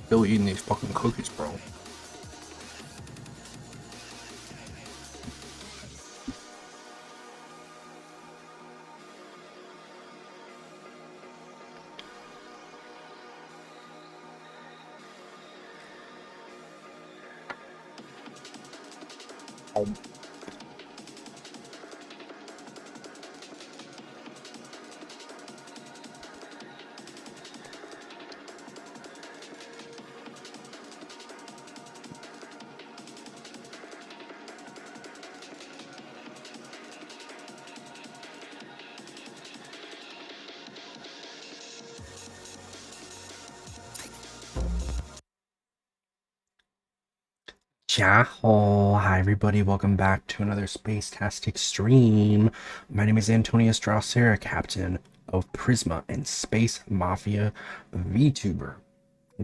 Still eating these fucking cookies, bro. Ciao, hi everybody, welcome back to another Space-tastic stream. My name is Antonius Drosera, Captain of PRISMA and Space Mafia VTuber.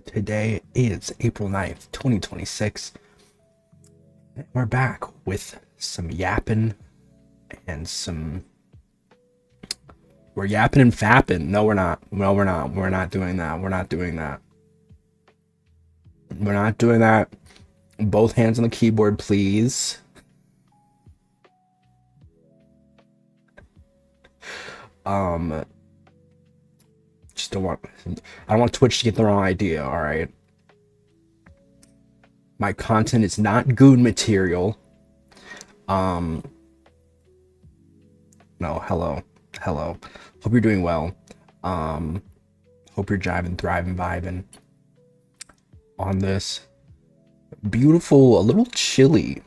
Today is April 9th, 2026. And we're back with some yapping and some... We're yapping and fapping. No, we're not. No, we're not. We're not doing that. We're not doing that. We're not doing that. Both hands on the keyboard, please. Just don't want... I don't want Twitch to get the wrong idea, alright? My content is not goon material. No, hello. Hello. Hope you're doing well. Hope you're jiving, thriving, vibing on this beautiful, a little chilly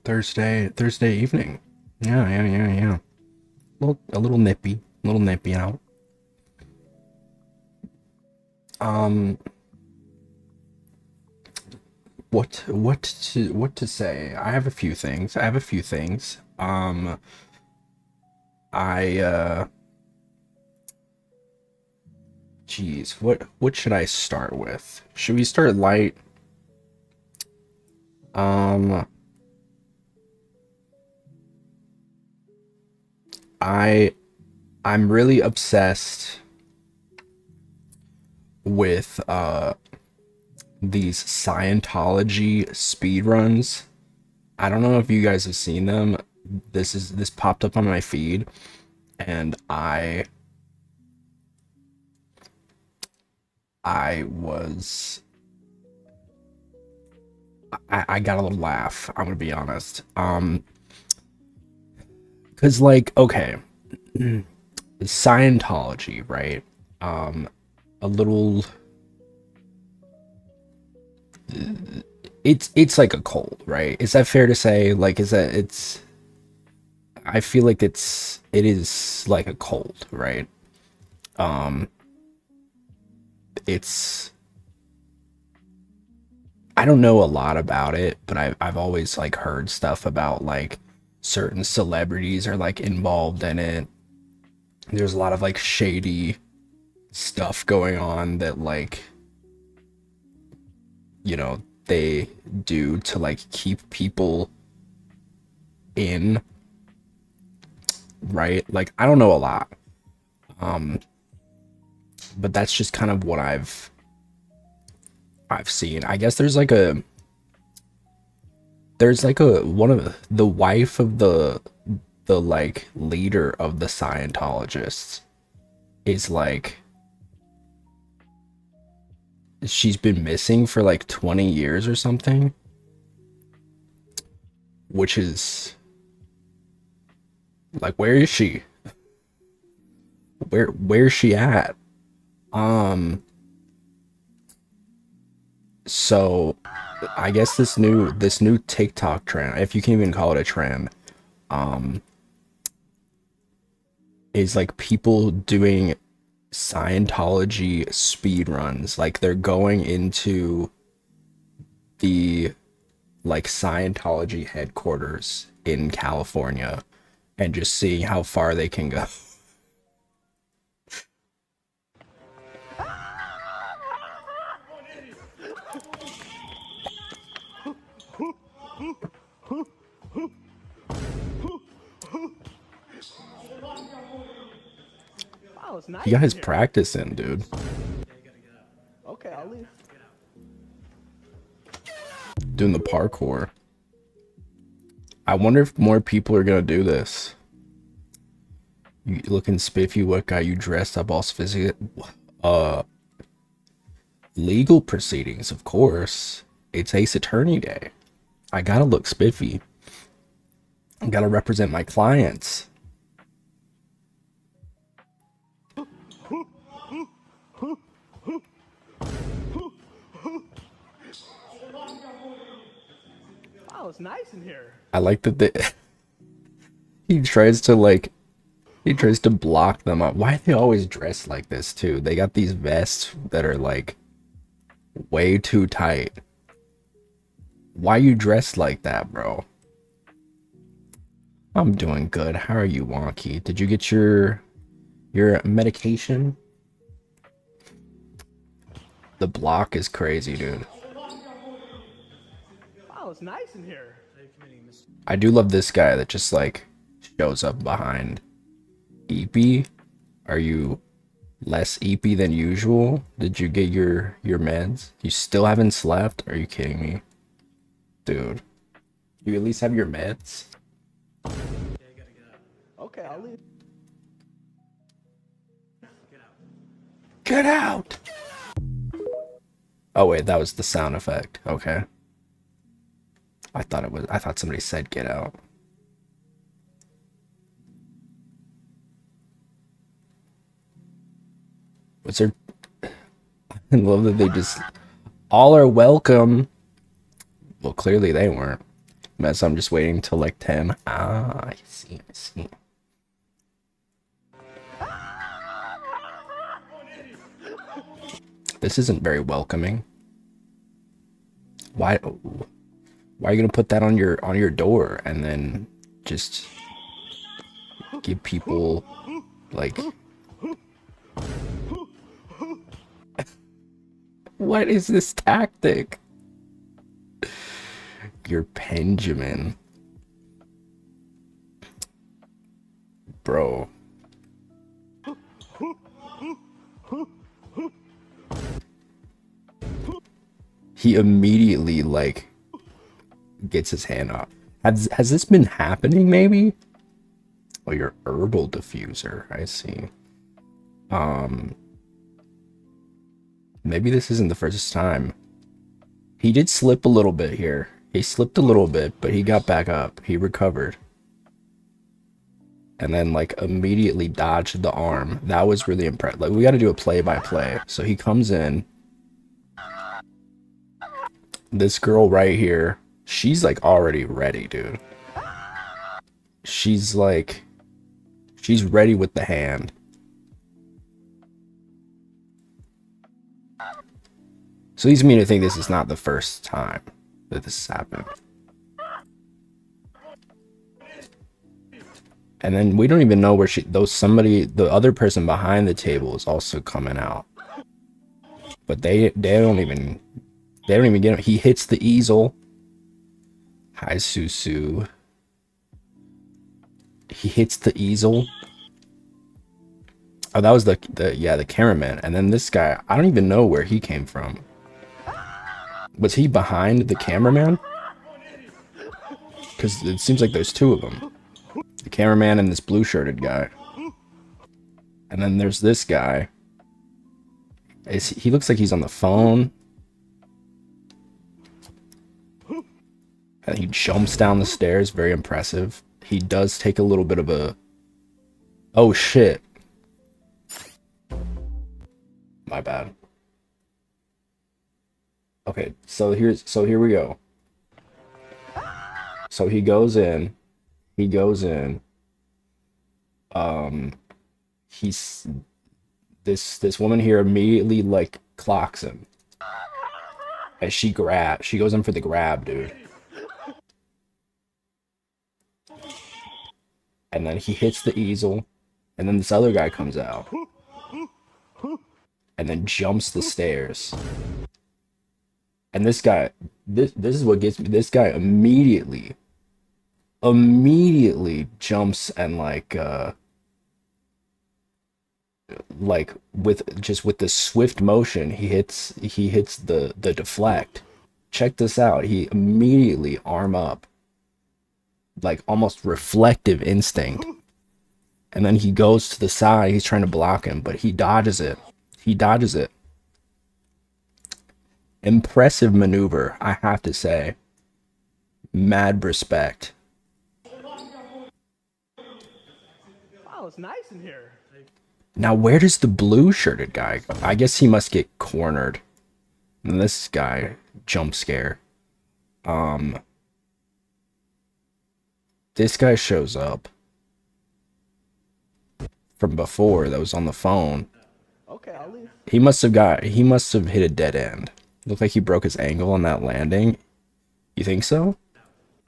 Thursday evening. Yeah. A little nippy out. What to say? I have a few things. I geez, what should I start with? Should we start light? Um, I'm really obsessed with these Scientology speedruns. I don't know if you guys have seen them. This popped up on my feed, and I got a little laugh. I'm gonna be honest. Cause like, okay, Scientology, right? A little. It's like a cult, right? Is that fair to say? Like, is that it's? I feel like it is like a cult, right? It's I don't know a lot about it, but I've always like heard stuff about like certain celebrities are like involved in it. There's a lot of like shady stuff going on that like they do to like keep people in, right? Like I don't know a lot. But that's just kind of what I've seen. I guess there's like a one of the wife of the like leader of the Scientologists is like she's been missing for like 20 years or something, which is like, where is she? Where's she at? So I guess this new TikTok trend, if you can even call it a trend, is like people doing Scientology speed runs. Like they're going into the like Scientology headquarters in California and just seeing how far they can go. You guys practicing, dude. Okay, I'll leave. Doing the parkour. I wonder if more people are gonna do this. You looking spiffy? What got you dressed up all sophisticated? Legal proceedings, of course. It's Ace Attorney Day. I gotta look spiffy. I gotta represent my clients. Wow, it's nice in here. I like that he tries to block them up. Why are they always dressed like this too? They got these vests that are like way too tight. Why you dressed like that, bro? I'm doing good. How are you, Wonky? Did you get your medication? The block is crazy, dude. Wow, it's nice in here. I do love this guy that just like shows up behind. Eepy? Are you less eepy than usual? Did you get your meds? You still haven't slept? Are you kidding me? Dude. You at least have your meds? Yeah, you gotta get out. Okay, I'll leave. Get out! Oh wait, that was the sound effect. Okay. I thought somebody said get out. What's there? I love that they just all are welcome. Well, clearly they weren't. Mess, I'm just waiting till like 10. Ah, I see, I see. This isn't very welcoming. Why are you gonna put that on your door and then just give people like what is this tactic? Your Benjamin. Bro. He immediately like gets his hand up. Has this been happening maybe? Oh, your herbal diffuser, I see. Maybe this isn't the first time. He did slip a little bit here. He slipped a little bit, but he got back up. He recovered. And then like immediately dodged the arm. That was really impressive. Like we got to do a play-by-play. So he comes in. This girl right here, she's like already ready, dude. She's like, she's ready with the hand. So leads me to think this is not the first time that this has happened. And then we don't even know where the other person behind the table is also coming out. But they don't even get him. He hits the easel. Hi, Susu. He hits the easel. Oh, that was the cameraman. And then this guy, I don't even know where he came from. Was he behind the cameraman? Because it seems like there's two of them. The cameraman and this blue-shirted guy. And then there's this guy. He looks like he's on the phone. And he jumps down the stairs. Very impressive. He does take a little bit of a... Oh, shit. My bad. Okay, so here we go. So he goes in. He's this woman here immediately like clocks him. As she goes in for the grab, dude. And then he hits the easel, and then this other guy comes out. And then jumps the stairs. And this guy, this is what gets me. This guy immediately jumps and like with the swift motion, he hits the deflect. Check this out. He immediately arm up, like almost reflective instinct. And then he goes to the side. He's trying to block him, but he dodges it. Impressive maneuver, I have to say. Mad respect. Wow, it's nice in here. Now, where does the blue-shirted guy go? I guess he must get cornered. And this guy, jump scare. This guy shows up from before that was on the phone. Okay, I'll leave. He must have hit a dead end. Looked like he broke his ankle on that landing. You think so?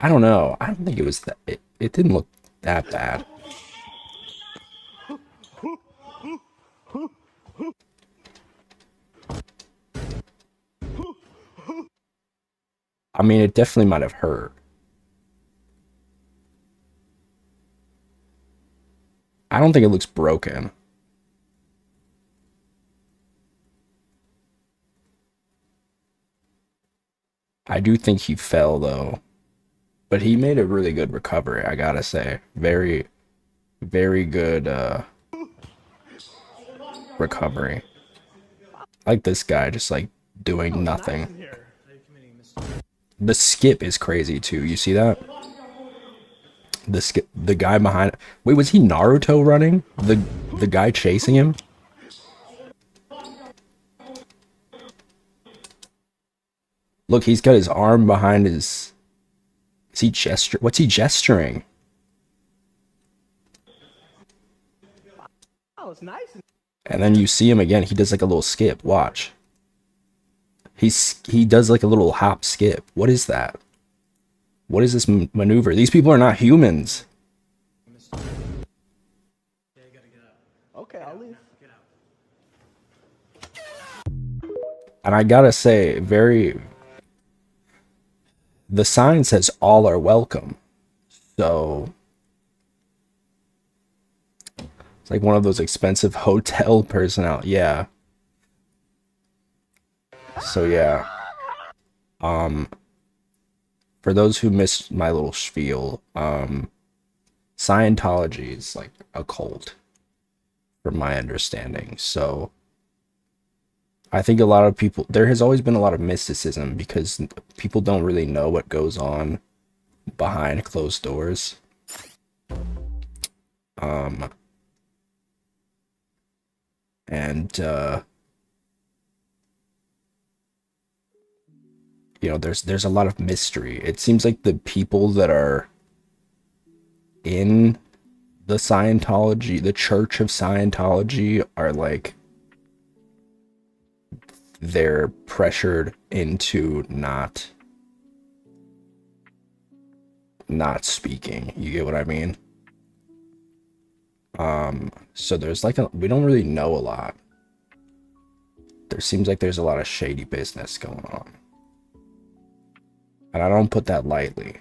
I don't know. I don't think it was that. It didn't look that bad. I mean, it definitely might have hurt. I don't think it looks broken. I do think he fell though, but he made a really good recovery, I gotta say. Very, very good recovery. Like this guy just like doing nothing. The skip is crazy too. You see that? The guy behind. Wait, was he Naruto running? The guy chasing him? Look, he's got his arm behind his What's he gesturing? Oh, it's nice. And then you see him again. He does like a little skip. Watch. He does like a little hop skip. What is that? What is this maneuver? These people are not humans. Okay, I'll leave. And I gotta say, the sign says all are welcome. So it's like one of those expensive hotel personnel. Yeah. So yeah. For those who missed my little spiel, Scientology is like a cult, from my understanding. So I think a lot of people, there has always been a lot of mysticism because people don't really know what goes on behind closed doors. You know, there's a lot of mystery. It seems like the people that are in the Church of Scientology are like, they're pressured into not speaking. You get what I mean? So there's like we don't really know a lot. There seems like there's a lot of shady business going on. And I don't put that lightly.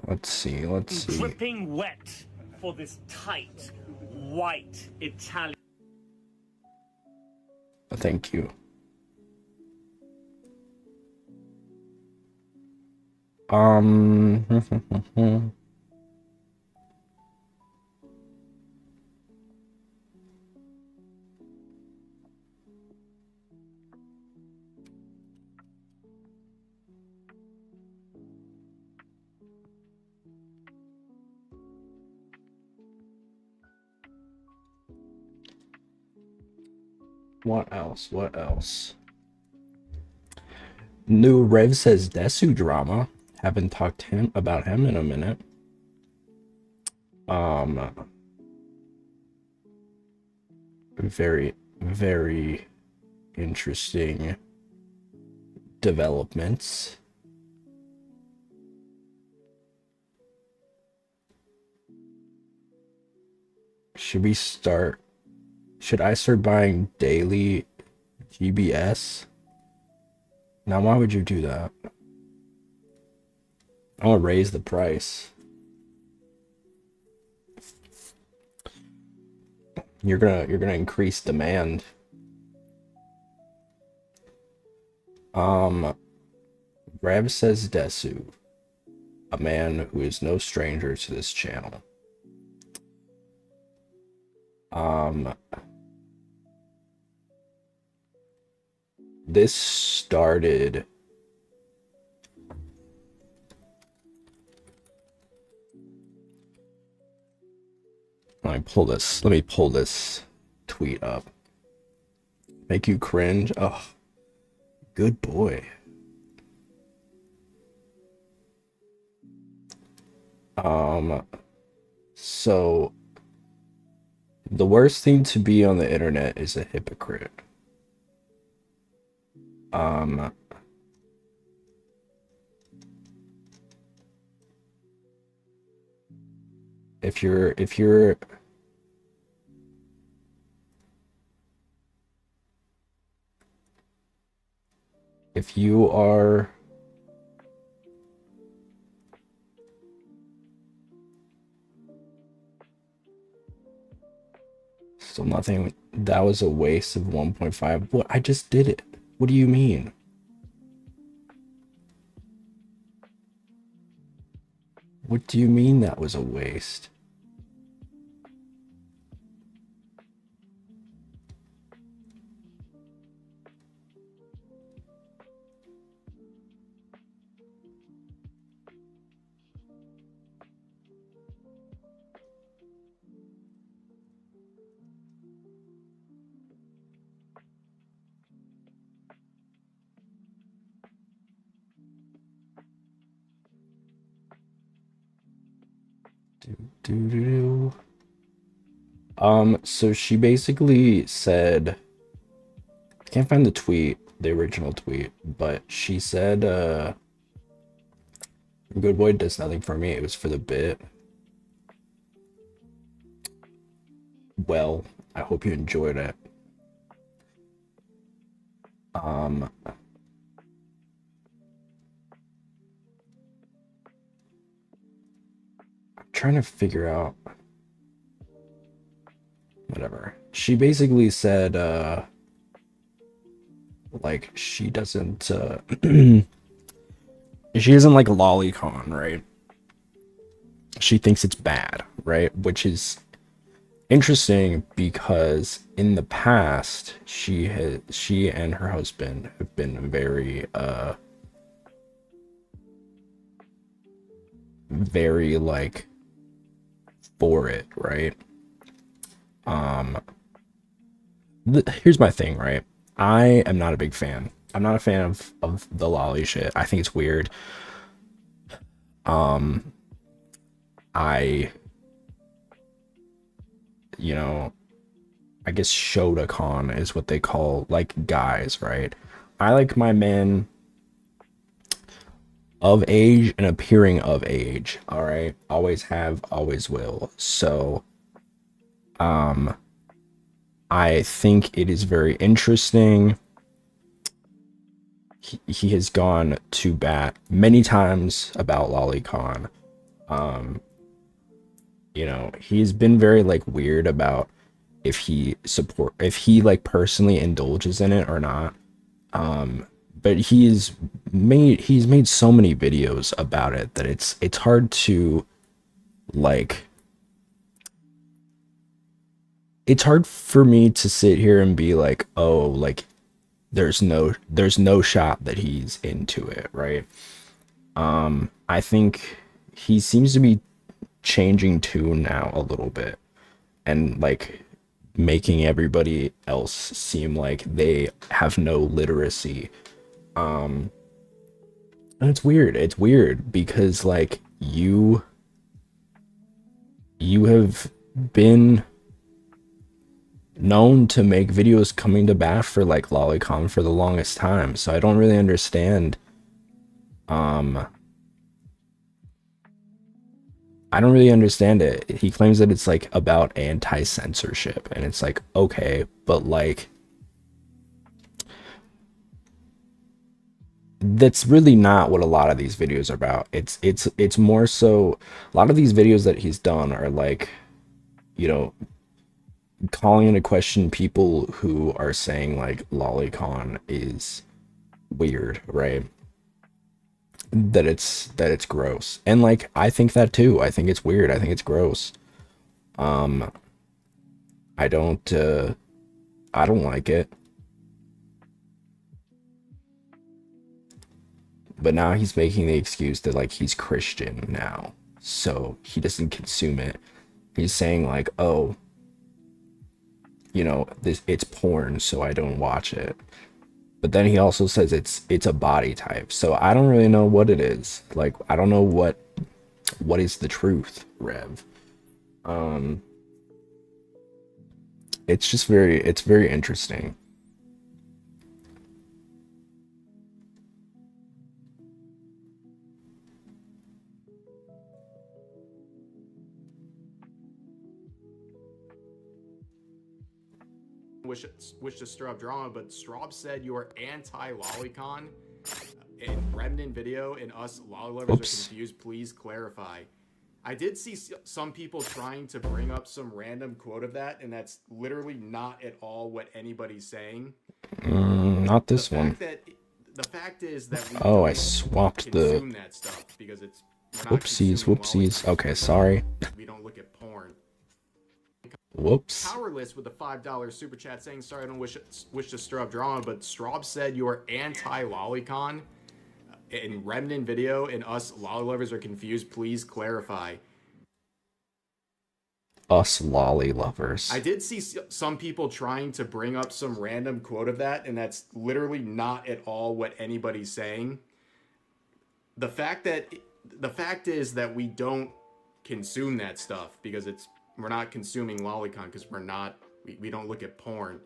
Let's see. Dripping wet for this tight, white Italian. Thank you. What else? New Rev says Desu drama. Haven't talked to him about him in a minute. Very, very interesting developments. Should I start buying daily GBS? Now, why would you do that? I want to raise the price. You're gonna increase demand. Rev says Desu, a man who is no stranger to this channel. This started let me pull this tweet up. Make you cringe? Oh, good boy. So the worst thing to be on the internet is a hypocrite. If you are still nothing, that was a waste of 1.5. What? I just did it. What do you mean? What do you mean that was a waste? So she basically said, I can't find the tweet, the original tweet, but she said, Good Boy does nothing for me. It was for the bit. Well, I hope you enjoyed it. I'm trying to figure out whatever. She basically said, like, she doesn't, she doesn't like lolicon, right? She thinks it's bad, right? Which is interesting because in the past, she and her husband have been very like for it, right? Here's my thing, right? I am not a big fan. I'm not a fan of the lolly shit. I think it's weird. I, you know, I guess Shotacon is what they call like guys, right? I like my men of age and appearing of age, all right? Always have, always will. So, I think it is very interesting. He has gone to bat many times about lolicon. You know, he's been very like weird about if he like personally indulges in it or not. But he's made so many videos about it that it's hard to like, it's hard for me to sit here and be like, oh, like there's no shot that he's into it, right? I think he seems to be changing tune now a little bit and like making everybody else seem like they have no literacy. And it's weird because like you have been known to make videos coming to bat for like lolicon for the longest time, so I don't really understand. I don't really understand it. He claims that it's like about anti-censorship, and it's like, okay, but like that's really not what a lot of these videos are about. It's more so a lot of these videos that he's done are like, you know, calling into question people who are saying like lolicon is weird, right? That it's gross. And like I think that too. I think it's weird. I think it's gross. I don't like it. But now he's making the excuse that like he's Christian now, so he doesn't consume it. He's saying like, oh, you know, it's porn, so I don't watch it. But then he also says it's a body type. So I don't really know what it is. Like I don't know what is the truth, Rev. It's just it's very interesting. Wish to stir up drama, but Straub said you are anti-lolicon in Remnant video, and us lolly lovers are confused. Please clarify. I did see some people trying to bring up some random quote of that, and that's literally not at all what anybody's saying. Not this one. The fact is that we I swapped the that stuff because it's whoopsies. Okay, sorry. We don't look at porn. Whoops. Powerless with the $5 super chat saying, sorry, I don't wish to stir up drama, but Straub said you are anti-lolicon in Remnant video, and us lolly lovers are confused. Please clarify. Us lolly lovers. I did see some people trying to bring up some random quote of that, and that's literally not at all what anybody's saying. The fact is that we don't consume that stuff because we're not consuming lolicon because we don't look at porn.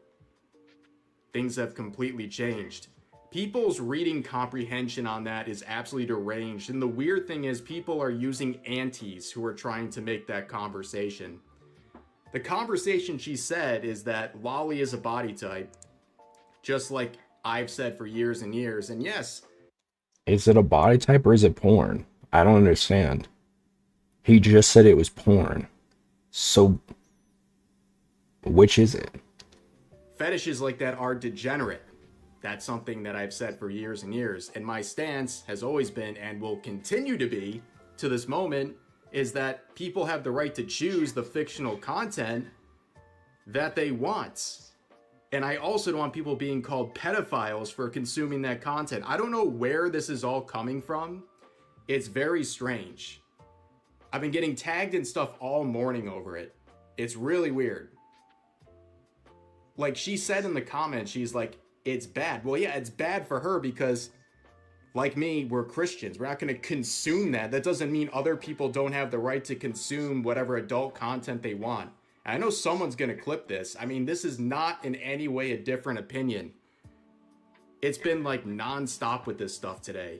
Things have completely changed. People's reading comprehension on that is absolutely deranged. And the weird thing is people are using aunties who are trying to make that conversation. The conversation she said is that lolly is a body type, just like I've said for years and years. And yes. Is it a body type or is it porn? I don't understand. He just said it was porn. So, which is it? Fetishes like that are degenerate. That's something that I've said for years and years. And my stance has always been, and will continue to be, to this moment, is that people have the right to choose the fictional content that they want. And I also don't want people being called pedophiles for consuming that content. I don't know where this is all coming from. It's very strange. I've been getting tagged and stuff all morning over it. It's really weird. Like she said in the comments, she's like, it's bad. Well, yeah, it's bad for her because, like me, we're Christians. We're not going to consume that. That doesn't mean other people don't have the right to consume whatever adult content they want. And I know someone's going to clip this. I mean, this is not in any way a different opinion. It's been like nonstop with this stuff today.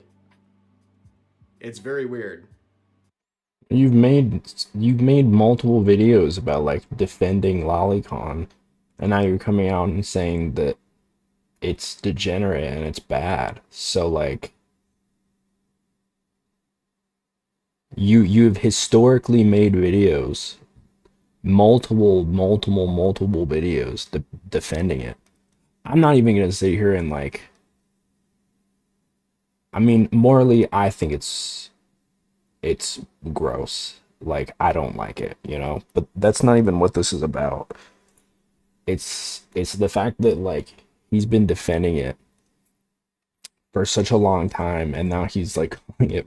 It's very weird. You've made multiple videos about like defending lolicon, and now you're coming out and saying that it's degenerate and it's bad. So like you've historically made videos, multiple videos defending it. I'm not even gonna sit here and like, I mean, morally I think it's gross. Like I don't like it, you know, but that's not even what this is about. It's the fact that like he's been defending it for such a long time, and now he's like calling it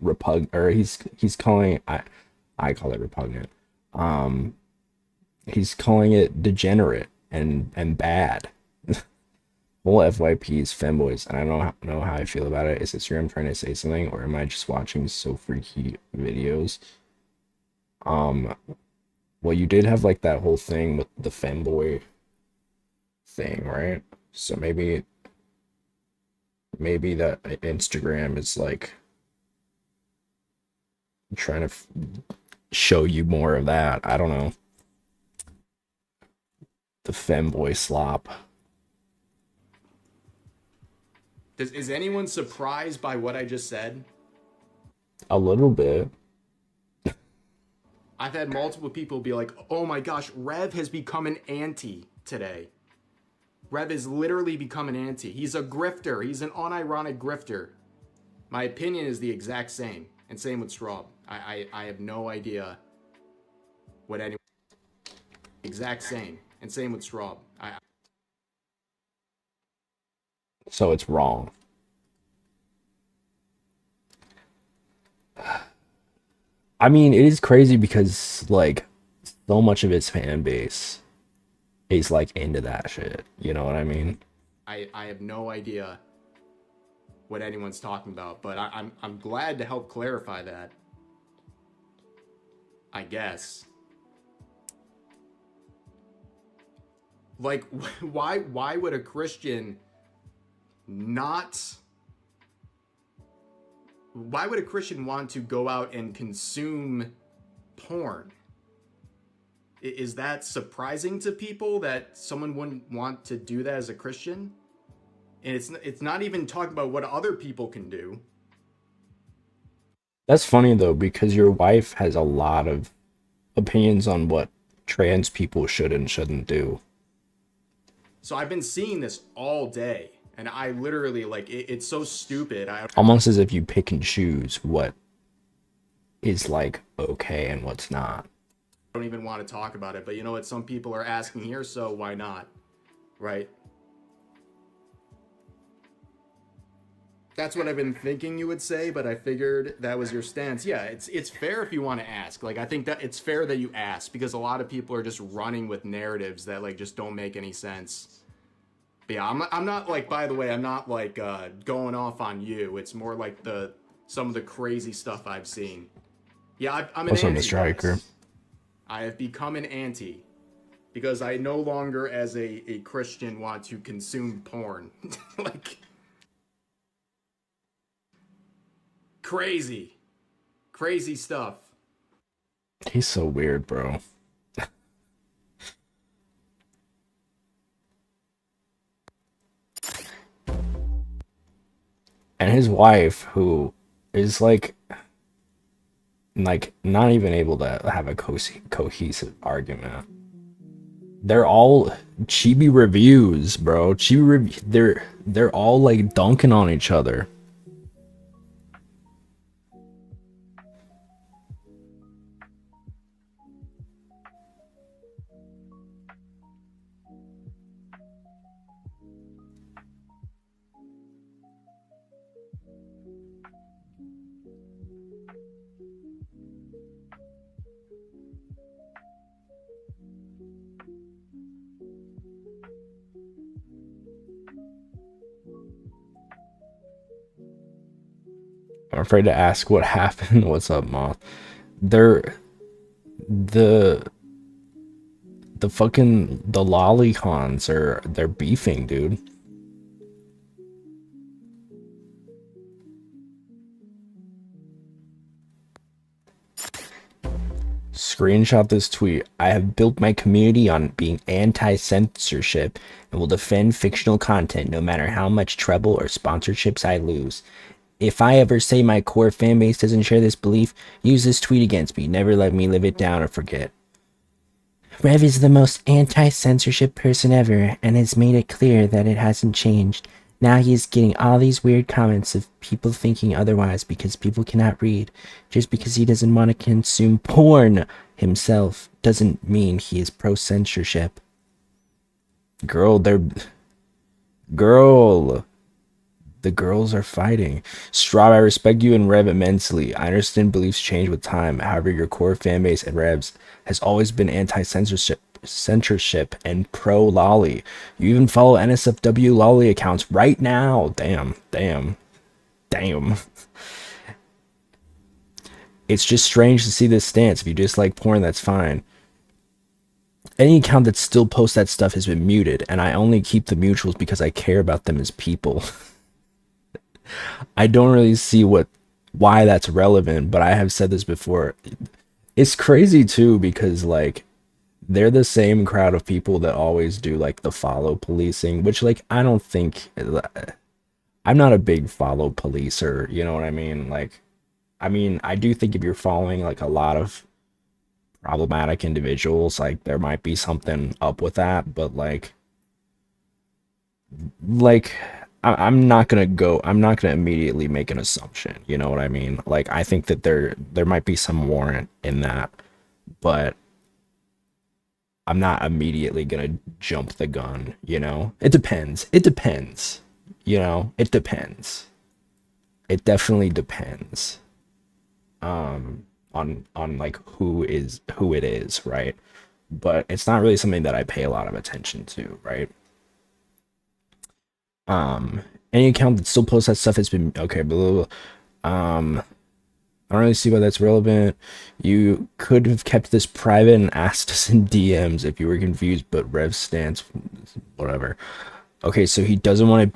or he's calling I call it repugnant. He's calling it degenerate and bad. Whole FYPs, femboys, and I don't know how I feel about it. Is this I'm trying to say something, or am I just watching so freaky videos? Well, you did have like that whole thing with the femboy thing, right? So maybe that Instagram is like trying to show you more of that. I don't know. The femboy slop. Is anyone surprised by what I just said? A little bit. I've had multiple people be like, oh my gosh, Rev has become an auntie today. Rev has literally become an auntie. He's a grifter. He's an unironic grifter. My opinion is the exact same. And same with Straub. I have no idea what anyone... Exact same. And same with Straub. So it's wrong. I mean, it is crazy because like so much of his fan base is like into that shit. You know what I mean? I have no idea what anyone's talking about, but I'm glad to help clarify that. I guess. Like, why would a Christian not... Why would a Christian want to go out and consume porn? Is that surprising to people that someone wouldn't want to do that as a Christian? And it's not even talking about what other people can do. That's funny though, because your wife has a lot of opinions on what trans people should and shouldn't do. So I've been seeing this all day, and I literally, like, it's so stupid. Almost as if you pick and choose what is, like, okay and what's not. I don't even want to talk about it, but you know what? Some people are asking here, so why not? Right? That's what I've been thinking you would say, but I figured that was your stance. Yeah, it's fair if you want to ask. Like, I think that it's fair that you ask, because a lot of people are just running with narratives that, like, just don't make any sense. But yeah, I'm not like, by the way, I'm not like going off on you. It's more like some of the crazy stuff I've seen. Yeah, I'm an Also, anti, Mr. Striker. guys. I have become an anti because I no longer, as a Christian, want to consume porn. Like, crazy stuff. He's so weird, bro. And his wife, who is like not even able to have a cohesive argument. They're all chibi reviews, bro. They're all like dunking on each other. I'm afraid to ask what happened. What's up, Moth? They're the fucking the lolicons they're beefing, dude. Screenshot this tweet. I have built my community on being anti-censorship and will defend fictional content no matter how much trouble or sponsorships I lose. If I ever say my core fanbase doesn't share this belief, use this tweet against me. Never let me live it down or forget. Rev is the most anti-censorship person ever and has made it clear that it hasn't changed. Now he is getting all these weird comments of people thinking otherwise because people cannot read. Just because he doesn't want to consume porn himself doesn't mean he is pro-censorship. Girl, the girls are fighting. Straw, I respect you and Rev immensely. I understand beliefs change with time. However, your core fanbase at Revs has always been anti-censorship and pro-lolly. You even follow NSFW lolly accounts right now. Damn. It's just strange to see this stance. If you dislike porn, that's fine. Any account that still posts that stuff has been muted, and I only keep the mutuals because I care about them as people. I don't really see why that's relevant, but I have said this before. It's crazy too because like they're the same crowd of people that always do like the follow policing, which like I don't think I'm not a big follow policer, you know what I mean? Like I mean, I do think if you're following like a lot of problematic individuals, like there might be something up with that, but like I'm not gonna immediately make an assumption, you know what I mean? Like I think that there might be some warrant in that, but I'm not immediately gonna jump the gun, you know? It depends, you know? It depends. It definitely depends on like who it is, right? But it's not really something that I pay a lot of attention to, right? Any account that still posts that stuff has been okay, blah, blah, blah. I don't really see why that's relevant. You could have kept this private and asked us in DMs if you were confused, but Rev stance, whatever. Okay, so he doesn't want it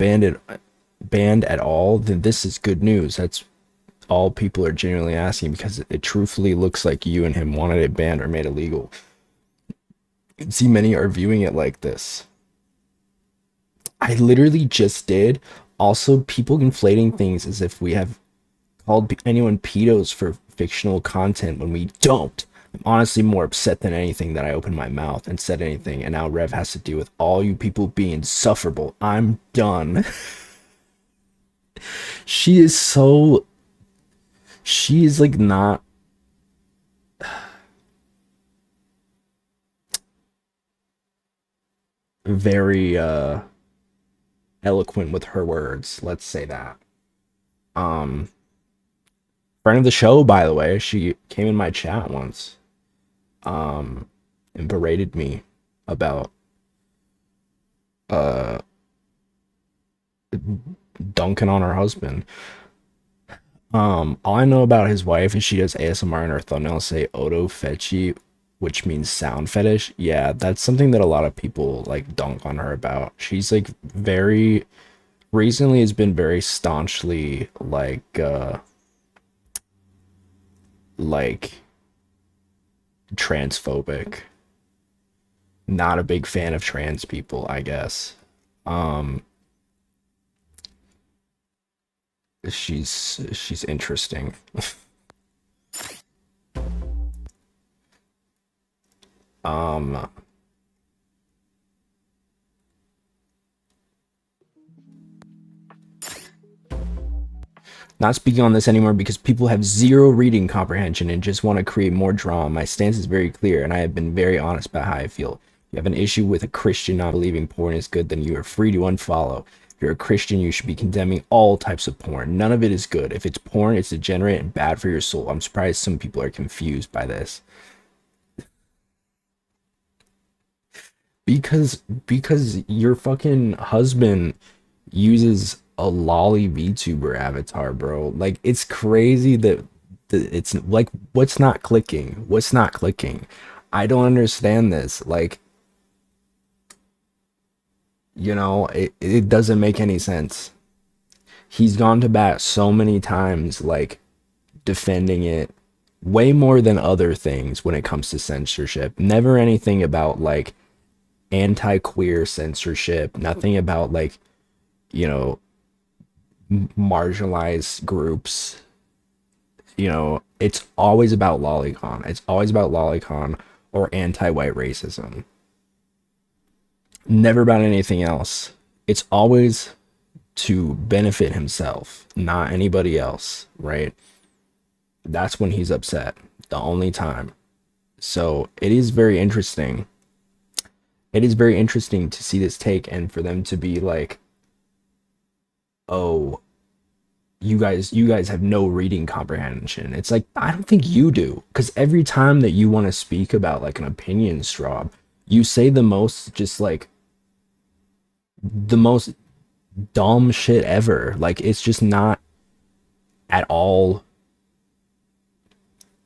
banned at all. Then this is good news. That's all people are genuinely asking because it truthfully looks like you and him wanted it banned or made illegal. You can see many are viewing it like this. I literally just did. Also, people conflating things as if we have called anyone pedos for fictional content when we don't. I'm honestly more upset than anything that I opened my mouth and said anything, and now Rev has to deal with all you people being insufferable. I'm done. She is like not very eloquent with her words, let's say that. Friend of the show, by the way, she came in my chat once and berated me about dunking on her husband. All I know about his wife is she does ASMR and her thumbnails say Oto Fetchy, which means sound fetish. Yeah, that's something that a lot of people like dunk on her about. She's like very recently has been very staunchly like transphobic. Not a big fan of trans people, I guess. Um she's interesting. um Not speaking on this anymore because people have zero reading comprehension and just want to create more drama. My stance is very clear, and I have been very honest about how I feel. If you have an issue with a Christian not believing porn is good, then you are free to unfollow. If you're a Christian, you should be condemning all types of porn. None of it is good. If it's porn, it's degenerate and bad for your soul. I'm surprised some people are confused by this. Because your fucking husband uses a lolly VTuber avatar, bro. Like, it's crazy that it's like, what's not clicking? What's not clicking? I don't understand this. Like, you know, it doesn't make any sense. He's gone to bat so many times, like, defending it way more than other things when it comes to censorship. Never anything about, like, anti-queer censorship. Nothing about, like, you know, marginalized groups. You know, it's always about lolicon. It's always about lolicon or anti-white racism. Never about anything else. It's always to benefit himself, not anybody else, right? That's when he's upset, the only time. So it is very interesting. It is very interesting to see this take and for them to be like, oh, you guys have no reading comprehension. It's like, I don't think you do, because every time that you want to speak about like an opinion, Straub, you say the most just like the most dumb shit ever. Like, it's just not at all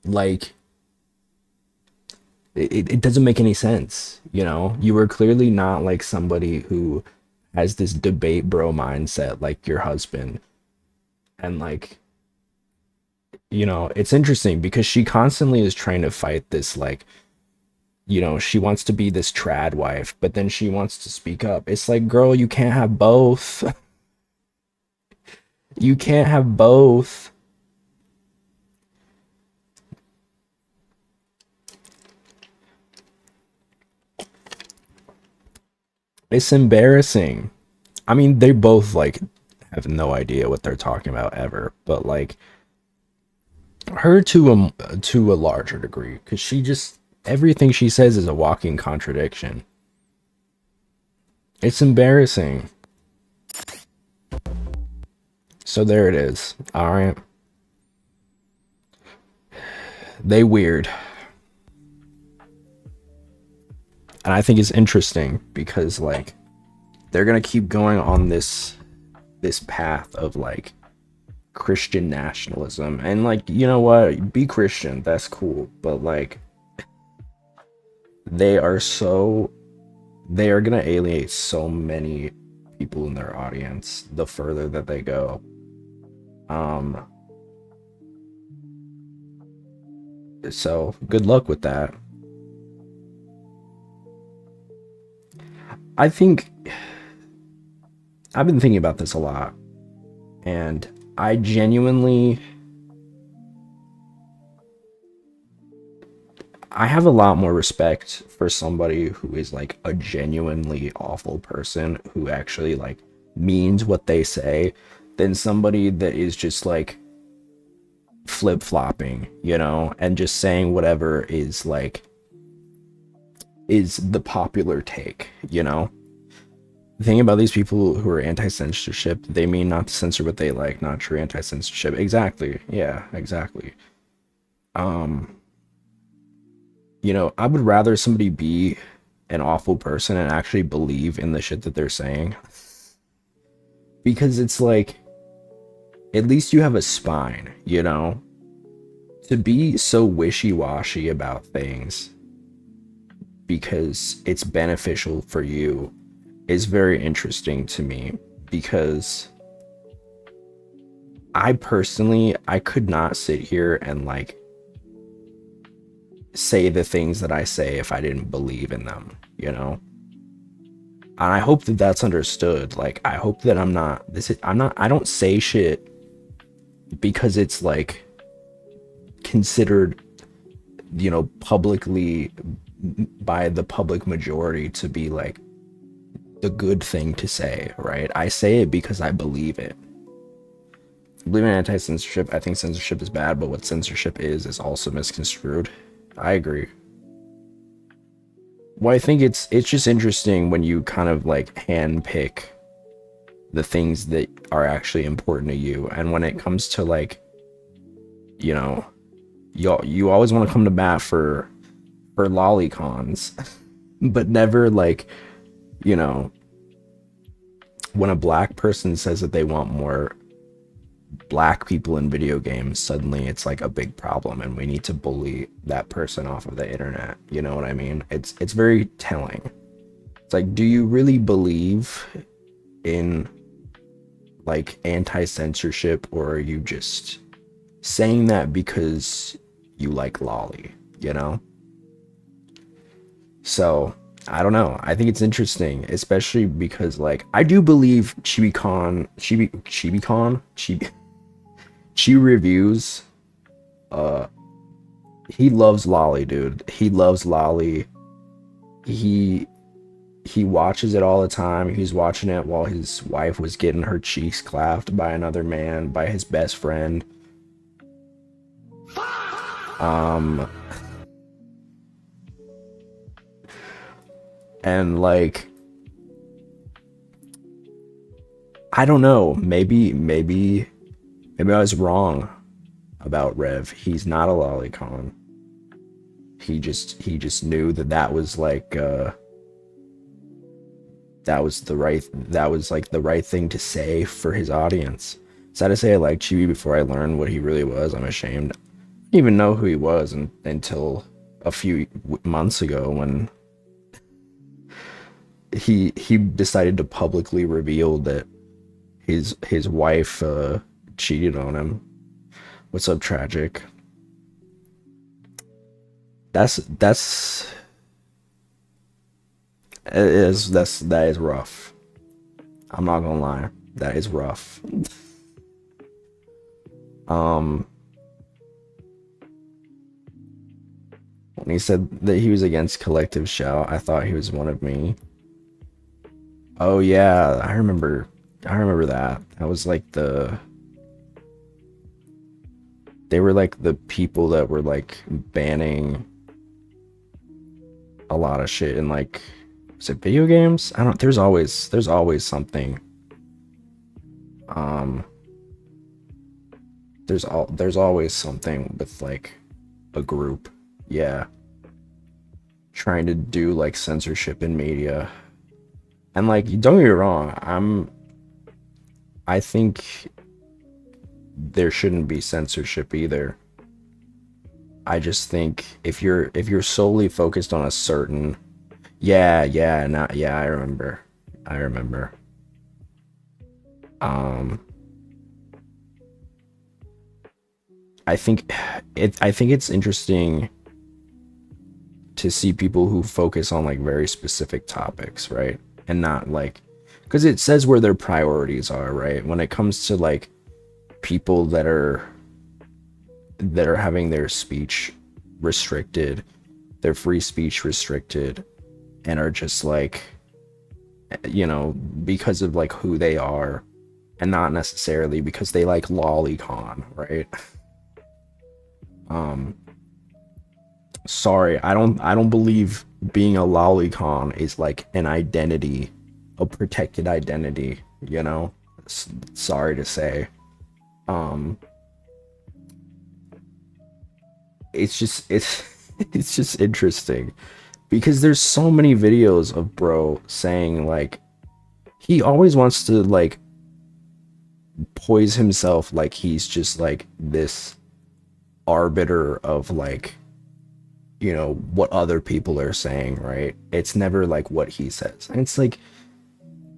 like it doesn't make any sense. You know, you were clearly not like somebody who has this debate bro mindset like your husband. And like, you know, it's interesting because she constantly is trying to fight this, like, you know, she wants to be this trad wife, but then she wants to speak up. It's like, girl, you can't have both. You can't have both. It's embarrassing. I mean, they both like have no idea what they're talking about ever, but like her to a larger degree, because she just, everything she says is a walking contradiction. It's embarrassing. So there it is. All right. They weird. And I think it's interesting because like they're gonna keep going on this path of like Christian nationalism, and like, you know what, be Christian, that's cool, but like they are gonna alienate so many people in their audience the further that they go. So good luck with that. I think I've been thinking about this a lot, and I genuinely, I have a lot more respect for somebody who is like a genuinely awful person who actually like means what they say than somebody that is just like flip-flopping, you know, and just saying whatever is like is the popular take, you know. The thing about these people who are anti-censorship, they mean not to censor what they like, not true anti-censorship. Exactly. Yeah, exactly. You know, I would rather somebody be an awful person and actually believe in the shit that they're saying. Because it's like, at least you have a spine, you know? To be so wishy-washy about things because it's beneficial for you is very interesting to me, because I could not sit here and like say the things that I say if I didn't believe in them, you know? And I hope that that's understood. Like, I hope that I don't say shit because it's like considered, you know, publicly by the public majority to be like the good thing to say, right? I say it because I believe it. I believe in anti-censorship. I think censorship is bad, but what censorship is also misconstrued. I agree. Well, I think it's just interesting when you kind of like handpick the things that are actually important to you, and when it comes to like, you know, you always want to come to bat for lolicons, but never like, you know, when a black person says that they want more black people in video games, suddenly it's like a big problem and we need to bully that person off of the internet. You know what I mean? It's very telling. It's like, do you really believe in like anti-censorship, or are you just saying that because you like lolly, you know? So I don't know. I think it's interesting, especially because like I do believe Chibi reviews. He loves lolly, dude. He loves lolly. He watches it all the time. He was watching it while his wife was getting her cheeks clapped by another man, by his best friend. And like, I don't know, maybe I was wrong about Rev. He's not a lolicon. He just knew that was like that was like the right thing to say for his audience. Sad to say I liked Chibi before I learned what he really was. I'm ashamed. I didn't even know who he was until a few months ago when he decided to publicly reveal that his wife cheated on him. What's up, Tragic? That is rough. I'm not gonna lie, that is rough. When he said that he was against collective shout, I thought he was one of me. Oh yeah, I remember that. That was like they were like the people that were like banning a lot of shit in like, is it video games? I don't, there's always something. There's always something with like a group, yeah, trying to do like censorship in media. And like, don't get me wrong, I think there shouldn't be censorship either. I just think if you're solely focused on a certain, I remember. I think it's interesting to see people who focus on like very specific topics, right? And not like, because it says where their priorities are, right? When it comes to like people that are having their speech restricted, their free speech restricted, and are just like, you know, because of like who they are and not necessarily because they like lolicon, right? Sorry, I don't believe being a lolicon is like an identity, a protected identity, you know? Sorry to say. It's just interesting because there's so many videos of bro saying like he always wants to like poise himself like he's just like this arbiter of like, you know, what other people are saying, right? It's never like what he says. And it's like,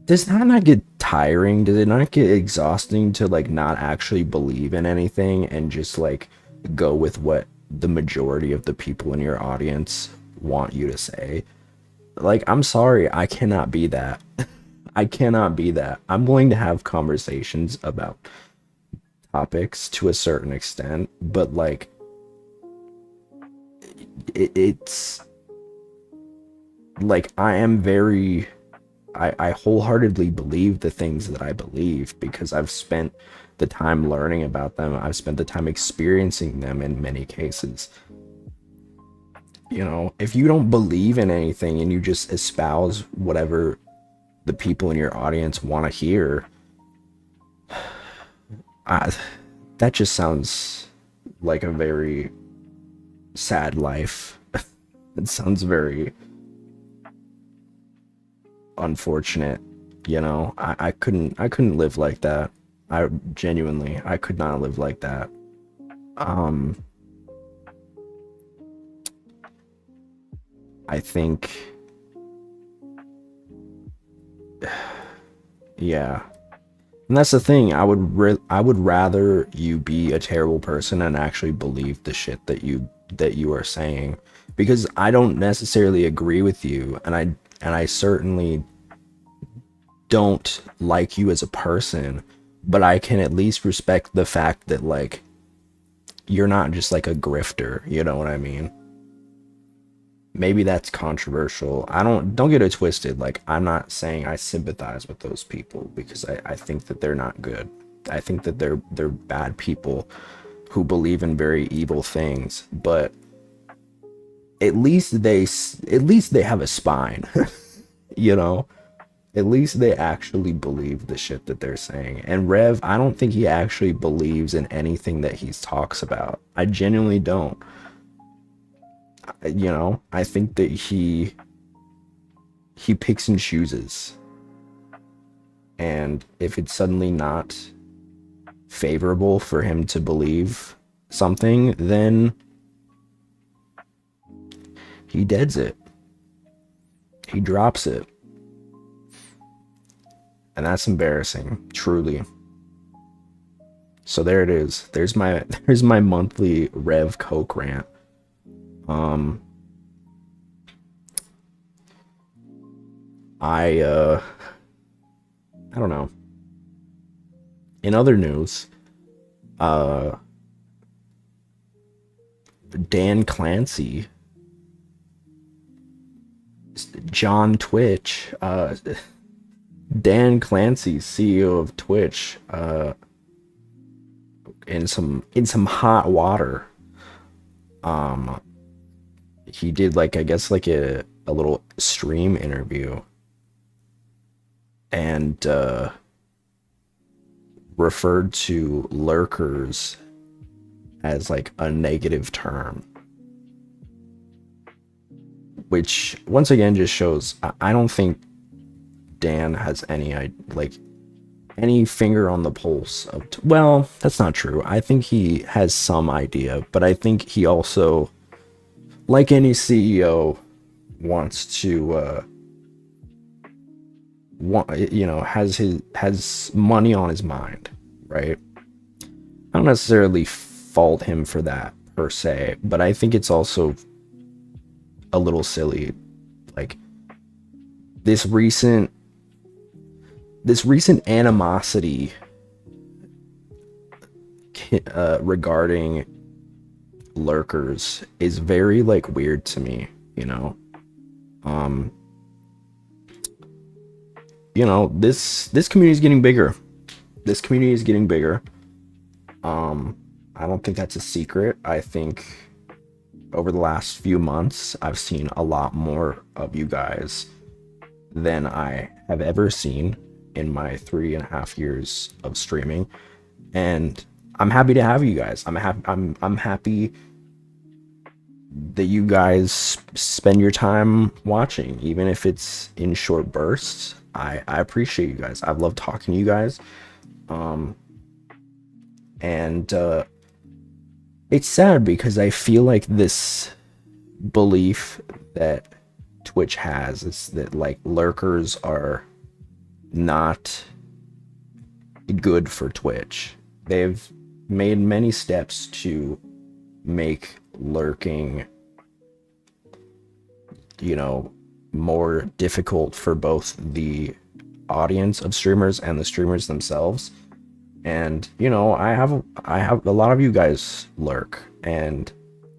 does that not get tiring? Does it not get exhausting to like not actually believe in anything and just like go with what the majority of the people in your audience want you to say? Like, I'm sorry, I cannot be that. I cannot be that. I'm willing to have conversations about topics to a certain extent, but like it's like I wholeheartedly believe the things that I believe because I've spent the time learning about them. I've spent the time experiencing them in many cases. You know, if you don't believe in anything and you just espouse whatever the people in your audience want to hear, that just sounds like a very sad life. It sounds very unfortunate, you know. I couldn't live like that. I could not live like that. I think, yeah. And that's the thing. I would rather you be a terrible person and actually believe the shit that you are saying, because I don't necessarily agree with you, and I certainly don't like you as a person, but I can at least respect the fact that like you're not just like a grifter, you know what I mean? Maybe that's controversial. Don't get it twisted. Like, I'm not saying I sympathize with those people, because I think that they're not good. I think that they're bad people who believe in very evil things, but at least they have a spine. You know, at least they actually believe the shit that they're saying. And Rev, I don't think he actually believes in anything that he talks about. I genuinely don't. You know, I think that he picks and chooses, and if it's suddenly not favorable for him to believe something, then he deads it, he drops it, and that's embarrassing, truly. So there it is. There's my monthly Rev Coke rant. I don't know. In other news, Dan Clancy, John Twitch, Dan Clancy, CEO of Twitch, in some hot water. He did like, I guess like a little stream interview, and referred to lurkers as like a negative term, which once again just shows I don't think Dan has any finger on the pulse of well, that's not true. I think he has some idea, but I think he also, like any CEO, wants to has money on his mind, right? I don't necessarily fault him for that per se, but I think it's also a little silly. Like, this recent animosity regarding lurkers is very like weird to me, you know. This community is getting bigger. I don't think that's a secret. I think over the last few months, I've seen a lot more of you guys than I have ever seen in my 3.5 years of streaming, and I'm happy to have you guys. I'm happy that you guys spend your time watching, even if it's in short bursts. I appreciate you guys. I've loved talking to you guys. And it's sad because I feel like this belief that Twitch has is that like lurkers are not good for Twitch. They've made many steps to make lurking, you know, more difficult for both the audience of streamers and the streamers themselves. And you know, I have a lot of you guys lurk, and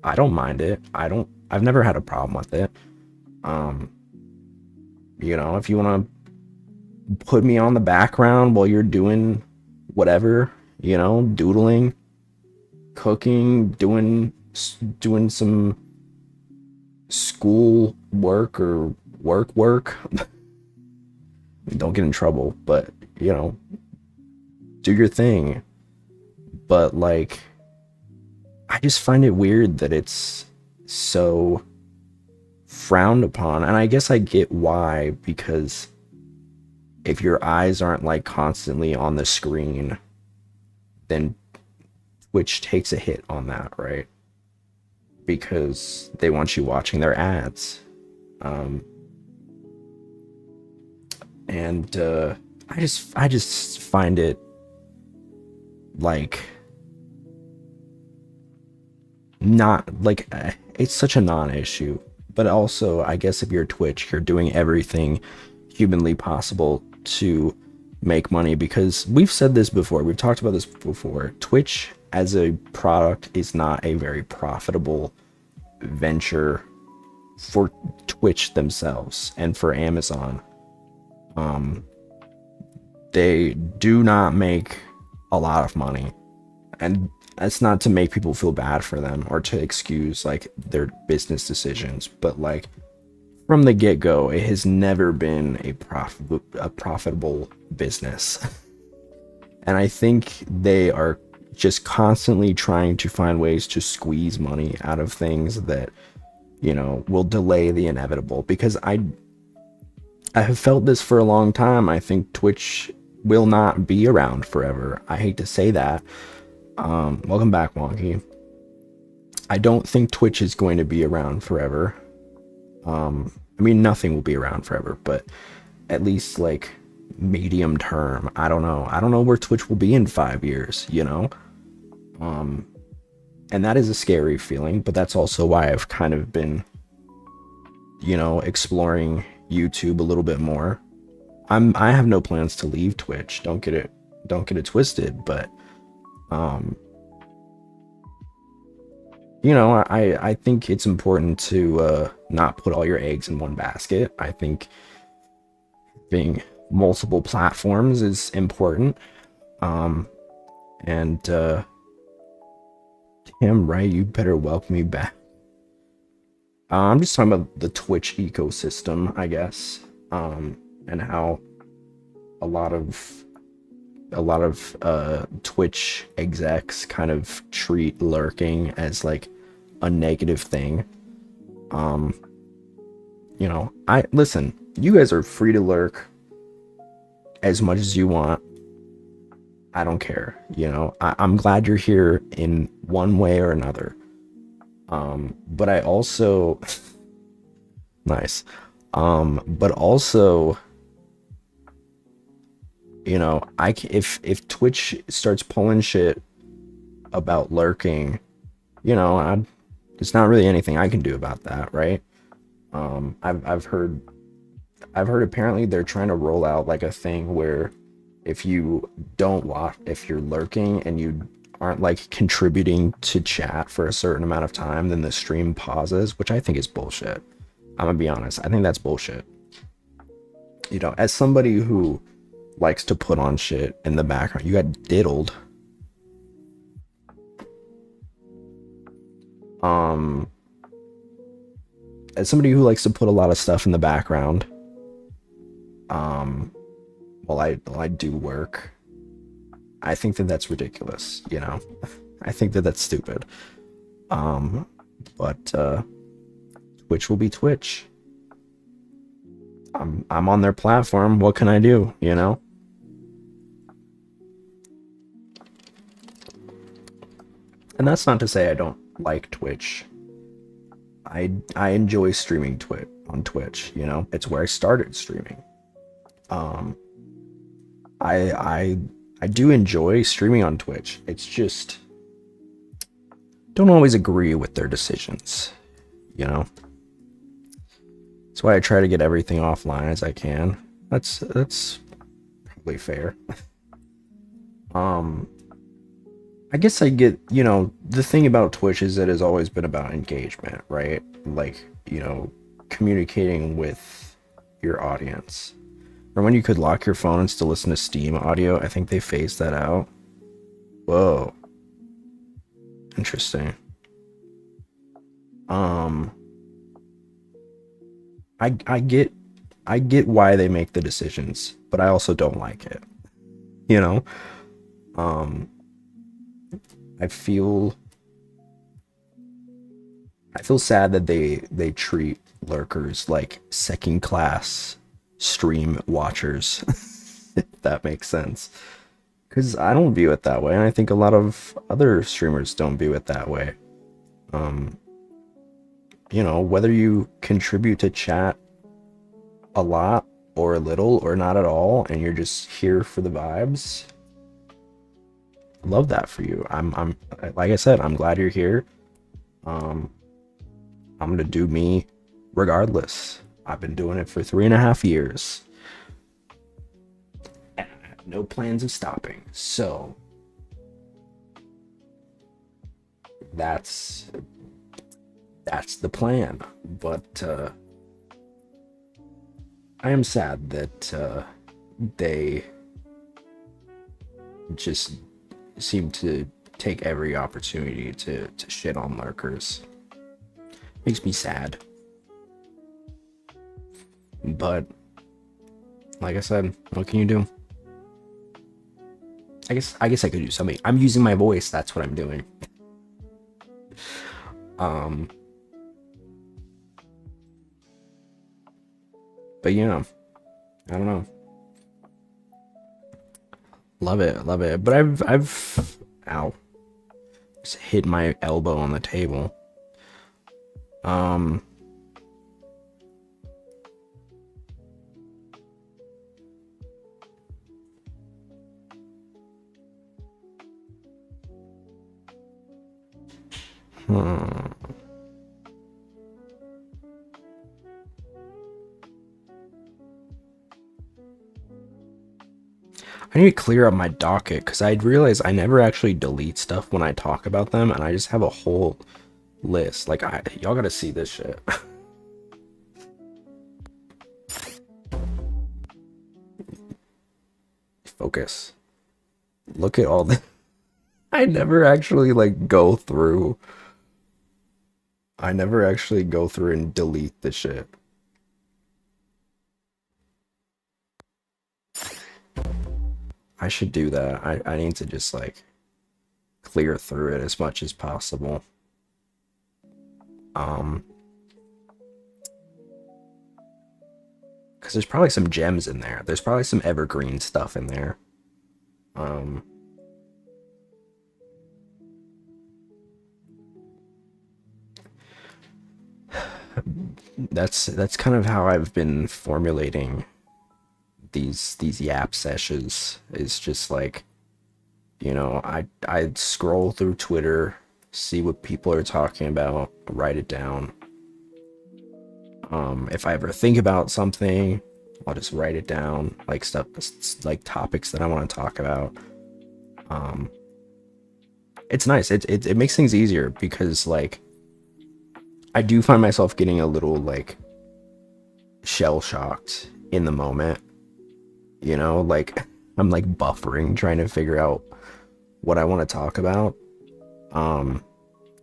I don't mind it. I've never had a problem with it. You know, if you want to put me on the background while you're doing whatever, you know, doodling, cooking, doing some school work or work, don't get in trouble, but you know, do your thing. But like, I just find it weird that it's so frowned upon, and I guess I get why, because if your eyes aren't like constantly on the screen, then Twitch takes a hit on that, right? Because they want you watching their ads. And I just find it like not like it's such a non-issue. But also, I guess if you're Twitch, you're doing everything humanly possible to make money, because we've said this before, we've talked about this before. Twitch as a product is not a very profitable venture for Twitch themselves and for Amazon. They do not make a lot of money, and that's not to make people feel bad for them or to excuse like their business decisions, but like from the get-go, it has never been a profitable business. And I think they are just constantly trying to find ways to squeeze money out of things that, you know, will delay the inevitable. Because I have felt this for a long time. I think Twitch will not be around forever. I hate to say that. Welcome back, Wonky. I don't think Twitch is going to be around forever. I mean, nothing will be around forever, but at least like medium term, I don't know where Twitch will be in 5 years, you know? And that is a scary feeling, but that's also why I've kind of been, you know, exploring YouTube a little bit more. I have no plans to leave Twitch. Don't get it twisted, but you know, I think it's important to not put all your eggs in one basket. I think being multiple platforms is important. And damn right, you better welcome me back. I'm just talking about the Twitch ecosystem, I guess, and how a lot of Twitch execs kind of treat lurking as like a negative thing. You know, listen, you guys are free to lurk as much as you want. I don't care, you know. I'm glad you're here in one way or another. But I also nice. But also, you know, if Twitch starts pulling shit about lurking, you know, there's not really anything I can do about that, right? I've heard apparently they're trying to roll out like a thing where if you don't watch, if you're lurking and you aren't like contributing to chat for a certain amount of time, then the stream pauses, which I think is bullshit. I'm gonna be honest, I think that's bullshit. You know, as somebody who likes to put on shit in the background, you got diddled. As somebody who likes to put a lot of stuff in the background, while I do work, I think that that's ridiculous, you know? I think that that's stupid. But Twitch will be Twitch. I'm on their platform. What can I do, you know? And that's not to say I don't like Twitch. I enjoy streaming on Twitch, you know? It's where I started streaming. I do enjoy streaming on Twitch. It's just don't always agree with their decisions, you know? That's why I try to get everything offline as I can. That's probably fair. I guess I get, you know, the thing about Twitch is it has always been about engagement, right? Like, you know, communicating with your audience. Or when you could lock your phone and still listen to Steam audio, I think they phased that out. Whoa. Interesting. I get why they make the decisions, but I also don't like it. You know? I feel sad that they treat lurkers like second class stream watchers, if that makes sense. Because I don't view it that way, and I think a lot of other streamers don't view it that way. You know, whether you contribute to chat a lot or a little or not at all, and you're just here for the vibes, love that for you. I'm like I said, I'm glad you're here. I'm gonna do me regardless. I've been doing it for 3.5 years. And I have no plans of stopping. So that's the plan. But I am sad that they just seem to take every opportunity to shit on lurkers. Makes me sad. But like I said, what can you do? I guess I could do something. I'm using my voice, that's what I'm doing. But yeah, I don't know. Love it. But I've ow. Just hit my elbow on the table. I need to clear up my docket because I realized I never actually delete stuff when I talk about them, and I just have a whole list. Like, y'all gotta see this shit. Focus. Look at all the. I never actually go through and delete the shit. I should do that. I need to just clear through it as much as possible. Because there's probably some gems in there. There's probably some evergreen stuff in there. That's kind of how I've been formulating these yap sessions. Is just you know, I'd scroll through Twitter, see what people are talking about, write it down. If I ever think about something, I'll just write it down, stuff, topics that I want to talk about. It's nice. It makes things easier because I do find myself getting a little shell shocked in the moment. You know, I'm buffering, trying to figure out what I want to talk about.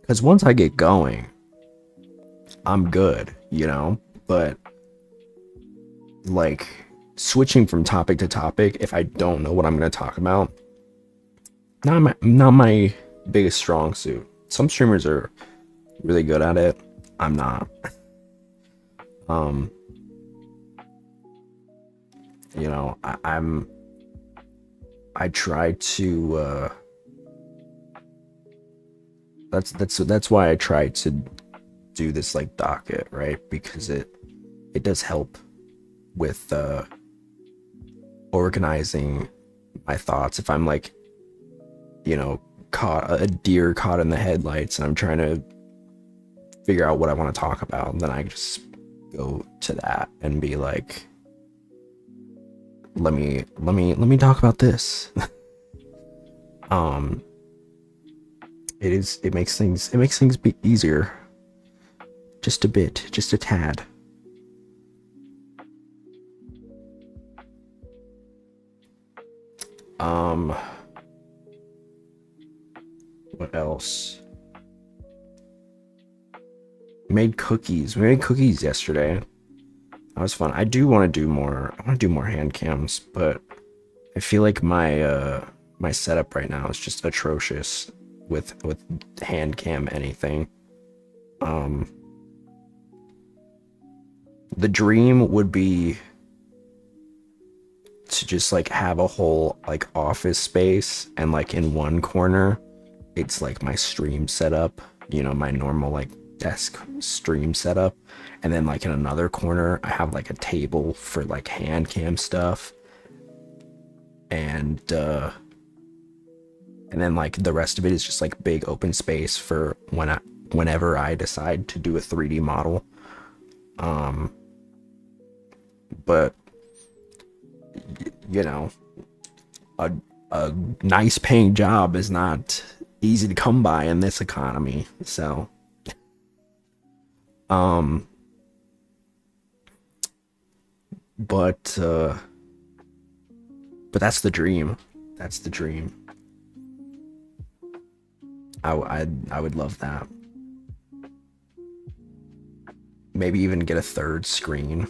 Because once I get going, I'm good, you know. But switching from topic to topic, if I don't know what I'm going to talk about, not my biggest strong suit. Some streamers are really good at it. I'm not. You know, I try to that's why I try to do this like docket, right? Because it does help with organizing my thoughts. If I'm like, you know, caught a deer caught in the headlights and I'm trying to figure out what I want to talk about, then I just go to that and be like, let me talk about this. It makes things be easier, just a bit, just a tad. What else? We made cookies yesterday. That was fun. I want to do more hand cams, but I feel like my my setup right now is just atrocious with hand cam anything. The dream would be to just like have a whole like office space, and like in one corner it's like my stream setup, you know, my normal like desk stream setup, and then like in another corner I have like a table for like hand cam stuff, and then like the rest of it is just like big open space for whenever I decide to do a 3D model. But you know, a nice paying job is not easy to come by in this economy, so but that's the dream. I would love that. Maybe even get a third screen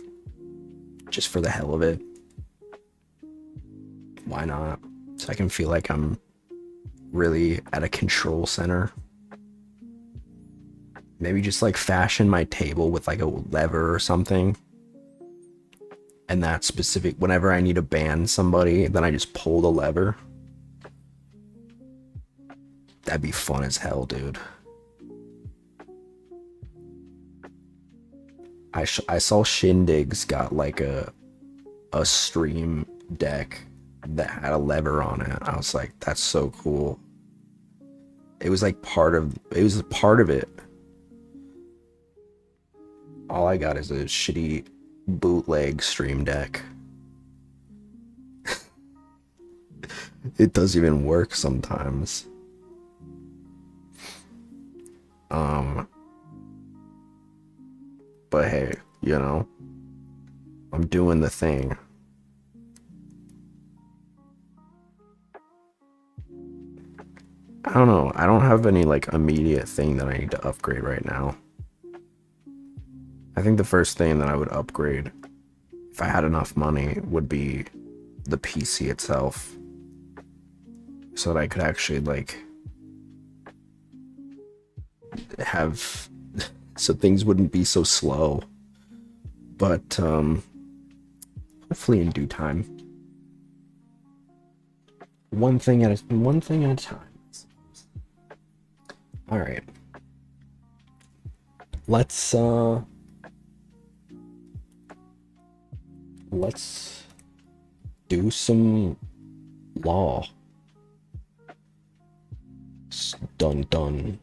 just for the hell of it. Why not? So I can feel like I'm really at a control center. Maybe just like fashion my table with like a lever or something, and that specific, whenever I need to ban somebody, then I just pull the lever. That'd be fun as hell, dude. I saw Shindig's got like a stream deck that had a lever on it. I was like, that's so cool. It was like part of it. All I got is a shitty bootleg stream deck. It doesn't even work sometimes. But hey, you know, I'm doing the thing. I don't know. I don't have any like immediate thing that I need to upgrade right now. I think the first thing that I would upgrade, if I had enough money, would be the PC itself, so that I could actually like have, so things wouldn't be so slow. But hopefully in due time. One thing at a time. All right. Let's do some law. Dun dun.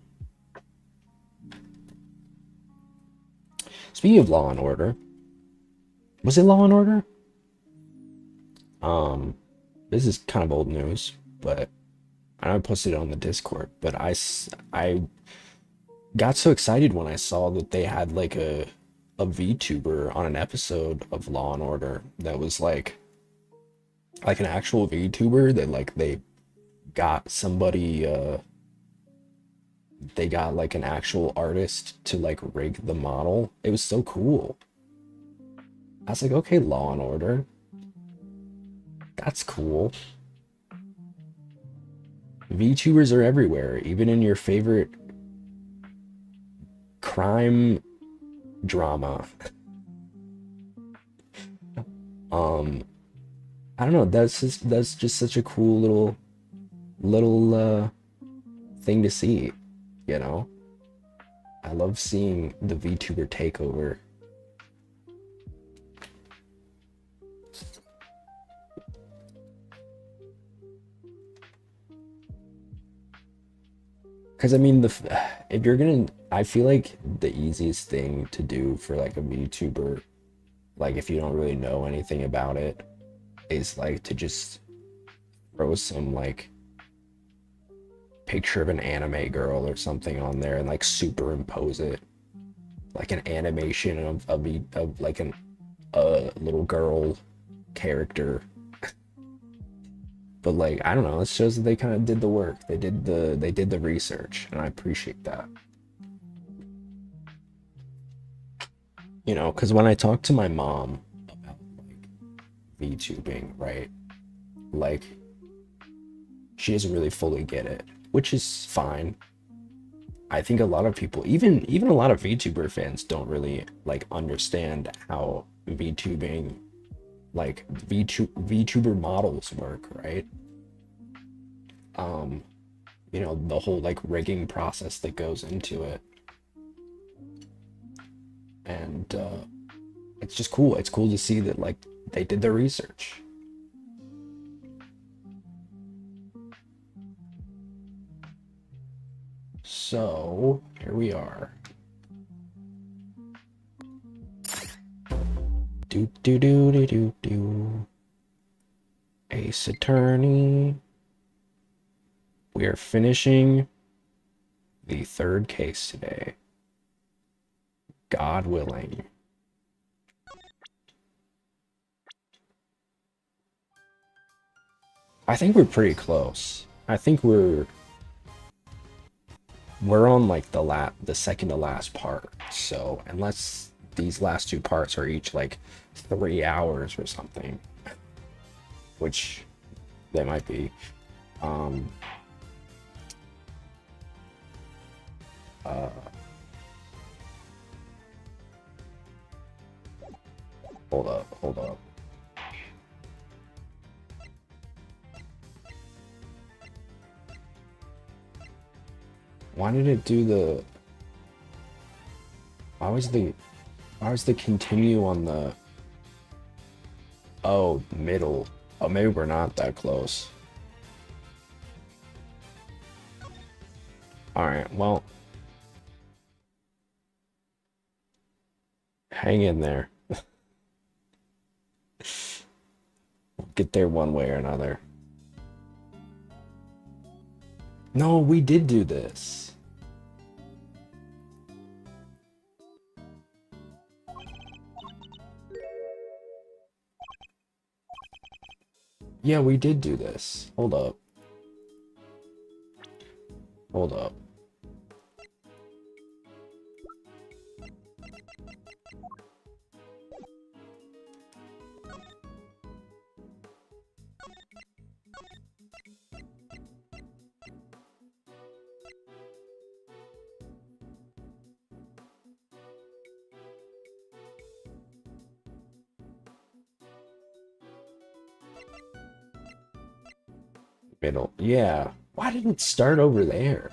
Speaking of Law and Order, was it Law and Order? This is kind of old news, but I know I posted it on the Discord, but I got so excited when I saw that they had like a VTuber on an episode of Law and Order that was like an actual VTuber that like they got somebody they got like an actual artist to like rig the model. It was so cool. I was like, okay, Law and Order. That's cool. VTubers are everywhere, even in your favorite crime drama. I don't know, that's just such a cool little thing to see, you know? I love seeing the VTuber takeover. Because I mean, if you're gonna, I feel like the easiest thing to do for like a VTuber, like if you don't really know anything about it, is like to just throw some like picture of an anime girl or something on there and like superimpose it, like an animation of like a little girl character. But like, I don't know, it shows that they kind of did the work. They did the research, and I appreciate that. You know, because when I talk to my mom about like VTubing, right? Like, she doesn't really fully get it, which is fine. I think a lot of people, even a lot of VTuber fans, don't really like understand how VTubing, like VTuber models work, right? You know, the whole like rigging process that goes into it. And it's just cool. It's cool to see that like they did their research. So here we are. Do do do do do do. Ace Attorney. We are finishing the third case today. God willing. I think we're pretty close. I think we're on like the second to last part. So unless these last two parts are each like 3 hours or something, which they might be, hold up. Why did it do the... Why was the continue on the... Oh, middle. Oh, maybe we're not that close. Alright, well... Hang in there. We'll get there one way or another. No, we did do this. Yeah, we did do this. Hold up. Hold up. Middle. Yeah. Why didn't it start over there?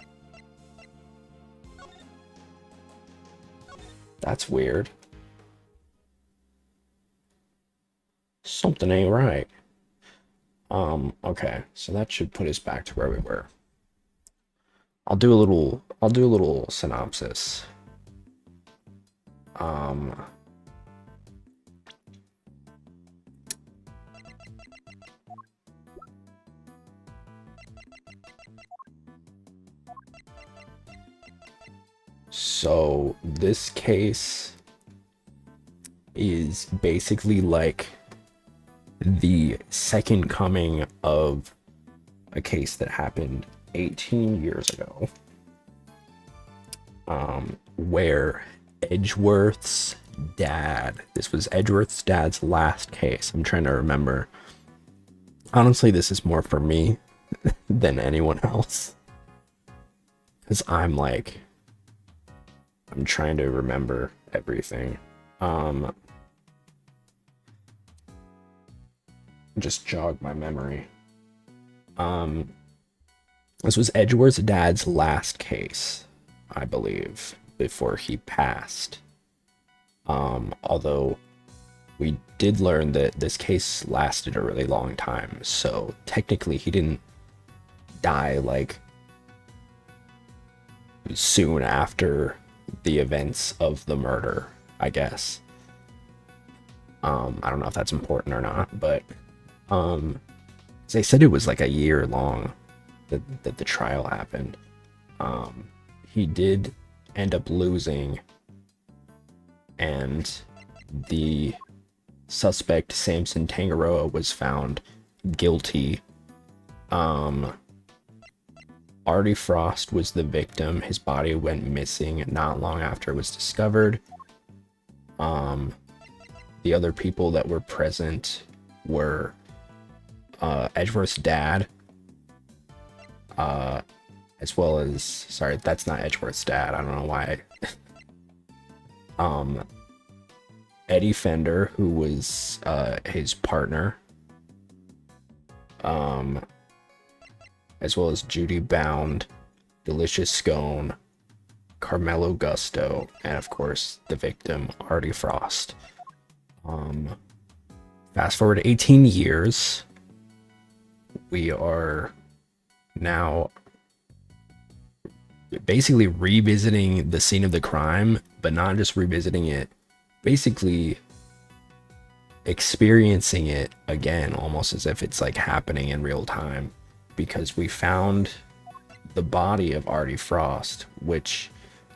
That's weird. Something ain't right. Okay, so that should put us back to where we were. I'll do a little synopsis. So this case is basically like the second coming of a case that happened 18 years ago, where Edgeworth's dad, this was Edgeworth's dad's last case. I'm trying to remember. Honestly, this is more for me than anyone else, because I'm trying to remember everything. Just jog my memory. This was Edgeworth's dad's last case. I believe, before he passed. Although we did learn that this case lasted a really long time, so technically he didn't die like soon after the events of the murder, I guess. I don't know if that's important or not, but they said it was like a year long that the trial happened. He did end up losing, and the suspect Samson Tangaroa was found guilty. Artie Frost was the victim. His body went missing not long after it was discovered. The other people that were present were Edgeworth's dad, as well as, sorry, that's not Edgeworth's dad, I don't know why. Eddie Fender, who was his partner, as well as Judy Bound, Delicious Scone, Carmelo Gusto, and of course the victim, Artie Frost. Fast forward 18 years, we are now basically revisiting the scene of the crime, but not just revisiting it, basically experiencing it again, almost as if it's like happening in real time, because we found the body of Artie Frost, which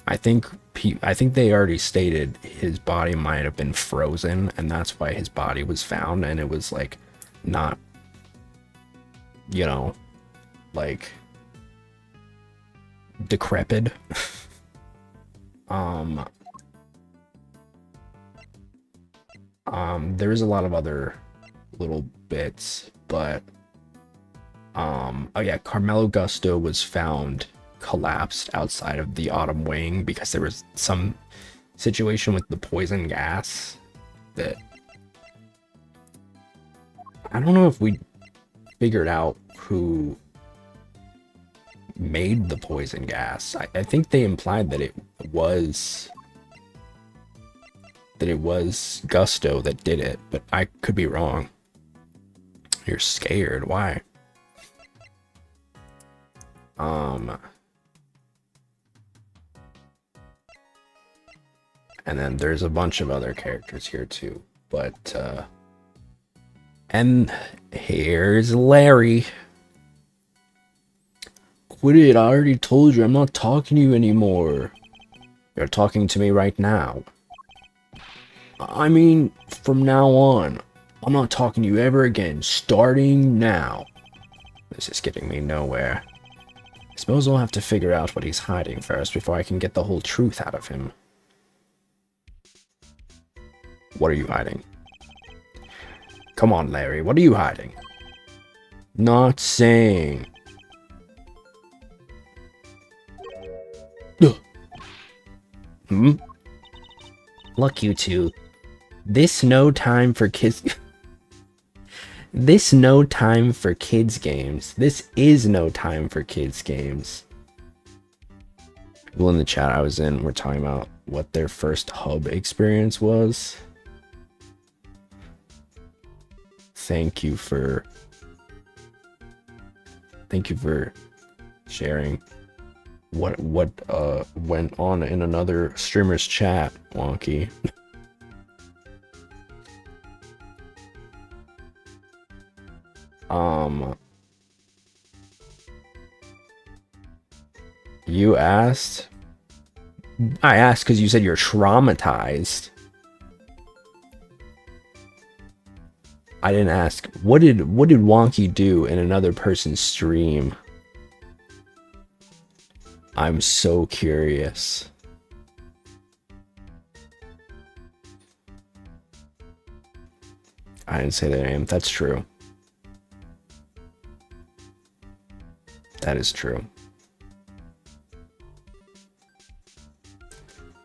I think they already stated his body might have been frozen, and that's why his body was found, and it was like not, you know, like decrepit. There's a lot of other little bits, but oh yeah, Carmelo Gusto was found collapsed outside of the Autumn Wing because there was some situation with the poison gas that I don't know if we figured out who made the poison gas. I think they implied that it was Gusto that did it, but I could be wrong. You're scared. Why? And then there's a bunch of other characters here too, but and here's Larry. Quit it, I already told you I'm not talking to you anymore. You're talking to me right now. I mean, from now on, I'm not talking to you ever again, starting now. This is getting me nowhere. I suppose I'll have to figure out what he's hiding first before I can get the whole truth out of him. What are you hiding? Come on, Larry, what are you hiding? Not saying. Hmm? Look, you two. This no time for kids. This no time for kids games. This is no time for kids games. People in the chat I was in were talking about what their first hub experience was. Thank you for sharing what went on in another streamer's chat, Wonky. You asked? I asked because you said you're traumatized. I didn't ask, what did Wonky do in another person's stream? I'm so curious. I didn't say their name. That's true. That is true.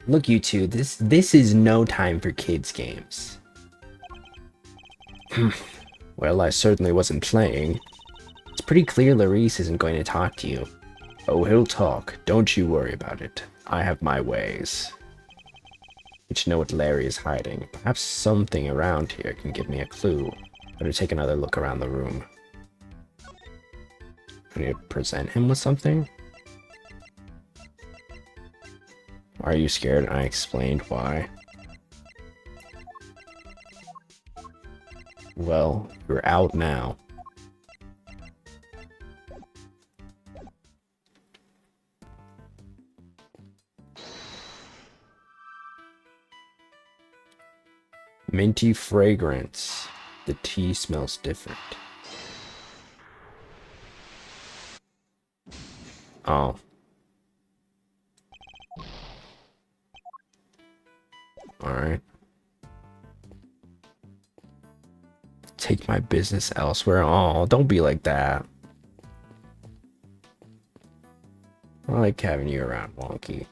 Look, you two, this is no time for kids games. Well, I certainly wasn't playing. It's pretty clear Larice isn't going to talk to you. Oh, he'll talk. Don't you worry about it. I have my ways. Need to know what Larry is hiding. Perhaps something around here can give me a clue. Better take another look around the room. I need to present him with something? Are you scared? And I explained why. Well, you're out now. Minty fragrance. The tea smells different. Oh. Alright. Take my business elsewhere. Oh, don't be like that. I like having you around, Wonky.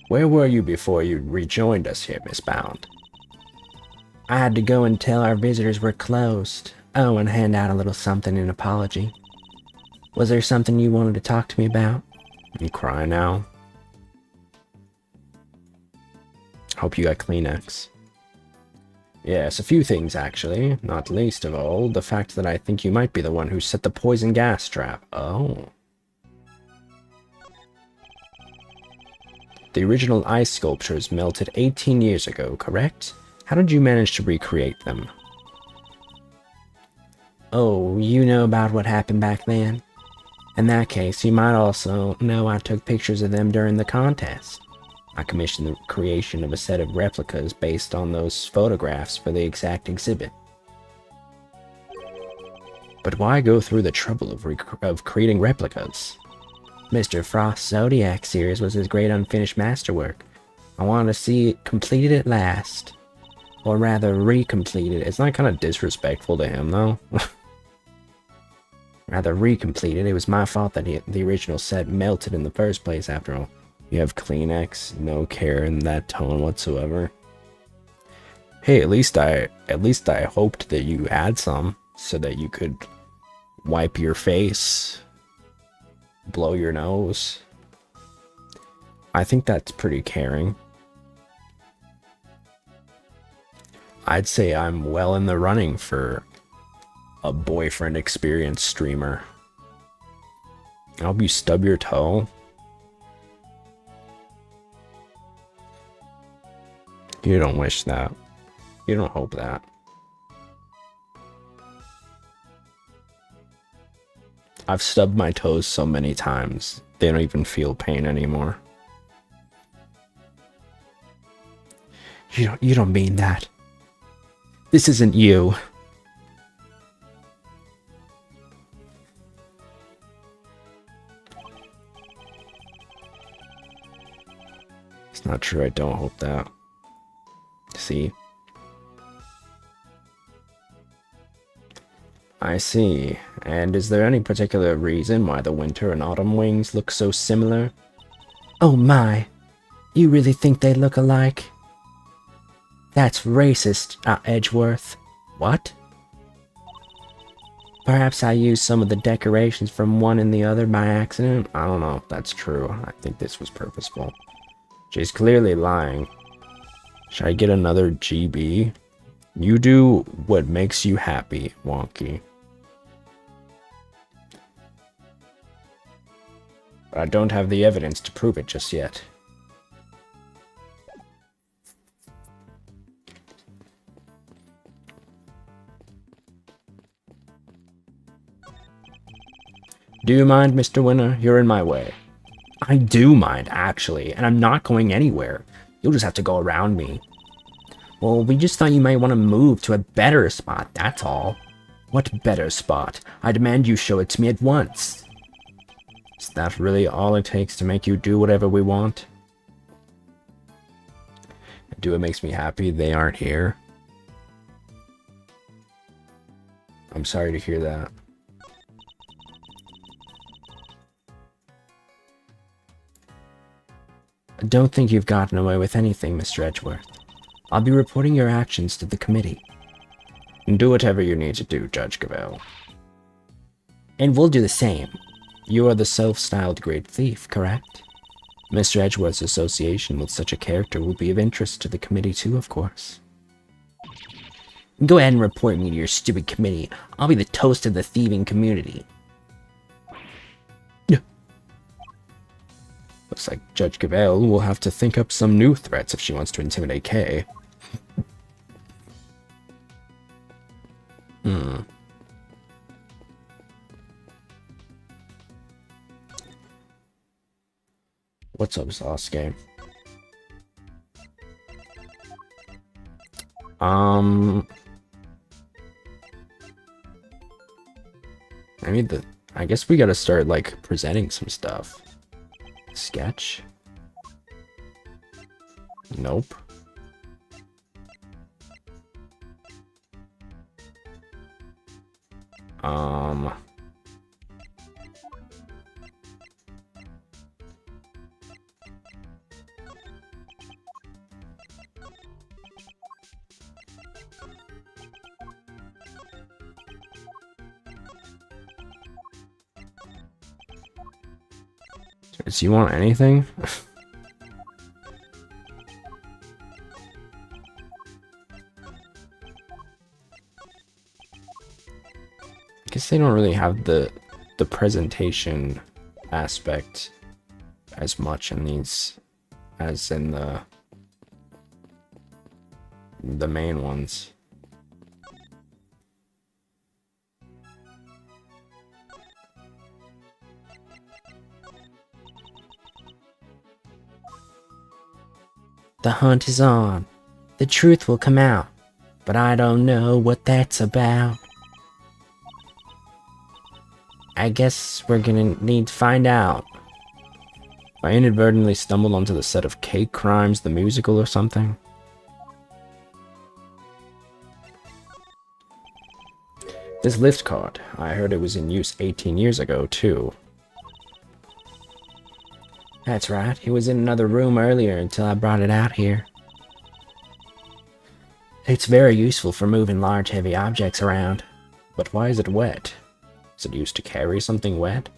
Where were you before you rejoined us here, Miss Bound? I had to go and tell our visitors we're closed. Oh, and hand out a little something in apology. Was there something you wanted to talk to me about? You crying now? Hope you got Kleenex. Yes, a few things actually. Not least of all, the fact that I think you might be the one who set the poison gas trap. Oh. The original ice sculptures melted 18 years ago, correct? How did you manage to recreate them? Oh, you know about what happened back then? In that case, you might also know I took pictures of them during the contest. I commissioned the creation of a set of replicas based on those photographs for the exact exhibit. But why go through the trouble of creating replicas? Mr. Frost's Zodiac series was his great unfinished masterwork. I wanted to see it completed at last. Or rather, recompleted. It's not kind of disrespectful to him, though. Rather, recompleted. It was my fault that the original set melted in the first place, after all. You have Kleenex, no care in that tone whatsoever. Hey, at least I hoped that you had some, so that you could wipe your face. Blow your nose. I think that's pretty caring. I'd say I'm well in the running for a boyfriend experience streamer. I hope you stub your toe. You don't wish that. You don't hope that. I've stubbed my toes so many times, they don't even feel pain anymore. You don't mean that. This isn't you. It's not true, I don't hope that. See? I see. And is there any particular reason why the winter and autumn wings look so similar? Oh my! You really think they look alike? That's racist, Edgeworth. What? Perhaps I used some of the decorations from one and the other by accident? I don't know if that's true. I think this was purposeful. She's clearly lying. Should I get another GB? You do what makes you happy, Wonky. But I don't have the evidence to prove it just yet. Do you mind, Mr. Winner? You're in my way. I do mind, actually, and I'm not going anywhere. You'll just have to go around me. Well, we just thought you might want to move to a better spot, that's all. What better spot? I demand you show it to me at once. Is that really all it takes to make you do whatever we want? Do it makes me happy they aren't here. I'm sorry to hear that. I don't think you've gotten away with anything, Mr. Edgeworth. I'll be reporting your actions to the committee. Do whatever you need to do, Judge Gavelle. And we'll do the same. You are the self-styled great thief, correct? Mr. Edgeworth's association with such a character will be of interest to the committee too, of course. Go ahead and report me to your stupid committee. I'll be the toast of the thieving community. Yeah. Looks like Judge Gavelle will have to think up some new threats if she wants to intimidate Kay. What's up, Sasuke? I guess we gotta start, like, presenting some stuff. Sketch? Nope. Do you want anything? I guess they don't really have the presentation aspect as much in these as in the main ones. The hunt is on. The truth will come out, but I don't know what that's about. I guess we're gonna need to find out. I inadvertently stumbled onto the set of Cake Crimes, the musical or something. This lift card, I heard it was in use 18 years ago, too. That's right, it was in another room earlier until I brought it out here. It's very useful for moving large heavy objects around. But why is it wet? Is it used to carry something wet?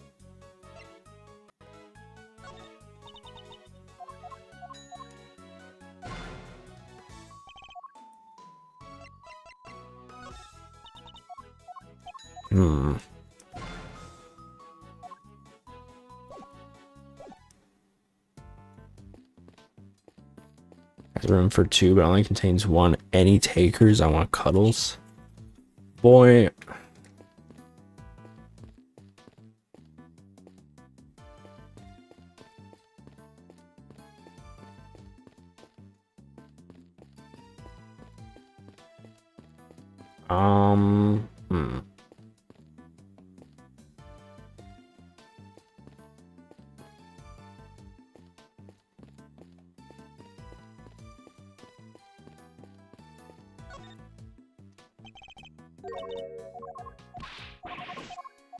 Has room for two, but only contains one. Any takers? I want cuddles. Boy.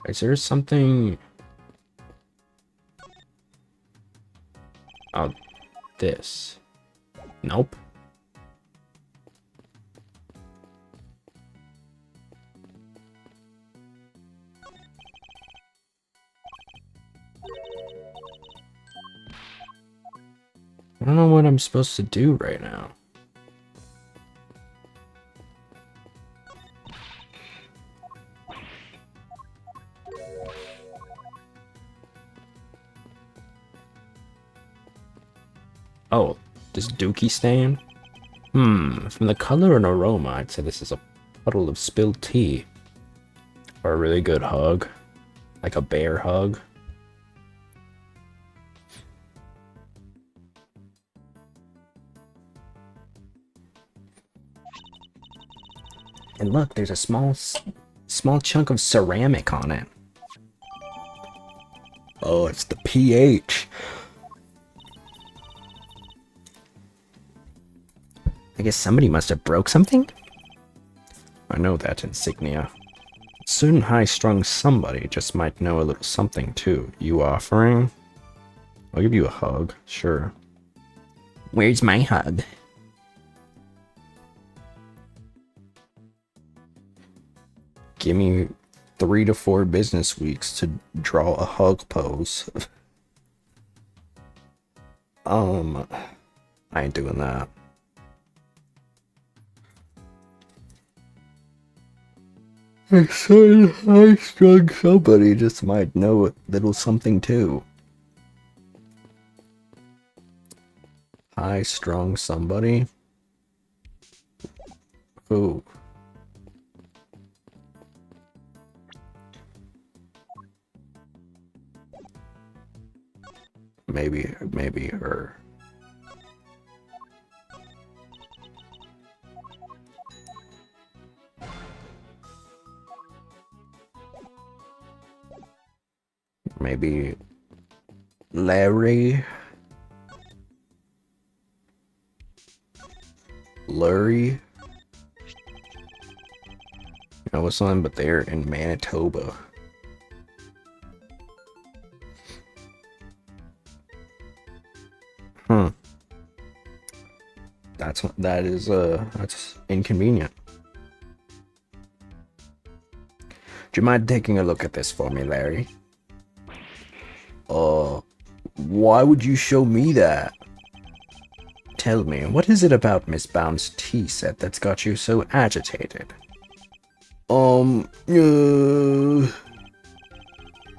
Is there something... Oh, this. Nope. I don't know what I'm supposed to do right now. Oh, this dookie stand? From the color and aroma, I'd say this is a puddle of spilled tea. Or a really good hug. Like a bear hug. And look, there's a small chunk of ceramic on it. Oh, it's the pH. I guess somebody must have broke something? I know that insignia. Certain high-strung somebody just might know a little something too. You offering? I'll give you a hug, sure. Where's my hug? Give me 3 to 4 business weeks to draw a hug pose. I ain't doing that. A certain high-strung somebody just might know a little something too. High-strung somebody? Who? Maybe her. Maybe Larry? Lurie? I was on, but they're in Manitoba. That's inconvenient. Do you mind taking a look at this for me, Larry? Why would you show me that? Tell me, what is it about Miss Bound's tea set that's got you so agitated?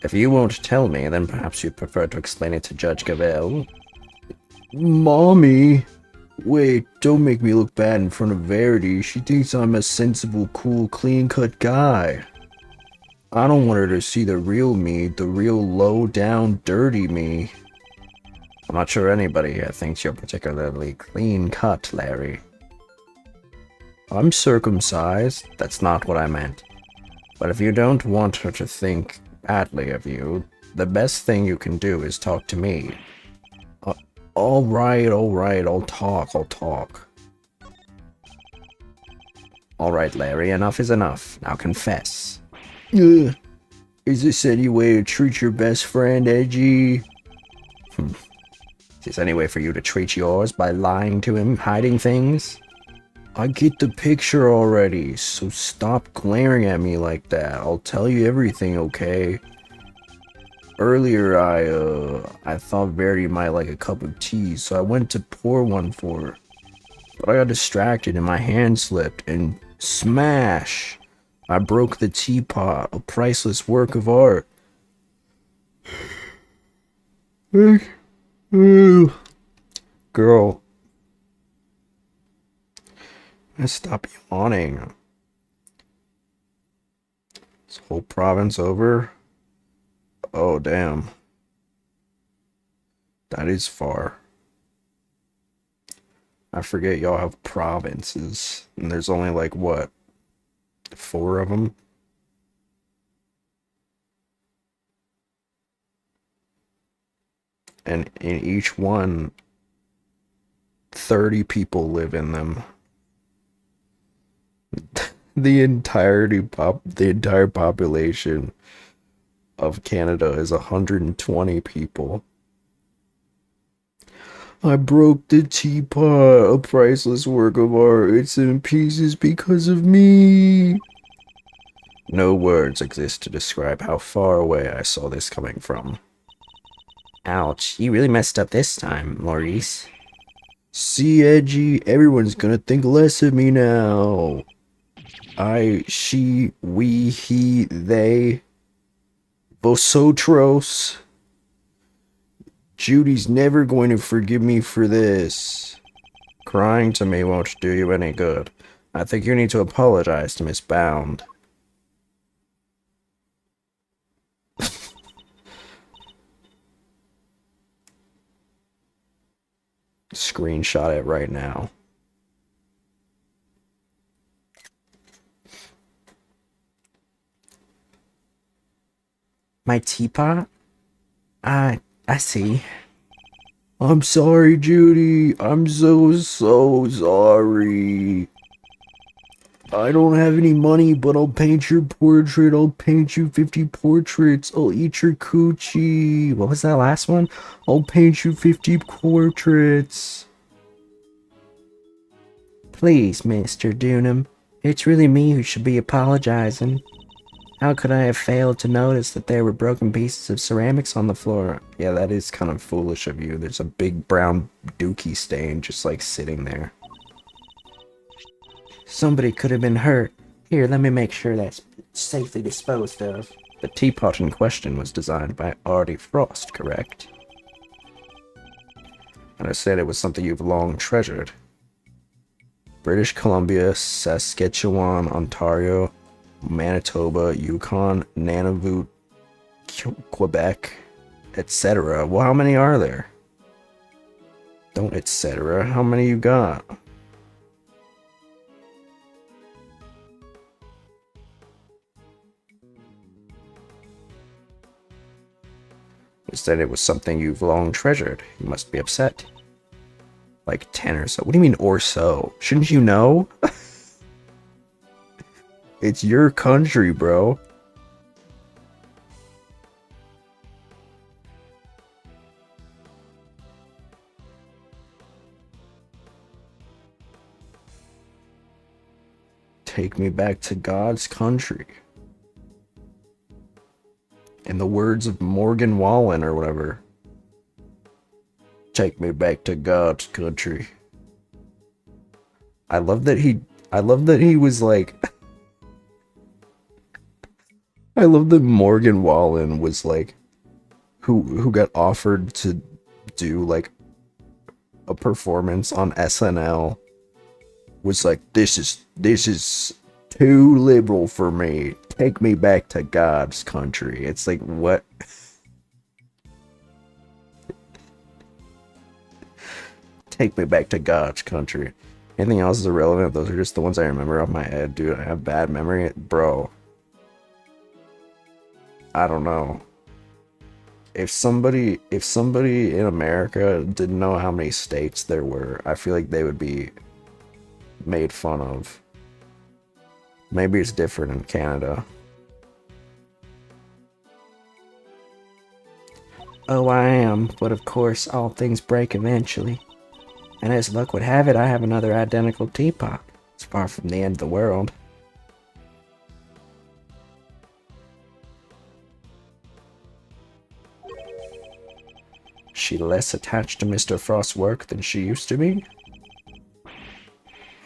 If you won't tell me, then perhaps you'd prefer to explain it to Judge Gavelle. Mommy! Wait, don't make me look bad in front of Verity. She thinks I'm a sensible, cool, clean-cut guy. I don't want her to see the real me, the real low-down, dirty me. I'm not sure anybody here thinks you're particularly clean-cut, Larry. I'm circumcised. That's not what I meant. But if you don't want her to think badly of you, the best thing you can do is talk to me. Alright, I'll talk. Alright, Larry, enough is enough. Now confess. Is this any way to treat your best friend, Edgy? Is this any way for you to treat yours by lying to him, hiding things? I get the picture already, so stop glaring at me like that. I'll tell you everything, okay? Earlier, I thought Verity might like a cup of tea, so I went to pour one for her. But I got distracted and my hand slipped, and smash! I broke the teapot, a priceless work of art. Girl. Stop yawning. This whole province over? Oh, damn. That is far. I forget y'all have provinces, and there's only like, what, 4 of them? And in each one, 30 people live in them. The entire population of Canada is 120 people. I broke the teapot, a priceless work of art. It's in pieces because of me. No words exist to describe how far away I saw this coming from. Ouch, you really messed up this time, Maurice. See, Edgy, everyone's gonna think less of me now. I, she, we, he, they. Vosotros. Judy's never going to forgive me for this. Crying to me won't do you any good. I think you need to apologize to Miss Bound. Screenshot it right now. My teapot? I see. I'm sorry, Judy. I'm so sorry. I don't have any money, but I'll paint your portrait. I'll paint you 50 portraits. I'll eat your coochie. What was that last one? I'll paint you 50 portraits. Please, Mr. Dunham. It's really me who should be apologizing. How could I have failed to notice that there were broken pieces of ceramics on the floor? Yeah, that is kind of foolish of you. There's a big brown dookie stain just like sitting there. Somebody could have been hurt. Here, let me make sure that's safely disposed of. The teapot in question was designed by Artie Frost, correct? And I said it was something you've long treasured. British Columbia, Saskatchewan, Ontario, Manitoba, Yukon, Nunavut, Quebec, etc. Well, how many are there? Don't etc. How many you got? Said it was something you've long treasured. You must be upset. Like 10 or so. What do you mean, or so? Shouldn't you know? It's your country, bro. Take me back to God's country. In the words of Morgan Wallen or whatever. Take me back to God's country. I love that he was like I love that Morgan Wallen was like who got offered to do like a performance on SNL was like, this is too liberal for me. Take me back to God's country. It's like, what? Take me back to God's country. Anything else is irrelevant. Those are just the ones I remember off my head. Dude, I have bad memory. Bro. I don't know. If somebody in America didn't know how many states there were, I feel like they would be made fun of. Maybe it's different in Canada. Oh, I am, but of course, all things break eventually. And as luck would have it, I have another identical teapot. It's far from the end of the world. She less attached to Mr. Frost's work than she used to be?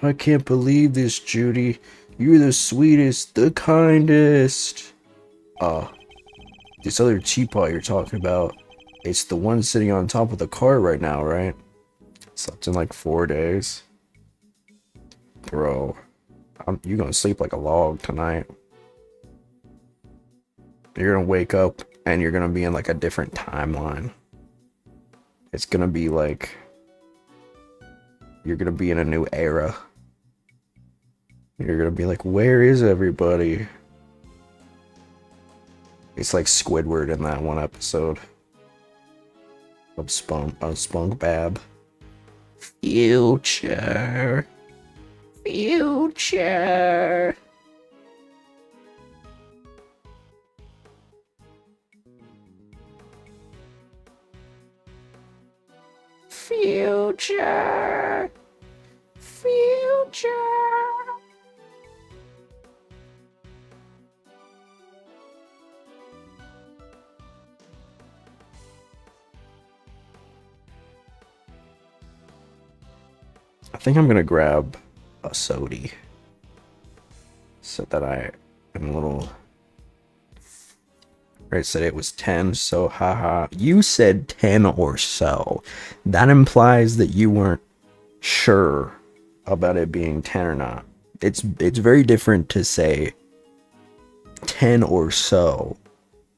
I can't believe this, Judy. You're the sweetest, the kindest. This other teapot you're talking about, it's the one sitting on top of the car right now, right? Slept in like 4 days. Bro, you're gonna sleep like a log tonight. You're gonna wake up and you're gonna be in like a different timeline. It's gonna be like, you're gonna be in a new era. You're gonna be like, where is everybody? It's like Squidward in that one episode of Spunk Bab. Future. Future. Future. Future. I think I'm gonna grab a sody so that I am a little. I said it was 10, so haha. You said 10 or so. That implies that you weren't sure about it being 10 or not. It's very different to say 10 or so,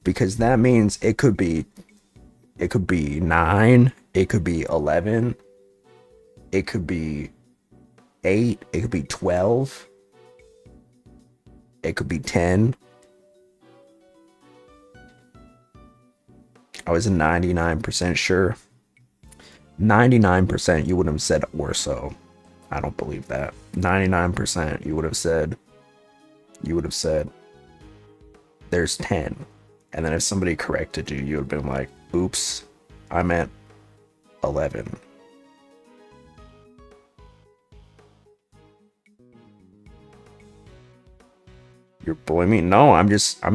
because that means it could be 9, it could be 11, it could be 8, it could be 12, it could be 10. I was 99% sure. 99% you would have said or so. I don't believe that. 99% you would have said there's 10. And then if somebody corrected you, you would have been like, oops, I meant 11. You're bullying me? No, I'm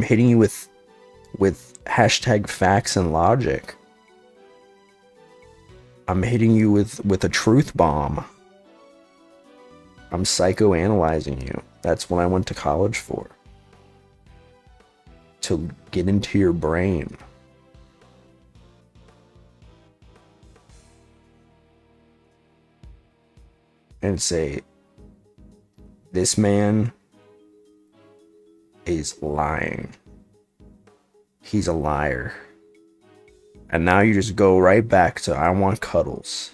hitting you with hashtag facts and logic. I'm hitting you with a truth bomb. I'm psychoanalyzing you. That's what I went to college for. To get into your brain. And say, this man is lying. He's a liar. And now you just go right back to, I want cuddles.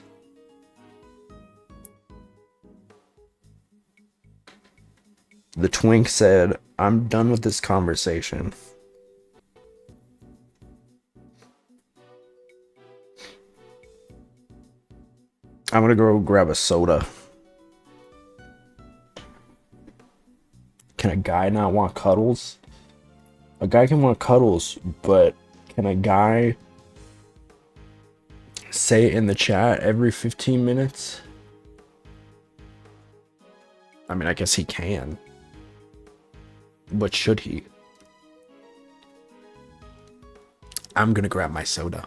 The twink said, I'm done with this conversation. I'm gonna go grab a soda. Can a guy not want cuddles? A guy can want cuddles, but can a guy say it in the chat every 15 minutes? I mean, I guess he can. But should he? I'm gonna grab my soda.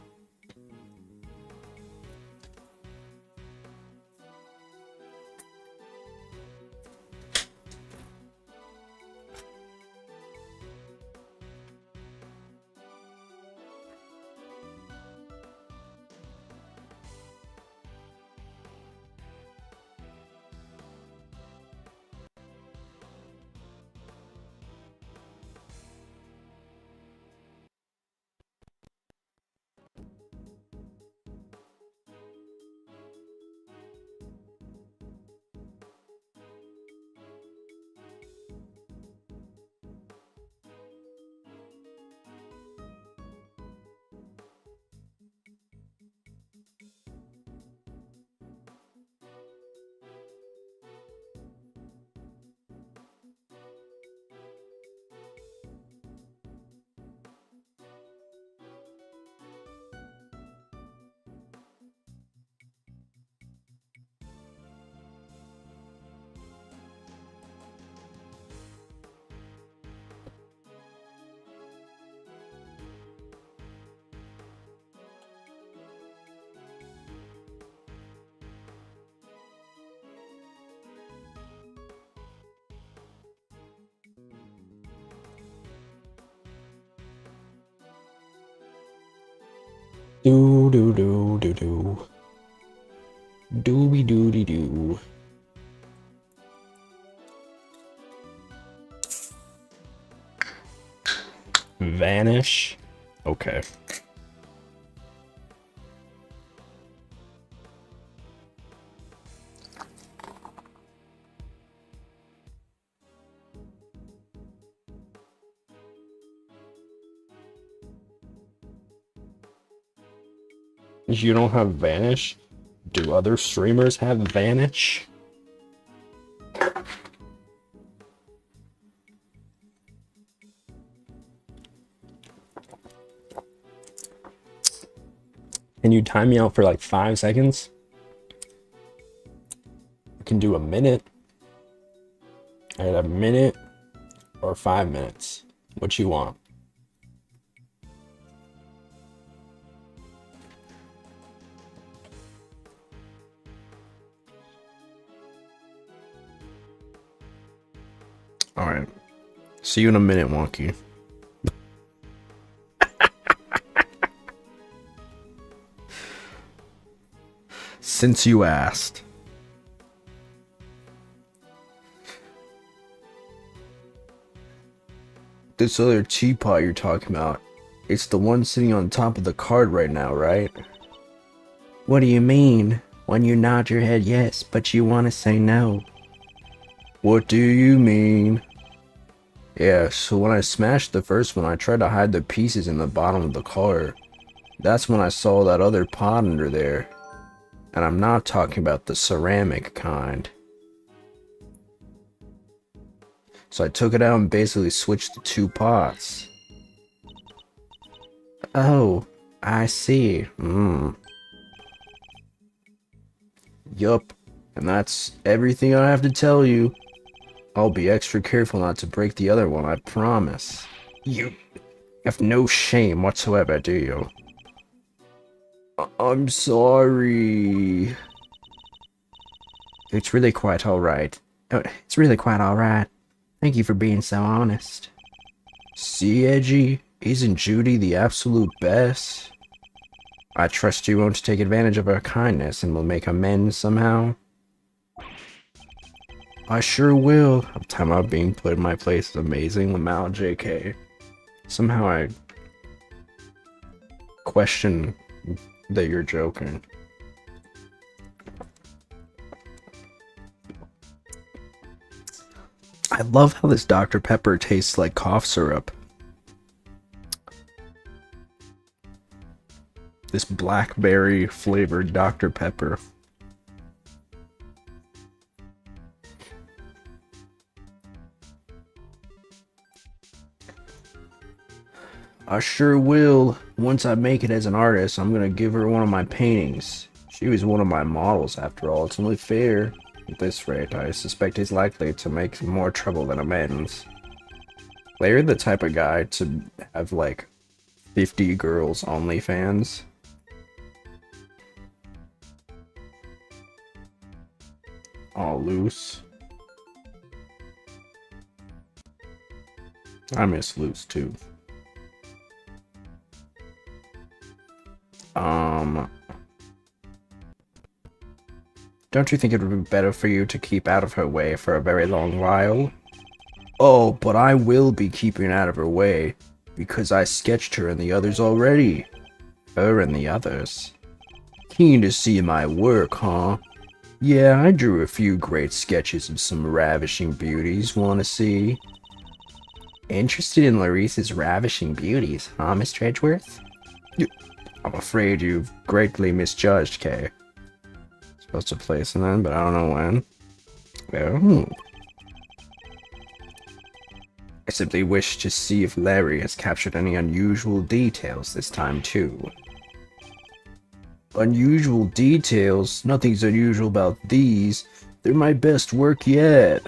Do do do do do. Dooby doody doo. Vanish. Okay. You don't have Vanish? Do other streamers have Vanish? Can you time me out for like 5 seconds? I can do a minute. I got a minute or 5 minutes. What you want? Alright. See you in a minute, Wonky. Since you asked. This other teapot you're talking about, it's the one sitting on top of the card right now, right? What do you mean? When you nod your head yes, but you want to say no. What do you mean? Yeah, so when I smashed the first one, I tried to hide the pieces in the bottom of the car. That's when I saw that other pot under there. And I'm not talking about the ceramic kind. So I took it out and basically switched the 2 pots. Oh, I see. Yup. And that's everything I have to tell you. I'll be extra careful not to break the other one, I promise. You have no shame whatsoever, do you? I'm sorry. It's really quite alright. It's really quite alright. Thank you for being so honest. See, Edgy? Isn't Judy the absolute best? I trust you won't take advantage of her kindness and will make amends somehow. I sure will. I'm talking about being put in my place is amazing. Lamau JK. Somehow I question that you're joking. I love how this Dr. Pepper tastes like cough syrup. This blackberry flavored Dr. Pepper. I sure will. Once I make it as an artist, I'm gonna give her one of my paintings. She was one of my models, after all. It's only fair. At this rate, I suspect he's likely to make more trouble than amends. You're the type of guy to have, like, 50 girls OnlyFans. All loose. I miss loose, too. Don't you think it would be better for you to keep out of her way for a very long while? Oh, but I will be keeping out of her way, because I sketched her and the others already. Her and the others. Keen to see my work, huh? Yeah, I drew a few great sketches of some ravishing beauties, wanna see? Interested in Larissa's ravishing beauties, huh, Mr. Edgeworth? I'm afraid you've greatly misjudged, Kay. Supposed to place in then, but I don't know when. Oh. I simply wish to see if Larry has captured any unusual details this time, too. Unusual details? Nothing's unusual about these. They're my best work yet.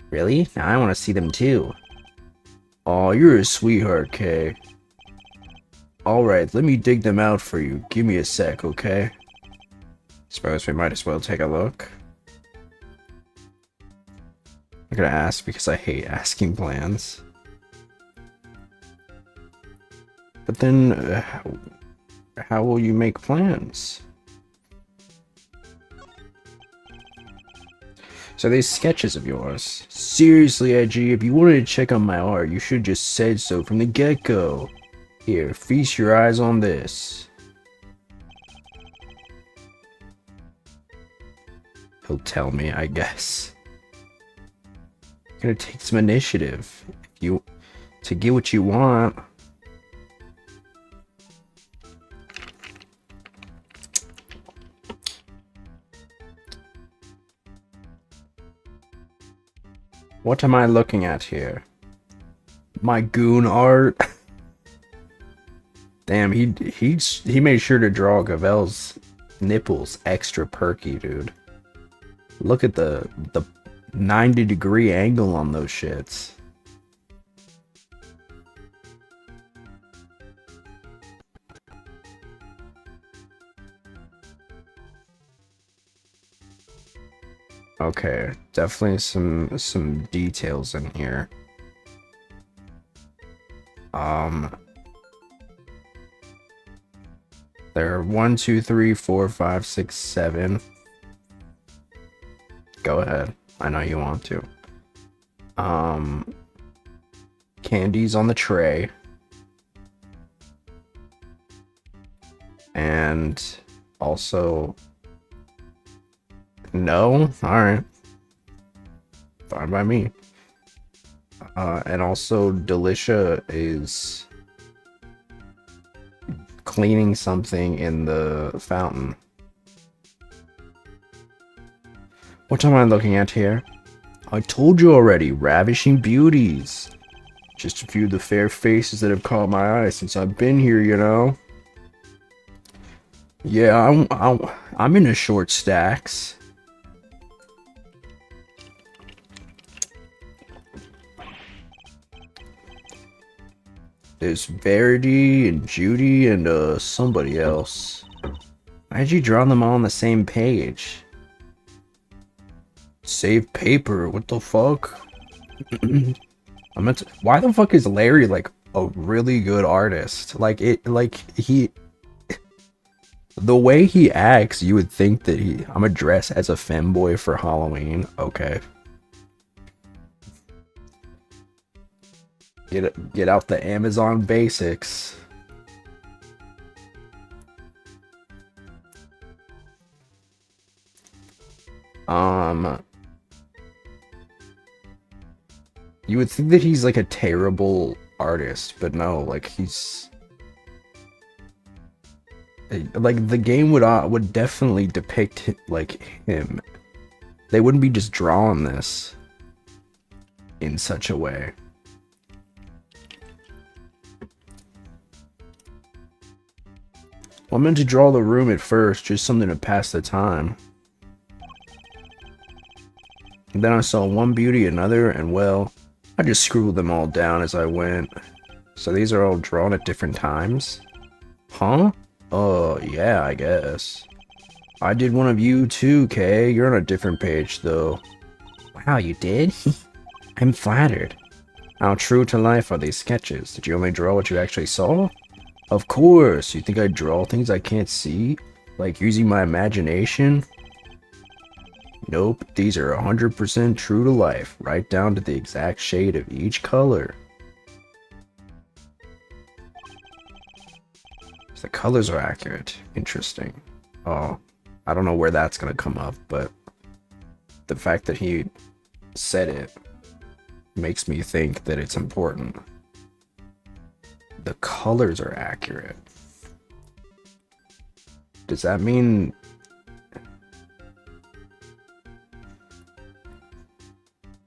Really? Now I want to see them, too. Aw, you're a sweetheart, Kay. Alright, let me dig them out for you. Give me a sec, okay? Suppose we might as well take a look. I'm gonna ask because I hate asking plans. But then, how will you make plans? So these sketches of yours. Seriously, Edgy, if you wanted to check on my art, you should just said so from the get-go. Here, feast your eyes on this. He'll tell me, I guess. You're gonna take some initiative. To get what you want. What am I looking at here? My goon art. Damn, he made sure to draw Gavel's nipples extra perky, dude. Look at the 90-degree angle on those shits. Okay, definitely some details in here. There are 1, 2, 3, 4, 5, 6, 7. Go ahead. I know you want to. Candies on the tray. And also... No? Alright. Fine by me. And also Delicia is cleaning something in the fountain. What am I looking at here? I told you already, ravishing beauties. Just a few of the fair faces that have caught my eye since I've been here, you know? Yeah, I'm into short stacks. There's Verity and Judy and somebody else. Why'd you draw them all on the same page? Save paper, what the fuck? Why the fuck is Larry like a really good artist? Like the way he acts, you would think that I'm gonna dress as a femboy for Halloween. Okay. Get out the Amazon basics. You would think that he's like a terrible artist, but no, like he's like the game would definitely depict like him. They wouldn't be just drawing this in such a way. Well, I meant to draw the room at first, just something to pass the time. And then I saw one beauty, another, and well, I just scribbled them all down as I went. So these are all drawn at different times? Huh? Oh, yeah, I guess. I did one of you too, Kay. You're on a different page, though. Wow, you did? I'm flattered. How true to life are these sketches? Did you only draw what you actually saw? Of course. You think I draw things I can't see? Like using my imagination? Nope, these are 100% true to life, right down to the exact shade of each color. So the colors are accurate. Interesting. Oh, I don't know where that's gonna come up, but the fact that he said it makes me think that it's important. The colors are accurate. Does that mean...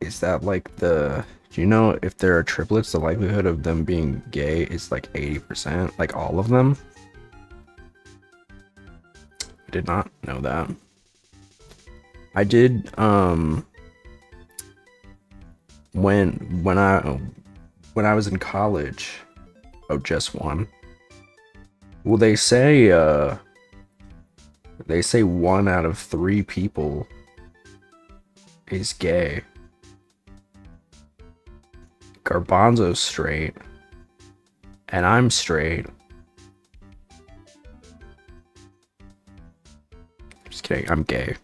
Is that like the... Do you know if there are triplets, the likelihood of them being gay is like 80%? Like all of them? I did not know that. I did, when I was in college... Oh, just one. Well, they say 1 out of 3 people is gay. Garbanzo's straight, and I'm straight. Just kidding, I'm gay.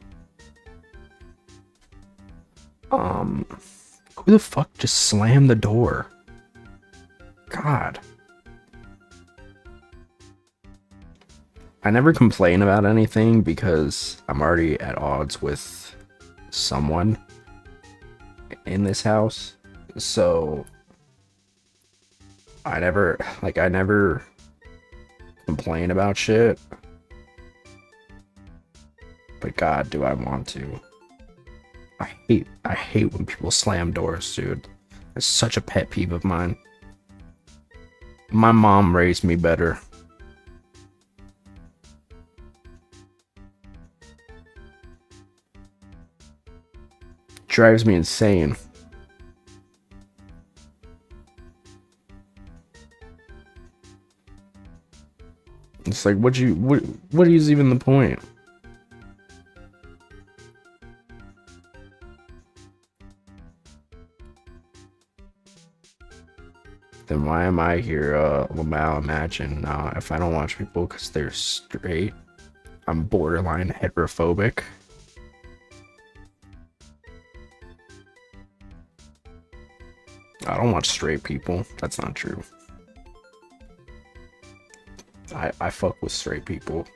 Who the fuck just slammed the door? God. I never complain about anything because I'm already at odds with someone in this house. So I never complain about shit. But God, do I want to. I hate when people slam doors, dude. It's such a pet peeve of mine. My mom raised me better. Drives me insane. It's like, what is even the point? Then why am I here, Lamau? Imagine, if I don't watch people because they're straight, I'm borderline heterophobic. I don't watch straight people. That's not true. I fuck with straight people.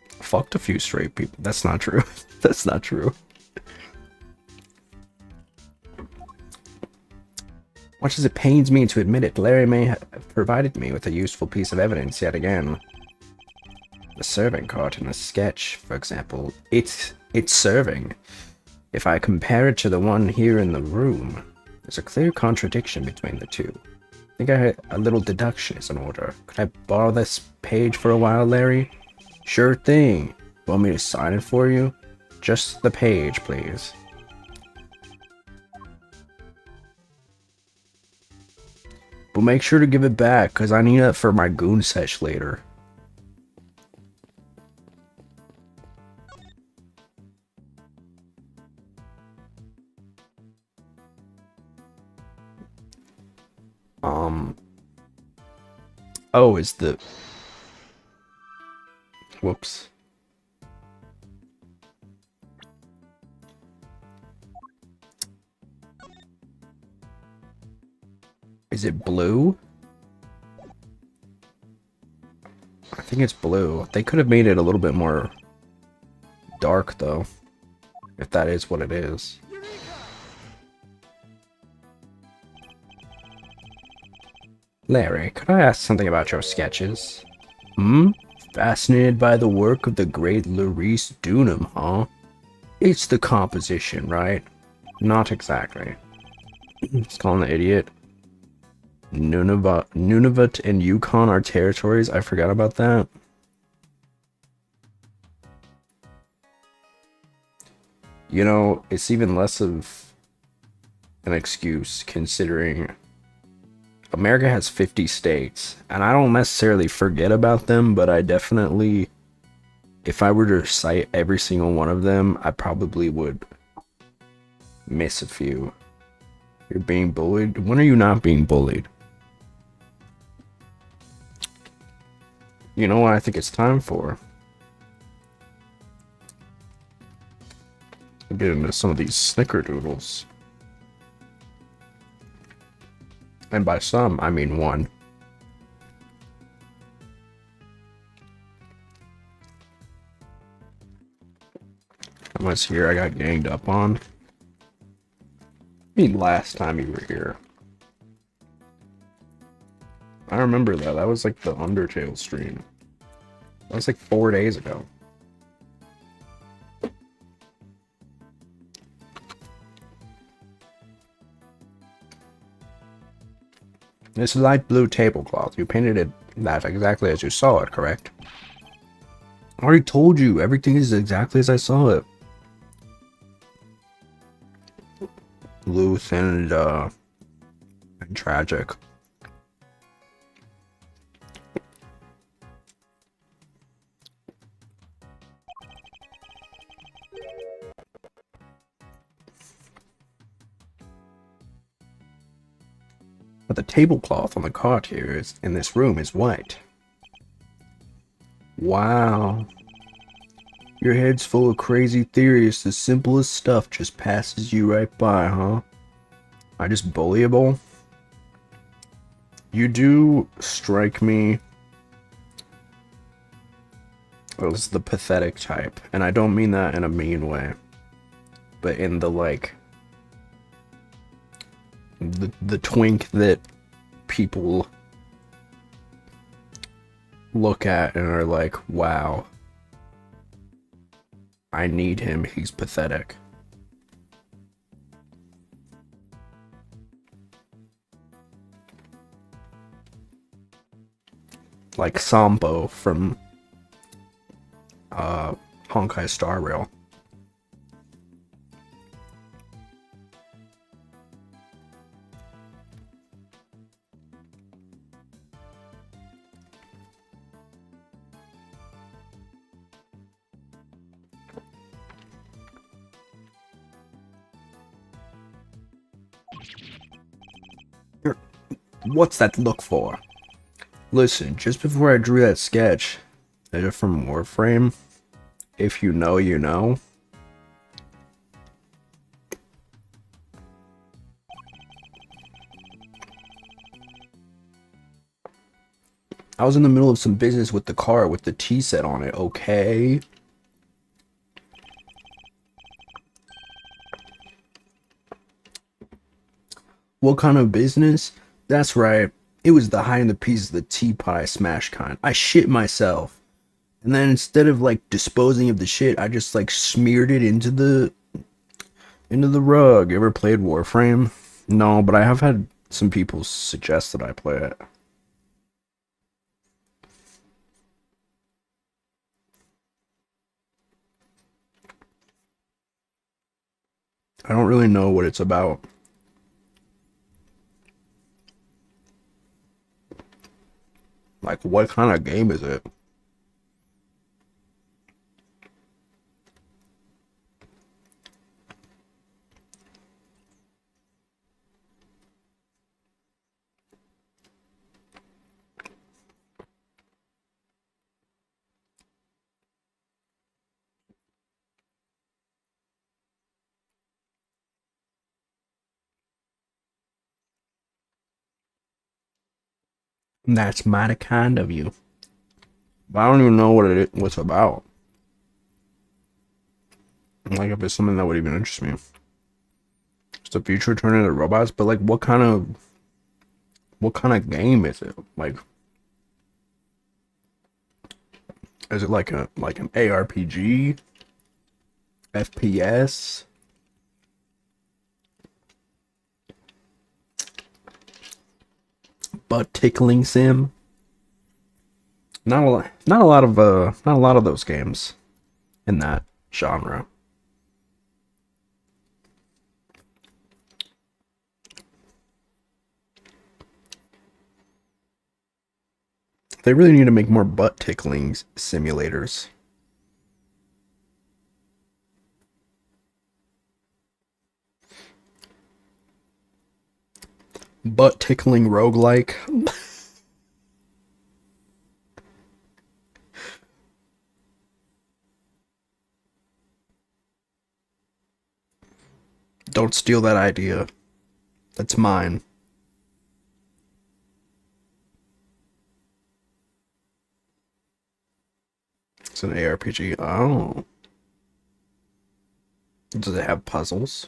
Fucked a few straight people. That's not true. That's not true. Much as it pains me to admit it, Larry may have provided me with a useful piece of evidence yet again. The serving cart in the sketch, for example, it's serving. If I compare it to the one here in the room, there's a clear contradiction between the two. I think a little deduction is in order. Could I borrow this page for a while, Larry? Sure thing. Want me to sign it for you? Just the page, please. But make sure to give it back, because I need it for my goon sesh later. Oh, is the... Whoops. Is it blue? I think it's blue. They could have made it a little bit more dark, though. If that is what it is. Larry, could I ask something about your sketches? Hmm? Fascinated by the work of the great Larice Dunham, huh? It's the composition, right? Not exactly. Just calling the idiot. Nunavut and Yukon are territories. I forgot about that. You know, it's even less of an excuse considering America has 50 states, and I don't necessarily forget about them, but I definitely, if I were to cite every single one of them, I probably would miss a few. You're being bullied? When are you not being bullied? You know what I think it's time for? I'll get into some of these snickerdoodles. And by some, I mean one. How much here I got ganged up on? I mean, last time you were here. I remember that. That was like the Undertale stream. That was like 4 days ago. This light blue tablecloth, you painted it that exactly as you saw it, correct? I already told you, everything is exactly as I saw it. Loose and tragic. But the tablecloth on the cot here is in this room is white. Wow. Your head's full of crazy theories. The simplest stuff just passes you right by, huh? I just bullyable? You do strike me as the pathetic type, and I don't mean that in a mean way, but in the like the twink that people look at and are like, wow, I need him, he's pathetic. Like Sampo from Honkai Star Rail. What's that look for? Listen, just before I drew that sketch, is it from Warframe? If you know, you know. I was in the middle of some business with the car with the T set on it, okay? What kind of business? That's right. It was the hiding the pieces of the teapot I smashed kind. I shit myself. And then instead of like disposing of the shit, I just like smeared it into the rug. You ever played Warframe? No, but I have had some people suggest that I play it. I don't really know what it's about. Like, what kind of game is it? That's mighty kind of you. But I don't even know what's about. Like, if it's something that would even interest me. It's the future turning into robots, but like, what kind of game is it? Like, is it like an ARPG, FPS? Butt tickling sim? Not a lot of those games in that genre. They really need to make more butt tickling simulators. Butt tickling roguelike. Don't steal that idea. That's mine. It's an ARPG. Oh. Does it have puzzles?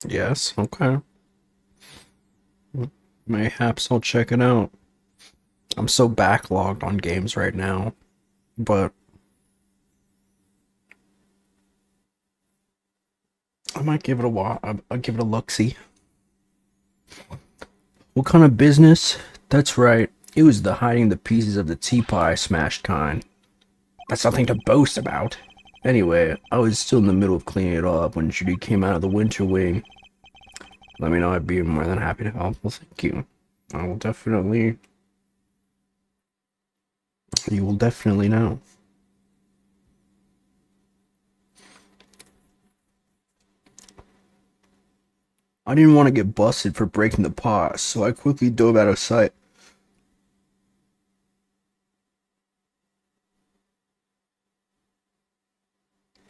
Yes, okay. Mayhaps I'll check it out. I'm so backlogged on games right now, but I might give it a while. I'll give it a look-see. What kind of business? That's right. It was the hiding the pieces of the teapot I smashed kind. That's nothing to boast about. Anyway, I was still in the middle of cleaning it all up when Judy came out of the winter wing. Let me know, I'd be more than happy to help. Well, thank you. I will definitely... You will definitely know. I didn't want to get busted for breaking the pot, so I quickly dove out of sight.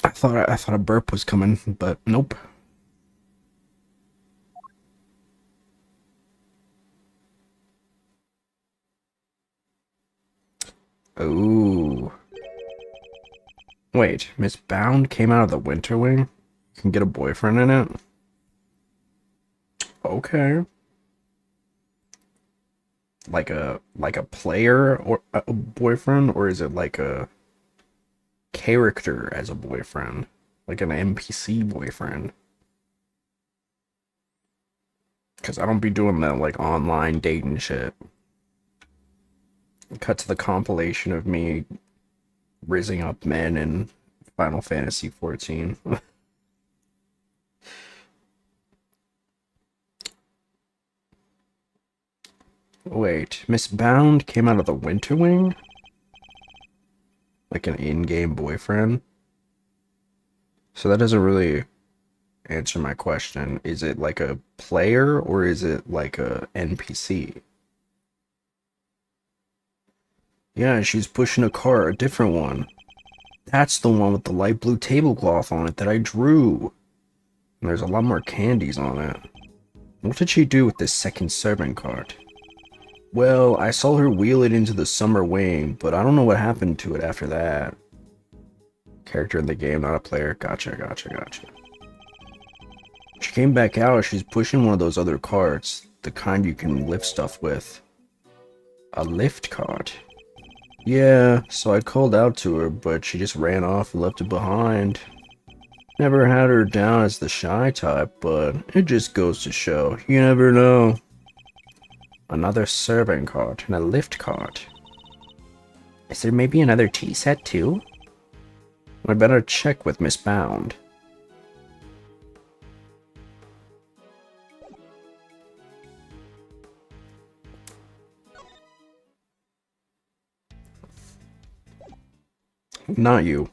I thought a burp was coming, but nope. Ooh. Wait, Miss Bound came out of the winter wing? You can get a boyfriend in it? Okay. Like a player or a boyfriend, or is it like a character as a boyfriend? Like an NPC boyfriend? Cause I don't be doing that like online dating shit. Cut to the compilation of me rizzing up men in Final Fantasy 14. Wait, Miss Bound came out of the Winter Wing? Like an in-game boyfriend? So that doesn't really answer my question. Is it like a player or is it like a NPC? Yeah, she's pushing a car, a different one. That's the one with the light blue tablecloth on it that I drew. And there's a lot more candies on it. What did she do with this second servant cart? Well, I saw her wheel it into the summer wing, but I don't know what happened to it after that. Character in the game, not a player. Gotcha. She came back out, she's pushing one of those other carts. The kind you can lift stuff with. A lift cart? Yeah, so I called out to her, but she just ran off and left it behind. Never had her down as the shy type, but it just goes to show, you never know. Another serving cart and a lift cart. Is there maybe another tea set too? I better check with Miss Bound. Not you.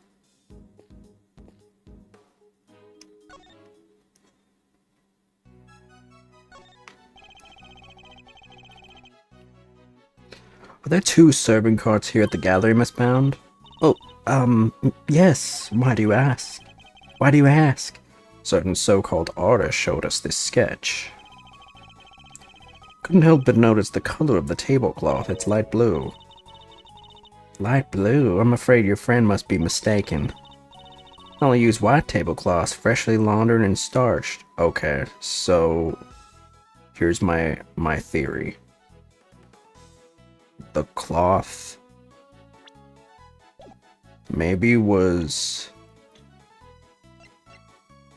Are there 2 serving carts here at the gallery, Miss Bound? Oh, yes. Why do you ask? Why do you ask? Certain so-called artist showed us this sketch. Couldn't help but notice the color of the tablecloth. It's light blue. Light blue? I'm afraid your friend must be mistaken. I only use white tablecloths, freshly laundered and starched. Okay, so here's my theory. The cloth maybe it was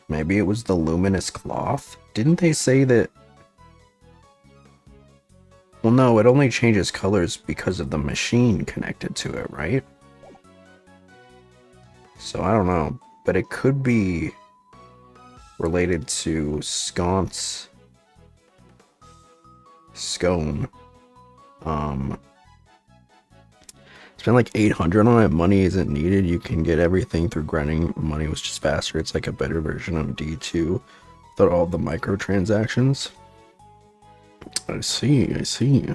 the luminous cloth? Didn't they say that? Well, no, it only changes colors because of the machine connected to it, right? So I don't know, but it could be related to scone. Spend like 800 on it. Money isn't needed. You can get everything through grinding. Money was just faster. It's like a better version of D2 without all the microtransactions. I see.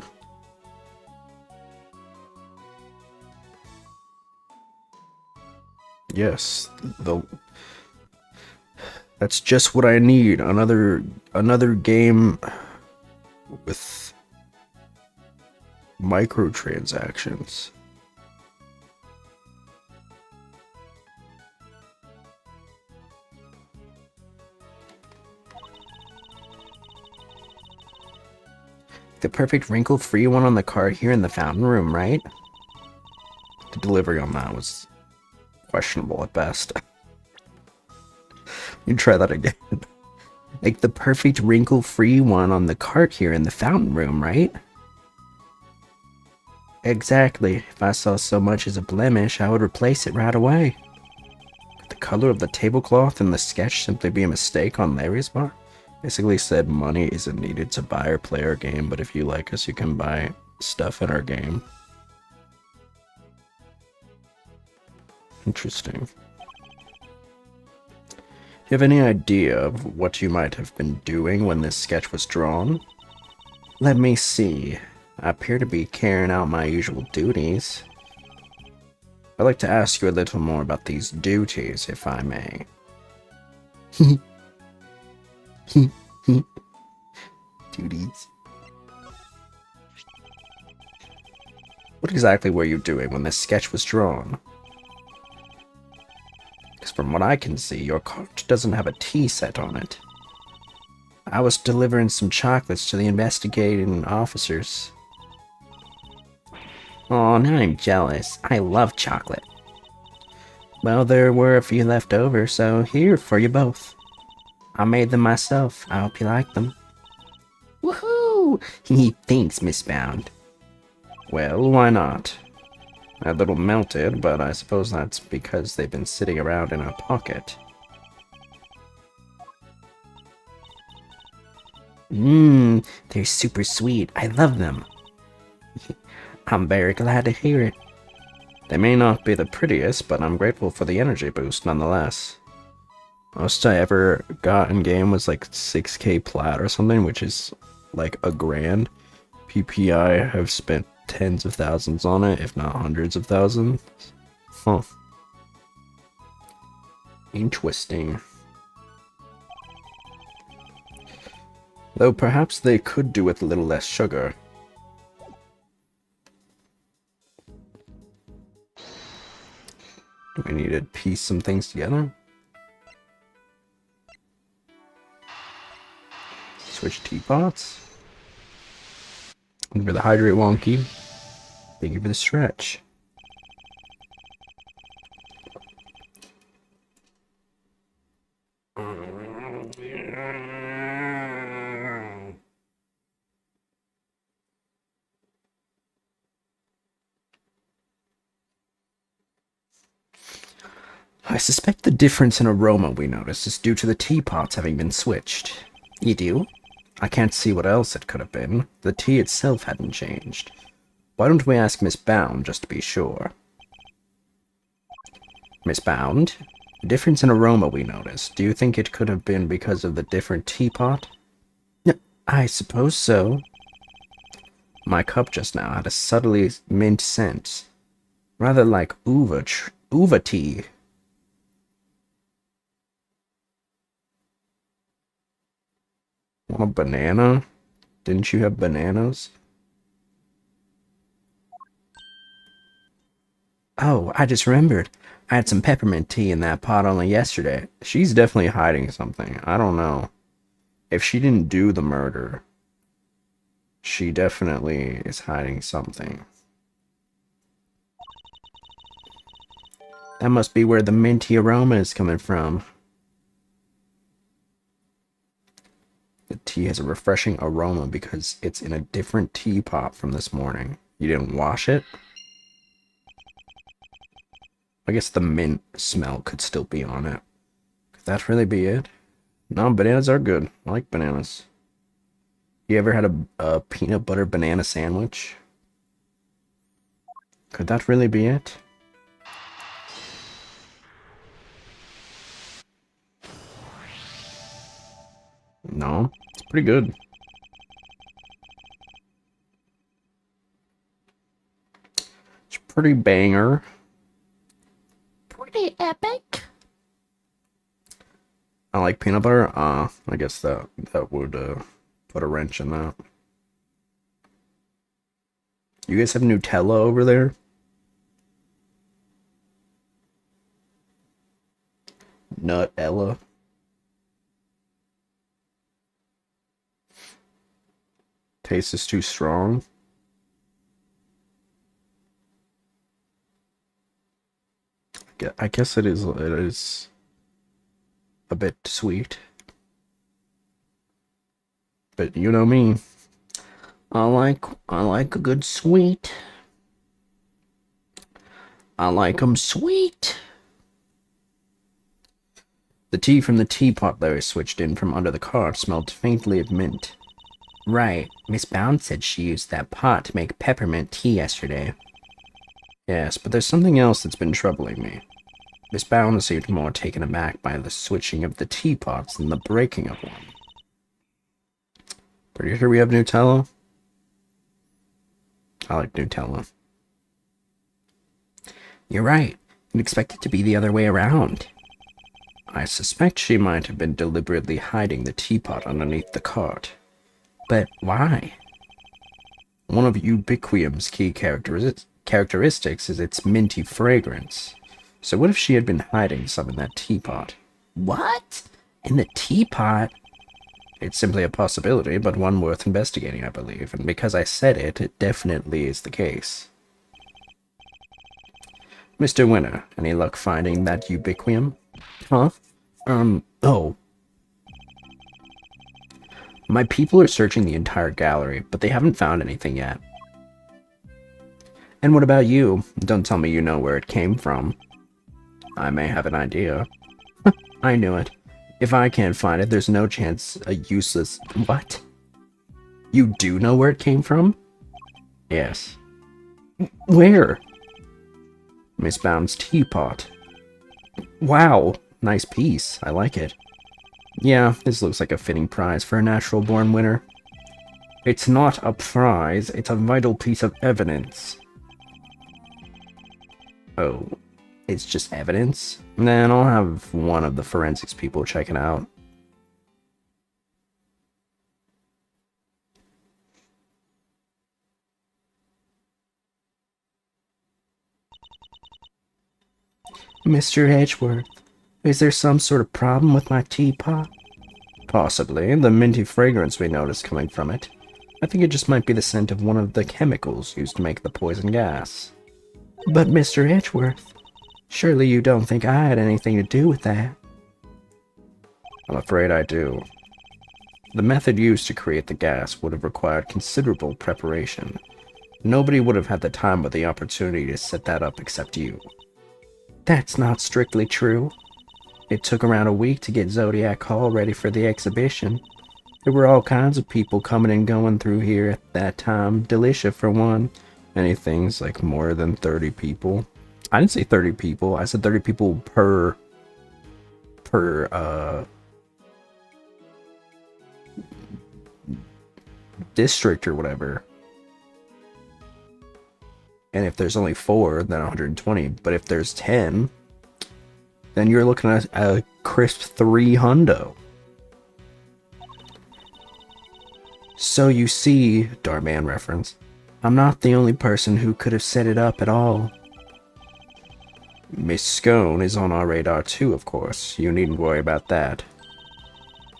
Yes, that's just what I need. Another game with microtransactions. The perfect wrinkle-free one on the cart here in the fountain room, right? The delivery on that was questionable at best. You try that again. Like the perfect wrinkle-free one on the cart here in the fountain room, right? Exactly. If I saw so much as a blemish, I would replace it right away. Could the color of the tablecloth in the sketch simply be a mistake on Larry's part? Basically said money isn't needed to buy or play our game, but if you like us, you can buy stuff in our game. Interesting. Do you have any idea of what you might have been doing when this sketch was drawn? Let me see. I appear to be carrying out my usual duties. I'd like to ask you a little more about these duties, if I may. Duties. What exactly were you doing when this sketch was drawn? Because from what I can see, your cart doesn't have a tea set on it. I was delivering some chocolates to the investigating officers. Oh, now I'm jealous. I love chocolate. Well, there were a few left over, so here for you both. I made them myself. I hope you like them. Woohoo! Thanks, Miss Bound. Well, why not? A little melted, but I suppose that's because they've been sitting around in a pocket. They're super sweet. I love them. I'm very glad to hear it. They may not be the prettiest, but I'm grateful for the energy boost nonetheless. Most I ever got in game was like 6k plat or something, which is like $1,000. PPI have spent tens of thousands on it, if not hundreds of thousands. Huh. Interesting. Though perhaps they could do with a little less sugar. Do we need to piece some things together? Switch teapots. And for the hydrate wonky. Thank you for the stretch. I suspect the difference in aroma we noticed is due to the teapots having been switched. You do? I can't see what else it could have been. The tea itself hadn't changed. Why don't we ask Miss Bound just to be sure? Miss Bound? The difference in aroma we noticed. Do you think it could have been because of the different teapot? I suppose so. My cup just now had a subtly mint scent. Rather like uva tea. Want a banana? Didn't you have bananas? Oh, I just remembered. I had some peppermint tea in that pot only yesterday. She's definitely hiding something. I don't know. If she didn't do the murder, she definitely is hiding something. That must be where the minty aroma is coming from. The tea has a refreshing aroma because it's in a different teapot from this morning. You didn't wash it? I guess the mint smell could still be on it. Could that really be it? No, bananas are good. I like bananas. You ever had a peanut butter banana sandwich? Could that really be it? No, it's pretty good. It's pretty banger. Pretty epic. I like peanut butter. I guess that would put a wrench in that. You guys have Nutella over there? Nutella. Taste is too strong. I guess it is a bit sweet. But you know me. I like a good sweet. I like 'em sweet. The tea from the teapot Larry switched in from under the cart smelled faintly of mint. Right, Miss Bound said she used that pot to make peppermint tea yesterday. Yes, but there's something else that's been troubling me. Miss Bound seemed more taken aback by the switching of the teapots than the breaking of one. Pretty sure we have Nutella? I like Nutella. You're right. You'd expect it to be the other way around. I suspect she might have been deliberately hiding the teapot underneath the cart. But why? One of Ubiquium's key characteristics is its minty fragrance. So what if she had been hiding some in that teapot? What? In the teapot? It's simply a possibility, but one worth investigating, I believe. And because I said it, it definitely is the case. Mr. Winner, any luck finding that Ubiquium? Huh? Oh. My people are searching the entire gallery, but they haven't found anything yet. And what about you? Don't tell me you know where it came from. I may have an idea. I knew it. If I can't find it, there's no chance a useless... What? You do know where it came from? Yes. Where? Miss Bound's teapot. Wow, nice piece. I like it. Yeah, this looks like a fitting prize for a natural-born winner. It's not a prize, it's a vital piece of evidence. Oh, it's just evidence? Then I'll have one of the forensics people check it out. Mr. Edgeworth, is there some sort of problem with my teapot? Possibly. The minty fragrance we noticed coming from it. I think it just might be the scent of one of the chemicals used to make the poison gas. But Mr. Edgeworth, surely you don't think I had anything to do with that? I'm afraid I do. The method used to create the gas would have required considerable preparation. Nobody would have had the time or the opportunity to set that up except you. That's not strictly true. It took around a week to get Zodiac Hall ready for the exhibition. There were all kinds of people coming and going through here at that time. Delicia, for one. Many things, like more than 30 people. I didn't say 30 people. I said 30 people per district or whatever. And if there's only 4, then 120. But if there's 10, then you're looking at a crisp 3 hundo. So you see, Darman reference, I'm not the only person who could have set it up at all. Miss Scone is on our radar too, of course. You needn't worry about that.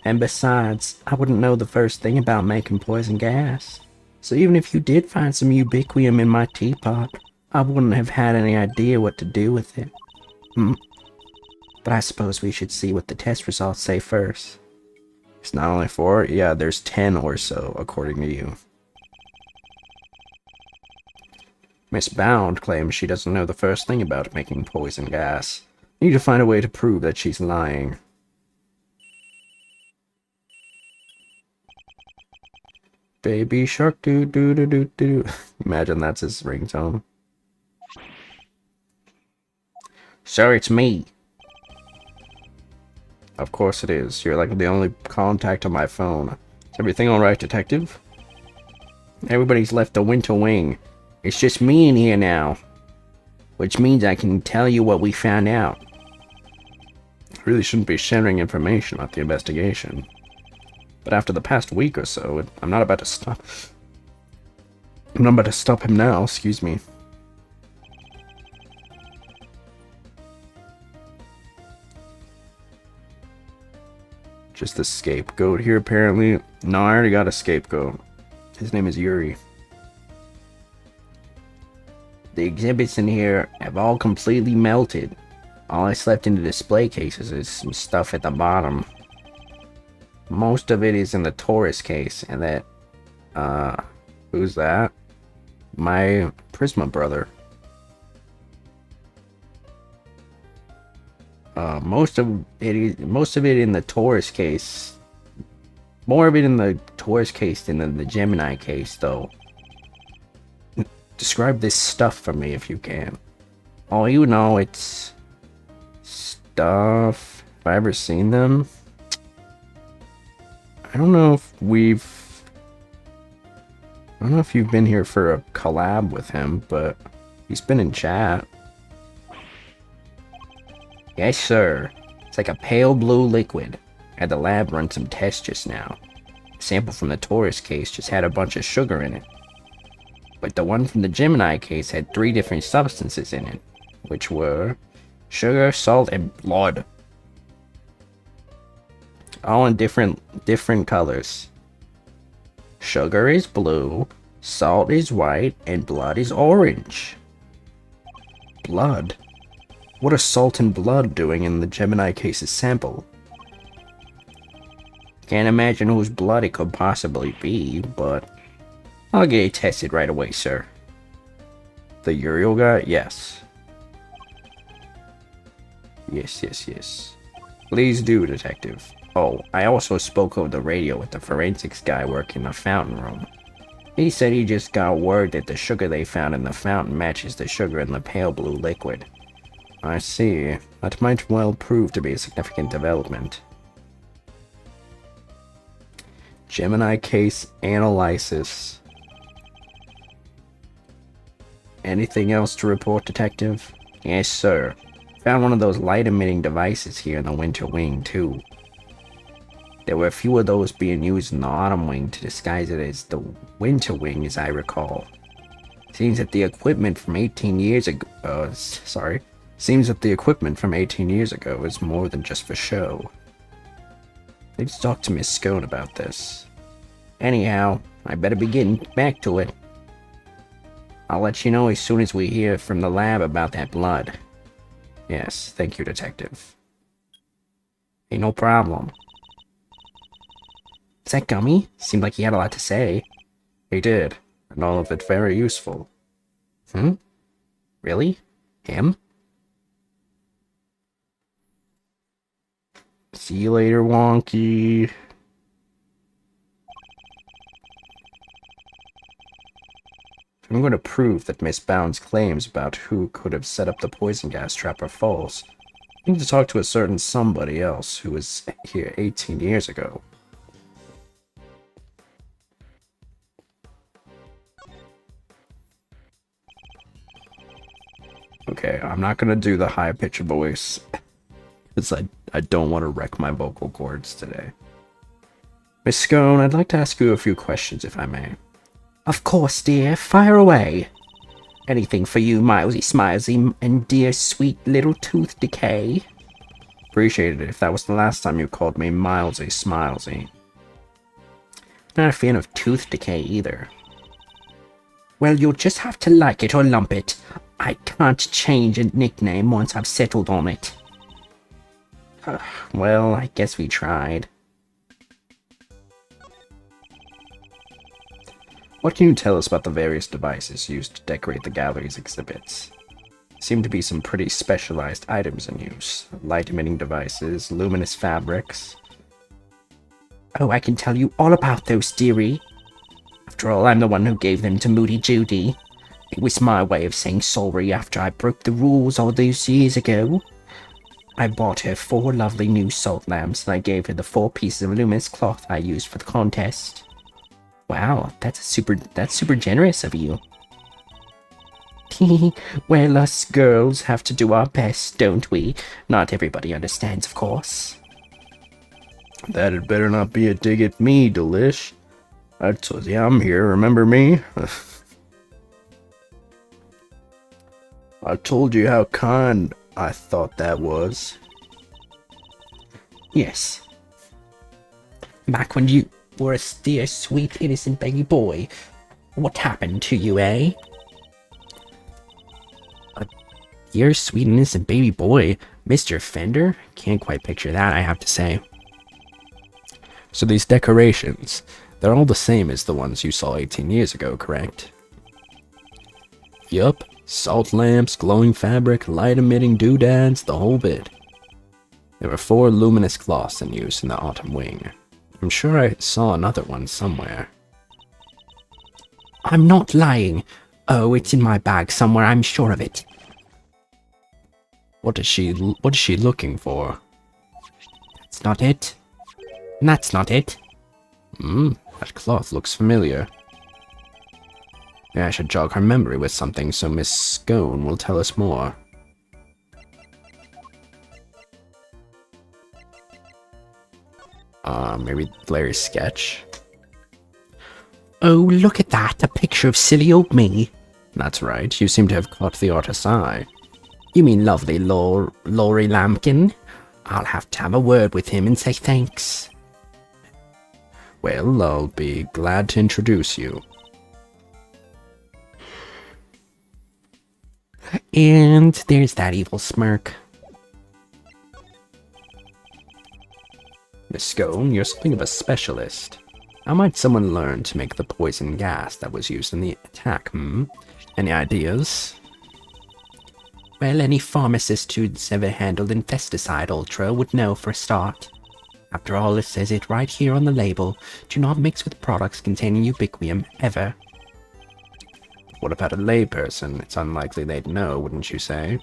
And besides, I wouldn't know the first thing about making poison gas. So even if you did find some ubiquium in my teapot, I wouldn't have had any idea what to do with it. But I suppose we should see what the test results say first. It's not only 4, yeah, there's 10 or so, according to you. Miss Bound claims she doesn't know the first thing about making poison gas. I need to find a way to prove that she's lying. Baby shark doo doo doo doo doo. Imagine that's his ringtone. Sir, it's me. Of course it is. You're like the only contact on my phone. Is everything alright, detective? Everybody's left the winter wing. It's just me in here now. Which means I can tell you what we found out. Really shouldn't be sharing information about the investigation. But after the past week or so, I'm not about to stop. I'm not about to stop him now, excuse me. Just the scapegoat here, apparently. No, I already got a scapegoat. His name is Yuri. The exhibits in here have all completely melted. All that's left in the display cases is some stuff at the bottom. Most of it is in the Taurus case, and that, who's that? My Prisma brother. Most of it in the Taurus case. More of it in the Taurus case than in the Gemini case, though. Describe this stuff for me if you can. Oh, you know, it's stuff. Have I ever seen them? I don't know if you've been here for a collab with him, but he's been in chat. Yes, sir. It's like a pale blue liquid. Had the lab run some tests just now. The sample from the Taurus case just had a bunch of sugar in it. But the one from the Gemini case had 3 different substances in it, which were sugar, salt, and blood. All in different colors. Sugar is blue, salt is white, and blood is orange. Blood? What are salt and blood doing in the Gemini case's sample? Can't imagine whose blood it could possibly be, but I'll get it tested right away, sir. The Uriel guy? Yes. Yes. Please do, detective. Oh, I also spoke over the radio with the forensics guy working the fountain room. He said he just got word that the sugar they found in the fountain matches the sugar in the pale blue liquid. I see. That might well prove to be a significant development. Gemini case analysis. Anything else to report, detective? Yes, sir. Found one of those light-emitting devices here in the winter wing, too. There were a few of those being used in the autumn wing to disguise it as the winter wing, as I recall. Seems that the equipment from 18 years ago... Seems that the equipment from 18 years ago is more than just for show. Need to talk to Miss Scone about this. Anyhow, I better be getting back to it. I'll let you know as soon as we hear from the lab about that blood. Yes, thank you, detective. Hey, no problem. Is that Gummy? Seemed like he had a lot to say. He did, and all of it very useful. Really? Him? See you later, Wonky. I'm going to prove that Miss Bound's claims about who could have set up the poison gas trap are false. I need to talk to a certain somebody else who was here 18 years ago. Okay, I'm not going to do the high-pitched voice, because I don't want to wreck my vocal cords today. Miss Scone, I'd like to ask you a few questions, if I may. Of course, dear. Fire away. Anything for you, Milesy Smilesy, and dear sweet little tooth decay. Appreciate it if that was the last time you called me Milesy Smilesy. Not a fan of tooth decay either. Well, you'll just have to like it or lump it. I can't change a nickname once I've settled on it. Well, I guess we tried. What can you tell us about the various devices used to decorate the gallery's exhibits? Seem to be some pretty specialized items in use. Light-emitting devices, luminous fabrics. Oh, I can tell you all about those, dearie. After all, I'm the one who gave them to Moody Judy. It was my way of saying sorry after I broke the rules all those years ago. I bought her 4 lovely new salt lamps, and I gave her the 4 pieces of luminous cloth I used for the contest. Wow, that's super generous of you. Well, us girls have to do our best, don't we? Not everybody understands, of course. That had better not be a dig at me, Delish. I told you I'm here, remember me? I told you how kind I thought that was. Yes. Back when you were a dear, sweet, innocent baby boy. What happened to you, eh? A dear, sweet, innocent baby boy? Mr. Fender? Can't quite picture that, I have to say. So these decorations, they're all the same as the ones you saw 18 years ago, correct? Yup. Salt lamps, glowing fabric, light-emitting doodads, the whole bit. There were 4 luminous cloths in use in the autumn wing. I'm sure I saw another one somewhere. I'm not lying. Oh, it's in my bag somewhere, I'm sure of it. What is she looking for? That's not it. That's not it. That cloth looks familiar. Maybe I should jog her memory with something so Miss Scone will tell us more. Maybe Larry's sketch? Oh, look at that, a picture of silly old me. That's right, you seem to have caught the artist's eye. You mean lovely Laurie Lampkin? I'll have to have a word with him and say thanks. Well, I'll be glad to introduce you. And there's that evil smirk. Miss Scone, you're something of a specialist. How might someone learn to make the poison gas that was used in the attack, Any ideas? Well, any pharmacist who's ever handled infesticide ultra would know for a start. After all, it says it right here on the label. Do not mix with products containing ubiquium, ever. What about a layperson? It's unlikely they'd know, wouldn't you say?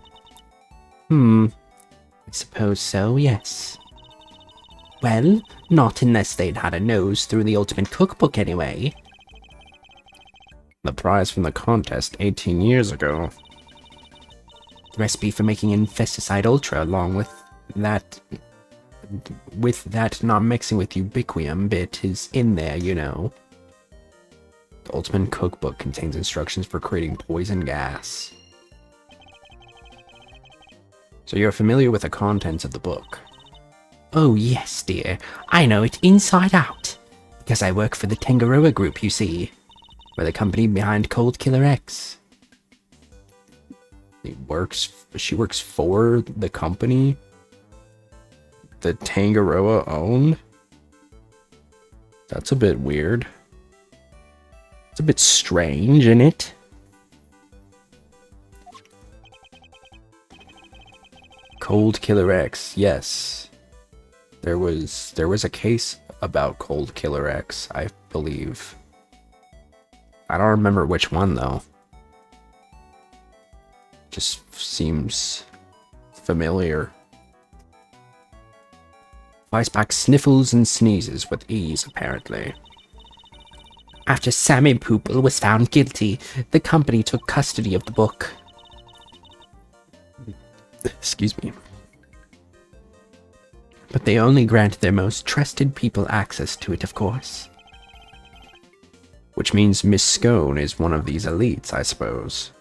I suppose so, yes. Well, not unless they'd had a nose through the Ultimate Cookbook anyway. The prize from the contest 18 years ago. The recipe for making infesticide ultra, along with that not mixing with ubiquium bit, is in there, you know. The Ultimate Cookbook contains instructions for creating poison gas. So you're familiar with the contents of the book? Oh yes, dear. I know it inside out. Because I work for the Tangaroa Group, you see. We're the company behind Cold Killer X. She works for the company that Tangaroa owned? That's a bit weird. It's a bit strange, isn't it? Cold Killer X, yes. There was a case about Cold Killer X, I believe. I don't remember which one though. Just seems familiar. Weisbach sniffles and sneezes with ease, apparently. After Sammy Poople was found guilty, the company took custody of the book. Excuse me. But they only granted their most trusted people access to it, of course. Which means Miss Scone is one of these elites, I suppose.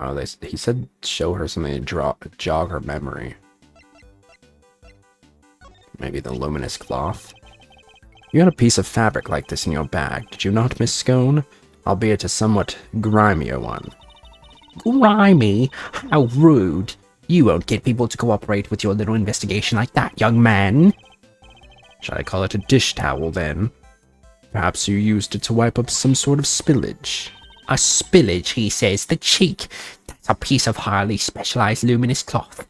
Oh, he said show her something to jog her memory. Maybe the luminous cloth? You had a piece of fabric like this in your bag, did you not, Miss Scone? Albeit a somewhat grimier one. Grimy? How rude. You won't get people to cooperate with your little investigation like that, young man. Shall I call it a dish towel, then? Perhaps you used it to wipe up some sort of spillage. A spillage, he says. The cheek. That's a piece of highly specialized luminous cloth.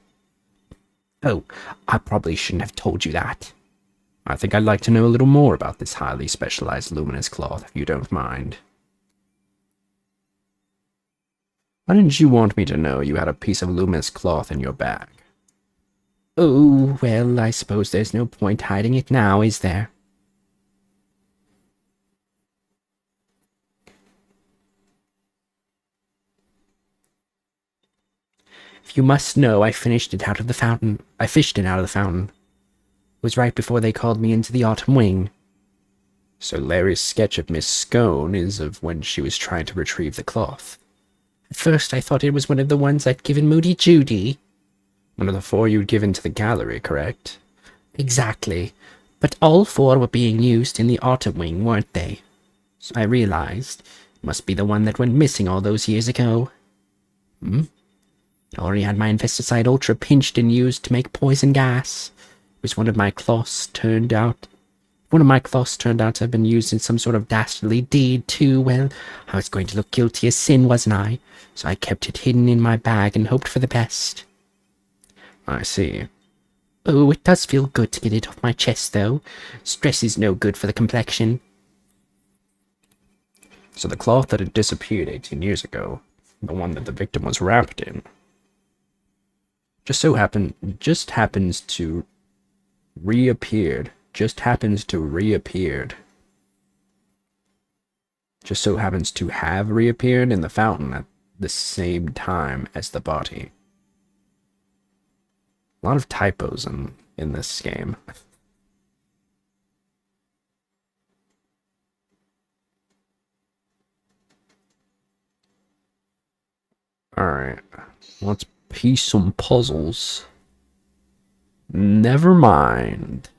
Oh, I probably shouldn't have told you that. I think I'd like to know a little more about this highly specialized luminous cloth, if you don't mind. Why didn't you want me to know you had a piece of luminous cloth in your bag? Oh, well, I suppose there's no point hiding it now, is there? If you must know, I fished it out of the fountain. It was right before they called me into the autumn wing. So Larry's sketch of Miss Scone is of when she was trying to retrieve the cloth. At first I thought it was one of the ones I'd given Moody Judy. One of the 4 you'd given to the gallery, correct? Exactly. But all 4 were being used in the autumn wing, weren't they? So I realized it must be the one that went missing all those years ago. It already had my Infesticide Ultra pinched and used to make poison gas. It was one of my cloths turned out to have been used in some sort of dastardly deed too. Well, I was going to look guilty as sin, wasn't I? So I kept it hidden in my bag and hoped for the best. I see. Oh, it does feel good to get it off my chest, though. Stress is no good for the complexion. So the cloth that had disappeared 18 years ago, the one that the victim was wrapped in, just happens to reappeared. Just so happens to have reappeared in the fountain at the same time as the body. A lot of typos in this game. Alright, let's piece some puzzles. Never mind.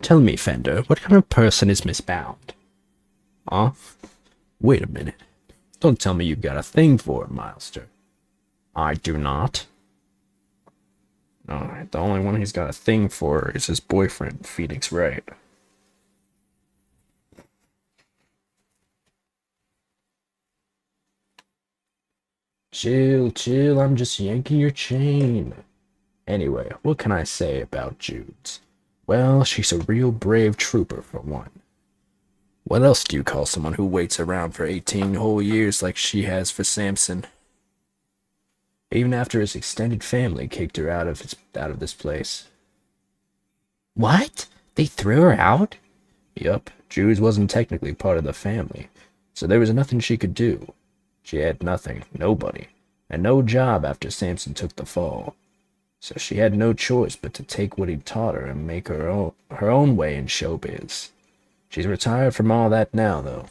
Tell me, Fender, what kind of person is Miss Bound? Huh? Wait a minute. Don't tell me you've got a thing for her, Milester. I do not. Alright, the only one he's got a thing for is his boyfriend, Phoenix Wright. Chill, I'm just yanking your chain. Anyway, what can I say about Jude's? Well, she's a real brave trooper, for one. What else do you call someone who waits around for 18 whole years like she has for Samson? Even after his extended family kicked her out of this place. What? They threw her out? Yup, Jude wasn't technically part of the family, so there was nothing she could do. She had nothing, nobody, and no job after Samson took the fall. So she had no choice but to take what he taught her and make her own way in showbiz. She's retired from all that now, though.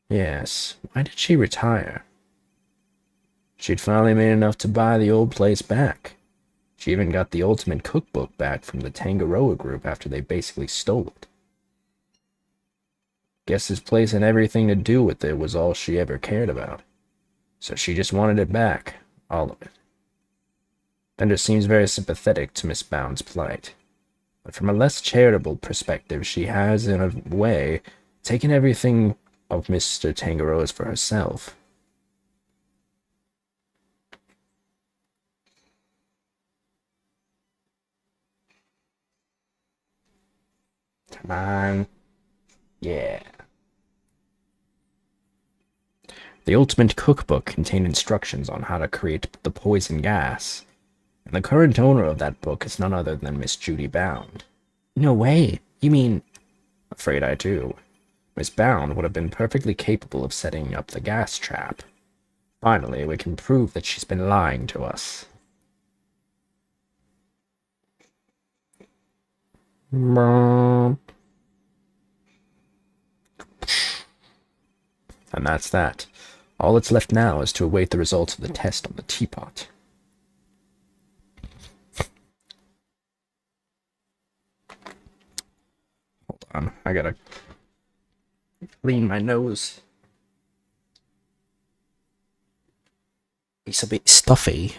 Yes, why did she retire? She'd finally made enough to buy the old place back. She even got the ultimate cookbook back from the Tangaroa group after they basically stole it. Guess this place and everything to do with it was all she ever cared about. So she just wanted it back, all of it. Bender seems very sympathetic to Miss Bound's plight. But from a less charitable perspective, she has, in a way, taken everything of Mr. Tangaroa's for herself. Come on. Yeah. The Ultimate Cookbook contained instructions on how to create the poison gas, and the current owner of that book is none other than Miss Judy Bound. No way. You mean... Afraid I do. Miss Bound would have been perfectly capable of setting up the gas trap. Finally, we can prove that she's been lying to us. And that's that. All that's left now is to await the results of the test on the teapot. Hold on, I gotta clean my nose. It's a bit stuffy.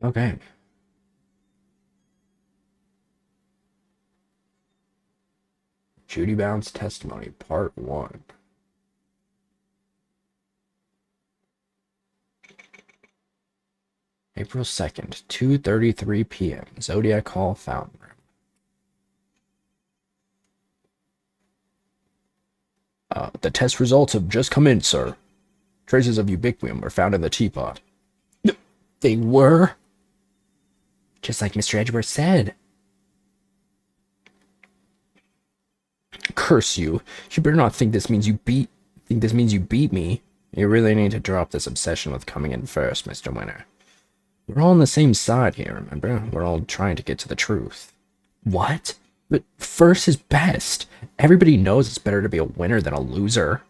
Okay. Judy Bound's testimony, part 1. April 2nd, 2:33 p.m. Zodiac Hall Fountain Room. The test results have just come in, sir. Traces of ubiquium were found in the teapot. They were? Just like Mr. Edgeworth said. Curse you. You better not think this means you beat me. You really need to drop this obsession with coming in first, Mr. Winner. We're all on the same side here, remember? We're all trying to get to the truth. What? But first is best. Everybody knows it's better to be a winner than a loser.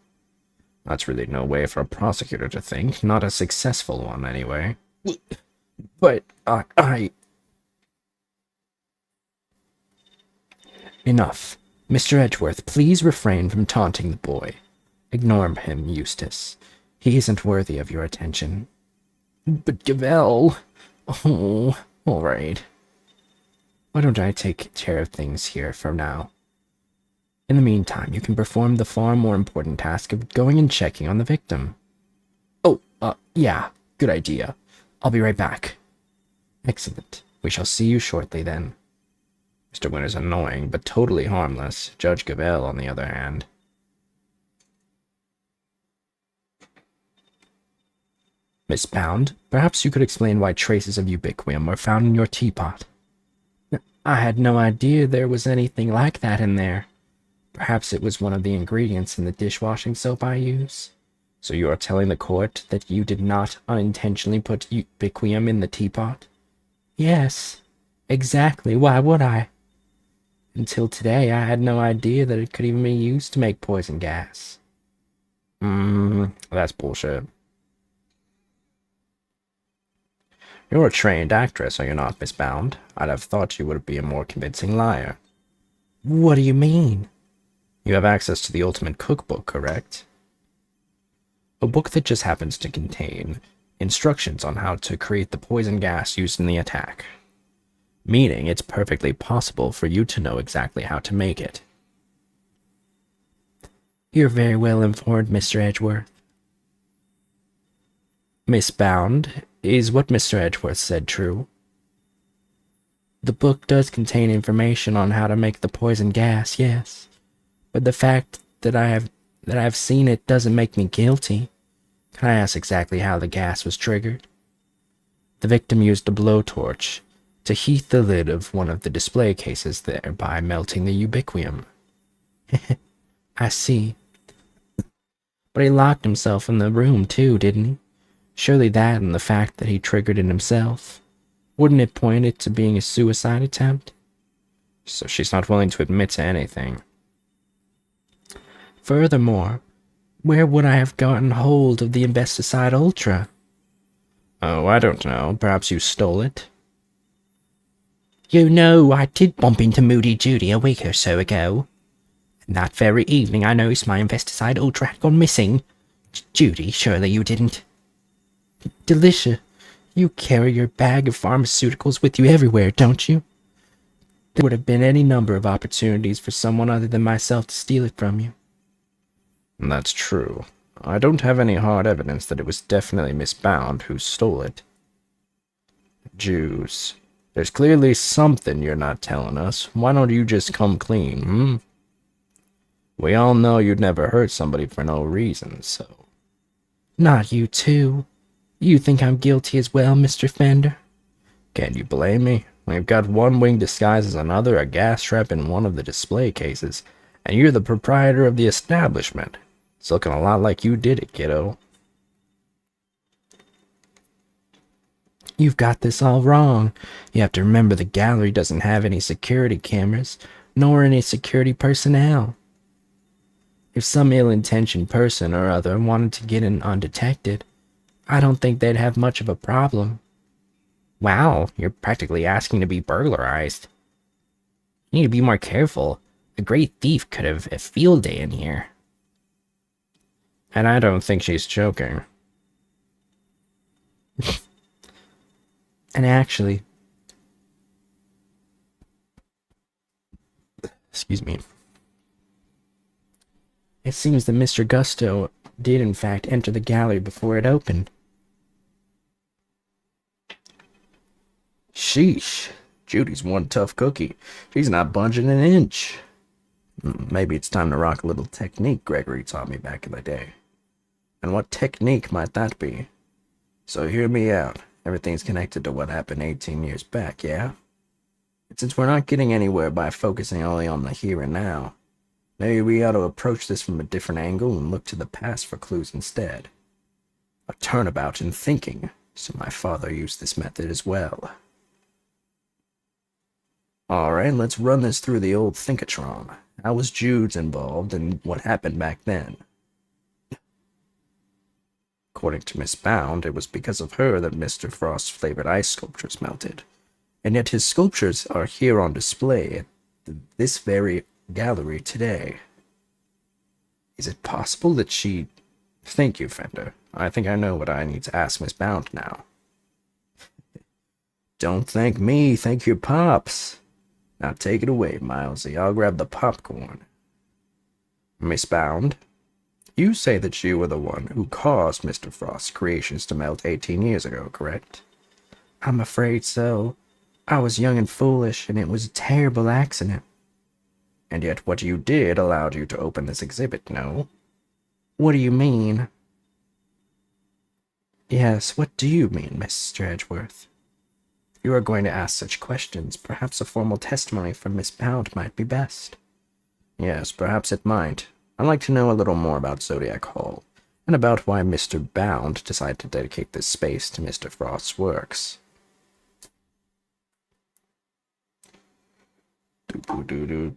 That's really no way for a prosecutor to think. Not a successful one, anyway. But Enough. Mr. Edgeworth, please refrain from taunting the boy. Ignore him, Eustace. He isn't worthy of your attention. But Gavel... Oh, all right. Why don't I take care of things here for now? In the meantime, you can perform the far more important task of going and checking on the victim. Oh, yeah, good idea. I'll be right back. Excellent. We shall see you shortly then. Mr. Winter's annoying, but totally harmless. Judge Gavel, on the other hand. Miss Bound, perhaps you could explain why traces of ubiquium were found in your teapot. I had no idea there was anything like that in there. Perhaps it was one of the ingredients in the dishwashing soap I use. So you are telling the court that you did not unintentionally put ubiquium in the teapot? Yes, exactly. Why would I? Until today, I had no idea that it could even be used to make poison gas. That's bullshit. You're a trained actress, are you not, Miss Bound? I'd have thought you would be a more convincing liar. What do you mean? You have access to the Ultimate Cookbook, correct? A book that just happens to contain instructions on how to create the poison gas used in the attack, meaning it's perfectly possible for you to know exactly how to make it. You're very well informed, Mr. Edgeworth. Miss Bound, is what Mr. Edgeworth said true? The book does contain information on how to make the poison gas, yes. But the fact that I have seen it doesn't make me guilty. Can I ask exactly how the gas was triggered? The victim used a blowtorch to heat the lid of one of the display cases, thereby melting the ubiquium. I see. But he locked himself in the room too, didn't he? Surely that and the fact that he triggered it himself. Wouldn't it point it to being a suicide attempt? So she's not willing to admit to anything. Furthermore, where would I have gotten hold of the Investicide Ultra? Oh, I don't know. Perhaps you stole it? You know, I did bump into Moody Judy a week or so ago. And that very evening I noticed my Investicide Ultra had gone missing. Judy, surely you didn't. Delicia, you carry your bag of pharmaceuticals with you everywhere, don't you? There would have been any number of opportunities for someone other than myself to steal it from you. That's true. I don't have any hard evidence that it was definitely Miss Bound who stole it. Jews. There's clearly something you're not telling us. Why don't you just come clean, We all know you'd never hurt somebody for no reason, so... Not you too. You think I'm guilty as well, Mr. Fender? Can you blame me? We've got one wing disguised as another, a gas trap in one of the display cases, and you're the proprietor of the establishment. It's looking a lot like you did it, kiddo. You've got this all wrong. You have to remember the gallery doesn't have any security cameras, nor any security personnel. If some ill-intentioned person or other wanted to get in undetected, I don't think they'd have much of a problem. Wow, you're practically asking to be burglarized. You need to be more careful. A great thief could have a field day in here. And I don't think she's joking. And actually... Excuse me. It seems that Mr. Gusto did in fact enter the gallery before it opened. Sheesh. Judy's one tough cookie. She's not budging an inch. Maybe it's time to rock a little technique Gregory taught me back in the day. And what technique might that be? So hear me out. Everything's connected to what happened 18 years back, yeah? And since we're not getting anywhere by focusing only on the here and now, maybe we ought to approach this from a different angle and look to the past for clues instead. A turnabout in thinking, so my father used this method as well. Alright, let's run this through the old Thinkatron. How was Jude's involved and what happened back then? According to Miss Bound, it was because of her that Mr. Frost's flavored ice sculptures melted. And yet his sculptures are here on display at this very gallery today. Is it possible that she... Thank you, Fender. I think I know what I need to ask Miss Bound now. Don't thank me, thank your pops. Now take it away, Milesy. I'll grab the popcorn. Miss Bound, you say that you were the one who caused Mr. Frost's creations to melt 18 years ago, correct? I'm afraid so. I was young and foolish, and it was a terrible accident. And yet what you did allowed you to open this exhibit, no? What do you mean? Yes, what do you mean, Mr. Edgeworth? If you are going to ask such questions, perhaps a formal testimony from Miss Bound might be best. Yes, perhaps it might. I'd like to know a little more about Zodiac Hall, and about why Mr. Bound decided to dedicate this space to Mr. Frost's works. Do.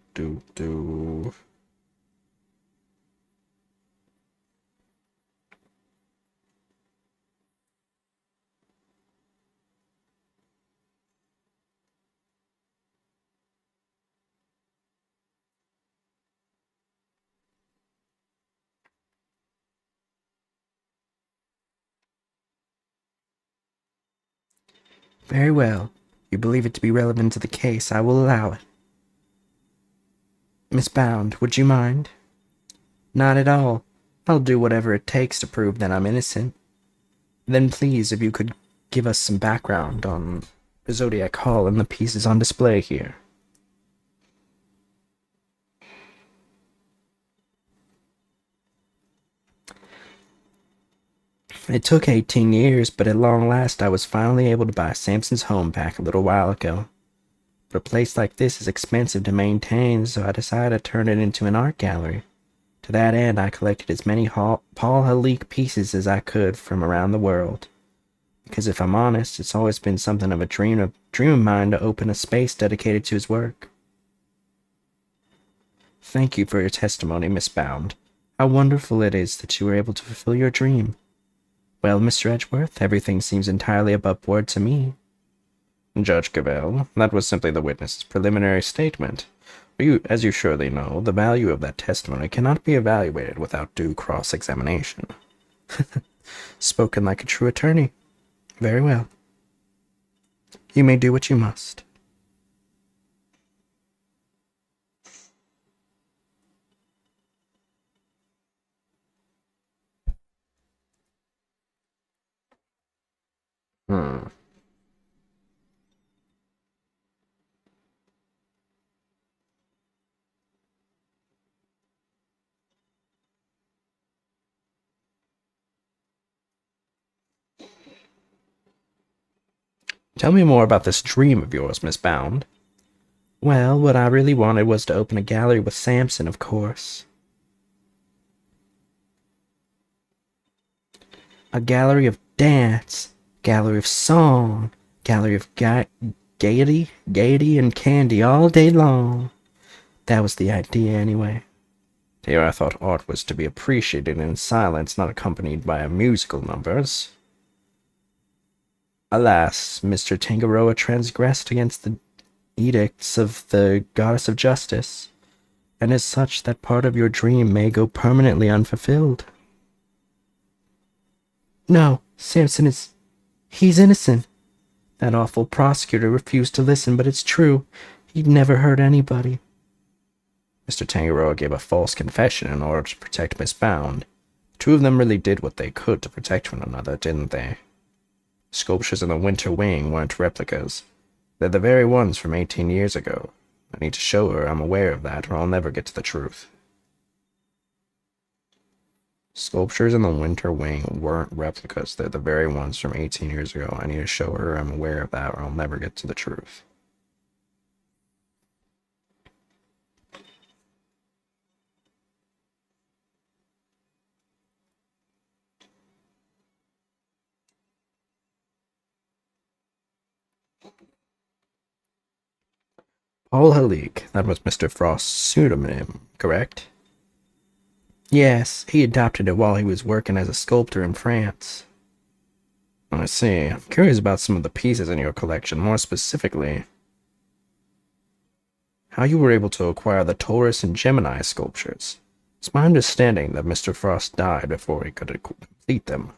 Very well. You believe it to be relevant to the case, I will allow it. Miss Bound, would you mind? Not at all. I'll do whatever it takes to prove that I'm innocent. Then please, if you could give us some background on Zodiac Hall and the pieces on display here. It took 18 years, but at long last I was finally able to buy Samson's home back a little while ago. But a place like this is expensive to maintain, so I decided to turn it into an art gallery. To that end, I collected as many Paul Halik pieces as I could from around the world. Because if I'm honest, it's always been something of a dream of mine to open a space dedicated to his work. Thank you for your testimony, Miss Bound. How wonderful it is that you were able to fulfill your dream. Well, Mr. Edgeworth, everything seems entirely above board to me. Judge Cavell, that was simply the witness's preliminary statement. As you surely know, the value of that testimony cannot be evaluated without due cross-examination. Spoken like a true attorney. Very well. You may do what you must. Tell me more about this dream of yours, Miss Bound. Well, what I really wanted was to open a gallery with Samson, of course. A gallery of dance, gallery of song, gallery of gaiety and candy all day long. That was the idea, anyway. Here I thought art was to be appreciated in silence, not accompanied by musical numbers. Alas, Mr. Tangaroa transgressed against the edicts of the goddess of justice, and as such that part of your dream may go permanently unfulfilled. No, Samson he's innocent. That awful prosecutor refused to listen, but it's true. He'd never hurt anybody. Mr. Tangaroa gave a false confession in order to protect Miss Bound. The two of them really did what they could to protect one another, didn't they? Sculptures in the Winter Wing weren't replicas. They're the very ones from 18 years ago. I need to show her I'm aware of that, or I'll never get to the truth. Sculptures in the Winter Wing weren't replicas. They're the very ones from 18 years ago. I need to show her I'm aware of that, or I'll never get to the truth. Paul Halik, that was Mr. Frost's pseudonym, correct? Yes, he adopted it while he was working as a sculptor in France. I see. I'm curious about some of the pieces in your collection, more specifically, how you were able to acquire the Taurus and Gemini sculptures. It's my understanding that Mr. Frost died before he could complete them.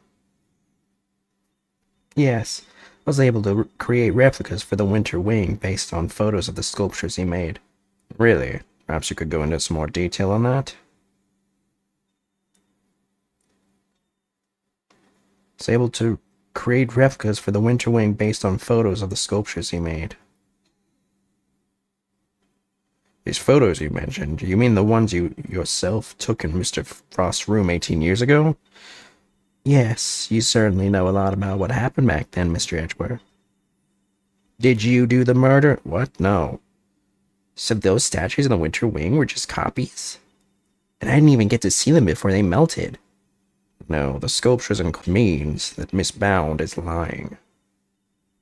Yes, I was able to create replicas for the Winter Wing based on photos of the sculptures he made. Really? Perhaps you could go into some more detail on that? I was able to create replicas for the Winter Wing based on photos of the sculptures he made. These photos you mentioned, you mean the ones you yourself took in Mr. Frost's room 18 years ago? Yes, you certainly know a lot about what happened back then, Mr. Edgeworth. Did you do the murder? What? No. So those statues in the Winter Wing were just copies? And I didn't even get to see them before they melted. No, the sculptures means that Miss Bound is lying.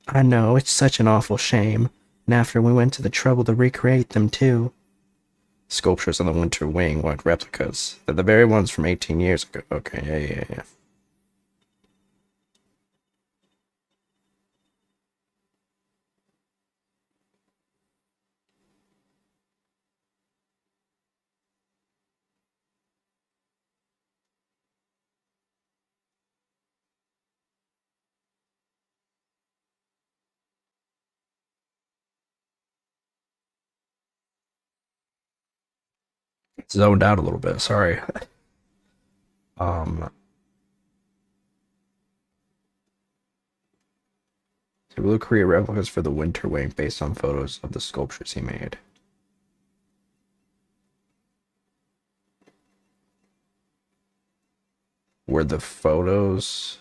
I know, it's such an awful shame. And after we went to the trouble to recreate them, too. Sculptures in the Winter Wing weren't replicas. They're the very ones from 18 years ago. Okay, yeah. Zoned out a little bit, sorry. So we'll create replicas for the winter wing based on photos of the sculptures he made. Were the photos...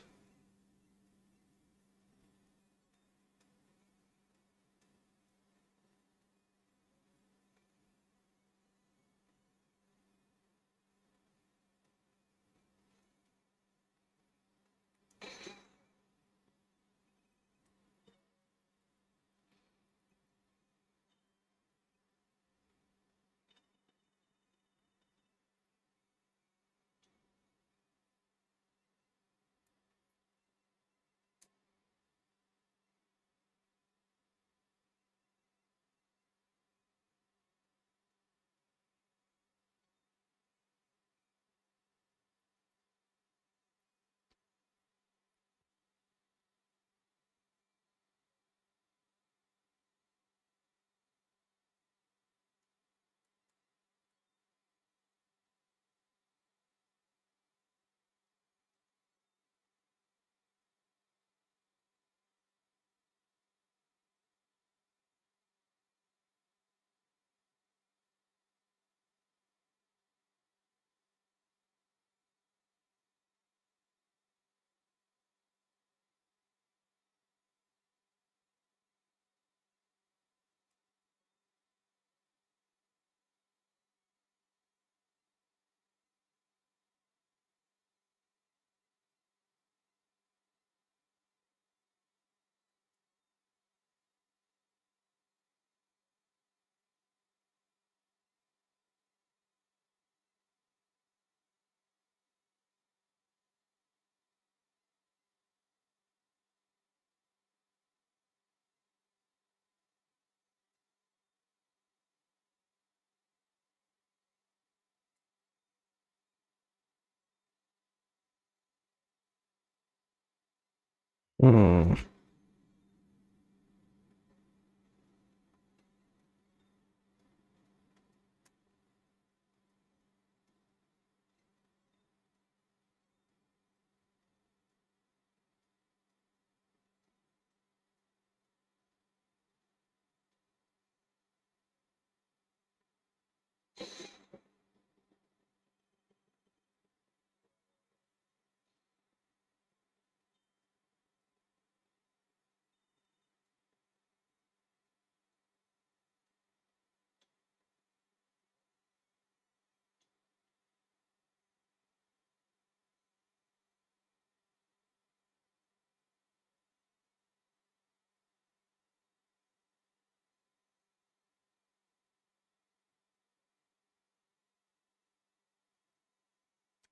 Hmm.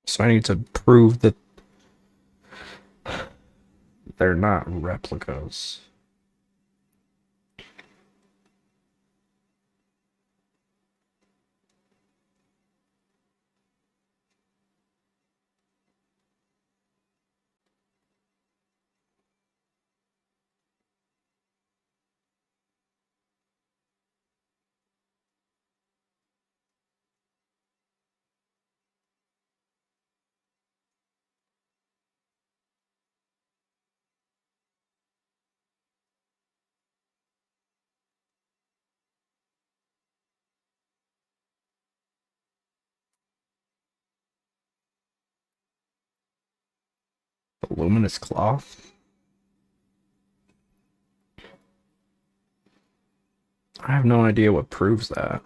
So I need to prove that they're not replicas. The luminous cloth? I have no idea what proves that.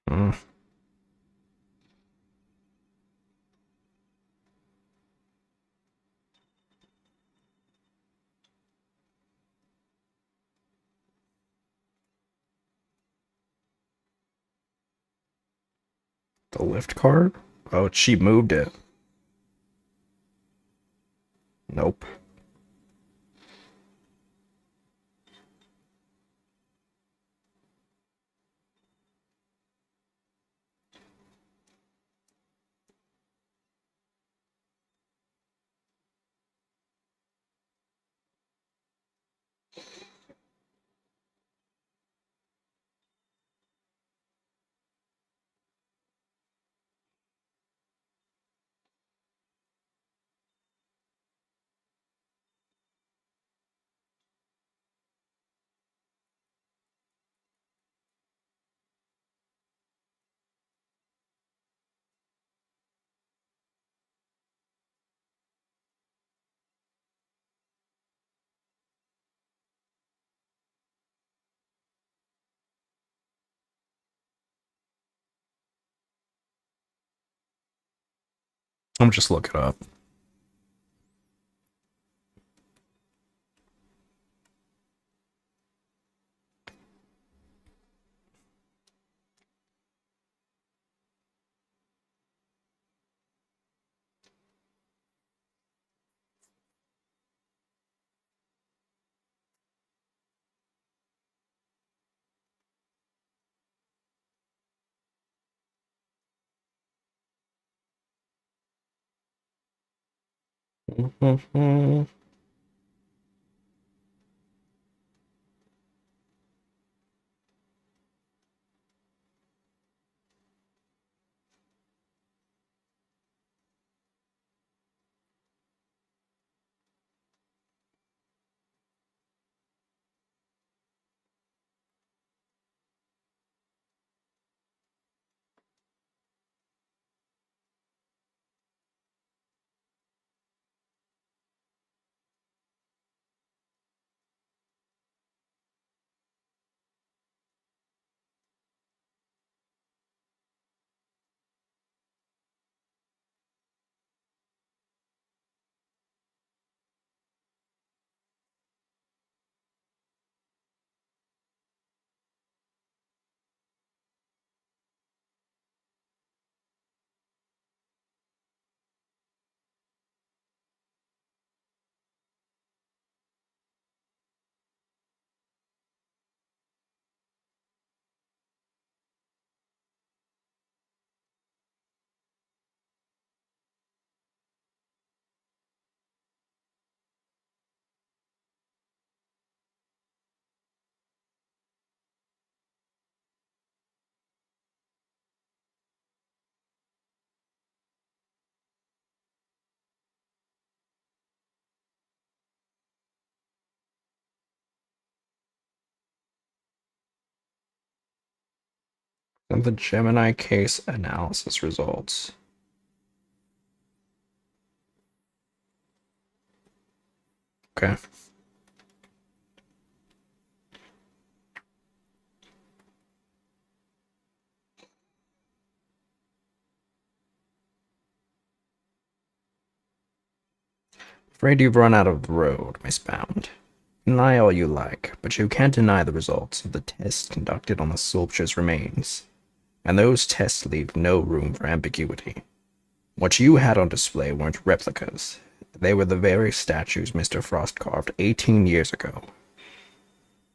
Hmm. The lift cart? Oh, she moved it. Nope. I'm just look it up. And the Gemini case analysis results. Okay. Afraid you've run out of the road, Miss Bound. Deny all you like, but you can't deny the results of the tests conducted on the sculpture's remains. And those tests leave no room for ambiguity. What you had on display weren't replicas. They were the very statues Mr. Frost carved 18 years ago.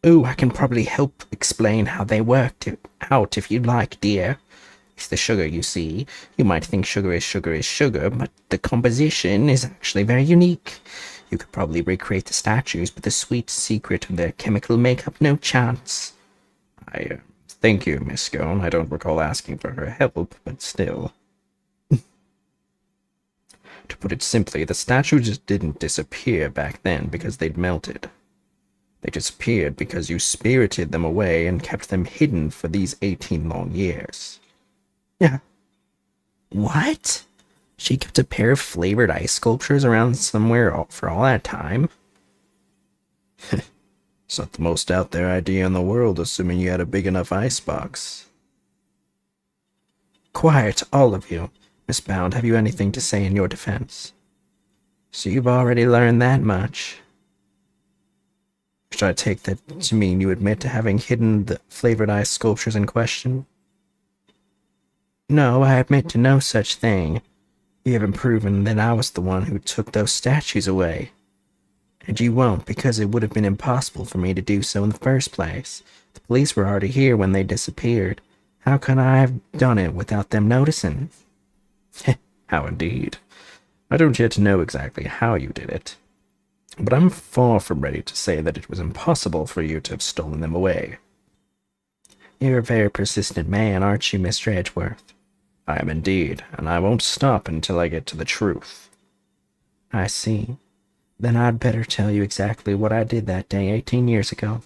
Oh, I can probably help explain how they worked out if you'd like, dear. It's the sugar, you see. You might think sugar is sugar, but the composition is actually very unique. You could probably recreate the statues, but the sweet secret of their chemical makeup, no chance. Thank you, Miss Scone. I don't recall asking for her help, but still. To put it simply, the statues just didn't disappear back then because they'd melted. They disappeared because you spirited them away and kept them hidden for these 18 long years. Yeah. What? She kept a pair of flavored ice sculptures around somewhere for all that time? It's not the most out there idea in the world, assuming you had a big enough icebox. quiet, all of you. Miss Bound, have you anything to say in your defense? So you've already learned that much. Should I take that to mean you admit to having hidden the flavored ice sculptures in question? No, I admit to no such thing. You haven't proven that I was the one who took those statues away. And you won't, because it would have been impossible for me to do so in the first place. The police were already here when they disappeared. How could I have done it without them noticing? How indeed. I don't yet know exactly how you did it. But I'm far from ready to say that it was impossible for you to have stolen them away. You're a very persistent man, aren't you, Mr. Edgeworth? I am indeed, and I won't stop until I get to the truth. I see. Then I'd better tell you exactly what I did that day 18 years ago.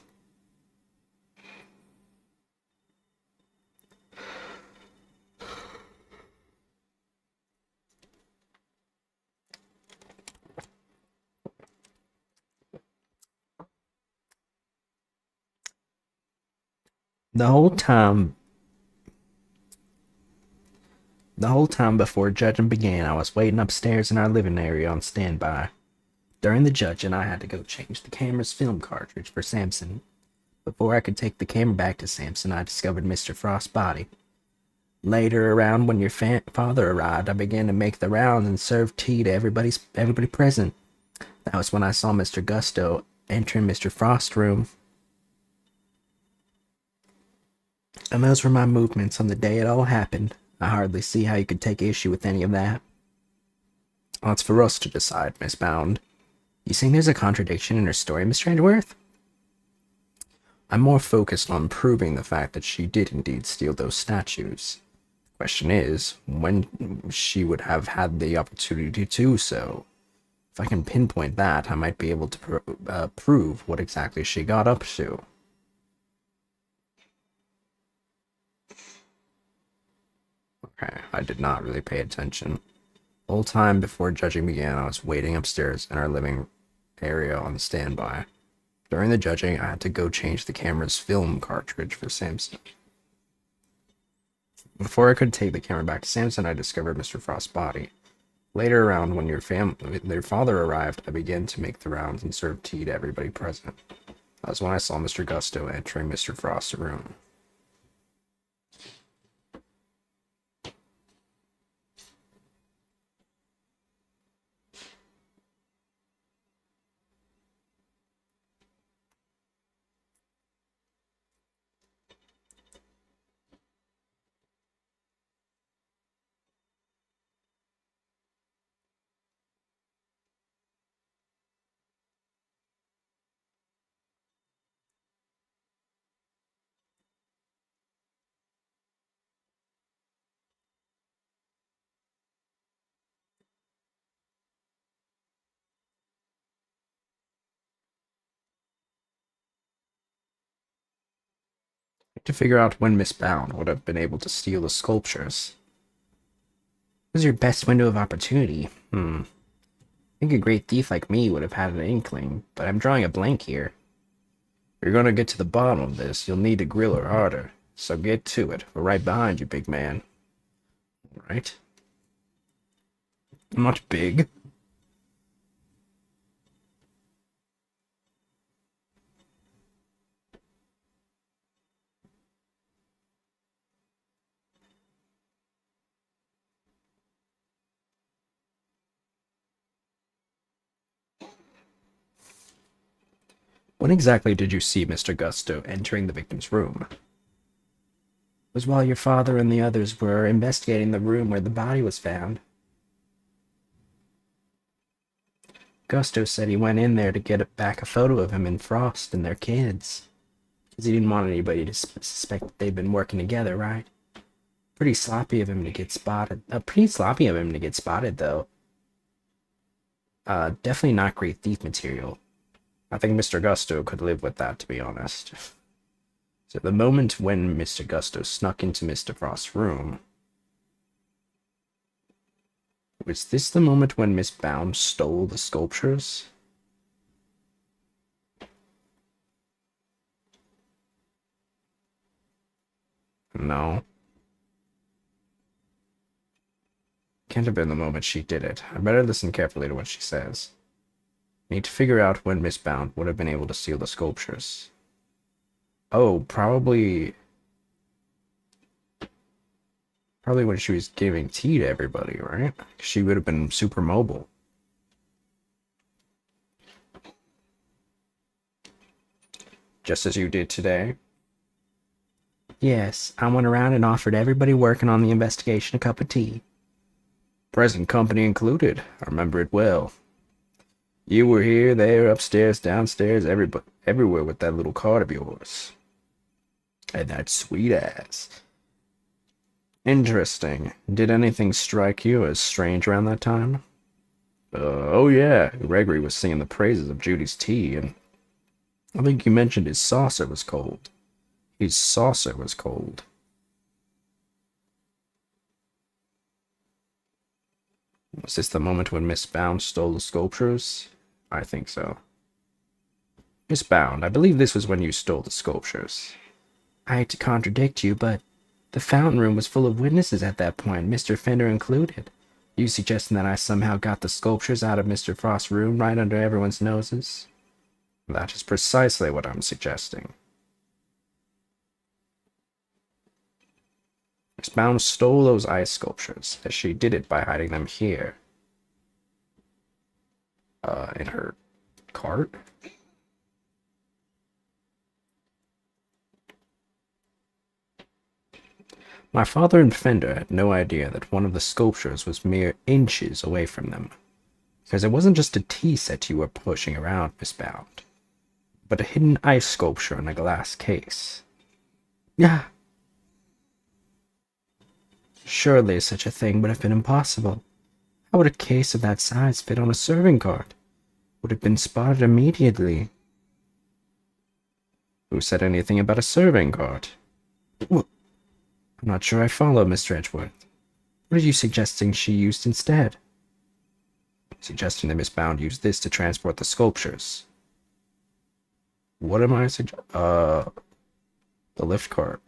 The whole time before judging began, I was waiting upstairs in our living area on standby. During the judging, I had to go change the camera's film cartridge for Samson. Before I could take the camera back to Samson, I discovered Mr. Frost's body. Later, around when your father arrived, I began to make the rounds and serve tea to everybody present. That was when I saw Mr. Gusto entering Mr. Frost's room. And those were my movements on the day it all happened. I hardly see how you could take issue with any of that. Well, it's for us to decide, Miss Bound. You think there's a contradiction in her story, Mr. Edgeworth? I'm more focused on proving the fact that she did indeed steal those statues. The question is, when she would have had the opportunity to do so. If I can pinpoint that, I might be able to prove what exactly she got up to. Okay, I did not really pay attention. The whole time before judging began, I was waiting upstairs in our living area on standby. During the judging, I had to go change the camera's film cartridge for Samson. Before I could take the camera back to Samson, I discovered Mr. Frost's body. Later around, when your father arrived, I began to make the rounds and serve tea to everybody present. That was when I saw Mr. Gusto entering Mr. Frost's room. To figure out when Miss Bound would have been able to steal the sculptures. It was your best window of opportunity. I think a great thief like me would have had an inkling, but I'm drawing a blank here. If you're gonna get to the bottom of this, you'll need to grill her harder. So get to it. We're right behind you, big man. Right? I'm not big. When exactly did you see Mr. Gusto entering the victim's room? It was while your father and the others were investigating the room where the body was found. Gusto said he went in there to get back a photo of him and Frost and their kids. Because he didn't want anybody to suspect that they'd been working together, right? Pretty sloppy of him to get spotted. Though. Definitely not great thief material. I think Mr. Gusto could live with that, to be honest. So the moment when Mr. Gusto snuck into Mr. Frost's room... Was this the moment when Miss Bound stole the sculptures? No. Can't have been the moment she did it. I better listen carefully to what she says. Need to figure out when Miss Bound would have been able to steal the sculptures. Oh, probably when she was giving tea to everybody, right? She would have been super mobile. Just as you did today. Yes, I went around and offered everybody working on the investigation a cup of tea. Present company included. I remember it well. You were here, there, upstairs, downstairs, everywhere with that little card of yours. And that sweet ass. Interesting. Did anything strike you as strange around that time? Oh yeah, Gregory was singing the praises of Judy's tea, and I think you mentioned his saucer was cold. His saucer was cold. Was this the moment when Miss Bound stole the sculptures? I think so. Miss Bound, I believe this was when you stole the sculptures. I hate to contradict you, but the fountain room was full of witnesses at that point, Mr. Fender included. You suggesting that I somehow got the sculptures out of Mr. Frost's room right under everyone's noses? That is precisely what I'm suggesting. Miss Bound stole those ice sculptures, as she did it by hiding them here. In her cart? My father and Fender had no idea that one of the sculptures was mere inches away from them, because it wasn't just a tea set you were pushing around, Miss Bound, but a hidden ice sculpture in a glass case. Yeah. Surely such a thing would have been impossible. How would a case of that size fit on a serving cart? Would have been spotted immediately. Who said anything about a serving cart? I'm not sure I follow, Mr. Edgeworth. What are you suggesting she used instead? Suggesting that Miss Bound used this to transport the sculptures. What am I suggesting? The lift cart.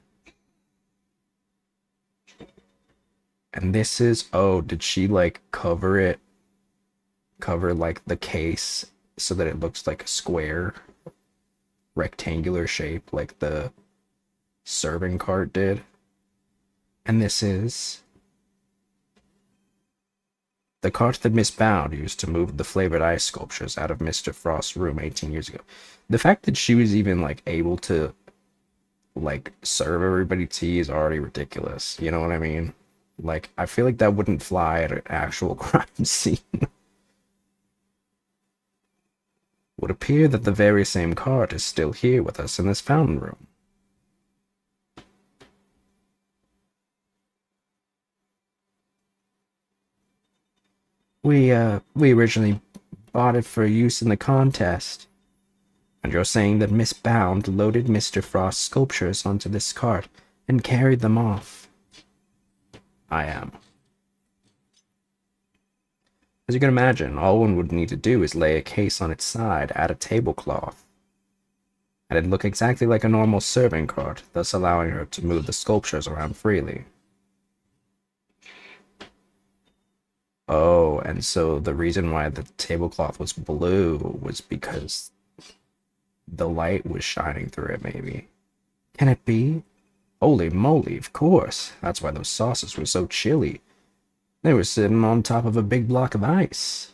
And this is, oh, did she like cover like the case so that it looks like a square, rectangular shape like the serving cart did? And this is the cart that Miss Bound used to move the flavored ice sculptures out of Mr. Frost's room 18 years ago. The fact that she was even like able to like serve everybody tea is already ridiculous. You know what I mean? Like, I feel like that wouldn't fly at an actual crime scene. Would appear that the very same cart is still here with us in this fountain room. We originally bought it for use in the contest. And you're saying that Miss Bound loaded Mr. Frost's sculptures onto this cart and carried them off? I am. As you can imagine, all one would need to do is lay a case on its side, add a tablecloth, and it'd look exactly like a normal serving cart, thus allowing her to move the sculptures around freely. Oh, and so the reason why the tablecloth was blue was because the light was shining through it, maybe. Can it be? Holy moly, of course. That's why those saucers were so chilly. They were sitting on top of a big block of ice.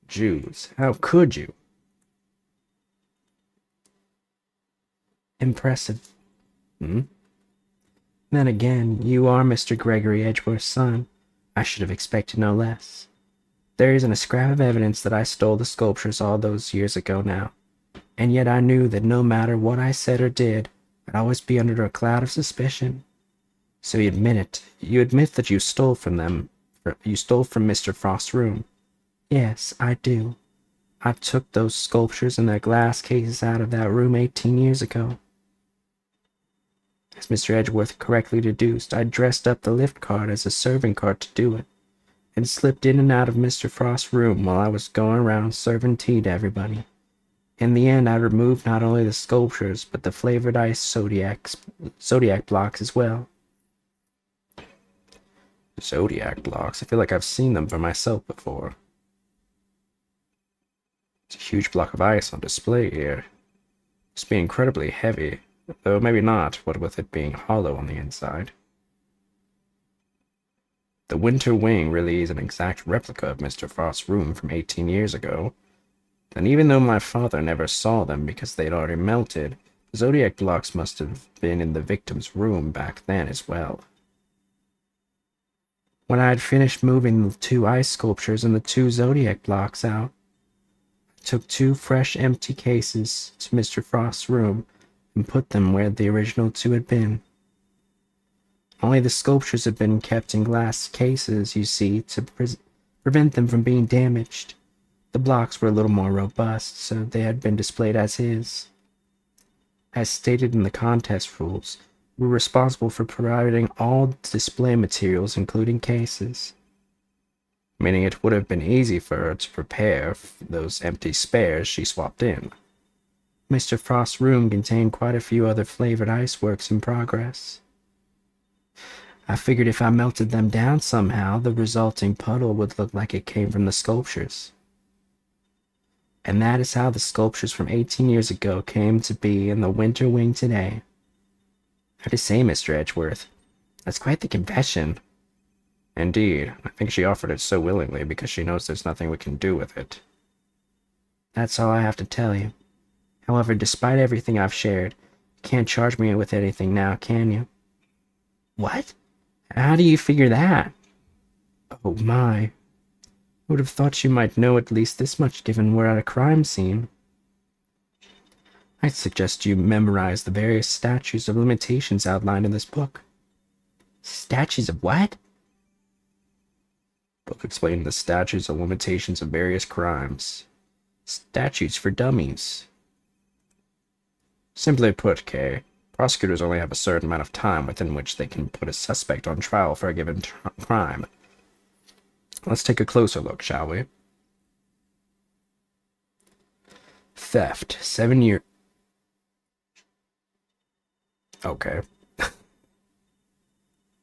Jews, how could you? Impressive. Hmm? Then again, you are Mr. Gregory Edgeworth's son. I should have expected no less. There isn't a scrap of evidence that I stole the sculptures all those years ago now, and yet I knew that no matter what I said or did, I'd always be under a cloud of suspicion. So you admit it. You admit that you stole from them. You stole from Mr. Frost's room. Yes, I do. I took those sculptures and their glass cases out of that room 18 years ago. As Mr. Edgeworth correctly deduced, I dressed up the lift cart as a serving cart to do it, and slipped in and out of Mr. Frost's room while I was going around serving tea to everybody. In the end, I removed not only the sculptures, but the flavored ice zodiac blocks as well. Zodiac blocks. I feel like I've seen them for myself before. It's a huge block of ice on display here. It's being incredibly heavy, though maybe not, what with it being hollow on the inside. The Winter Wing really is an exact replica of Mr. Frost's room from 18 years ago. And even though my father never saw them because they'd already melted, the Zodiac blocks must have been in the victim's room back then as well. When I had finished moving the 2 ice sculptures and the 2 Zodiac blocks out, I took 2 fresh empty cases to Mr. Frost's room and put them where the original 2 had been. Only the sculptures had been kept in glass cases, you see, to prevent them from being damaged. The blocks were a little more robust, so they had been displayed as his. As stated in the contest rules, we were responsible for providing all display materials, including cases. Meaning it would have been easy for her to prepare those empty spares she swapped in. Mr. Frost's room contained quite a few other flavored ice works in progress. I figured if I melted them down somehow, the resulting puddle would look like it came from the sculptures. And that is how the sculptures from 18 years ago came to be in the Winter Wing today. How to say, Mr. Edgeworth? That's quite the confession. Indeed, I think she offered it so willingly because she knows there's nothing we can do with it. That's all I have to tell you. However, despite everything I've shared, you can't charge me with anything now, can you? What? How do you figure that? Oh my. I would have thought you might know at least this much given we're at a crime scene. I'd suggest you memorize the various statutes of limitations outlined in this book. Statutes of what? Book explaining the statutes of limitations of various crimes. Statutes for dummies. Simply put, Kay, prosecutors only have a certain amount of time within which they can put a suspect on trial for a given crime. Let's take a closer look, shall we? Theft, 7 years. Okay.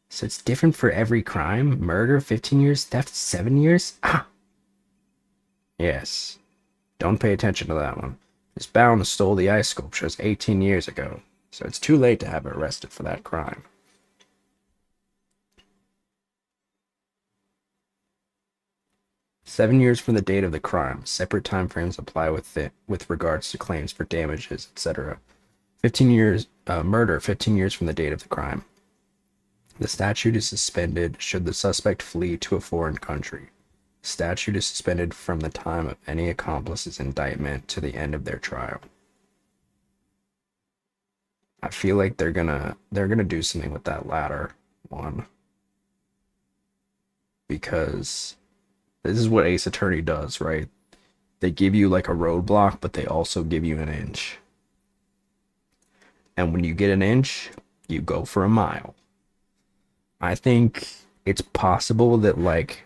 So it's different for every crime? Murder, 15 years, theft, 7 years? Ah! Yes. Don't pay attention to that one. Miss Bound stole the ice sculptures 18 years ago, so it's too late to have her arrested for that crime. "7 years from the date of the crime. Separate time frames apply with regards to claims for damages, etc. 15 years, murder, 15 years from the date of the crime. The statute is suspended should the suspect flee to a foreign country. The statute is suspended from the time of any accomplice's indictment to the end of their trial." I feel like they're gonna do something with that latter one, because this is what Ace Attorney does, right? They give you like a roadblock, but they also give you an inch. And when you get an inch, you go for a mile. I think it's possible that, like,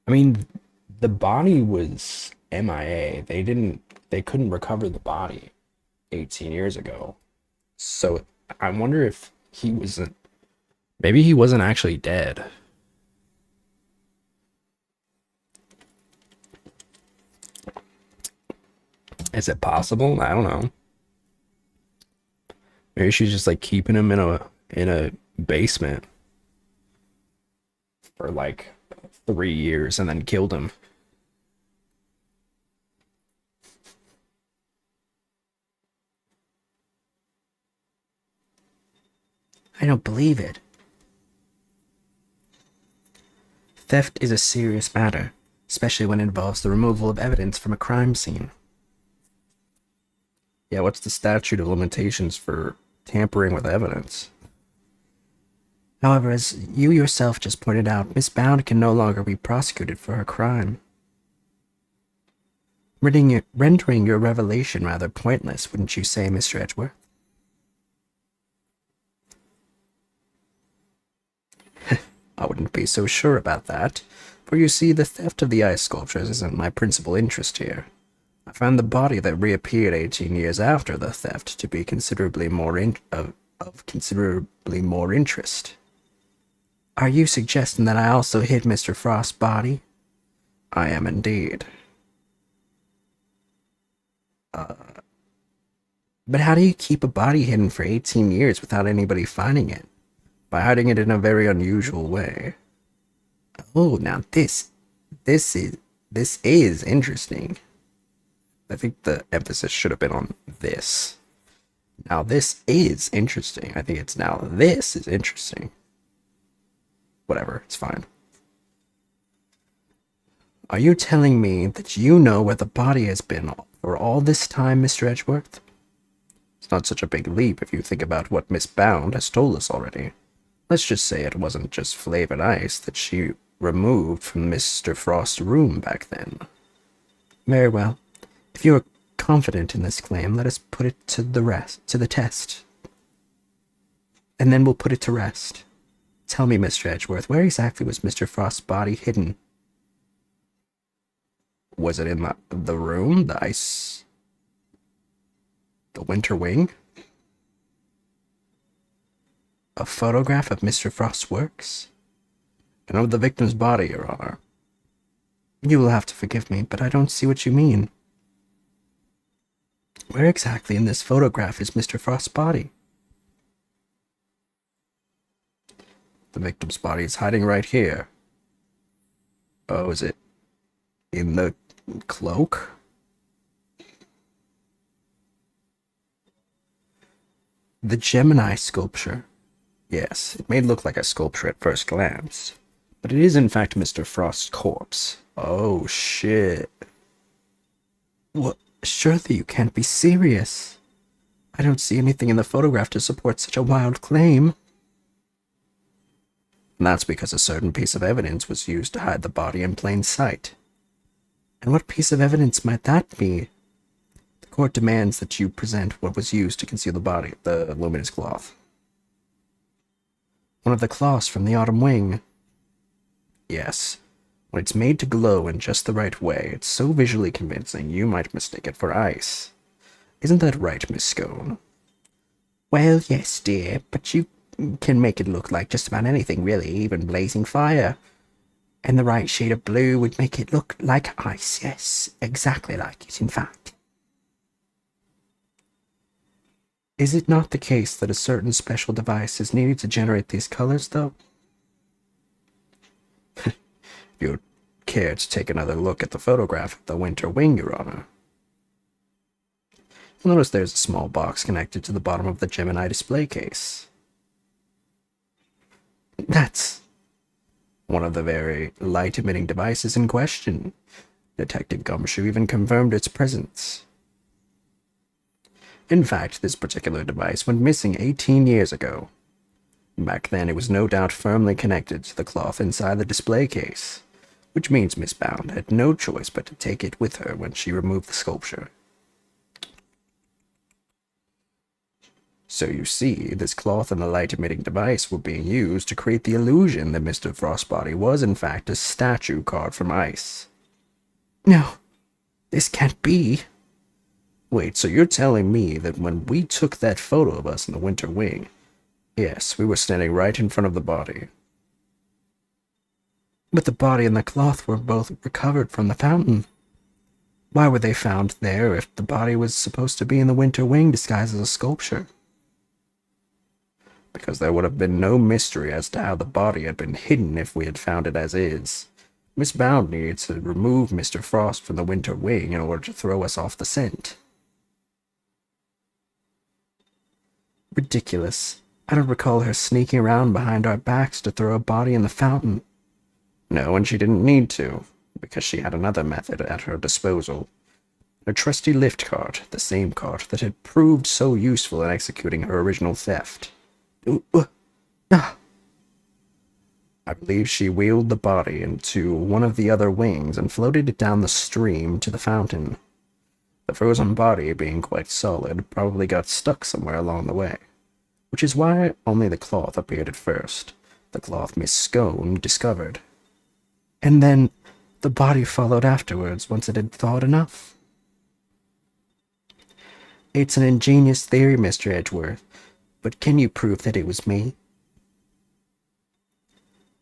I mean, the body was MIA. They couldn't recover the body 18 years ago. So I wonder if maybe he wasn't actually dead. Is it possible? I don't know. Maybe she's just like keeping him in a basement for like 3 years and then killed him. I don't believe it. Theft is a serious matter, especially when it involves the removal of evidence from a crime scene. Yeah, what's the statute of limitations for tampering with evidence? However, as you yourself just pointed out, Miss Bound can no longer be prosecuted for her crime. Rendering your revelation rather pointless, wouldn't you say, Mr. Edgeworth? I wouldn't be so sure about that, for you see, the theft of the ice sculptures isn't my principal interest here. I found the body that reappeared 18 years after the theft to be considerably more of considerably more interest. Are you suggesting that I also hid Mr. Frost's body? I am indeed. But how do you keep a body hidden for 18 years without anybody finding it? By hiding it in a very unusual way. Oh, now this is interesting. I think the emphasis should have been on this. Now this is interesting. I think it's now this is interesting. Whatever, it's fine. Are you telling me that you know where the body has been for all this time, Mr. Edgeworth? It's not such a big leap if you think about what Miss Bound has told us already. Let's just say it wasn't just flavored ice that she removed from Mr. Frost's room back then. Very well. If you are confident in this claim, let us put it to the test. And then we'll put it to rest. Tell me, Mr. Edgeworth, where exactly was Mr. Frost's body hidden? Was it in the room? The ice? The winter wing? A photograph of Mr. Frost's works? And of the victim's body, Your Honor. You will have to forgive me, but I don't see what you mean. Where exactly in this photograph is Mr. Frost's body? The victim's body is hiding right here. Oh, is it in the cloak? The Gemini sculpture. Yes, it may look like a sculpture at first glance, but it is in fact Mr. Frost's corpse. Oh, shit. What? Surely you can't be serious. I don't see anything in the photograph to support such a wild claim. And that's because a certain piece of evidence was used to hide the body in plain sight. And what piece of evidence might that be? The court demands that you present what was used to conceal the body. The luminous cloth. One of the cloths from the autumn wing. Yes. When it's made to glow in just the right way, it's so visually convincing you might mistake it for ice. Isn't that right, Miss Scone? Well, yes, dear, but you can make it look like just about anything, really, even blazing fire. And the right shade of blue would make it look like ice, yes, exactly like it, in fact. Is it not the case that a certain special device is needed to generate these colors, though? If you'd care to take another look at the photograph of the winter wing, Your Honor. You'll notice there's a small box connected to the bottom of the Gemini display case. That's one of the very light-emitting devices in question. Detective Gumshoe even confirmed its presence. In fact, this particular device went missing 18 years ago. Back then, it was no doubt firmly connected to the cloth inside the display case, which means Miss Bound had no choice but to take it with her when she removed the sculpture. So you see, this cloth and the light-emitting device were being used to create the illusion that Mr. Frost's body was in fact a statue carved from ice. No, this can't be. Wait, so you're telling me that when we took that photo of us in the winter wing, yes, we were standing right in front of the body. But the body and the cloth were both recovered from the fountain. Why were they found there if the body was supposed to be in the winter wing disguised as a sculpture? Because there would have been no mystery as to how the body had been hidden if we had found it as is. Miss Bound needed to remove Mr. Frost from the winter wing in order to throw us off the scent. Ridiculous. I don't recall her sneaking around behind our backs to throw a body in the fountain. No, and she didn't need to, because she had another method at her disposal. Her trusty lift cart, the same cart that had proved so useful in executing her original theft. I believe she wheeled the body into one of the other wings and floated it down the stream to the fountain. The frozen body, being quite solid, probably got stuck somewhere along the way, which is why only the cloth appeared at first, the cloth Miss Scone discovered. And then the body followed afterwards once it had thawed enough. It's an ingenious theory, Mr. Edgeworth, but can you prove that it was me?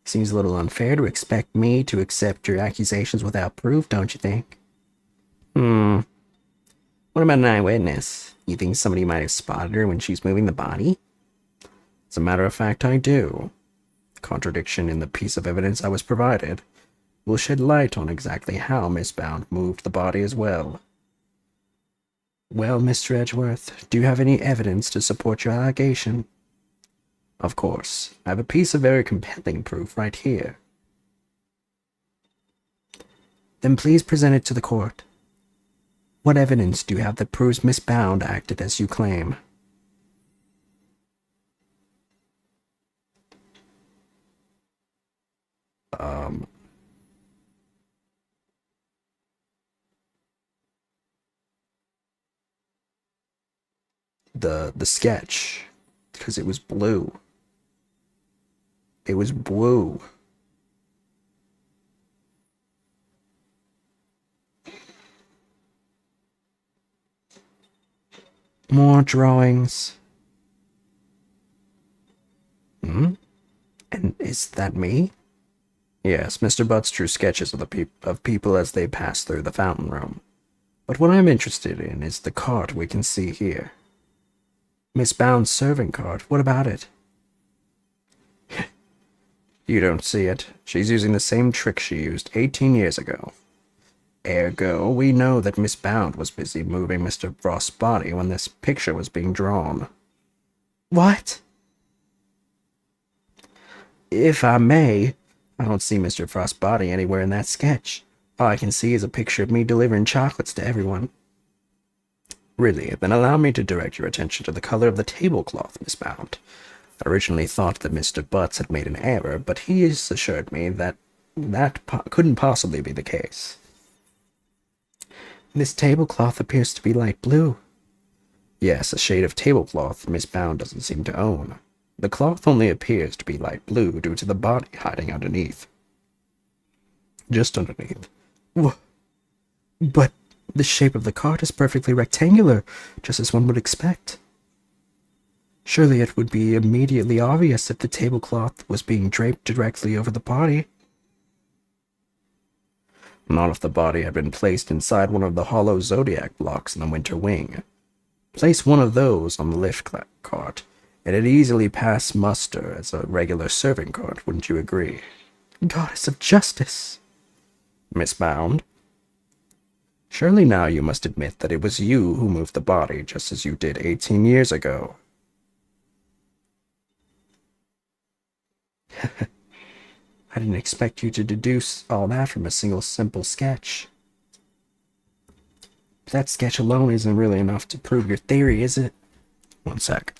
Seems a little unfair to expect me to accept your accusations without proof, don't you think? What about an eyewitness? You think somebody might have spotted her when she's moving the body? As a matter of fact, I do. The contradiction in the piece of evidence I was provided will shed light on exactly how Miss Bound moved the body as well. Well, Mr. Edgeworth, do you have any evidence to support your allegation? Of course. I have a piece of very compelling proof right here. Then please present it to the court. What evidence do you have that proves Miss Bound acted as you claim? The sketch, because it was blue. It was blue. More drawings. And is that me? Yes, Mr. Butts drew sketches of people as they passed through the fountain room. But what I'm interested in is the cart we can see here. Miss Bound's serving cart. What about it? You don't see it. She's using the same trick she used 18 years ago. Ergo, we know that Miss Bound was busy moving Mr. Frost's body when this picture was being drawn. What? If I may, I don't see Mr. Frost's body anywhere in that sketch. All I can see is a picture of me delivering chocolates to everyone. Really, then allow me to direct your attention to the color of the tablecloth, Miss Bound. I originally thought that Mr. Butts had made an error, but he has assured me that couldn't possibly be the case. This tablecloth appears to be light blue. Yes, a shade of tablecloth Miss Bound doesn't seem to own. The cloth only appears to be light blue due to the body hiding underneath. Just underneath. But the shape of the cart is perfectly rectangular, just as one would expect. Surely it would be immediately obvious if the tablecloth was being draped directly over the body. Not if the body had been placed inside one of the hollow zodiac blocks in the winter wing. Place one of those on the lift cart, and it'd easily pass muster as a regular serving cart, wouldn't you agree? Goddess of justice! Miss Bound? Surely now you must admit that it was you who moved the body just as you did 18 years ago. I didn't expect you to deduce all that from a single simple sketch. But that sketch alone isn't really enough to prove your theory, is it? One sec.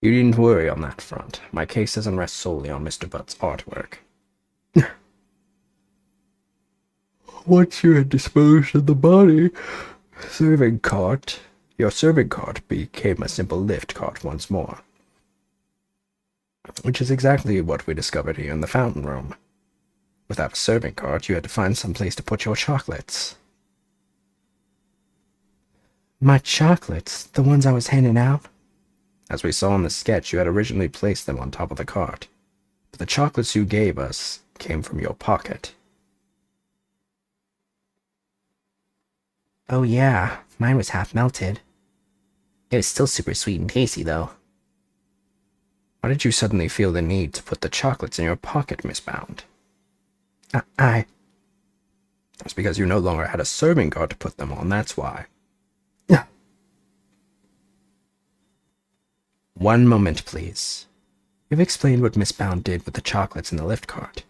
You needn't worry on that front. My case doesn't rest solely on Mr. Butt's artwork. Once you had disposed of the body, your serving cart became a simple lift cart once more. Which is exactly what we discovered here in the fountain room. Without a serving cart, you had to find some place to put your chocolates. My chocolates? The ones I was handing out? As we saw in the sketch, you had originally placed them on top of the cart, but the chocolates you gave us came from your pocket. Oh yeah, mine was half melted. It was still super sweet and tasty, though. Why did you suddenly feel the need to put the chocolates in your pocket, Miss Bound? I... That's because you no longer had a serving cart to put them on, that's why. One moment, please. You've explained what Miss Bound did with the chocolates in the lift cart.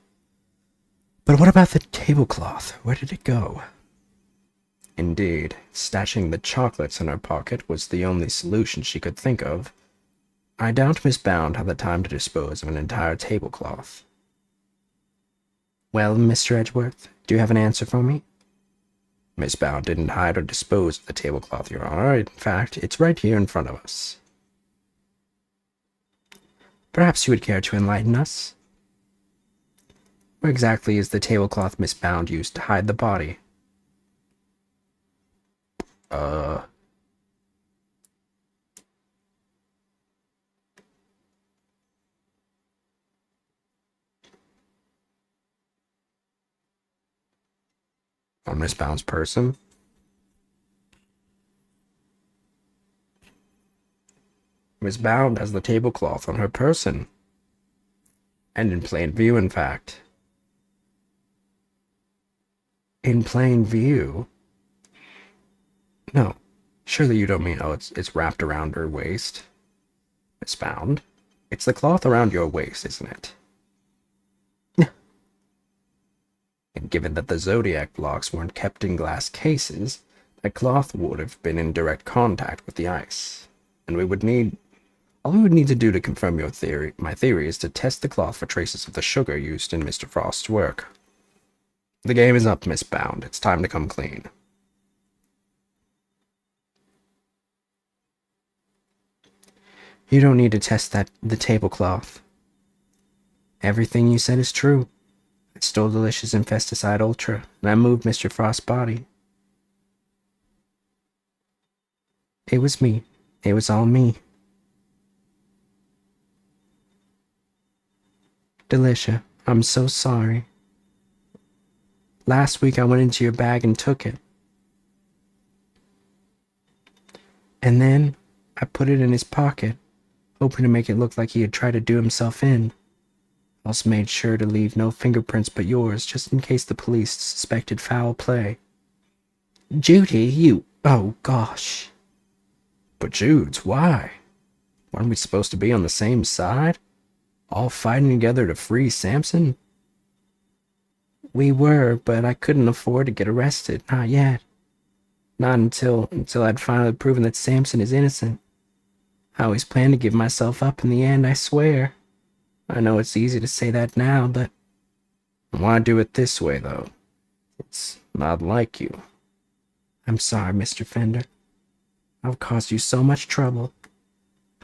But what about the tablecloth? Where did it go? Indeed, stashing the chocolates in her pocket was the only solution she could think of. I doubt Miss Bound had the time to dispose of an entire tablecloth. Well, Mr. Edgeworth, do you have an answer for me? Miss Bound didn't hide or dispose of the tablecloth, Your Honor. In fact, it's right here in front of us. Perhaps you would care to enlighten us? Where exactly is the tablecloth Miss Bound used to hide the body? On Miss Bound's person? Miss Bound has the tablecloth on her person. And in plain view, in fact. In plain view? No, surely you don't mean, oh, it's wrapped around her waist. Miss Bound, it's the cloth around your waist, isn't it? And given that the Zodiac blocks weren't kept in glass cases, that cloth would have been in direct contact with the ice. And all we would need to do to confirm my theory is to test the cloth for traces of the sugar used in Mr. Frost's work. The game is up, Miss Bound. It's time to come clean. You don't need to test the tablecloth. Everything you said is true. I stole Delicious Infesticide Ultra, and I moved Mr. Frost's body. It was me. It was all me. Delicia, I'm so sorry. Last week I went into your bag and took it. And then I put it in his pocket, hoping to make it look like he had tried to do himself in. I also made sure to leave no fingerprints but yours, just in case the police suspected foul play. Judy, you... Oh, gosh. But Judes, why? Weren't we supposed to be on the same side? All fighting together to free Samson? We were, but I couldn't afford to get arrested. Not yet. Not until I'd finally proven that Samson is innocent. I always planned to give myself up in the end, I swear. I know it's easy to say that now, but... Why do it this way, though? It's not like you. I'm sorry, Mr. Fender. I've caused you so much trouble.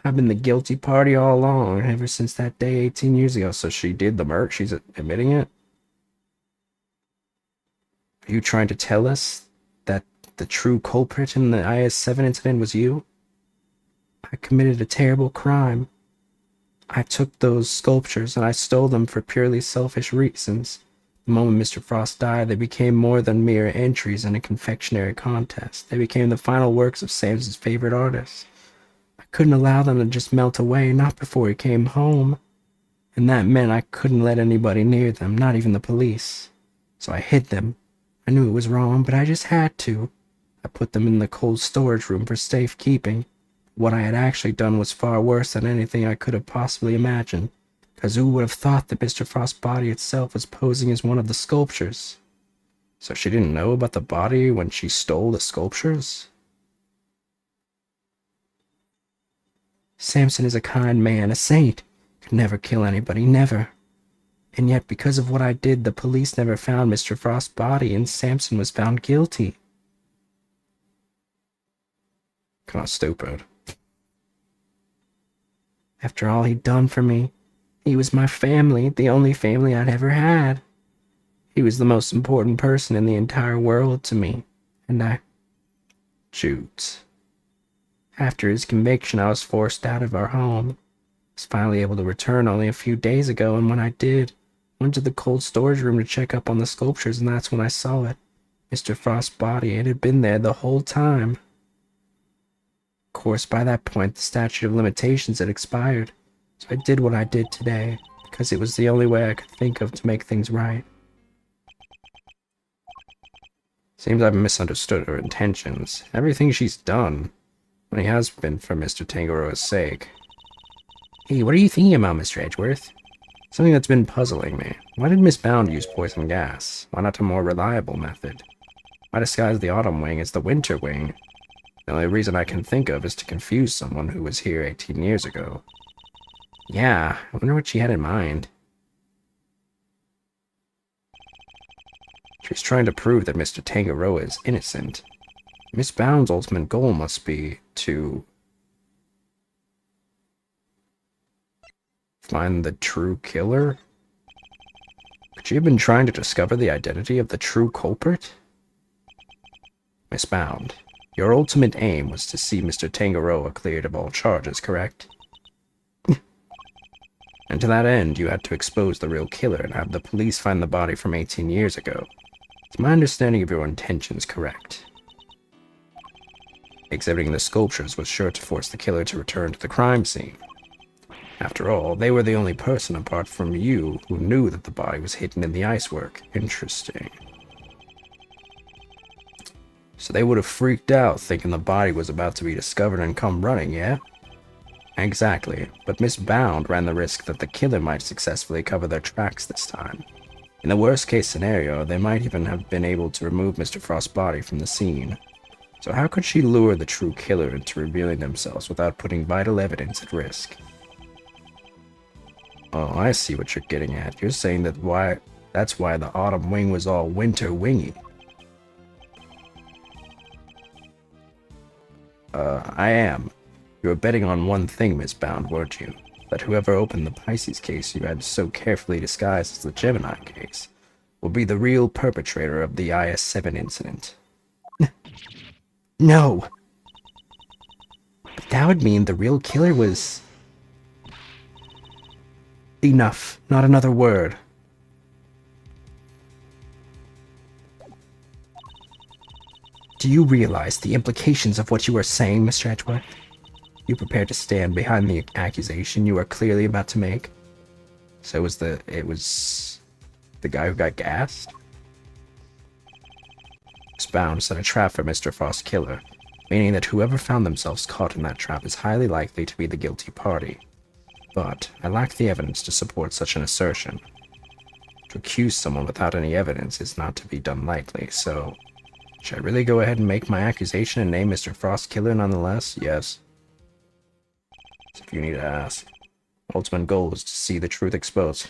I've been the guilty party all along, ever since that day 18 years ago. So she did the murder? She's admitting it? Are you trying to tell us that the true culprit in the IS-7 incident was you? I committed a terrible crime. I took those sculptures and I stole them for purely selfish reasons. The moment Mr. Frost died, they became more than mere entries in a confectionery contest. They became the final works of Samson's favorite artist. I couldn't allow them to just melt away, not before he came home. And that meant I couldn't let anybody near them, not even the police. So I hid them. I knew it was wrong, but I just had to. I put them in the cold storage room for safekeeping. What I had actually done was far worse than anything I could have possibly imagined, because who would have thought that Mr. Frost's body itself was posing as one of the sculptures? So she didn't know about the body when she stole the sculptures? Samson is a kind man, a saint. Could never kill anybody, never. And yet, because of what I did, the police never found Mr. Frost's body, and Samson was found guilty. Kinda stupid. After all he'd done for me, he was my family, the only family I'd ever had. He was the most important person in the entire world to me, and I... Judes. After his conviction, I was forced out of our home. I was finally able to return only a few days ago, and when I did, I went to the cold storage room to check up on the sculptures, and that's when I saw it. Mr. Frost's body. It had been there the whole time. Of course, by that point, the statute of limitations had expired, so I did what I did today, because it was the only way I could think of to make things right. Seems I've misunderstood her intentions. Everything she's done only has been for Mr. Tangaroa's sake. Hey, what are you thinking about, Mr. Edgeworth? Something that's been puzzling me. Why did Miss Bound use poison gas? Why not a more reliable method? Why disguise the autumn wing as the winter wing? The only reason I can think of is to confuse someone who was here 18 years ago. Yeah, I wonder what she had in mind. She's trying to prove that Mr. Tangaroa is innocent. Miss Bound's ultimate goal must be to find the true killer? Could she have been trying to discover the identity of the true culprit? Miss Bound, your ultimate aim was to see Mr. Tangaroa cleared of all charges, correct? And to that end, you had to expose the real killer and have the police find the body from 18 years ago. Is my understanding of your intentions correct? Exhibiting the sculptures was sure to force the killer to return to the crime scene. After all, they were the only person apart from you who knew that the body was hidden in the icework. Interesting. So they would have freaked out thinking the body was about to be discovered and come running, yeah? Exactly, but Miss Bound ran the risk that the killer might successfully cover their tracks this time. In the worst case scenario, they might even have been able to remove Mr. Frost's body from the scene. So how could she lure the true killer into revealing themselves without putting vital evidence at risk? Oh, I see what you're getting at. You're saying that's why the autumn wing was all winter wingy. I am. You were betting on one thing, Miss Bound, weren't you? That whoever opened the Pisces case you had so carefully disguised as the Gemini case will be the real perpetrator of the IS-7 incident. No! But that would mean the real killer was... Enough. Not another word. Do you realize the implications of what you are saying, Mr. Edgeworth? You prepared to stand behind the accusation you are clearly about to make? So it was the guy who got gassed? Miss Bound set a trap for Mr. Frost's killer, meaning that whoever found themselves caught in that trap is highly likely to be the guilty party. But I lack the evidence to support such an assertion. To accuse someone without any evidence is not to be done lightly, so... Should I really go ahead and make my accusation and name Mr. Frost's killer nonetheless? Yes. So if you need to ask. Ultimate goal is to see the truth exposed.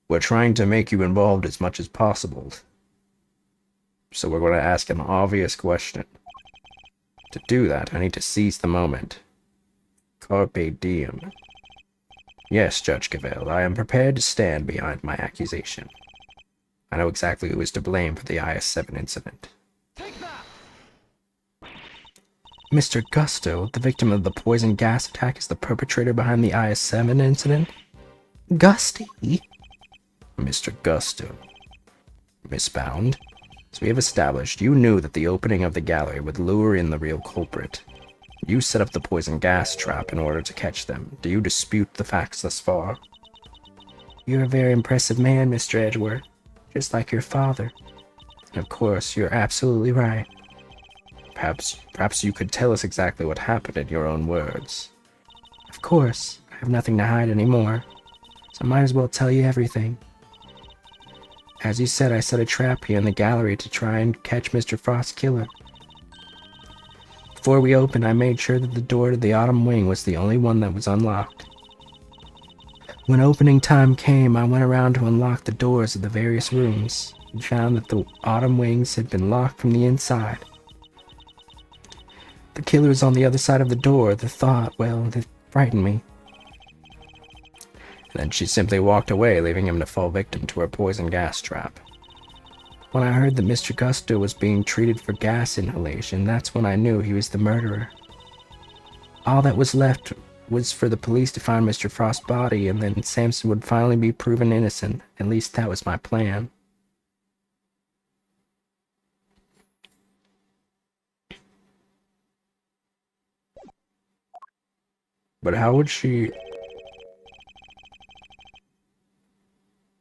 We're trying to make you involved as much as possible. So we're going to ask an obvious question. To do that, I need to seize the moment. Carpe diem. Yes, Judge Cavell, I am prepared to stand behind my accusation. I know exactly who is to blame for the IS-7 incident. Mr. Gusto, the victim of the poison gas attack, is the perpetrator behind the IS-7 incident? Gusty? Mr. Gusto. Miss Bound, as we have established, you knew that the opening of the gallery would lure in the real culprit. You set up the poison gas trap in order to catch them. Do you dispute the facts thus far? You're a very impressive man, Mr. Edgeworth. Just like your father. And of course, you're absolutely right. Perhaps you could tell us exactly what happened in your own words. Of course. I have nothing to hide anymore. So I might as well tell you everything. As you said, I set a trap here in the gallery to try and catch Mr. Frost's killer. Before we opened, I made sure that the door to the autumn wing was the only one that was unlocked. When opening time came, I went around to unlock the doors of the various rooms and found that the autumn wings had been locked from the inside. The killer was on the other side of the door. The thought, well, it frightened me. Then she simply walked away, leaving him to fall victim to her poison gas trap. When I heard that Mr. Gusto was being treated for gas inhalation, that's when I knew he was the murderer. All that was left was for the police to find Mr. Frost's body, and then Samson would finally be proven innocent. At least that was my plan. But how would she...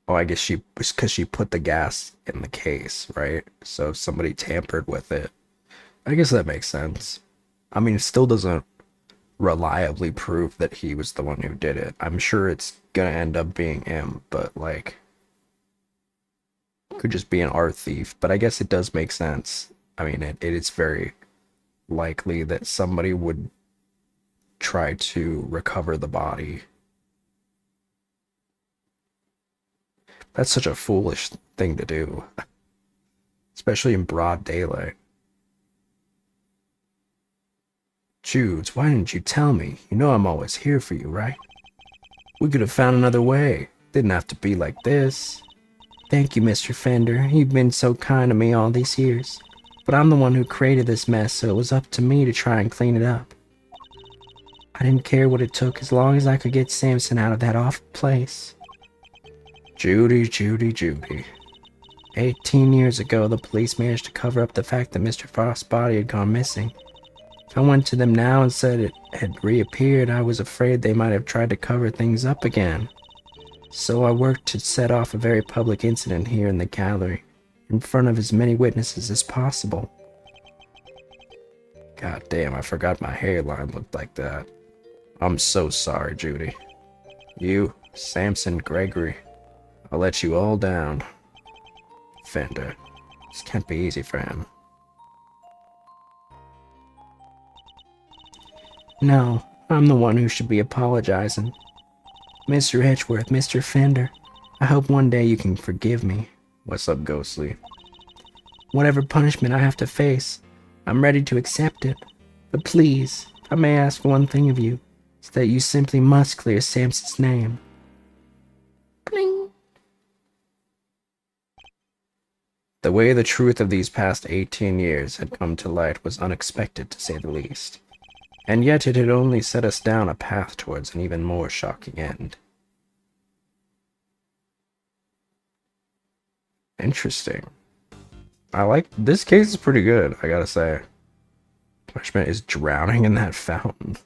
Oh, I guess she was because she put the gas in the case, right? So somebody tampered with it. I guess that makes sense. I mean, it still doesn't reliably prove that he was the one who did it. I'm sure it's gonna end up being him, but like, could just be an art thief, but I guess it does make sense. I mean, it is very likely that somebody would try to recover the body. That's such a foolish thing to do, especially in broad daylight. Judes, why didn't you tell me? You know I'm always here for you, right? We could have found another way. Didn't have to be like this. Thank you, Mr. Fender. You've been so kind to me all these years. But I'm the one who created this mess, so it was up to me to try and clean it up. I didn't care what it took as long as I could get Samson out of that awful place. Judy, Judy, Judy. 18 years ago, the police managed to cover up the fact that Mr. Frost's body had gone missing. If I went to them now and said it had reappeared, I was afraid they might have tried to cover things up again. So I worked to set off a very public incident here in the gallery, in front of as many witnesses as possible. God damn, I forgot my hairline looked like that. I'm so sorry, Judy. You, Samson, Gregory, I'll let you all down. Fender, this can't be easy for him. No, I'm the one who should be apologizing. Mr. Edgeworth, Mr. Fender, I hope one day you can forgive me. What's up, Ghostly? Whatever punishment I have to face, I'm ready to accept it. But please, if I may ask one thing of you, it's that you simply must clear Samson's name. Bling. The way the truth of these past 18 years had come to light was unexpected, to say the least. And yet it had only set us down a path towards an even more shocking end. Interesting. I like this case is pretty good, I gotta say. Punishment is drowning in that fountain.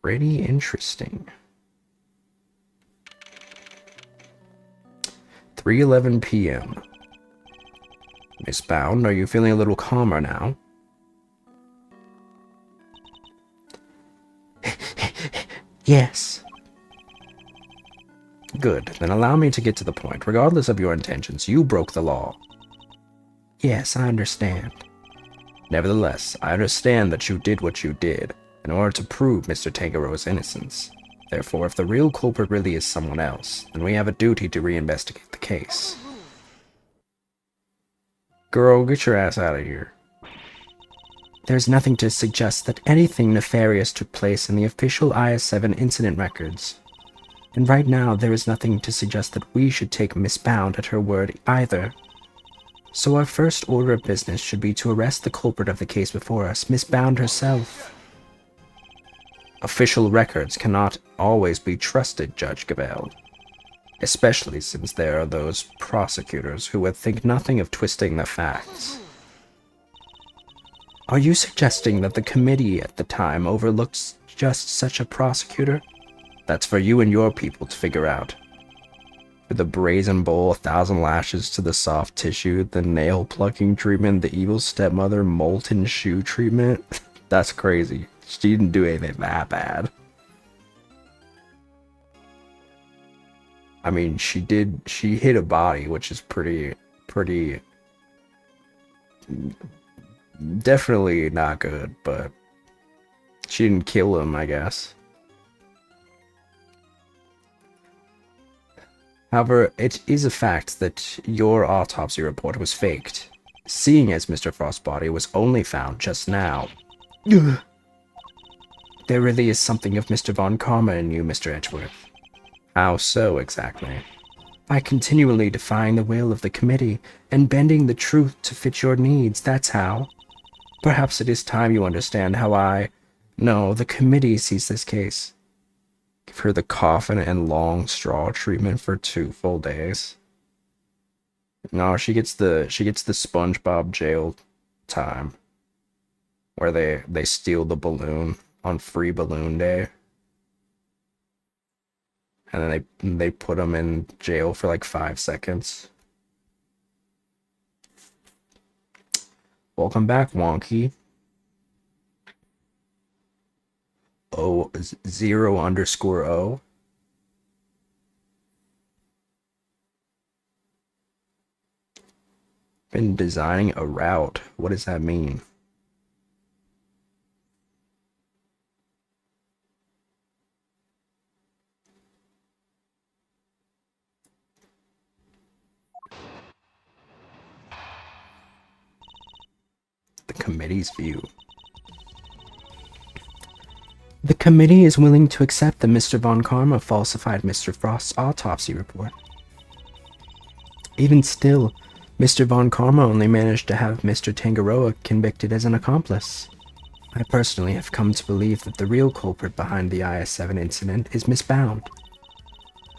Pretty interesting. 3:11 p.m. Miss Bound, are you feeling a little calmer now? Yes. Good, then allow me to get to the point. Regardless of your intentions, you broke the law. Yes, I understand. Nevertheless, I understand that you did what you did in order to prove Mr. Tangaro's innocence. Therefore, if the real culprit really is someone else, then we have a duty to reinvestigate the case. Girl, get your ass out of here. There's nothing to suggest that anything nefarious took place in the official IS-7 incident records. And right now, there is nothing to suggest that we should take Miss Bound at her word either. So our first order of business should be to arrest the culprit of the case before us, Miss Bound herself. Official records cannot always be trusted, Judge Gabel. Especially since there are those prosecutors who would think nothing of twisting the facts. Are you suggesting that the committee at the time overlooked just such a prosecutor? That's for you and your people to figure out. With the brazen bowl, 1,000 lashes to the soft tissue, the nail-plucking treatment, the evil stepmother molten shoe treatment. That's crazy. She didn't do anything that bad. I mean, she hit a body, which is pretty, definitely not good, but she didn't kill him, I guess. However, it is a fact that your autopsy report was faked, seeing as Mr. Frost's body was only found just now. There really is something of Mr. Von Karma in you, Mr. Edgeworth. How so, exactly? By continually defying the will of the committee and bending the truth to fit your needs, that's how. Perhaps it is time you understand how the committee sees this case. Give her the coffin and long straw treatment for 2 full days. No, she gets the SpongeBob jail time, where they steal the balloon on Free Balloon Day. And then they put him in jail for like 5 seconds. Welcome back, Wonky. 0_O. Been designing a route. What does that mean? The committee's view. The committee is willing to accept that Mr. Von Karma falsified Mr. Frost's autopsy report. Even still, Mr. Von Karma only managed to have Mr. Tangaroa convicted as an accomplice. I personally have come to believe that the real culprit behind the IS-7 incident is Miss Bound.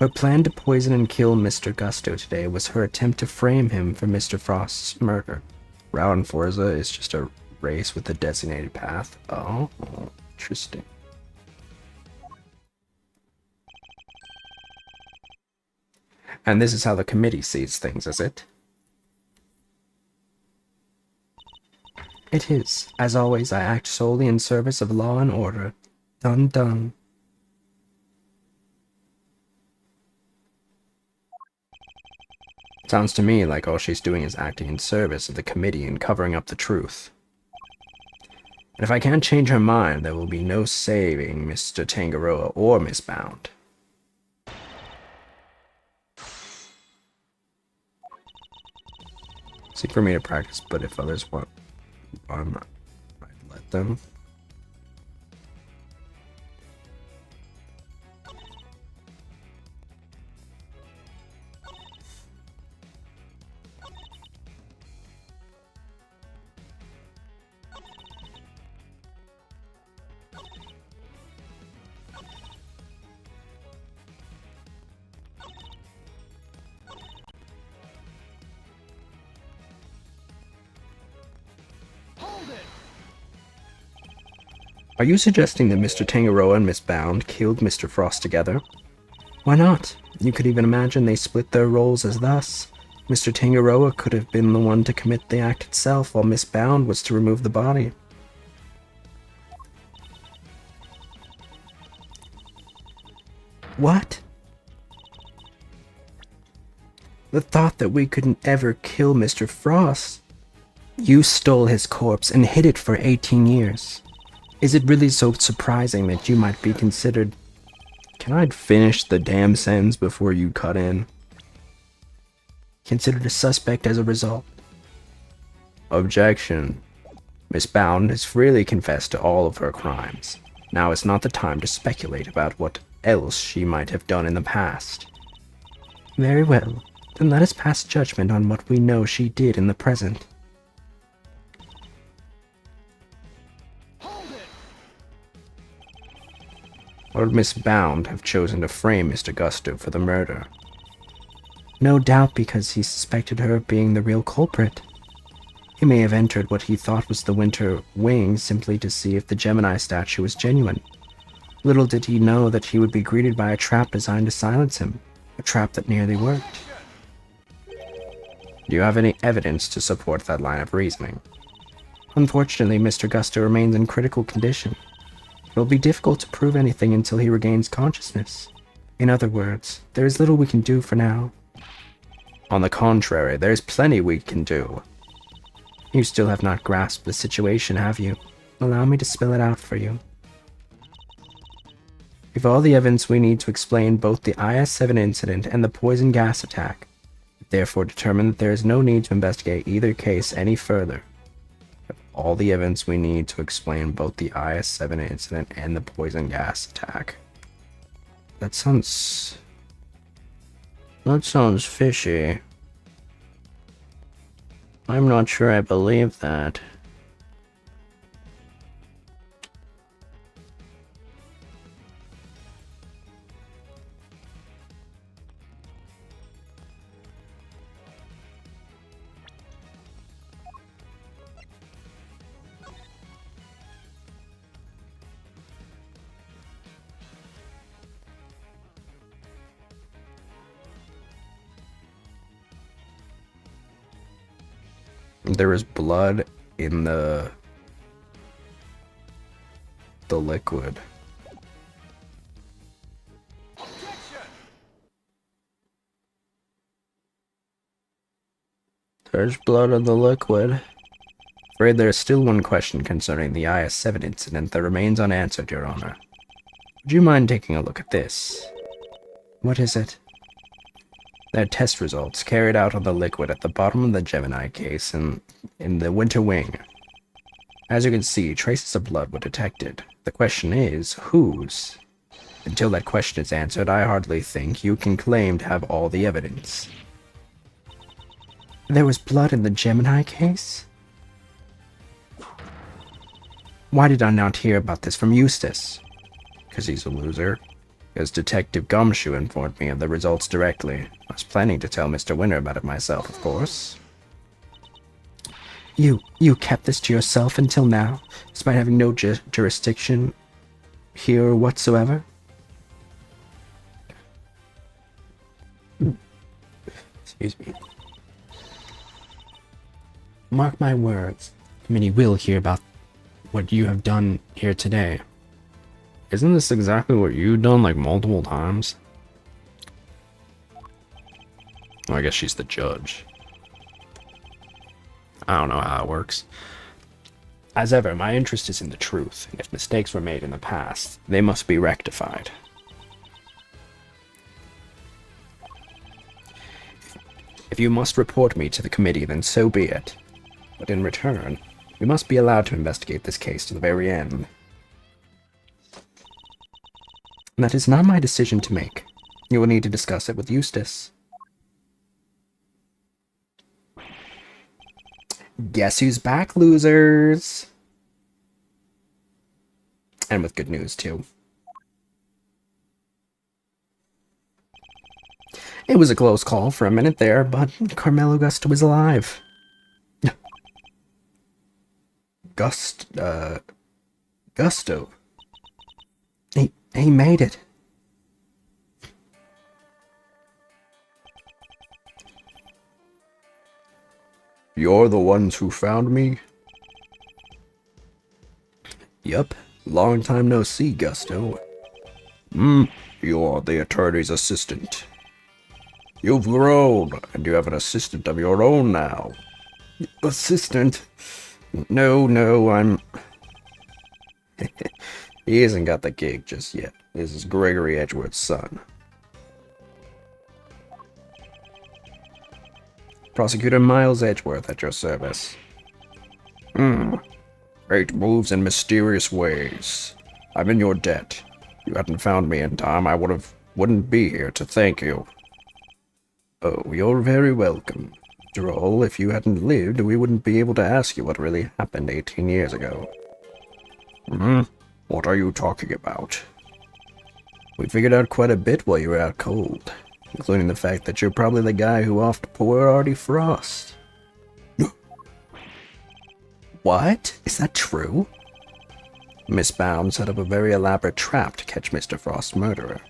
Her plan to poison and kill Mr. Gusto today was her attempt to frame him for Mr. Frost's murder. Route in Forza is just a race with a designated path. Oh, interesting. And this is how the committee sees things, is it? It is. As always, I act solely in service of law and order. Dun dun. Sounds to me like all she's doing is acting in service of the committee and covering up the truth. And if I can't change her mind, there will be no saving Mr. Tangaroa or Miss Bound. Seek for me to practice, but if others want, I'd let them. Are you suggesting that Mr. Tangaroa and Miss Bound killed Mr. Frost together? Why not? You could even imagine they split their roles as thus. Mr. Tangaroa could have been the one to commit the act itself, while Miss Bound was to remove the body. What? The thought that we couldn't ever kill Mr. Frost. You stole his corpse and hid it for 18 years. Is it really so surprising that you might be considered... Can I finish the damn sentence before you cut in? Considered a suspect as a result? Objection. Miss Bound has freely confessed to all of her crimes. Now is not the time to speculate about what else she might have done in the past. Very well. Then let us pass judgment on what we know she did in the present. Or would Miss Bound have chosen to frame Mr. Gusto for the murder? No doubt because he suspected her of being the real culprit. He may have entered what he thought was the Winter Wing simply to see if the Gemini statue was genuine. Little did he know that he would be greeted by a trap designed to silence him, a trap that nearly worked. Do you have any evidence to support that line of reasoning? Unfortunately, Mr. Gusto remains in critical condition. It will be difficult to prove anything until he regains consciousness. In other words, there is little we can do for now. On the contrary, there is plenty we can do. You still have not grasped the situation, have you? Allow me to spell it out for you. We have all the evidence we need to explain both the IS-7 incident and the poison gas attack. Therefore determined that there is no need to investigate either case any further. All the evidence we need to explain both the IS-7 incident and the poison gas attack. That sounds fishy. I'm not sure I believe that. There was blood in the liquid. There's blood in the liquid. Afraid there is still one question concerning the IS-7 incident that remains unanswered, Your Honor. Would you mind taking a look at this? What is it? Their test results carried out on the liquid at the bottom of the Gemini case in the winter wing. As you can see, traces of blood were detected. The question is, whose? Until that question is answered, I hardly think you can claim to have all the evidence. There was blood in the Gemini case? Why did I not hear about this from Eustace? Because he's a loser. Because Detective Gumshoe informed me of the results directly. I was planning to tell Mr. Winter about it myself, of course. You kept this to yourself until now, despite having no jurisdiction here whatsoever? Excuse me. Mark my words, the committee will hear about what you have done here today. Isn't this exactly what you've done like multiple times? Well, I guess she's the judge. I don't know how it works. As ever, my interest is in the truth, and if mistakes were made in the past, they must be rectified. If you must report me to the committee, then so be it. But in return, you must be allowed to investigate this case to the very end. That is not my decision to make. You will need to discuss it with Eustace. Guess who's back, losers? And with good news, too. It was a close call for a minute there, but Carmelo Gusto is alive. Gusto. He made it. You're the ones who found me? Yup. Long time no see, Gusto. You're the attorney's assistant. You've grown, and you have an assistant of your own now. Assistant? No, I'm... He hasn't got the gig just yet. This is Gregory Edgeworth's son. Prosecutor Miles Edgeworth at your service. Great moves in mysterious ways. I'm in your debt. If you hadn't found me in time, I wouldn't be here to thank you. Oh, you're very welcome. After all, if you hadn't lived, we wouldn't be able to ask you what really happened 18 years ago. What are you talking about? We figured out quite a bit while you were out cold, including the fact that you're probably the guy who offed poor Artie Frost. What? Is that true? Miss Bound set up a very elaborate trap to catch Mr. Frost's murderer.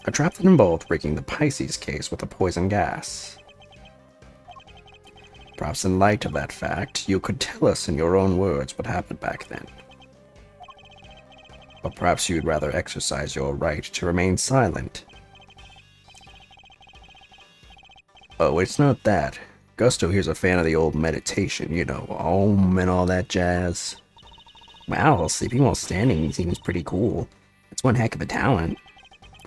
A trap that involved rigging the Pisces case with a poison gas. Perhaps in light of that fact, you could tell us in your own words what happened back then. But perhaps you'd rather exercise your right to remain silent. Oh, it's not that. Gusto here's a fan of the old meditation, you know, Om and all that jazz. Wow, sleeping while standing seems pretty cool. It's one heck of a talent.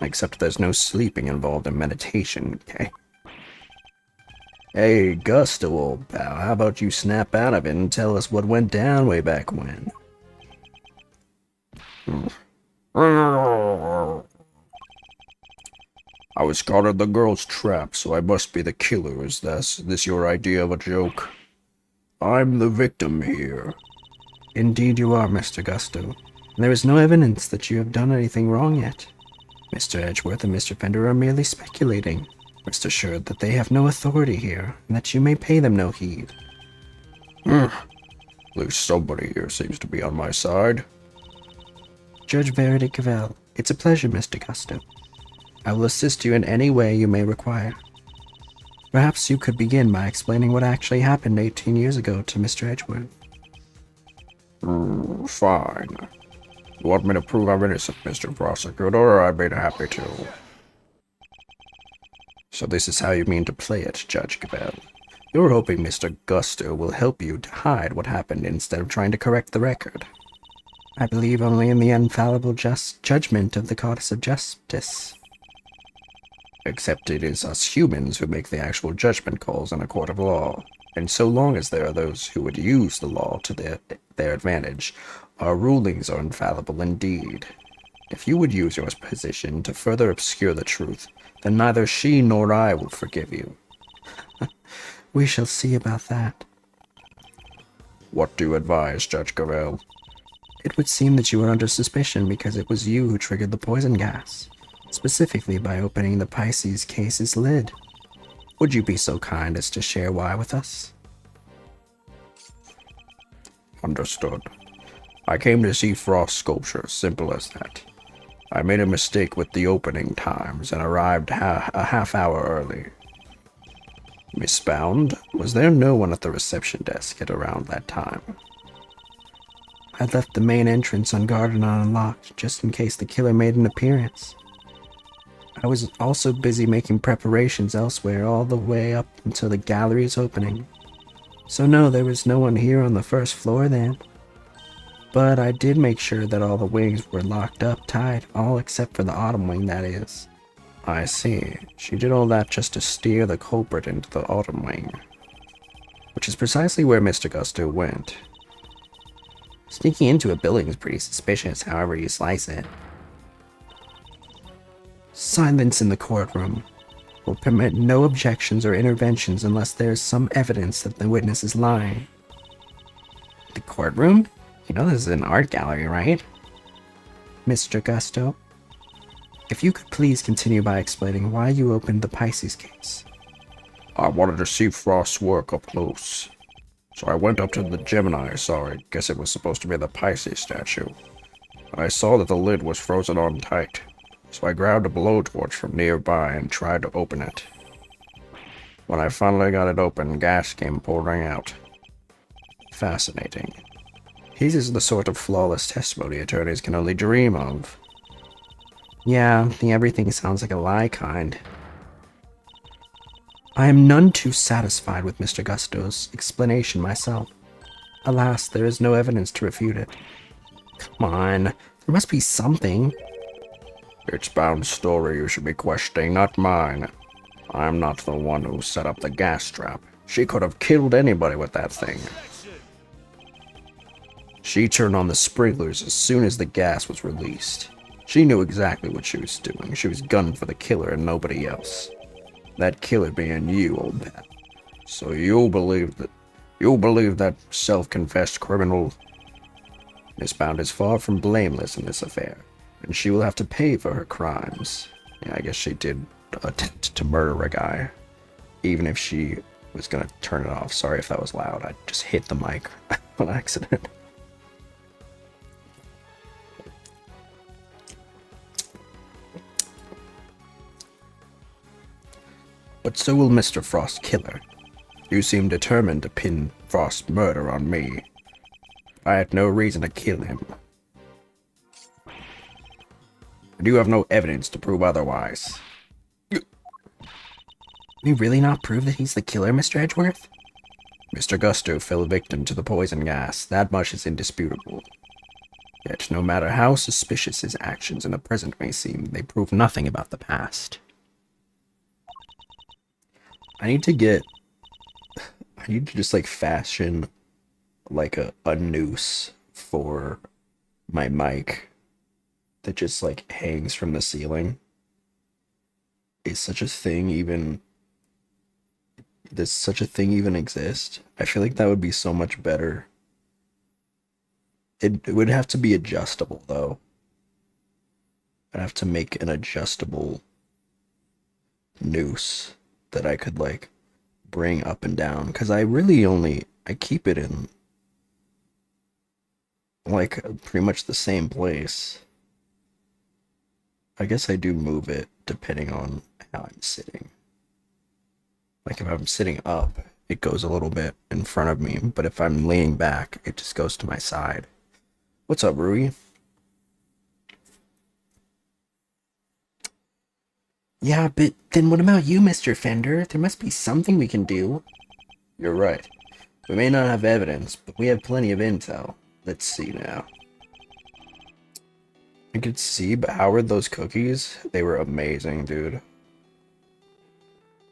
Except there's no sleeping involved in meditation, okay? Hey, Gusto, old pal, how about you snap out of it and tell us what went down way back when? I was caught in the girl's trap, so I must be the killer. Is this your idea of a joke? I'm the victim here. Indeed you are, Mr. Gusto. And there is no evidence that you have done anything wrong yet. Mr. Edgeworth and Mr. Fender are merely speculating. Rest assured that they have no authority here, and that you may pay them no heed. At least somebody here seems to be on my side. Judge Verity Cavell, it's a pleasure, Mr. Gusto. I will assist you in any way you may require. Perhaps you could begin by explaining what actually happened 18 years ago to Mr. Edgeworth. Fine. You want me to prove I'm innocent, Mr. Prosecutor? I'd be happy to. So this is how you mean to play it, Judge Cavell. You're hoping Mr. Gusto will help you to hide what happened instead of trying to correct the record. I believe only in the infallible just judgment of the goddess of justice. Except it is us humans who make the actual judgment calls in a court of law, and so long as there are those who would use the law to their advantage, our rulings are infallible indeed. If you would use your position to further obscure the truth, then neither she nor I will forgive you. We shall see about that. What do you advise, Judge Garel? It would seem that you are under suspicion because it was you who triggered the poison gas, specifically by opening the Pisces case's lid. Would you be so kind as to share why with us? Understood. I came to see Frost sculpture, simple as that. I made a mistake with the opening times and arrived a half hour early. Miss Bound, was there no one at the reception desk at around that time? I left the main entrance unguarded and unlocked, just in case the killer made an appearance. I was also busy making preparations elsewhere all the way up until the gallery's opening. So no, there was no one here on the first floor then. But I did make sure that all the wings were locked up tight, all except for the autumn wing, that is. I see. She did all that just to steer the culprit into the autumn wing. Which is precisely where Mr. Gusto went. Sneaking into a building is pretty suspicious, however you slice it. Silence in the courtroom. Will permit no objections or interventions unless there is some evidence that the witness is lying. The courtroom? You know this is an art gallery, right? Mr. Gusto, if you could please continue by explaining why you opened the Pisces case. I wanted to see Frost's work up close. So I went up to the Gemini, sorry, guess it was supposed to be the Pisces statue. And I saw that the lid was frozen on tight. So I grabbed a blowtorch from nearby and tried to open it. When I finally got it open, gas came pouring out. Fascinating. His is the sort of flawless testimony attorneys can only dream of. Yeah, the everything sounds like a lie kind. I am none too satisfied with Mr. Gusto's explanation myself. Alas, there is no evidence to refute it. Come on, there must be something. It's Bound's story you should be questioning, not mine. I'm not the one who set up the gas trap. She could have killed anybody with that thing. She turned on the sprinklers as soon as the gas was released. She knew exactly what she was doing. She was gunning for the killer and nobody else. That killer being you, old pal. So you'll believe that self-confessed criminal. Miss Bound is far from blameless in this affair, and she will have to pay for her crimes. Yeah, I guess she did attempt to murder a guy, even if she was gonna turn it off. Sorry if that was loud. I just hit the mic on accident. But so will Mr. Frost's killer. You seem determined to pin Frost's murder on me. I had no reason to kill him. And you have no evidence to prove otherwise. Can you really not prove that he's the killer, Mr. Edgeworth? Mr. Gusto fell victim to the poison gas. That much is indisputable. Yet, no matter how suspicious his actions in the present may seem, they prove nothing about the past. I need to just like fashion like a noose for my mic that just like hangs from the ceiling. Is such a thing even does such a thing even exist? I feel like that would be so much better. It would have to be adjustable though. I'd have to make an adjustable noose that I could like bring up and down, because I keep it in like pretty much the same place. I guess I do move it depending on how I'm sitting. Like if I'm sitting up, it goes a little bit in front of me, but if I'm leaning back, it just goes to my side. What's up, Rui? Yeah, but then what about you, Mr. Fender? There must be something we can do. You're right. We may not have evidence, but we have plenty of intel. Let's see now. I could see, but how were those cookies? They were amazing, dude.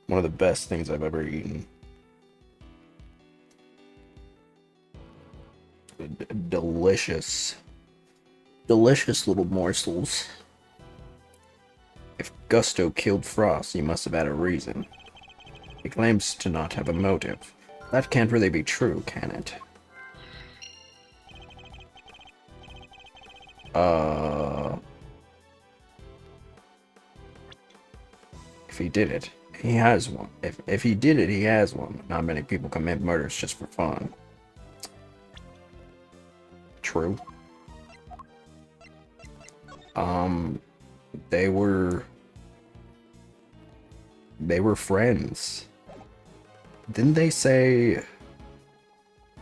One of the best things I've ever eaten. Delicious. Delicious little morsels. If Gusto killed Frost, he must have had a reason. He claims to not have a motive. That can't really be true, can it? If he did it, he has one. If he did it, he has one. Not many people commit murders just for fun. True. They were friends. Didn't they say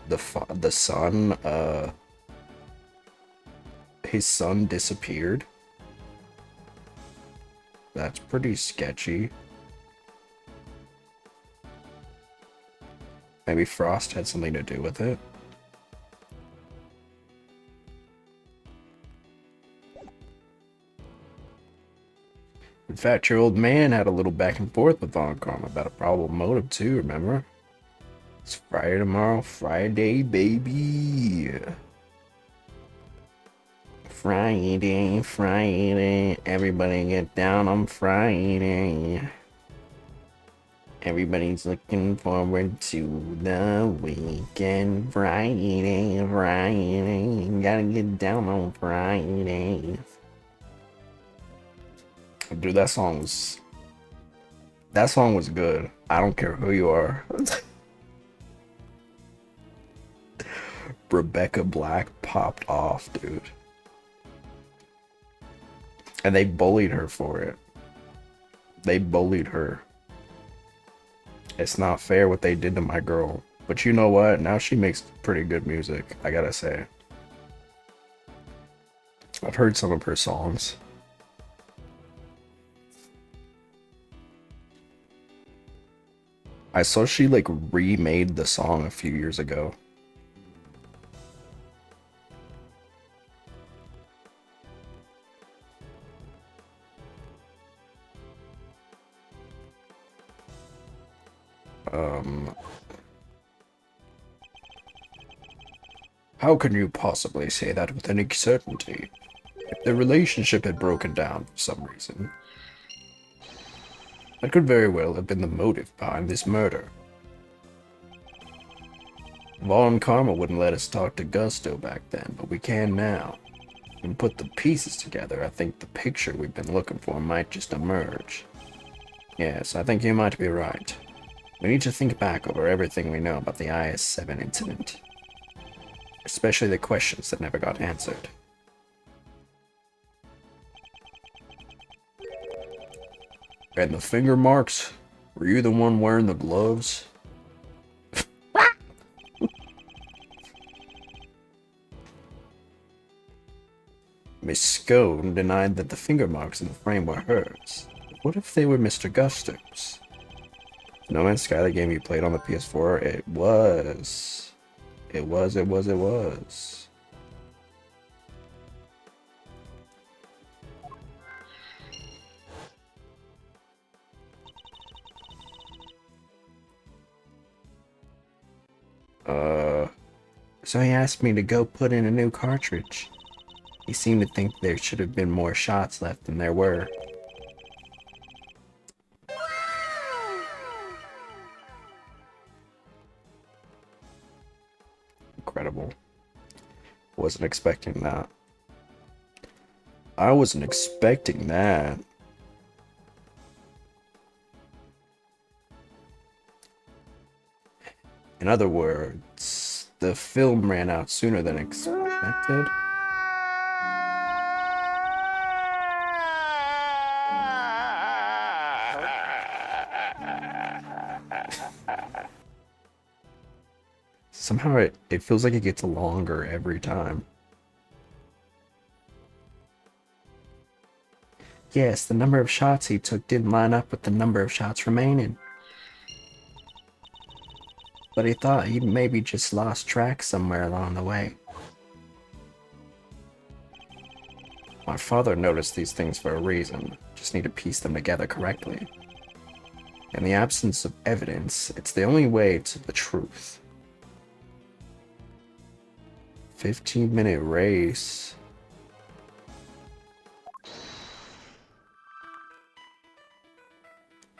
the son, his son disappeared? That's pretty sketchy. Maybe Frost had something to do with it. In fact, your old man had a little back and forth with Von Karma about a probable motive too, remember? It's Friday tomorrow. Friday, baby. Friday, Friday. Everybody get down on Friday. Everybody's looking forward to the weekend. Friday, Friday. Gotta get down on Friday. Dude, that song was good. I don't care who you are. Rebecca Black popped off, dude. And they bullied her for it. They bullied her. It's not fair what they did to my girl. But you know what? Now she makes pretty good music, I gotta say. I've heard some of her songs. I saw she like remade the song a few years ago. How can you possibly say that with any certainty? If the relationship had broken down for some reason, that could very well have been the motive behind this murder. Von Karma wouldn't let us talk to Gusto back then, but we can now. When we put the pieces together, I think the picture we've been looking for might just emerge. Yes, I think you might be right. We need to think back over everything we know about the IS-7 incident. Especially the questions that never got answered. And the finger marks? Were you the one wearing the gloves? Miss Scone denied that the finger marks in the frame were hers. What if they were Mr. Gusto's? No Man's Sky, the game you played on the PS4? It was. It was. So he asked me to go put in a new cartridge. He seemed to think there should have been more shots left than there were. Incredible. Wasn't expecting that. I wasn't expecting that. In other words, the film ran out sooner than expected. Somehow it feels like it gets longer every time. Yes, the number of shots he took didn't line up with the number of shots remaining. but he thought he'd maybe just lost track somewhere along the way. My father noticed these things for a reason, just need to piece them together correctly. In the absence of evidence, it's the only way to the truth. 15-minute race.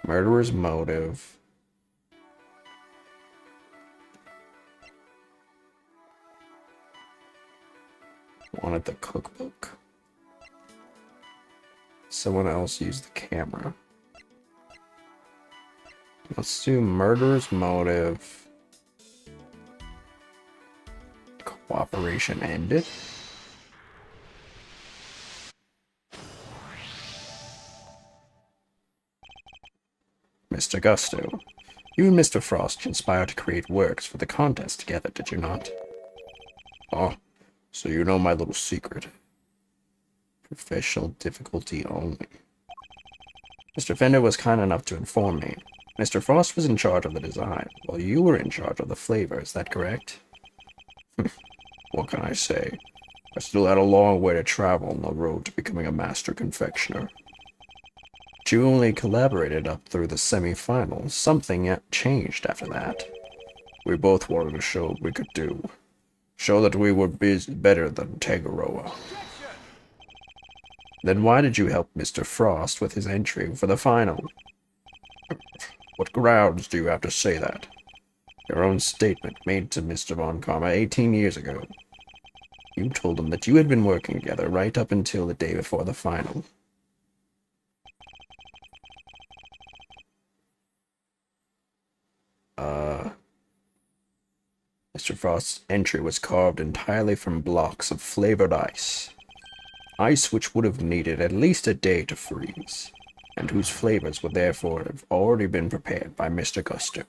Murderer's motive. Wanted the cookbook. Someone else used the camera. Let's do murderer's motive. Cooperation ended. Mr. Gusto, you and Mr. Frost conspired to create works for the contest together, did you not? Oh, so you know my little secret. Professional difficulty only. Mr. Fender was kind enough to inform me. Mr. Frost was in charge of the design, while you were in charge of the flavor, is that correct? What can I say? I still had a long way to travel on the road to becoming a master confectioner. But you only collaborated up through the semi-finals. Something changed after that. We both wanted to show what we could do. Show that we were better than Tangaroa. Then why did you help Mr. Frost with his entry for the final? What grounds do you have to say that? Your own statement made to Mr. Von Karma 18 years ago. You told him that you had been working together right up until the day before the final. Mr. Frost's entry was carved entirely from blocks of flavored ice. Ice which would have needed at least a day to freeze, and whose flavors would therefore have already been prepared by Mr. Gusto.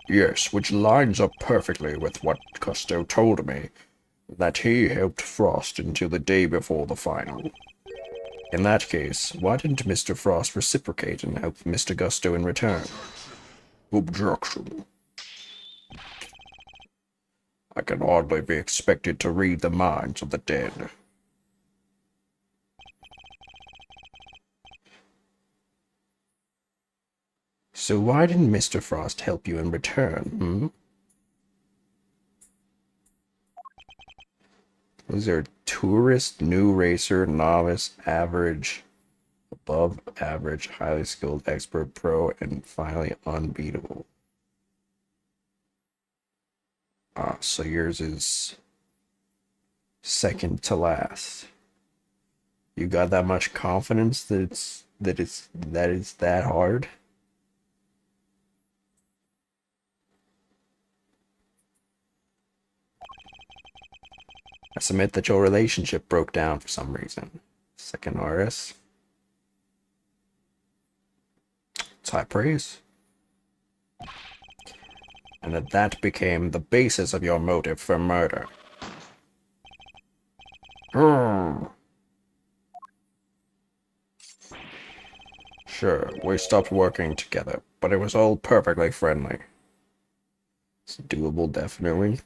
Yes, which lines up perfectly with what Gusto told me, that he helped Frost until the day before the final. In that case, why didn't Mr. Frost reciprocate and help Mr. Gusto in return? Objection. I can hardly be expected to read the minds of the dead. So why didn't Mr. Frost help you in return, Was there tourist, new racer, novice, average, above average, highly skilled, expert, pro, and finally unbeatable? So yours is second to last. You got that much confidence that it's that hard? I submit that your relationship broke down for some reason. Second RS. It's high praise. And that became the basis of your motive for murder. Sure, we stopped working together, but it was all perfectly friendly. It's doable, definitely.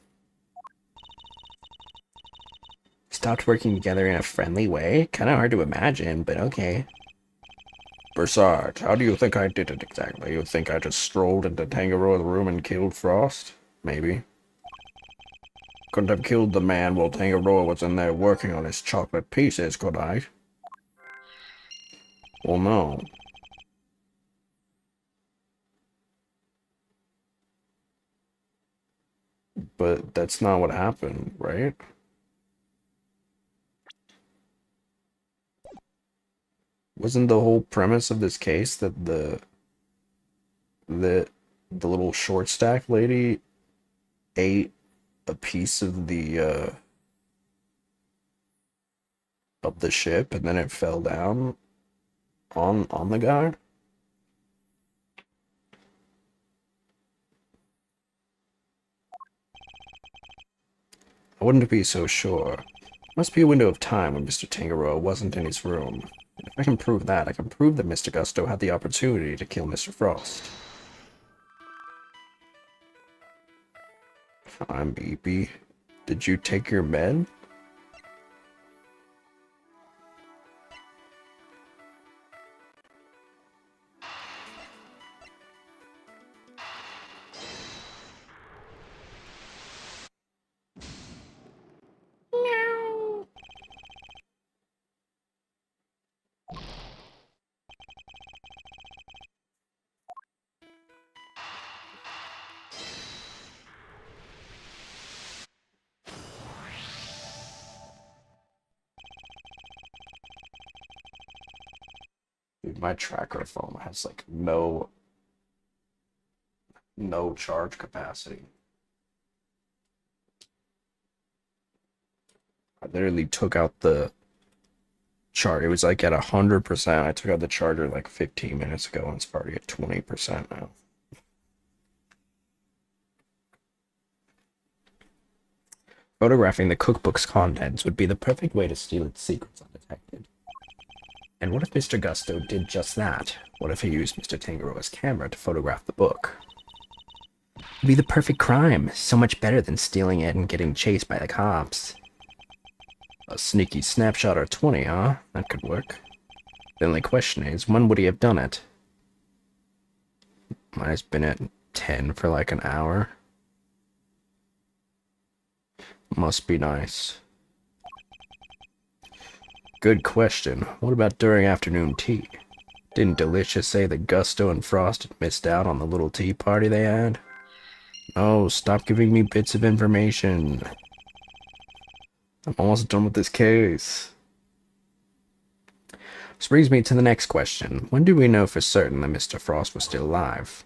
Stopped working together in a friendly way? Kinda hard to imagine, but okay. Besides, how do you think I did it exactly? You think I just strolled into Tangaroa's room and killed Frost? Maybe. Couldn't have killed the man while Tangaroa was in there working on his chocolate pieces, could I? Well, no. But that's not what happened, right? Wasn't the whole premise of this case that the little short stack lady ate a piece of the ship and then it fell down on the guy? I wouldn't be so sure. Must be a window of time when Mr. Tangaroa wasn't in his room. If I can prove that, I can prove that Mr. Gusto had the opportunity to kill Mr. Frost. I'm Beepy. Did you take your med? Dude, my tracker phone has like no charge capacity. I literally took out the charge. It was like at 100%. I took out the charger like 15 minutes ago and it's already at 20% now. Photographing the cookbook's contents would be the perfect way to steal its secrets undetected. And what if Mr. Gusto did just that? What if he used Mr. Tangaroa's camera to photograph the book? It'd be the perfect crime, so much better than stealing it and getting chased by the cops. A sneaky snapshot or 20, huh? That could work. The only question is, when would he have done it? Might have been at 10 for like an hour. Must be nice. Good question. What about during afternoon tea? Didn't Delicious say that Gusto and Frost had missed out on the little tea party they had? Oh, stop giving me bits of information. I'm almost done with this case. This brings me to the next question. When do we know for certain that Mr. Frost was still alive?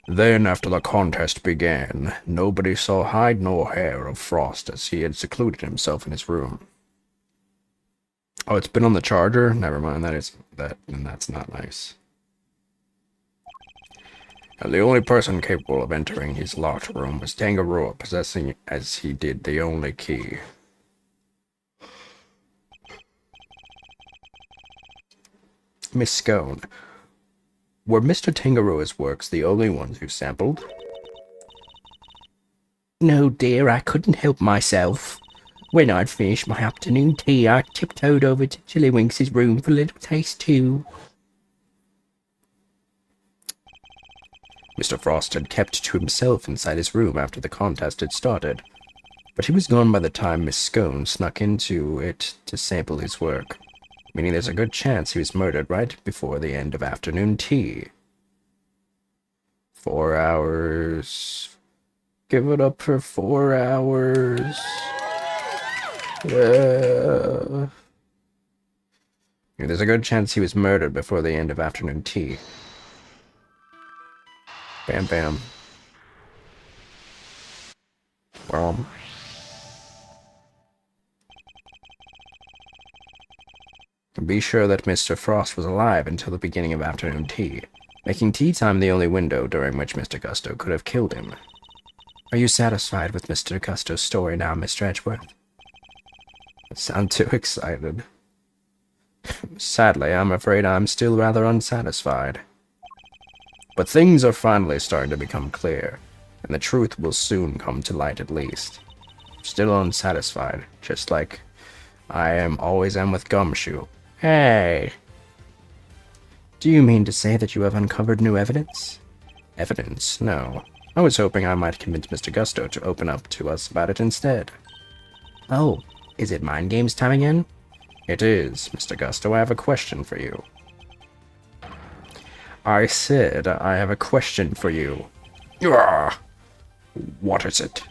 Then, after the contest began, nobody saw hide nor hair of Frost as he had secluded himself in his room. Oh, it's been on the charger? Never mind, that's not nice. And the only person capable of entering his locked room was Tangaroa, possessing as he did the only key. Miss Scone, were Mr. Tangaroa's works the only ones you sampled? No, dear, I couldn't help myself. When I'd finished my afternoon tea, I tiptoed over to Chillywinks' room for a little taste too. Mr. Frost had kept to himself inside his room after the contest had started, but he was gone by the time Miss Scone snuck into it to sample his work, meaning there's a good chance he was murdered right before the end of afternoon tea. 4 hours. Give it up for 4 hours. There's a good chance he was murdered before the end of afternoon tea. Bam, bam. Well, be sure that Mr. Frost was alive until the beginning of afternoon tea, making tea time the only window during which Mr. Gusto could have killed him. Are you satisfied with Mr. Gusto's story now, Mr. Edgeworth? I sound too excited. Sadly, I'm afraid I'm still rather unsatisfied. But things are finally starting to become clear, and the truth will soon come to light at least. Still unsatisfied, just like I always am with Gumshoe. Hey! Do you mean to say that you have uncovered new evidence? Evidence? No. I was hoping I might convince Mr. Gusto to open up to us about it instead. Oh, is it mind games time again? It is, Mr. Gusto. I have a question for you. I said I have a question for you. What is it?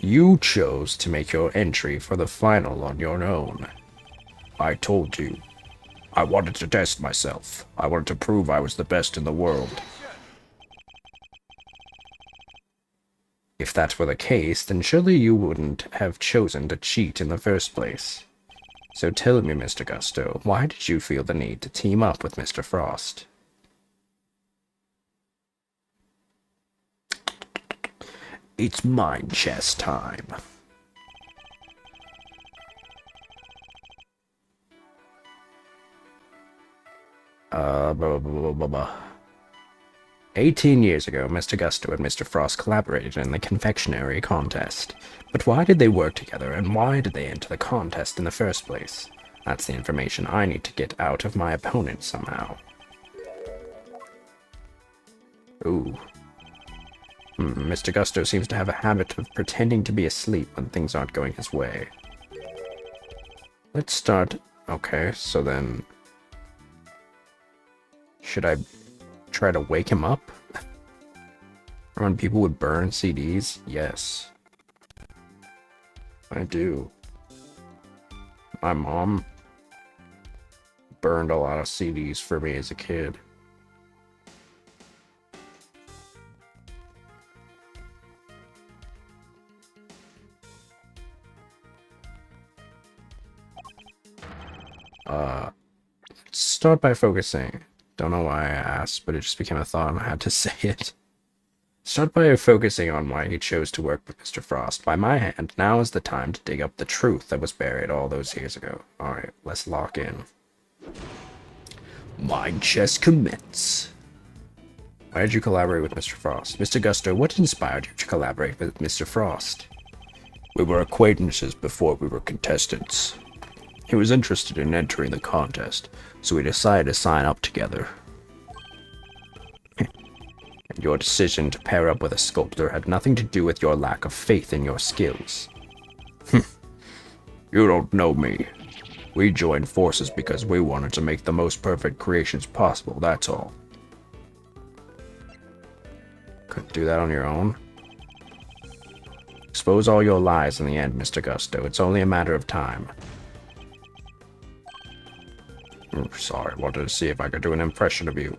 You chose to make your entry for the final on your own. I told you. I wanted to test myself. I wanted to prove I was the best in the world. If that were the case, then surely you wouldn't have chosen to cheat in the first place. So tell me, Mr. Gusto, why did you feel the need to team up with Mr. Frost? It's mind chess time. 18 years ago, Mr. Gusto and Mr. Frost collaborated in the confectionery contest. But why did they work together, and why did they enter the contest in the first place? That's the information I need to get out of my opponent somehow. Ooh. Mr. Gusto seems to have a habit of pretending to be asleep when things aren't going his way. Let's start... Okay, so then... Should I try to wake him up? Or when people would burn CDs? Yes. I do. My mom burned a lot of CDs for me as a kid. Start by focusing. Don't know why I asked, but it just became a thought and I had to say it. Start by focusing on why he chose to work with Mr. Frost. By my hand, now is the time to dig up the truth that was buried all those years ago. Alright, let's lock in. Mind chess commence. Why did you collaborate with Mr. Frost? Mr. Gusto, what inspired you to collaborate with Mr. Frost? We were acquaintances before we were contestants. He was interested in entering the contest, so we decided to sign up together. And your decision to pair up with a sculptor had nothing to do with your lack of faith in your skills. You don't know me. We joined forces because we wanted to make the most perfect creations possible, that's all. Couldn't do that on your own? Expose all your lies in the end, Mr. Gusto. It's only a matter of time. Sorry, wanted to see if I could do an impression of you.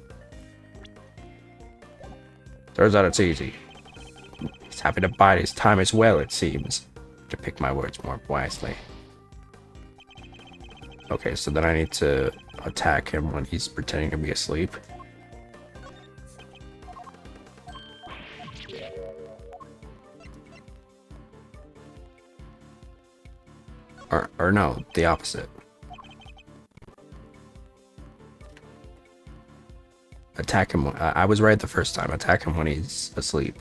Turns out it's easy. He's happy to bide his time as well, it seems. To pick my words more wisely. Okay, so then I need to attack him when he's pretending to be asleep. Or no, the opposite. Attack him. I was right the first time. Attack him when he's asleep.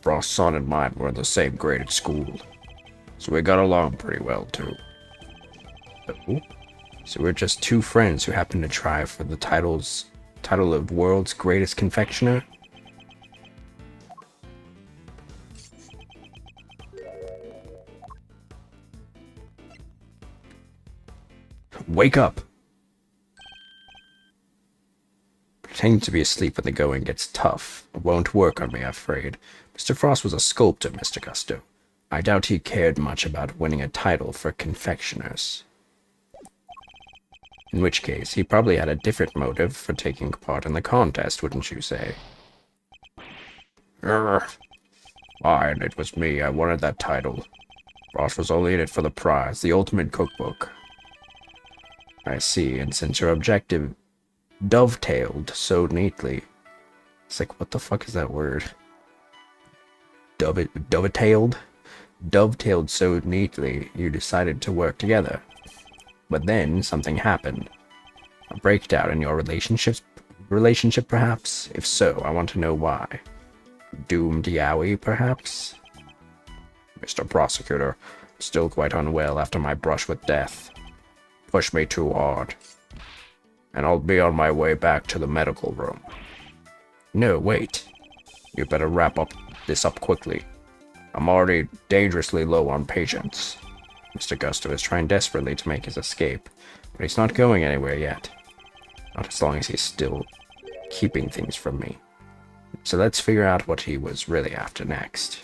Frost's son and mine were in the same grade at school, so we got along pretty well too. So we're just two friends who happen to try for the title of world's greatest confectioner. Wake up! Pretending to be asleep when the going gets tough. It won't work on me, I'm afraid. Mr. Frost was a sculptor, Mr. Gusto. I doubt he cared much about winning a title for confectioners. In which case, he probably had a different motive for taking part in the contest, wouldn't you say? Fine, it was me. I wanted that title. Frost was only in it for the prize, the ultimate cookbook. I see, and since your objective dovetailed so neatly. It's like, what the fuck is that word? Dovetailed? Dovetailed so neatly, you decided to work together. But then, something happened. A breakdown in your relationship, perhaps? If so, I want to know why. Doomed Yowie, perhaps? Mr. Prosecutor, I'm still quite unwell after my brush with death. Push me too hard. And I'll be on my way back to the medical room. No, wait. You better wrap this up quickly. I'm already dangerously low on patience. Mr. Gusto is trying desperately to make his escape, but he's not going anywhere yet. Not as long as he's still keeping things from me. So let's figure out what he was really after next.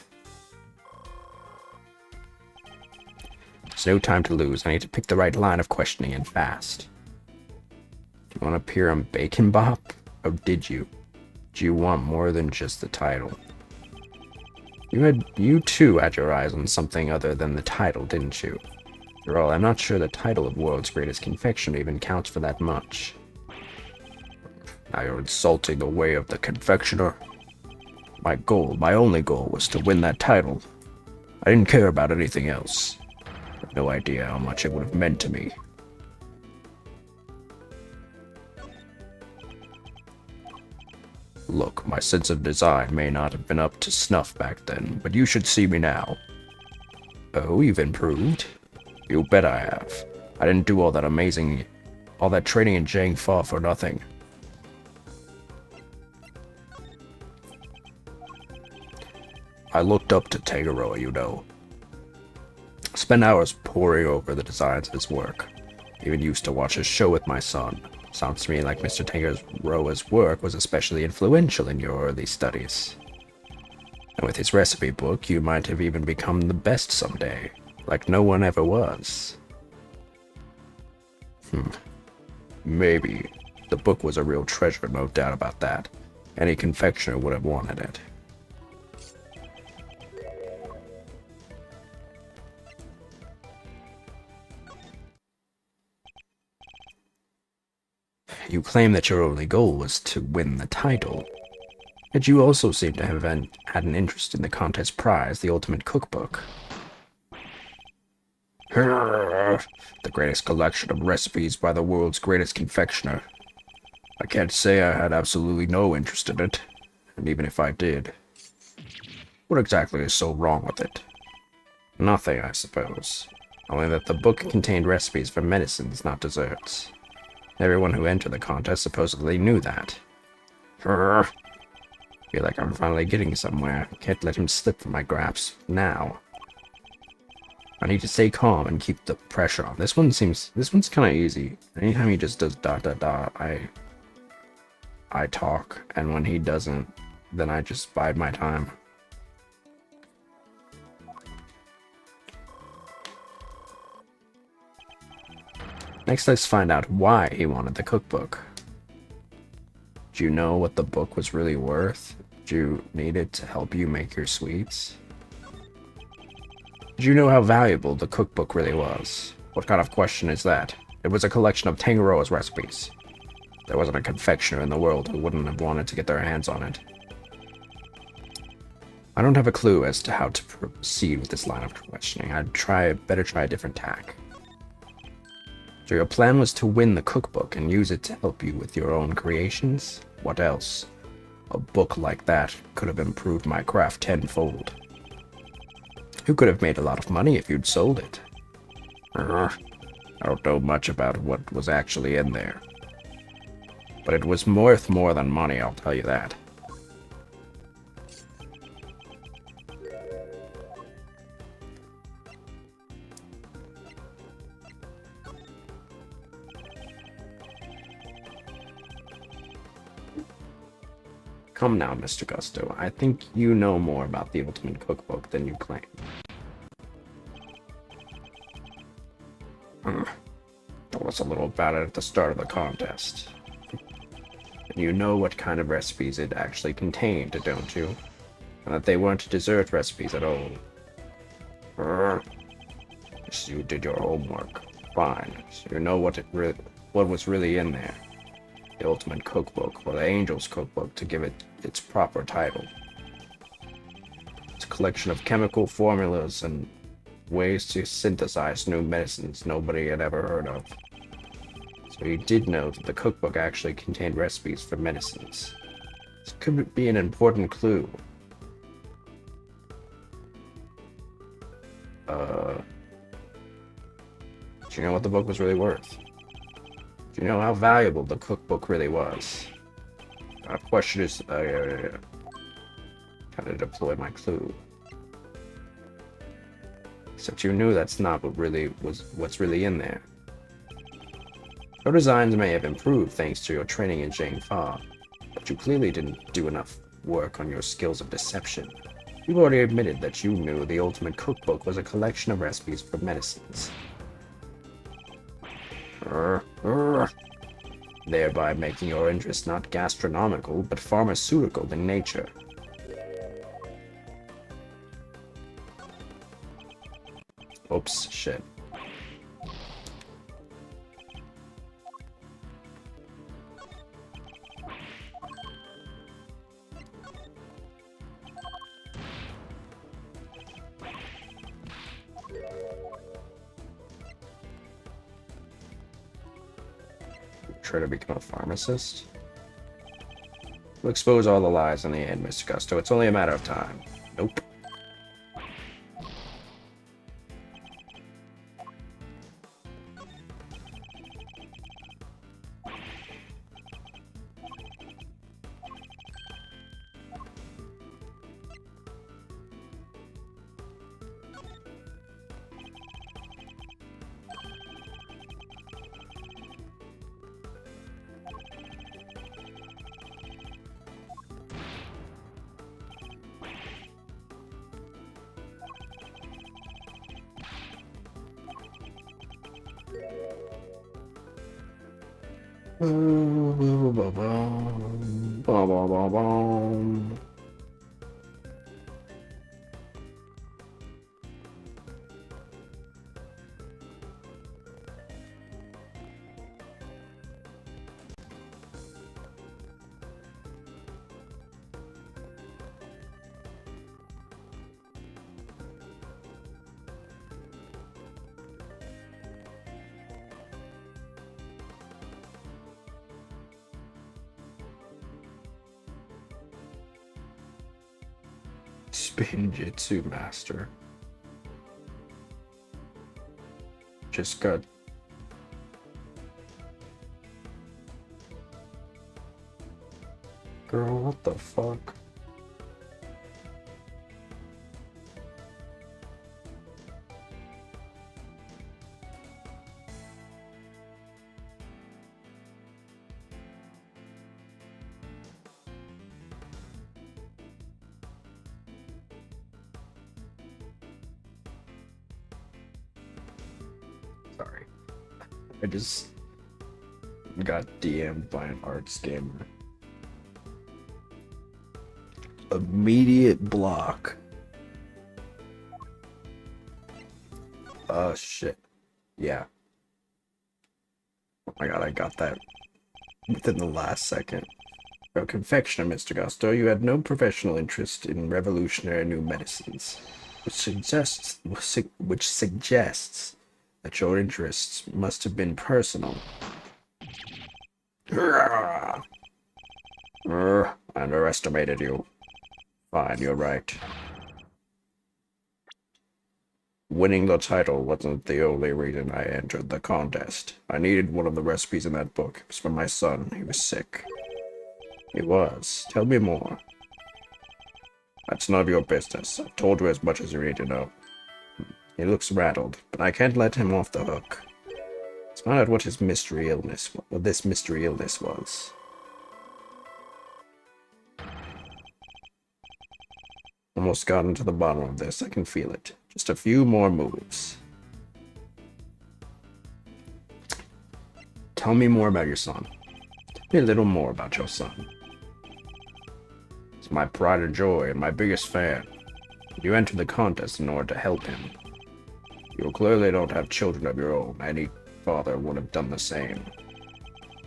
There's no time to lose. I need to pick the right line of questioning and fast. Do you want to appear on Bacon Bop? Or did you? Do you want more than just the title? You too had your eyes on something other than the title, didn't you? After all, I'm not sure the title of World's Greatest Confectioner even counts for that much. Now you're insulting the way of the confectioner. My only goal was to win that title. I didn't care about anything else. I have no idea how much it would have meant to me. Look, my sense of design may not have been up to snuff back then, but you should see me now. Oh, you've improved? You bet I have. I didn't do all that training in Jang-Fa for nothing. I looked up to Tangaroa, you know. Spent hours poring over the designs of his work. Even used to watch his show with my son. Sounds to me like Mr. Tangaroa's work was especially influential in your early studies. And with his recipe book, you might have even become the best someday, like no one ever was. Maybe. The book was a real treasure, no doubt about that. Any confectioner would have wanted it. You claim that your only goal was to win the title. Yet you also seem to have had an interest in the contest prize, the Ultimate Cookbook. The greatest collection of recipes by the world's greatest confectioner. I can't say I had absolutely no interest in it, and even if I did, what exactly is so wrong with it? Nothing, I suppose. Only that the book contained recipes for medicines, not desserts. Everyone who entered the contest supposedly knew that. Feel like I'm finally getting somewhere. Can't let him slip from my grasp now. I need to stay calm and keep the pressure on. This one's kind of easy. Anytime he just does dot dot dot, I talk, and when he doesn't, then I just bide my time. Next, let's find out why he wanted the cookbook. Do you know what the book was really worth? Do you need it to help you make your sweets? Did you know how valuable the cookbook really was? What kind of question is that? It was a collection of Tangaroa's recipes. There wasn't a confectioner in the world who wouldn't have wanted to get their hands on it. I don't have a clue as to how to proceed with this line of questioning. I'd better try a different tack. So your plan was to win the cookbook and use it to help you with your own creations? What else? A book like that could have improved my craft tenfold. You could have made a lot of money if you'd sold it. I don't know much about what was actually in there. But it was worth more than money, I'll tell you that. Come now, Mr. Gusto. I think you know more about the Ultimate Cookbook than you claim. Told us a little about it at the start of the contest. And you know what kind of recipes it actually contained, don't you? And that they weren't dessert recipes at all. So you did your homework. Fine. So you know what was really in there. The Ultimate Cookbook, or the Angel's Cookbook, to give it its proper title. It's a collection of chemical formulas and ways to synthesize new medicines nobody had ever heard of. So you did know that the cookbook actually contained recipes for medicines. This could be an important clue. Do you know what the book was really worth? Do you know how valuable the cookbook really was? Our question is, how to deploy my clue. Except you knew that's not what's really in there. Your designs may have improved thanks to your training in Jang-Fa, but you clearly didn't do enough work on your skills of deception. You've already admitted that you knew the Ultimate Cookbook was a collection of recipes for medicines. Thereby making your interest not gastronomical, but pharmaceutical in nature. Oops, shit. Try to become a pharmacist? We'll expose all the lies in the end, Mr. Gusto. It's only a matter of time. Nope. Spinjitzu Master. Just got... Girl, what the fuck? Sorry. I just got DM'd by an art scammer. Immediate block. Oh shit. Yeah. Oh my god, I got that within the last second. A confectioner, Mr. Gusto, you had no professional interest in revolutionary new medicines, which suggests that your interests must have been personal. I underestimated you. Fine, you're right. Winning the title wasn't the only reason I entered the contest. I needed one of the recipes in that book. It was for my son. He was sick. He was. Tell me more. That's none of your business. I've told you as much as you need to know. He looks rattled, but I can't let him off the hook. Let's find out what this mystery illness was. Almost gotten to the bottom of this. I can feel it. Just a few more moves. Tell me more about your son. Tell me a little more about your son. He's my pride and joy and my biggest fan. You entered the contest in order to help him. You clearly don't have children of your own. Any father would have done the same.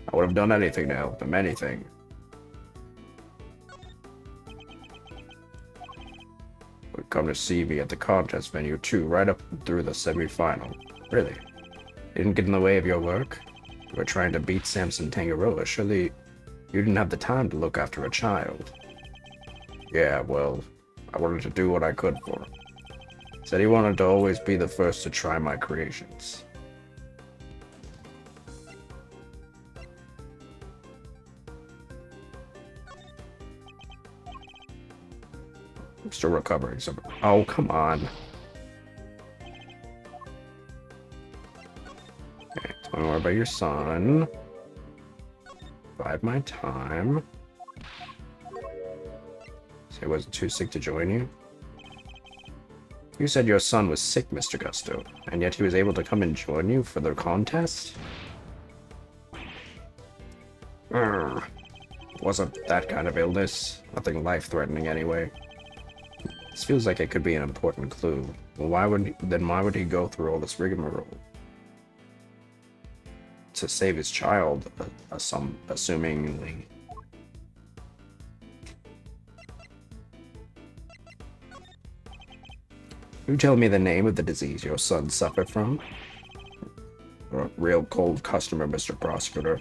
I would have done anything to help him, anything. Would come to see me at the contest venue too, right up through the semi-final. Really? Didn't get in the way of your work? You were trying to beat Samson Tangaroa. Surely you didn't have the time to look after a child. Yeah, well, I wanted to do what I could for him. Said he wanted to always be the first to try my creations. I'm still recovering some. Oh, come on. Okay, tell me more about your son. Bide my time. So he wasn't too sick to join you? You said your son was sick, Mr. Gusto, and yet he was able to come and join you for the contest? Wasn't that kind of illness. Nothing life-threatening anyway. This feels like it could be an important clue. Well, why would he go through all this rigmarole? To save his child, assumingly. You tell me the name of the disease your son suffered from? You're a real cold customer, Mr. Prosecutor.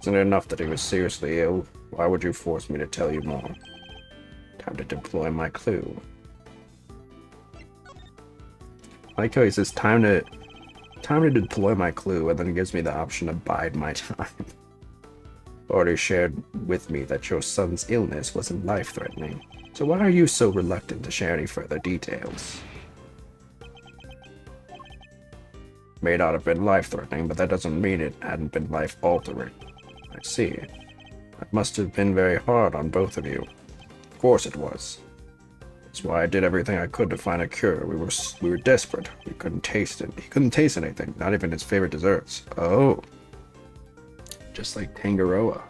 Isn't it enough that he was seriously ill? Why would you force me to tell you more? Time to deploy my clue. I like how he says time to deploy my clue, and then it gives me the option to bide my time. Already shared with me that your son's illness wasn't life-threatening, so why are you so reluctant to share any further details? May not have been life-threatening, but that doesn't mean it hadn't been life-altering. I see. That must have been very hard on both of you. Of course it was. That's why I did everything I could to find a cure. We were desperate. We couldn't taste it. He couldn't taste anything, not even his favorite desserts. Oh. Just like Tangaroa.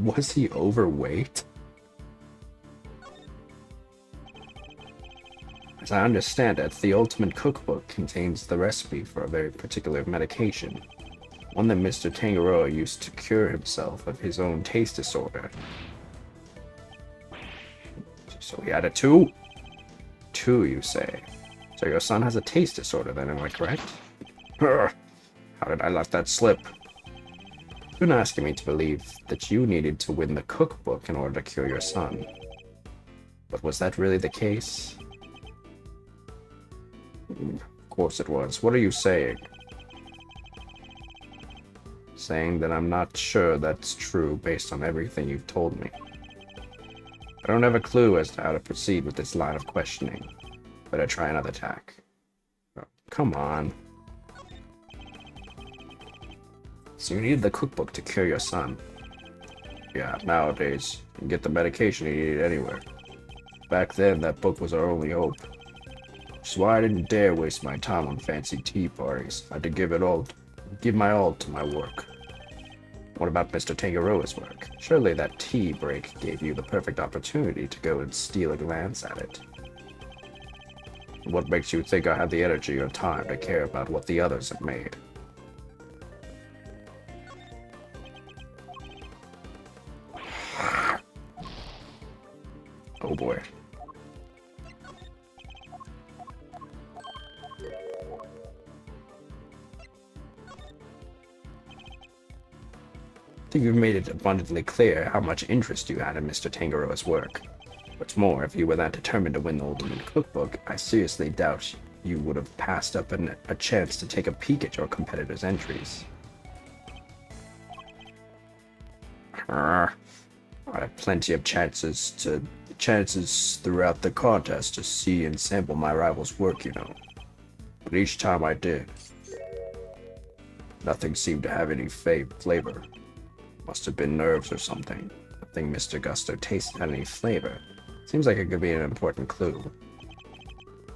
Was he overweight? As I understand it, the Ultimate Cookbook contains the recipe for a very particular medication. One that Mr. Tangaroa used to cure himself of his own taste disorder. So he had a 2? 2, you say? So your son has a taste disorder then, am I correct? How did I let that slip? You've been asking me to believe that you needed to win the cookbook in order to cure your son. But was that really the case? Of course it was. What are you saying? Saying that I'm not sure that's true based on everything you've told me. I don't have a clue as to how to proceed with this line of questioning. Better try another tack. Oh, come on. So you needed the cookbook to cure your son. Yeah, nowadays, you can get the medication you need anywhere. Back then, that book was our only hope. Which is why I didn't dare waste my time on fancy tea parties. I had to give my all to my work. What about Mr. Tangaroa's work? Surely that tea break gave you the perfect opportunity to go and steal a glance at it. What makes you think I had the energy or time to care about what the others have made? Oh boy. I think you've made it abundantly clear how much interest you had in Mr. Tangaroa's work. What's more, if you were that determined to win the Ultimate Cookbook, I seriously doubt you would have passed up a chance to take a peek at your competitors' entries. I had plenty of chances throughout the contest to see and sample my rival's work, you know. But each time I did, nothing seemed to have any flavor. Must have been nerves or something. Nothing Mr. Gusto tasted had any flavor. Seems like it could be an important clue. Can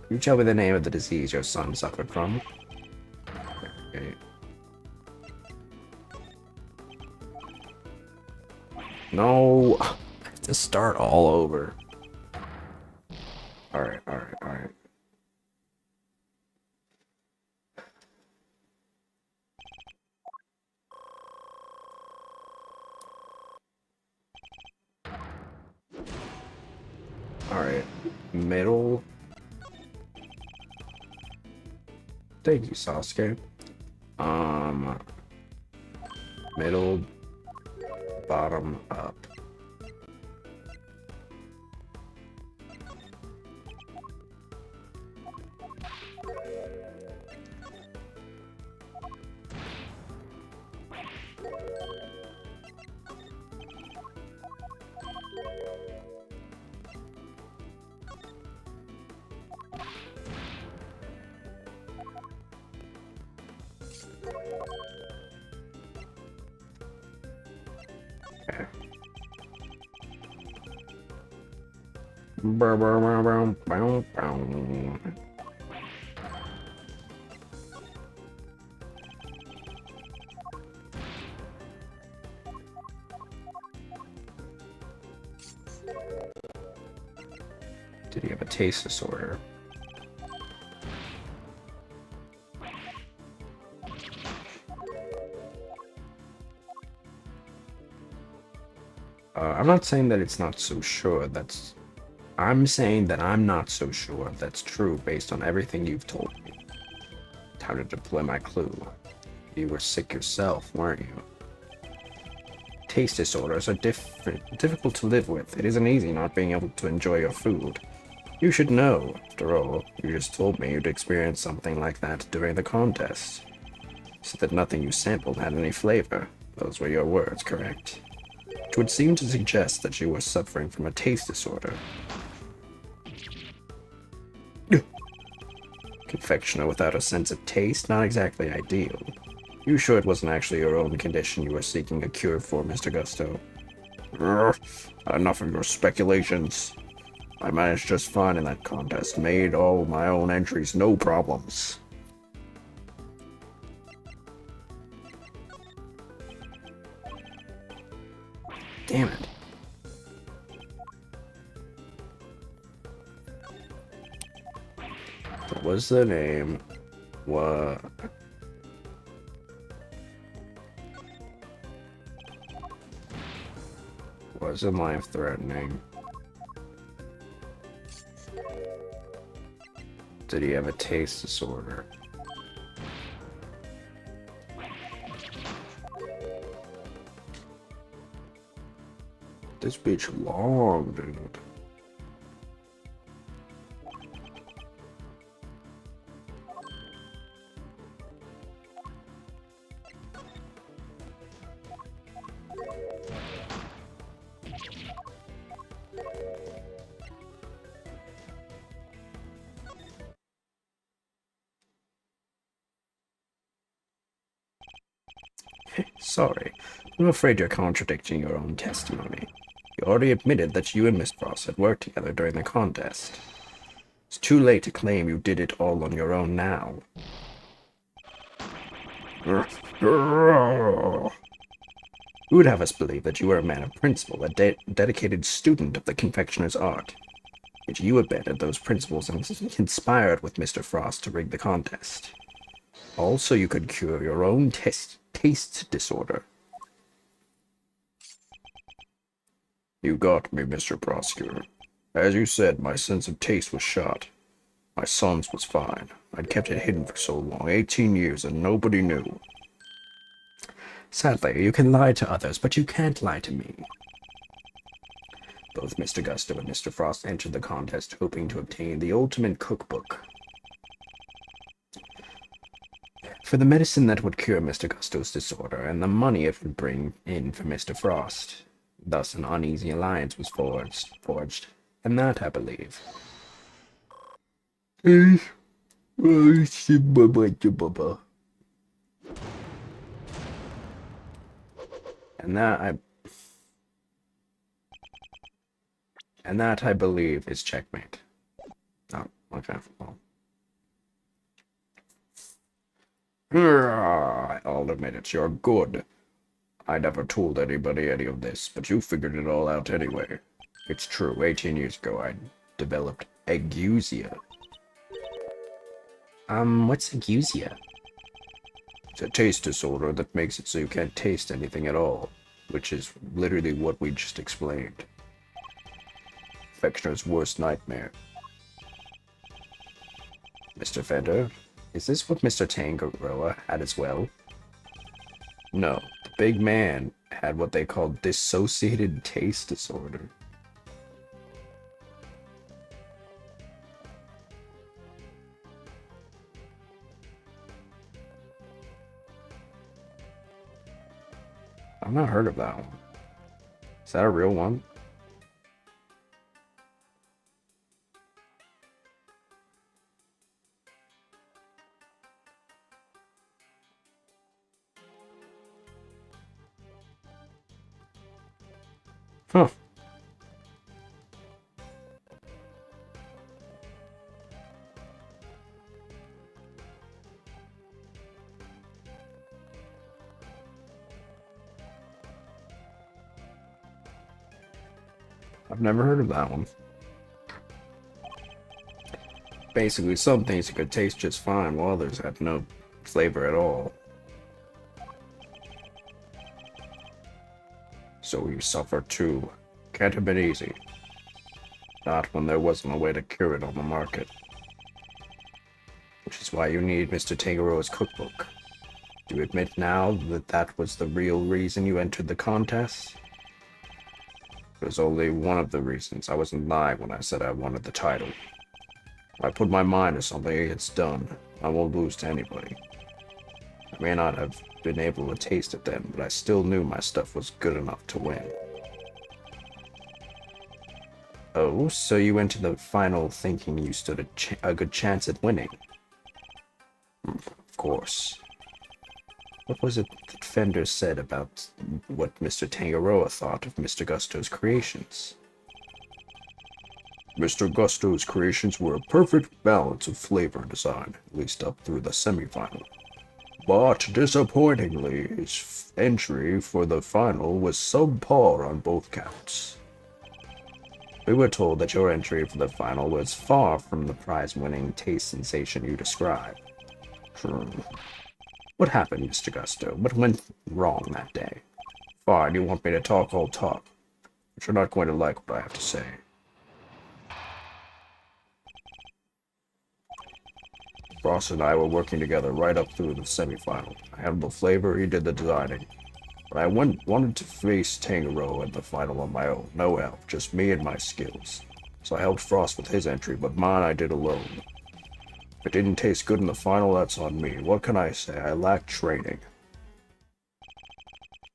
you tell me the name of the disease your son suffered from? Okay. No! I have to start all over. Alright. Alright, middle. Thank you, Sasuke. Middle, bottom, up. Did he have a taste disorder? I'm not saying that it's not so sure. I'm saying that I'm not so sure that's true based on everything you've told me. how to deploy my clue. You were sick yourself, weren't you? Taste disorders are difficult to live with. It isn't easy not being able to enjoy your food. You should know. After all, you just told me you'd experienced something like that during the contest. So that nothing you sampled had any flavor. Those were your words, correct? It would seem to suggest that you were suffering from a taste disorder. Confectioner without a sense of taste? Not exactly ideal. You sure it wasn't actually your own condition you were seeking a cure for, Mr. Gusto? Enough of your speculations. I managed just fine in that contest, made all my own entries, no problems. Damn it. What was the name? What? Wasn't life-threatening. Did he have a taste disorder? This bitch long, dude. Sorry, I'm afraid you're contradicting your own testimony. You already admitted that you and Miss Frost had worked together during the contest. It's too late to claim you did it all on your own now. Who would have us believe that you were a man of principle, a dedicated student of the confectioner's art? Yet you abandoned those principles and conspired with Mr. Frost to rig the contest. Also, you could cure your own taste disorder. You got me, Mr. Prosecutor. As you said, my sense of taste was shot. My son's was fine. I'd kept it hidden for so long, 18 years, and nobody knew. Sadly, you can lie to others, but you can't lie to me. Both Mr. Gusto and Mr. Frost entered the contest hoping to obtain the ultimate cookbook. For the medicine that would cure Mr. Gusto's disorder, and the money it would bring in for Mr. Frost. Thus an uneasy alliance was forged, and that, I believe. And that I believe is checkmate. Oh, okay. Well. I'll admit it, you're good. I never told anybody any of this, but you figured it all out anyway. It's true, 18 years ago I developed agusia. What's agusia? It's a taste disorder that makes it so you can't taste anything at all, which is literally what we just explained. Confectioner's worst nightmare. Mr. Fender, is this what Mr. Tangaroa had as well? No, the big man had what they called dissociated taste disorder. I've not heard of that one. Is that a real one? Huh. I've never heard of that one. Basically, some things you could taste just fine, while others had no flavor at all. So you suffer too. Can't have been easy. Not when there wasn't a way to cure it on the market. which is why you need Mr. Tangaroa's cookbook. Do you admit now that that was the real reason you entered the contest? It was only one of the reasons. I wasn't lying when I said I wanted the title. If I put my mind to something, it's done. I won't lose to anybody. I may not have been able to taste it then, but I still knew my stuff was good enough to win. Oh, so you went to the final thinking you stood a good chance at winning? Of course. What was it that Fender said about what Mr. Tangaroa thought of Mr. Gusto's creations? Mr. Gusto's creations were a perfect balance of flavor and design, at least up through the semi-final. But disappointingly, his entry for the final was subpar on both counts. We were told that your entry for the final was far from the prize-winning taste sensation you described. What happened, Mr. Gusto? What went wrong that day? Fine, you want me to talk, I'll talk. But you're not going to like what I have to say. Frost and I were working together right up through the semi-final. I handled the flavor, he did the designing. But I wanted to face Tangaroa in the final on my own. No help, just me and my skills. So I helped Frost with his entry, but mine I did alone. If it didn't taste good in the final, that's on me. What can I say? I lack training.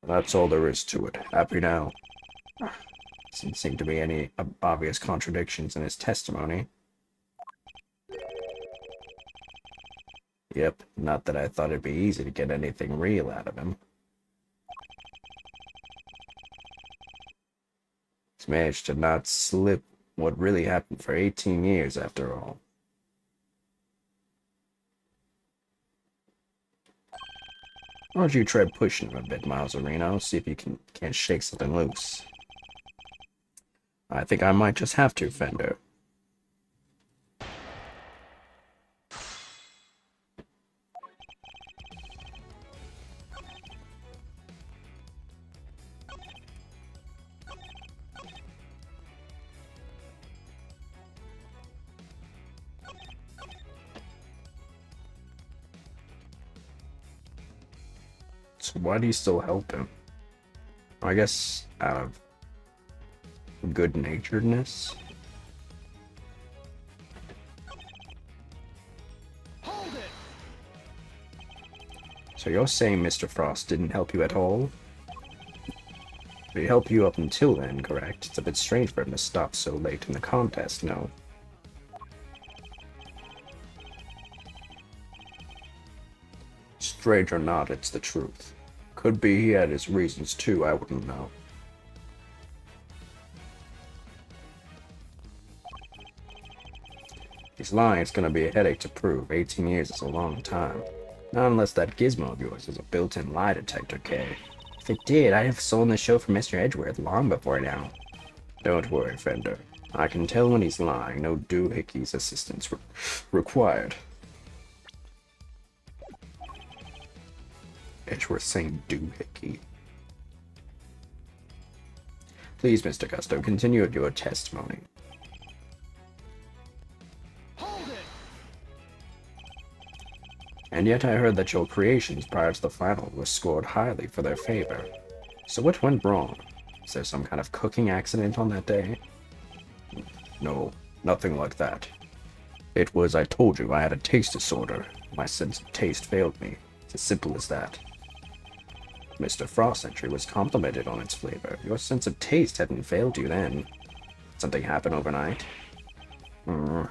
That's all there is to it. Happy now? Doesn't seem to be any obvious contradictions in his testimony. Yep, not that I thought it'd be easy to get anything real out of him. He's managed to not slip what really happened for 18 years after all. Why don't you try pushing him a bit, Mauserino? See if you can't shake something loose. I think I might just have to, Fender. So why do you still help him? I guess out of good-naturedness? Hold it! So you're saying Mr. Frost didn't help you at all? But he helped you up until then, correct? It's a bit strange for him to stop so late in the contest, no? Strange or not, it's the truth. Could be he had his reasons too, I wouldn't know. He's lying, it's gonna be a headache to prove. 18 years is a long time. Not unless that gizmo of yours is a built-in lie detector, Kay. If it did, I'd have sold the show for Mr. Edgeworth long before now. Don't worry, Fender. I can tell when he's lying. No doohickey's assistance required. Edgeworth saying doohickey. Please, Mr. Gusto, continue with your testimony. Hold it! And yet I heard that your creations prior to the final were scored highly for their favor. So what went wrong? Is there some kind of cooking accident on that day? No, nothing like that. It was, I told you, I had a taste disorder. My sense of taste failed me. It's as simple as that. Mr. Frost's entry was complimented on its flavor. Your sense of taste hadn't failed you then. Did something happen overnight? I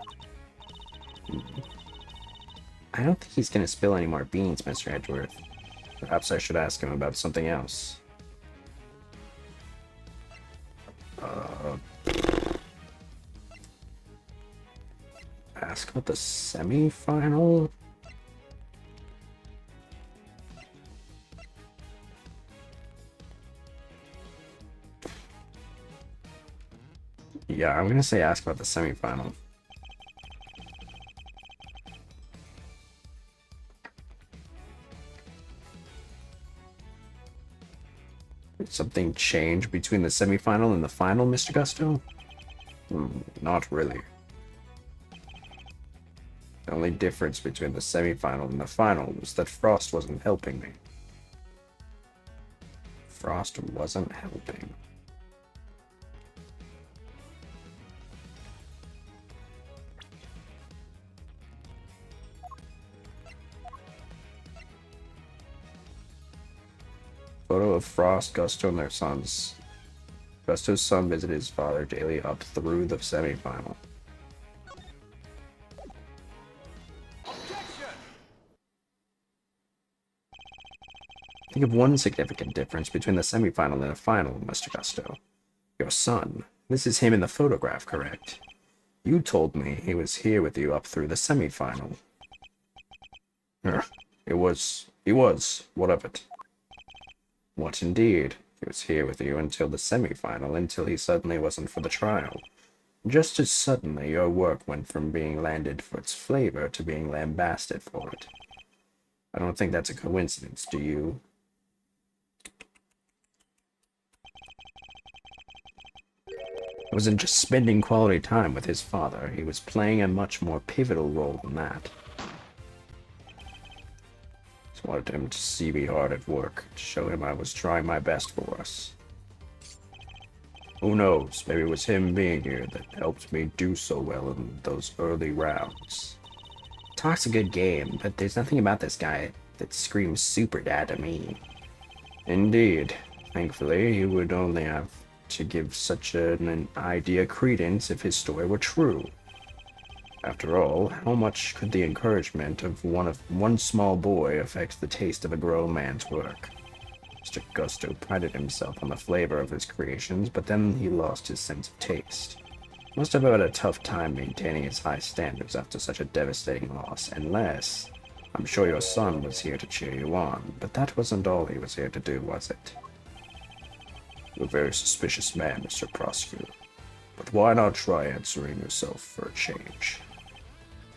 don't think he's gonna spill any more beans, Mr. Edgeworth. Perhaps I should ask him about something else. Ask about the semi-final? Yeah, I'm gonna say ask about the semi-final. Did something change between the semi-final and the final, Mr. Gusto? Not really. The only difference between the semifinal and the final was that Frost wasn't helping me. Frost wasn't helping. Photo of Frost, Gusto, and their sons. Gusto's son visited his father daily up through the semifinal. Think of one significant difference between the semifinal and the final, Mr. Gusto. Your son. This is him in the photograph, correct? You told me he was here with you up through the semifinal. He was. What of it? What indeed? He was here with you until the semifinal, until he suddenly wasn't for the trial. Just as suddenly, your work went from being landed for its flavor to being lambasted for it. I don't think that's a coincidence, do you? It wasn't just spending quality time with his father, he was playing a much more pivotal role than that. Just wanted him to see me hard at work, to show him I was trying my best for us. Who knows, maybe it was him being here that helped me do so well in those early rounds. Talk's a good game, but there's nothing about this guy that screams super dad to me. Indeed. Thankfully, he would only have to give such an idea credence if his story were true. After all, how much could the encouragement of one small boy affect the taste of a grown man's work? Mr. Gusto prided himself on the flavor of his creations, but then he lost his sense of taste. Must have had a tough time maintaining his high standards after such a devastating loss, unless... I'm sure your son was here to cheer you on, but that wasn't all he was here to do, was it? You're a very suspicious man, Mr. Prosecutor. But why not try answering yourself for a change?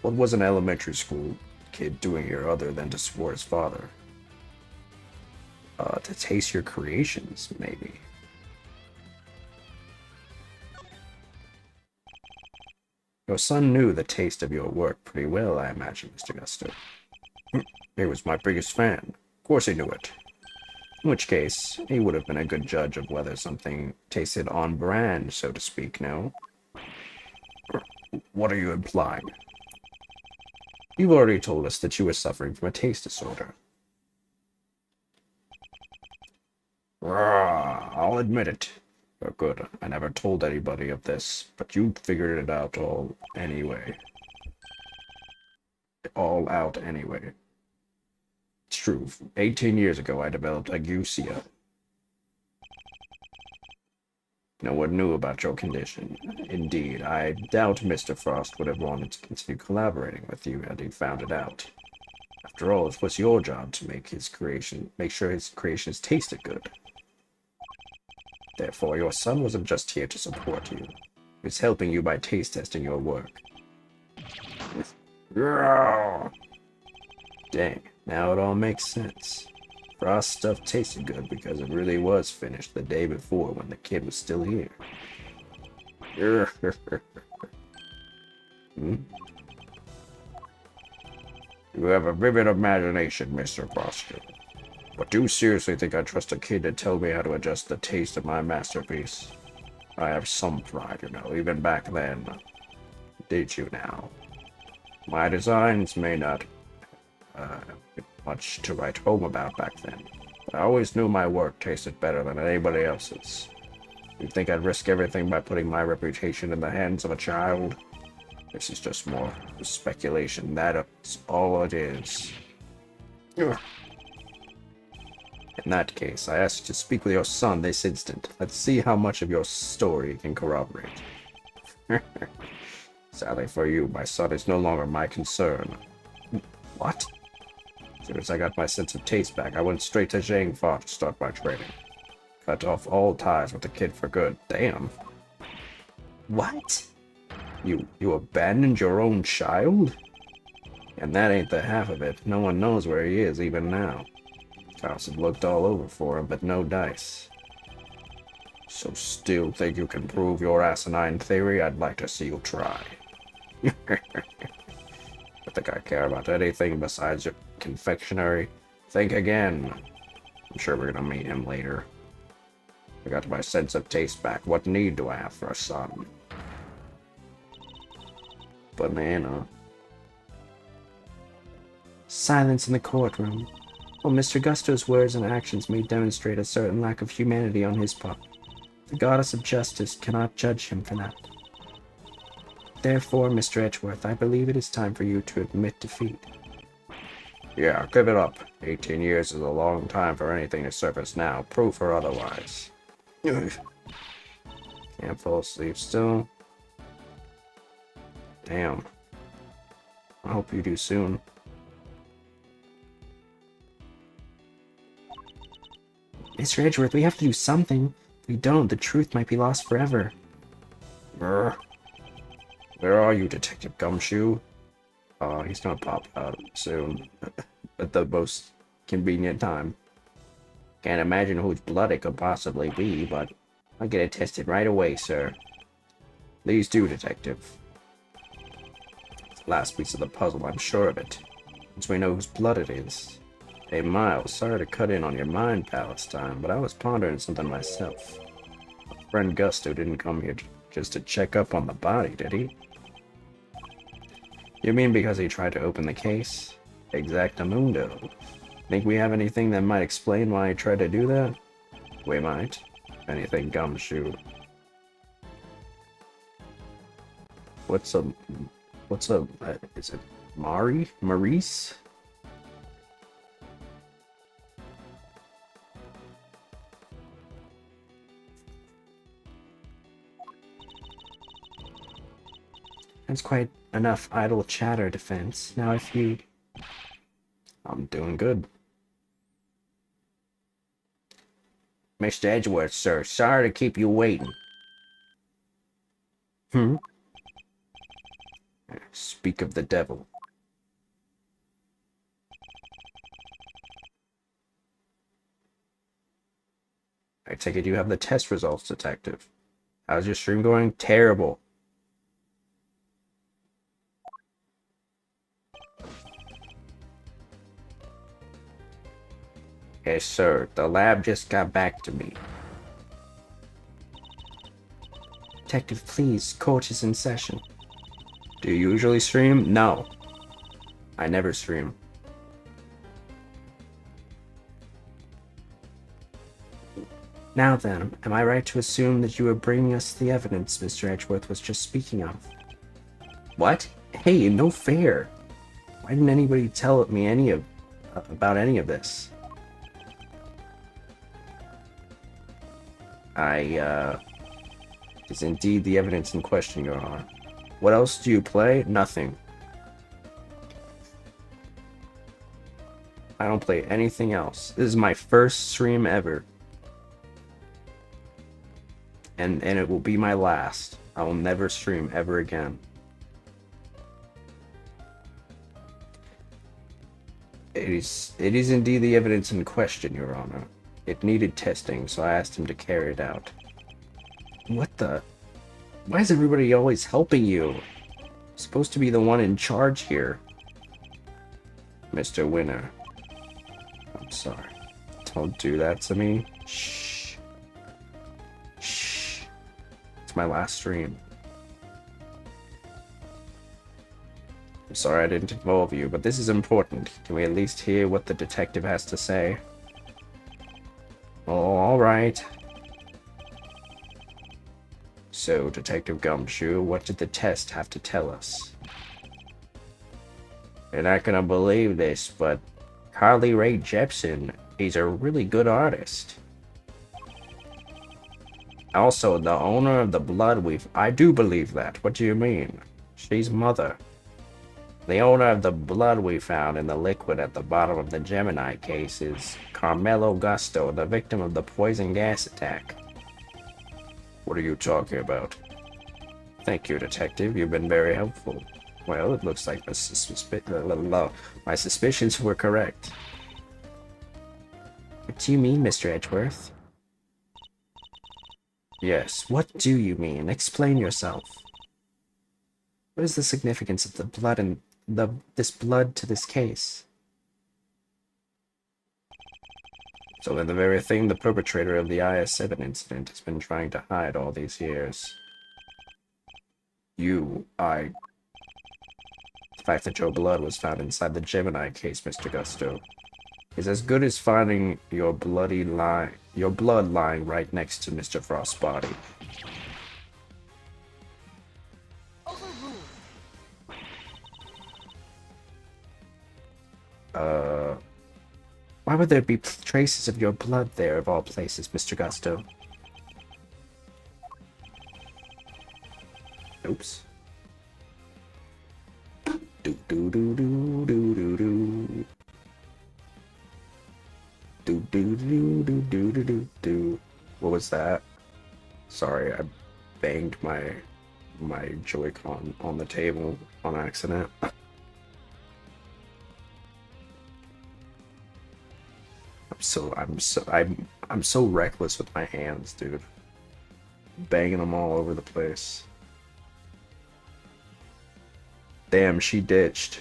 What was an elementary school kid doing here other than to support his father? To taste your creations, maybe. Your son knew the taste of your work pretty well, I imagine, Mr. Gusto. He was my biggest fan. Of course he knew it. In which case, he would have been a good judge of whether something tasted on brand, so to speak, no? What are you implying? You've already told us that you were suffering from a taste disorder. I'll admit it. Oh, good. I never told anybody of this, but you figured it out all anyway. All out anyway. It's true. 18 years ago, I developed ageusia. No one knew about your condition. Indeed, I doubt Mr. Frost would have wanted to continue collaborating with you had he found it out. After all, it was your job to make sure his creations tasted good. Therefore, your son wasn't just here to support you. He was helping you by taste testing your work. Dang, now it all makes sense. Frost's stuff tasted good because it really was finished the day before when the kid was still here. You have a vivid imagination, Mr. Foster. But do you seriously think I trust a kid to tell me how to adjust the taste of my masterpiece? I have some pride, you know, even back then. Did you now? My designs may not be much to write home about back then, but I always knew my work tasted better than anybody else's. You think I'd risk everything by putting my reputation in the hands of a child? This is just more speculation. That's all it is. In that case, I ask you to speak with your son this instant. Let's see how much of your story he can corroborate. Sadly for you, my son is no longer my concern. What? As soon as I got my sense of taste back, I went straight to Zhang Fa to start my training. Cut off all ties with the kid for good. Damn. What? You abandoned your own child? And that ain't the half of it. No one knows where he is, even now. Cops have looked all over for him, but no dice. So still think you can prove your asinine theory? I'd like to see you try. But don't think I care about anything besides your confectionery. Think again. I'm sure we're gonna meet him later. I got my sense of taste back. What need do I have for a son? Banana. Silence in the courtroom. While Mr. Gusto's words and actions may demonstrate a certain lack of humanity on his part, the goddess of justice cannot judge him for that. Therefore, Mr. Edgeworth, I believe it is time for you to admit defeat. Yeah, give it up. 18 years is a long time for anything to surface now, proof or otherwise. Can't fall asleep still. Damn. I hope you do soon. Mr. Edgeworth, we have to do something. If we don't, the truth might be lost forever. Where are you, Detective Gumshoe? He's gonna pop out soon. At the most convenient time. Can't imagine whose blood it could possibly be, but I'll get it tested right away, sir. Please do, Detective. It's the last piece of the puzzle, I'm sure of it. Once we know whose blood it is. Hey, Miles, sorry to cut in on your mind palace time, but I was pondering something myself. My friend Gusto didn't come here just to check up on the body, did he? You mean because he tried to open the case? Exactamundo. Think we have anything that might explain why he tried to do that? We might. Anything, Gumshoe. What's a, is it Maurice? That's quite enough idle chatter, Defense. Now if you... I'm doing good. Mr. Edgeworth, sir, sorry to keep you waiting. Speak of the devil. I take it you have the test results, Detective. How's your stream going? Terrible. Yes, sir. The lab just got back to me. Detective, please. Court is in session. Do you usually stream? No. I never stream. Now then, am I right to assume that you are bringing us the evidence Mr. Edgeworth was just speaking of? What? Hey, no fair. Why didn't anybody tell me about any of this? Is indeed the evidence in question, Your Honor. What else do you play? Nothing. I don't play anything else. This is my first stream ever. And it will be my last. I will never stream ever again. It is indeed the evidence in question, Your Honor. It needed testing, so I asked him to carry it out. What the? Why is everybody always helping you? I'm supposed to be the one in charge here. Mr. Winner. I'm sorry. Don't do that to me. Shh. Shh. It's my last stream. I'm sorry I didn't involve you, but this is important. Can we at least hear what the detective has to say? Oh, alright. So, Detective Gumshoe, what did the test have to tell us? You're not gonna believe this, but Carly Rae Jepsen, he's a really good artist. Also, the owner of the blood I do believe that. What do you mean? She's Mother. The owner of the blood we found in the liquid at the bottom of the Gemini case is Carmelo Gusto, the victim of the poison gas attack. What are you talking about? Thank you, Detective. You've been very helpful. Well, it looks like my suspicions were correct. What do you mean, Mr. Edgeworth? Yes. What do you mean? Explain yourself. What is the significance of the blood this blood to this case. So then the very thing the perpetrator of the IS-7 incident has been trying to hide all these years. The fact that your blood was found inside the Gemini case, Mr. Gusto, is as good as finding your blood lying right next to Mr. Frost's body. Why would there be traces of your blood there, of all places, Mr. Gusto? Oops. Do do do do do do do. Do do do do do do do do. What was that? Sorry, I banged my Joy-Con on the table on accident. I'm so reckless with my hands, dude. Banging them all over the place. Damn, she ditched.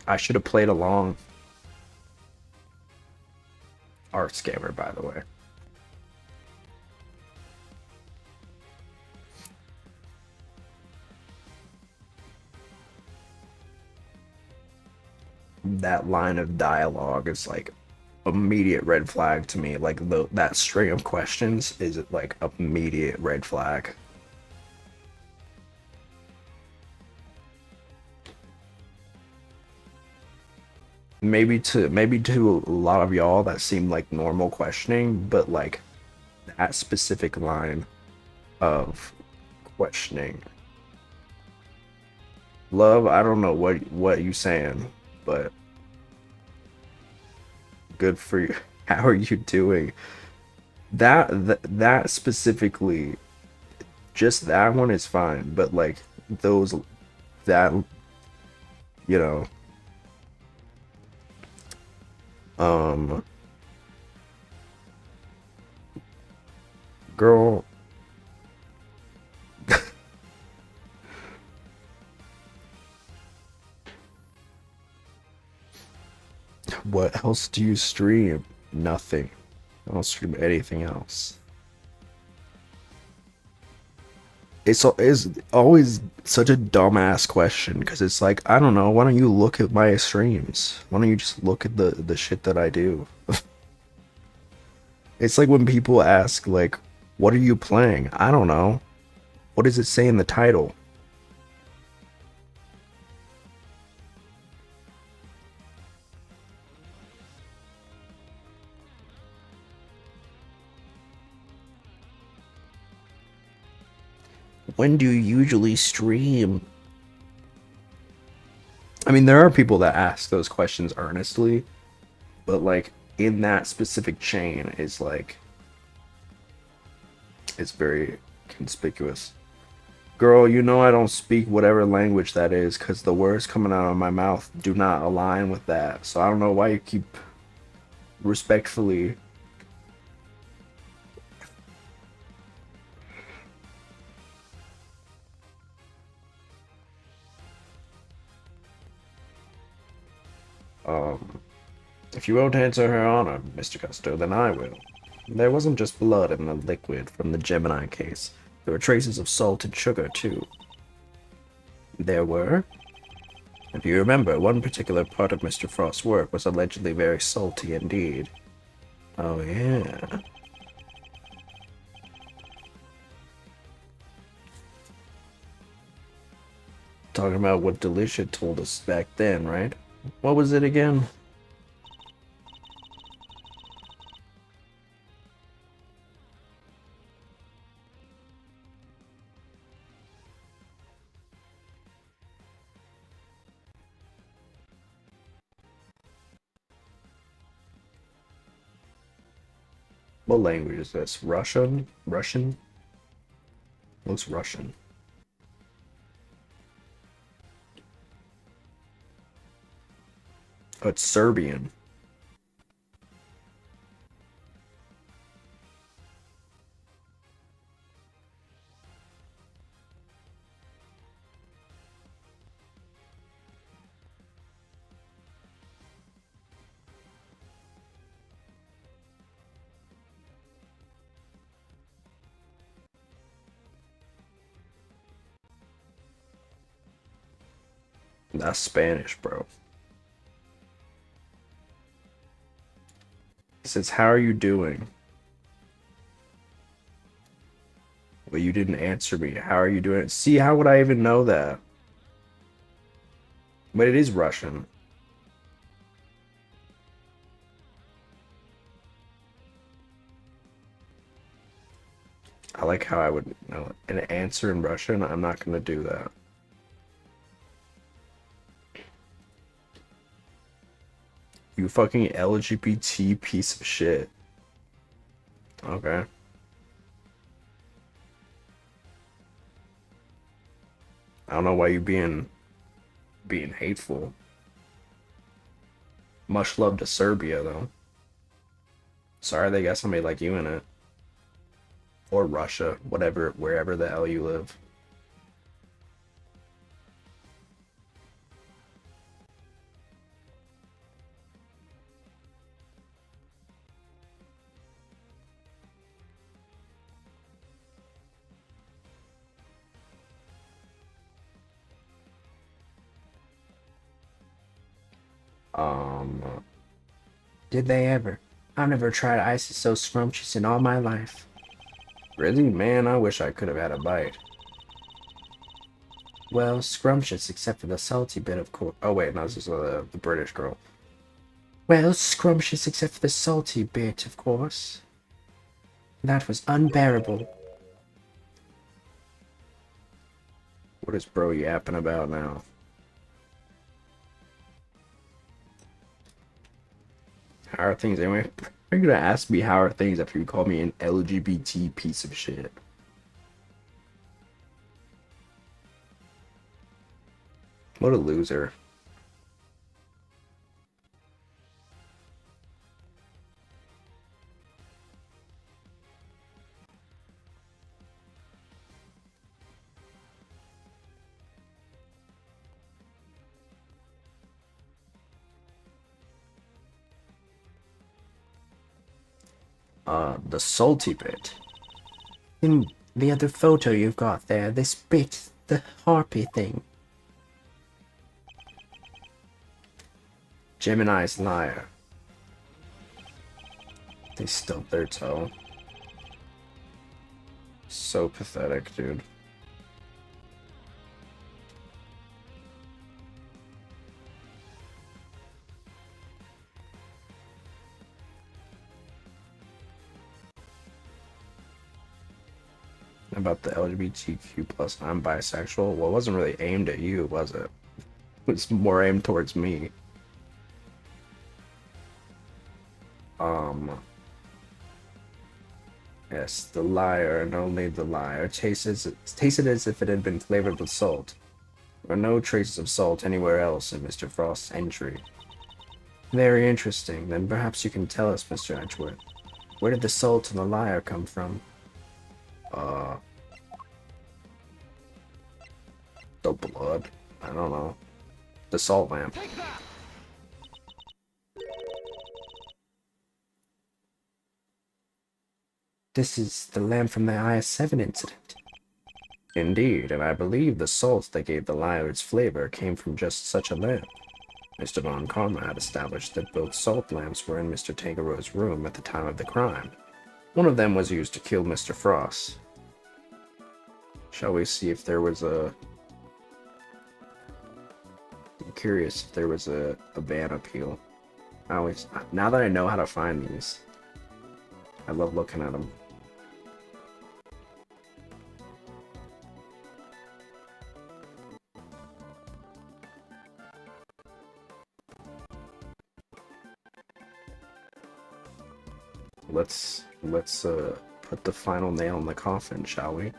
I should have played along. Art scammer, by the way. That line of dialogue is like immediate red flag to me. Like that string of questions is like immediate red flag. Maybe to a lot of y'all that seemed like normal questioning, but like that specific line of questioning. Love, I don't know what you saying, but good for you. How are you doing? That specifically, just that one is fine, but like that, you know, girl. What else do you stream? Nothing. I don't stream anything else. It's always such a dumbass question because it's like, I don't know, why don't you look at my streams? Why don't you just look at the shit that I do? It's like when people ask, like, what are you playing? I don't know. What does it say in the title? When do you usually stream? I mean, there are people that ask those questions earnestly, but like in that specific chain is like, it's very conspicuous. Girl, you know I don't speak whatever language that is because the words coming out of my mouth do not align with that. So I don't know why you keep respectfully if you won't answer her honor, Mr. Gusto, then I will. There wasn't just blood in the liquid from the Gemini case. There were traces of salt and sugar, too. There were? If you remember, one particular part of Mr. Frost's work was allegedly very salty indeed. Oh, yeah. Talking about what Delicia told us back then, right? What was it again? What language is this? Russian? Russian? Looks Russian. It's Serbian. That's Spanish, bro. He says, how are you doing? Well, you didn't answer me. How are you doing? See, how would I even know that? But it is Russian. I like how I would know an answer in Russian. I'm not going to do that. You fucking LGBT piece of shit. Okay. I don't know why you being hateful. Much love to Serbia though. Sorry they got somebody like you in it. Or Russia, whatever, wherever the hell you live. Did they ever? I've never tried ices so scrumptious in all my life. Really? Man, I wish I could have had a bite. Well, scrumptious except for the salty bit, of course. Oh wait, no, this is the British girl. Well, scrumptious except for the salty bit, of course. That was unbearable. What is bro yapping about now? How are things anyway? Are you gonna ask me how are things after you call me an LGBT piece of shit? What a loser. The salty bit. In the other photo you've got there, this bit, the harpy thing. Gemini's liar. They stubbed their toe. So pathetic, dude. About the LGBTQ plus I'm bisexual. Well, it wasn't really aimed at you, was it? It was more aimed towards me. Yes, the liar and only the liar tasted as if it had been flavored with salt. There are no traces of salt anywhere else in Mr. Frost's entry. Very interesting. Then perhaps you can tell us, Mr. Edgeworth. Where did the salt and the liar come from? The blood. I don't know. The salt lamp. This is the lamp from the IS-7 incident. Indeed, and I believe the salt that gave the liar its flavor came from just such a lamp. Mr. Von Karma had established that both salt lamps were in Mr. Tangero's room at the time of the crime. One of them was used to kill Mr. Frost. Shall we see if there was a... I'm curious if there was a ban appeal. Now that I know how to find these, I love looking at them. Let's put the final nail in the coffin, shall we?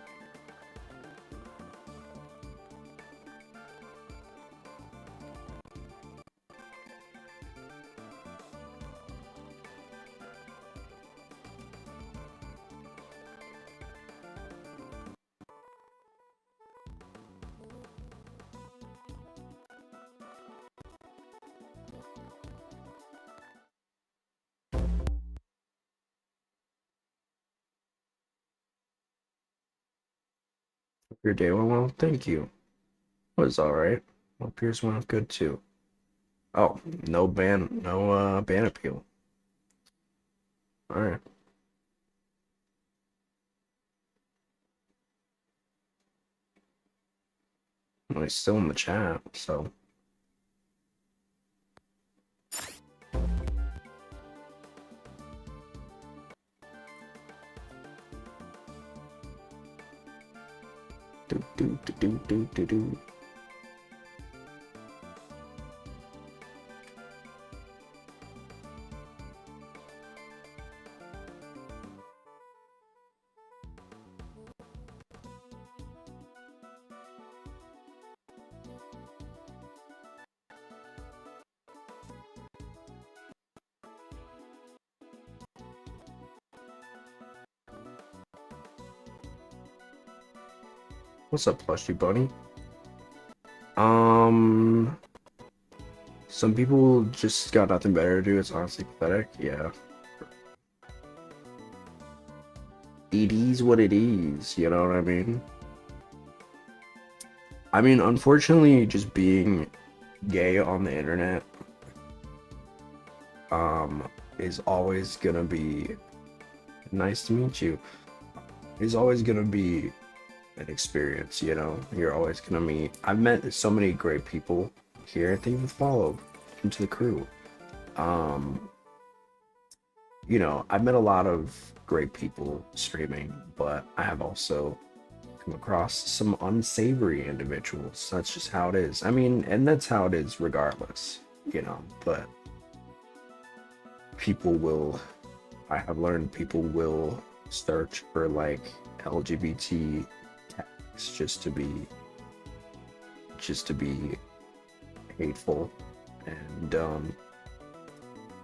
Your day went well? Thank you. It was alright. Hope yours went good too. Oh, no ban appeal. Alright. Well, he's still in the chat, so. Do. What's up, plushy bunny? Some people just got nothing better to do. It's honestly pathetic. Yeah. It is what it is. You know what I mean? I mean, unfortunately, just being gay on the internet, is always gonna be nice to meet you. Is always gonna be an experience, you know. You're always gonna meet. I've met so many great people here. Thank you for the follow into the crew. You know, I've met a lot of great people streaming, but I have also come across some unsavory individuals. That's just how it is. I mean, and that's how it is regardless, you know. But I have learned people will search for like LGBT tags just to be hateful, and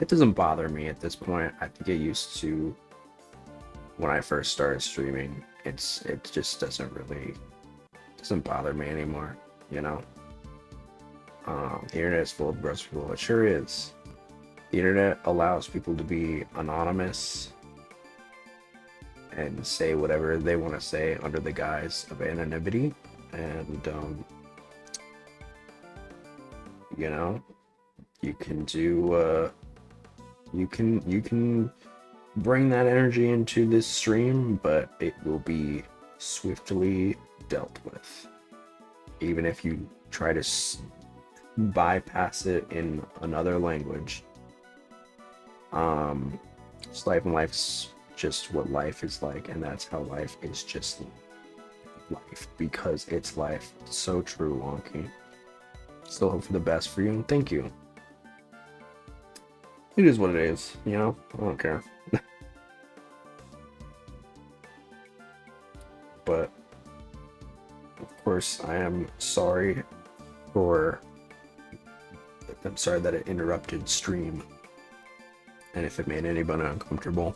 it doesn't bother me at this point. I think I used to when I first started streaming. It just doesn't bother me anymore, you know. The internet is full of gross people. It sure is. The internet allows people to be anonymous and say whatever they want to say under the guise of anonymity, and you know, you can do you can bring that energy into this stream, but it will be swiftly dealt with, even if you try to bypass it in another language. It's life, and life's just what life is like, and that's how life is, just life, because it's life. It's so true, Wonky. Still hope for the best for you, and thank you. It is what it is, you know? I don't care. But of course, I'm sorry that it interrupted stream, and if it made anybody uncomfortable.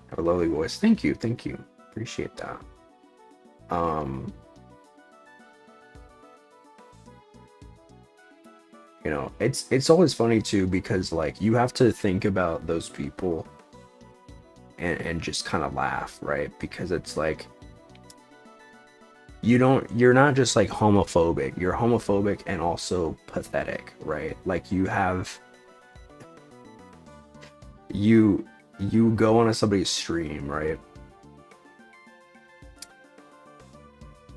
Have a lovely voice. Thank you, appreciate that. You know, it's always funny too, because like you have to think about those people and just kind of laugh, right? Because it's like you're not just like homophobic, you're homophobic and also pathetic, right? Like you go on somebody's stream, right?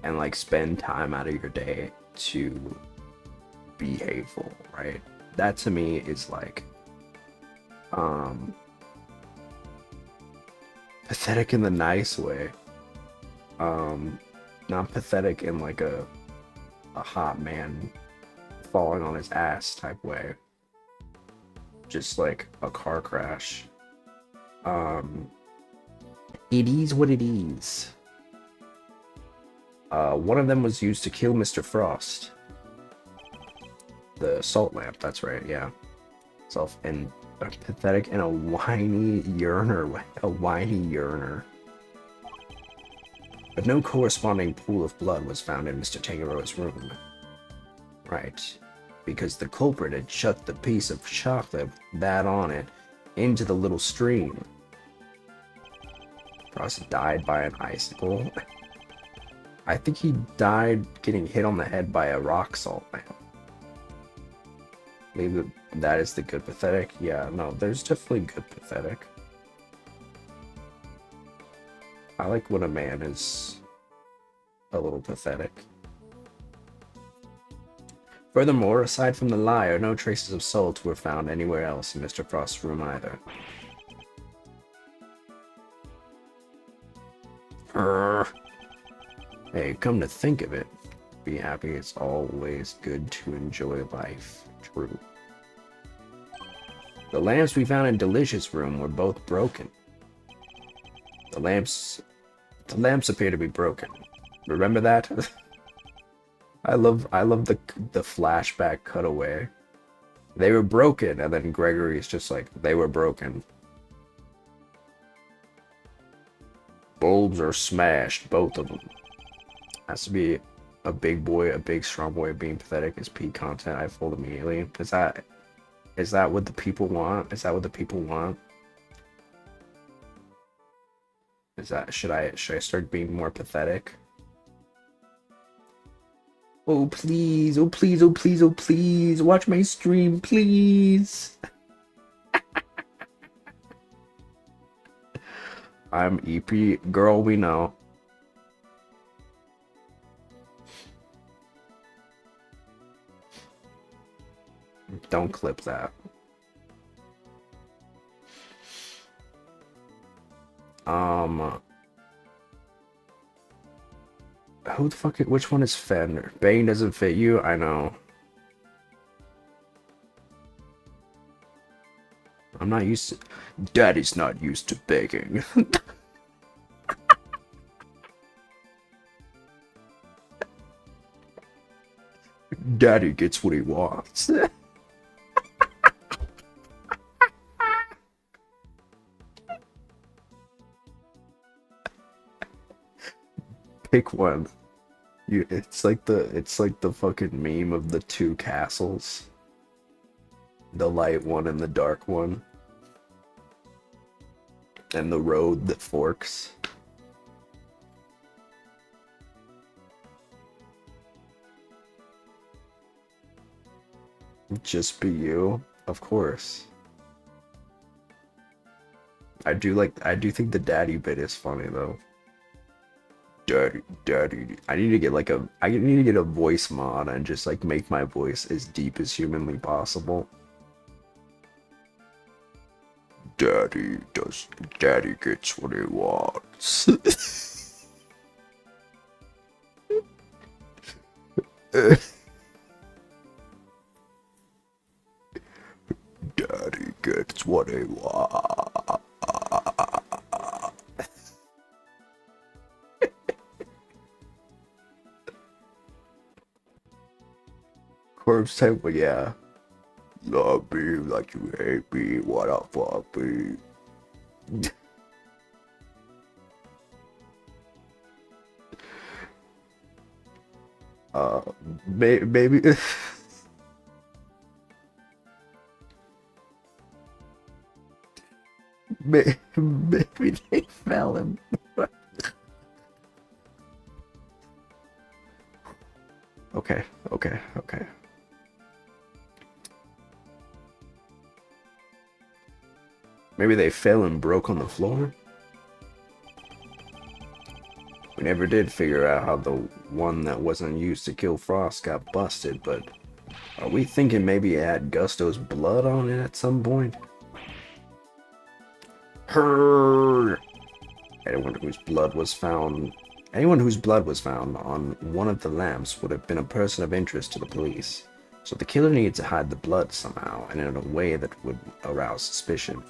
And like spend time out of your day to be hateful, right? That to me is like pathetic in the nice way. Not pathetic in like a hot man falling on his ass type way. Just like a car crash. It is what it is. One of them was used to kill Mr. Frost. The salt lamp, that's right, yeah. Self and pathetic and a whiny yearner. But no corresponding pool of blood was found in Mr. Tangaroa's room. Right. because the culprit had chucked the piece of chocolate that on it into the little stream. Frost died by an icicle. I think he died getting hit on the head by a rock salt man. Maybe that is the good pathetic. Yeah, no, there's definitely good pathetic. I like when a man is a little pathetic. Furthermore, aside from the liar, no traces of salt were found anywhere else in Mr. Frost's room either. Hey, come to think of it, be happy, it's always good to enjoy life. True. The lamps we found in Delicious room were both broken. The lamps appear to be broken. Remember that? I love the flashback cutaway. They were broken, and then Gregory's just like, they were broken. Bulbs are smashed, both of them. Has to be a big boy, a big strong boy being pathetic is peak content. I fold immediately. Is that what the people want? Is that what the people want? Is that should I start being more pathetic? Oh please, oh please, oh please, oh please, watch my stream, please. I'm EP girl, we know. Don't clip that. Who the fuck? Which one is Fender? Bang doesn't fit you. I know. I'm not used to. Daddy's not used to begging. Daddy gets what he wants. Pick one. It's like the fucking meme of the two castles. The light one and the dark one. And the road that forks. Just be you, of course. I do think the daddy bit is funny though. Daddy. I need to get a voice mod and just like make my voice as deep as humanly possible. Daddy gets what he wants. Daddy gets what he wants. Corpse type, but yeah. Love me like you hate me, what a fuck me. Maybe maybe they fell him. Okay. Maybe they fell and broke on the floor? We never did figure out how the one that wasn't used to kill Frost got busted, but are we thinking maybe it had Gusto's blood on it at some point? Her. Anyone whose blood was found on one of the lamps would have been a person of interest to the police. So the killer needed to hide the blood somehow, and in a way that would arouse suspicion.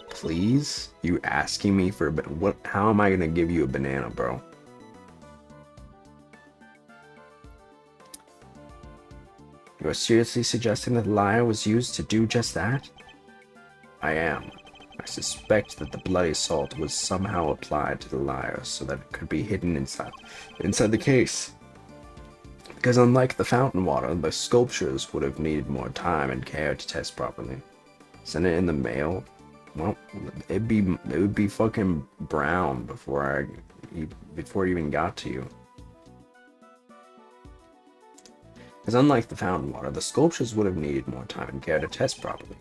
Please? You asking me for what? How am I gonna give you a banana, bro? You are seriously suggesting that the liar was used to do just that? I am. I suspect that the bloody salt was somehow applied to the liar so that it could be hidden inside the case. Because unlike the fountain water, the sculptures would have needed more time and care to test properly. Send it in the mail? Well, it would be fucking brown before it even got to you. Because unlike the fountain water, the sculptures would have needed more time and care to test properly.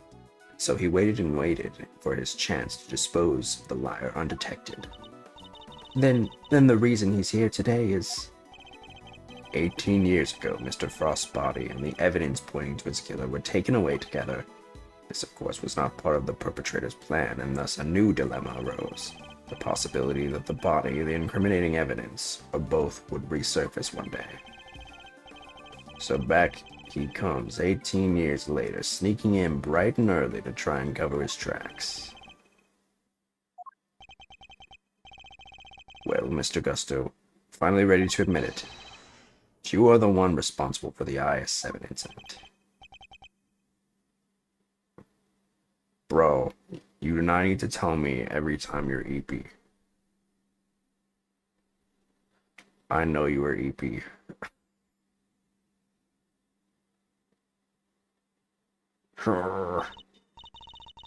So he waited and waited for his chance to dispose of the liar undetected. Then the reason he's here today is 18 years ago, Mr. Frost's body and the evidence pointing to his killer were taken away together. This, of course, was not part of the perpetrator's plan, and thus a new dilemma arose. The possibility that the body, the incriminating evidence, or both would resurface one day. So back he comes 18 years later, sneaking in bright and early to try and cover his tracks. Well, Mr. Gusto, finally ready to admit it. You are the one responsible for the IS-7 incident. Bro, you do not need to tell me every time you're EP. I know you were EP.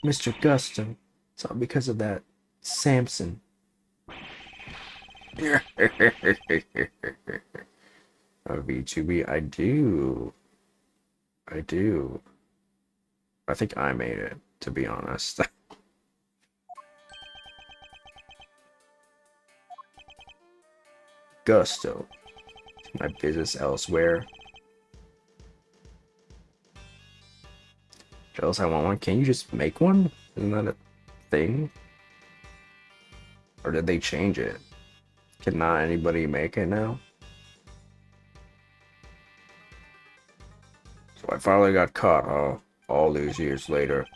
Mr. Gusto, it's all because of that Samson. VTuber, I do. I think I made it, to be honest. Gusto. My business elsewhere. Jealous, I want one. Can you just make one? Isn't that a thing? Or did they change it? Can not anybody make it now? So I finally got caught, huh? All these years later.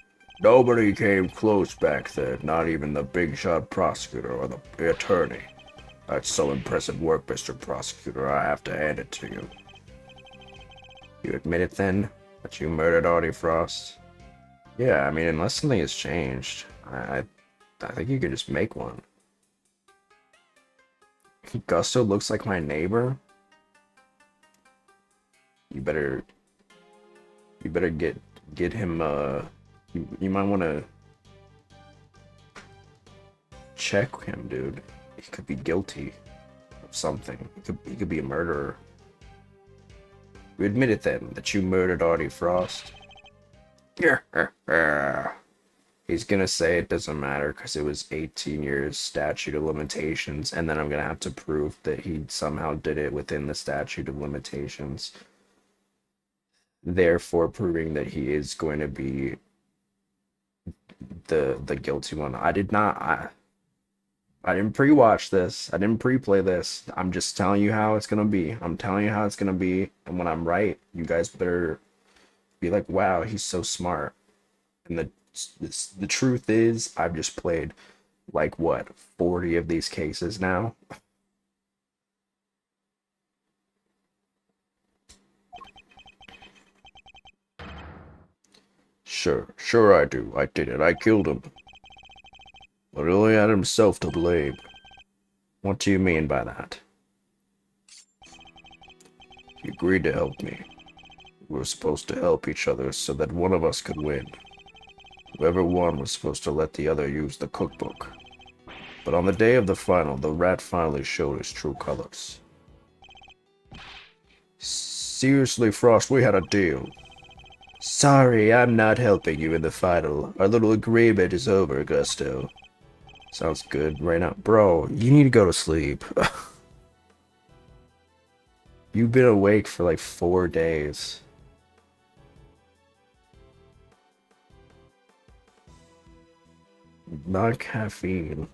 Nobody came close back then, not even the big shot prosecutor or the attorney. That's some impressive work, Mr. Prosecutor. I have to hand it to you. You admit it then? That you murdered Artie Frost? Yeah, I mean, unless something has changed, I think you could just make one. Gusto looks like my neighbor. You better get him. You might want to check him, dude. He could be guilty of something. He could be a murderer. You admit it then that you murdered Artie Frost. He's gonna say it doesn't matter because it was 18 years statute of limitations, and then I'm gonna have to prove that he somehow did it within the statute of limitations, therefore proving that he is going to be the guilty one. I didn't pre-watch this. I didn't pre-play this. I'm just telling you how it's gonna be. I'm telling you how it's gonna be, and when I'm right, you guys better be like, wow, he's so smart. And the truth is, I've just played like what, 40 of these cases now. Sure I do. I did it. I killed him. But he only had himself to blame. What do you mean by that? He agreed to help me. We were supposed to help each other so that one of us could win. Whoever won was supposed to let the other use the cookbook. But on the day of the final, the rat finally showed his true colors. Seriously, Frost, we had a deal. Sorry, I'm not helping you in the final. Our little agreement is over, Gusto. Sounds good right now. Bro, you need to go to sleep. You've been awake for like 4 days. Not caffeine.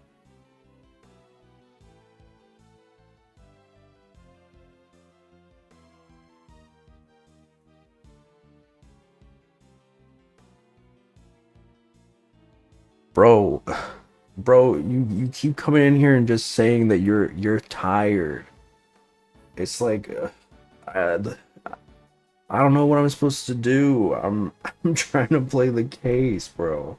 Bro, you keep coming in here and just saying that you're tired. It's like I don't know what I'm supposed to do. I'm trying to play the case, bro.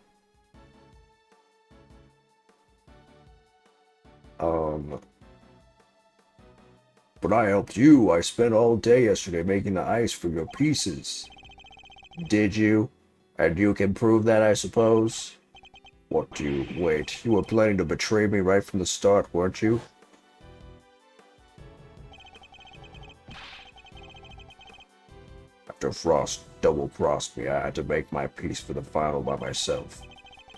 But I helped you. I spent all day yesterday making the ice for your pieces. Did you? And you can prove that, I suppose? What do you... Wait, you were planning to betray me right from the start, weren't you? After Frost double-crossed me, I had to make my piece for the final by myself.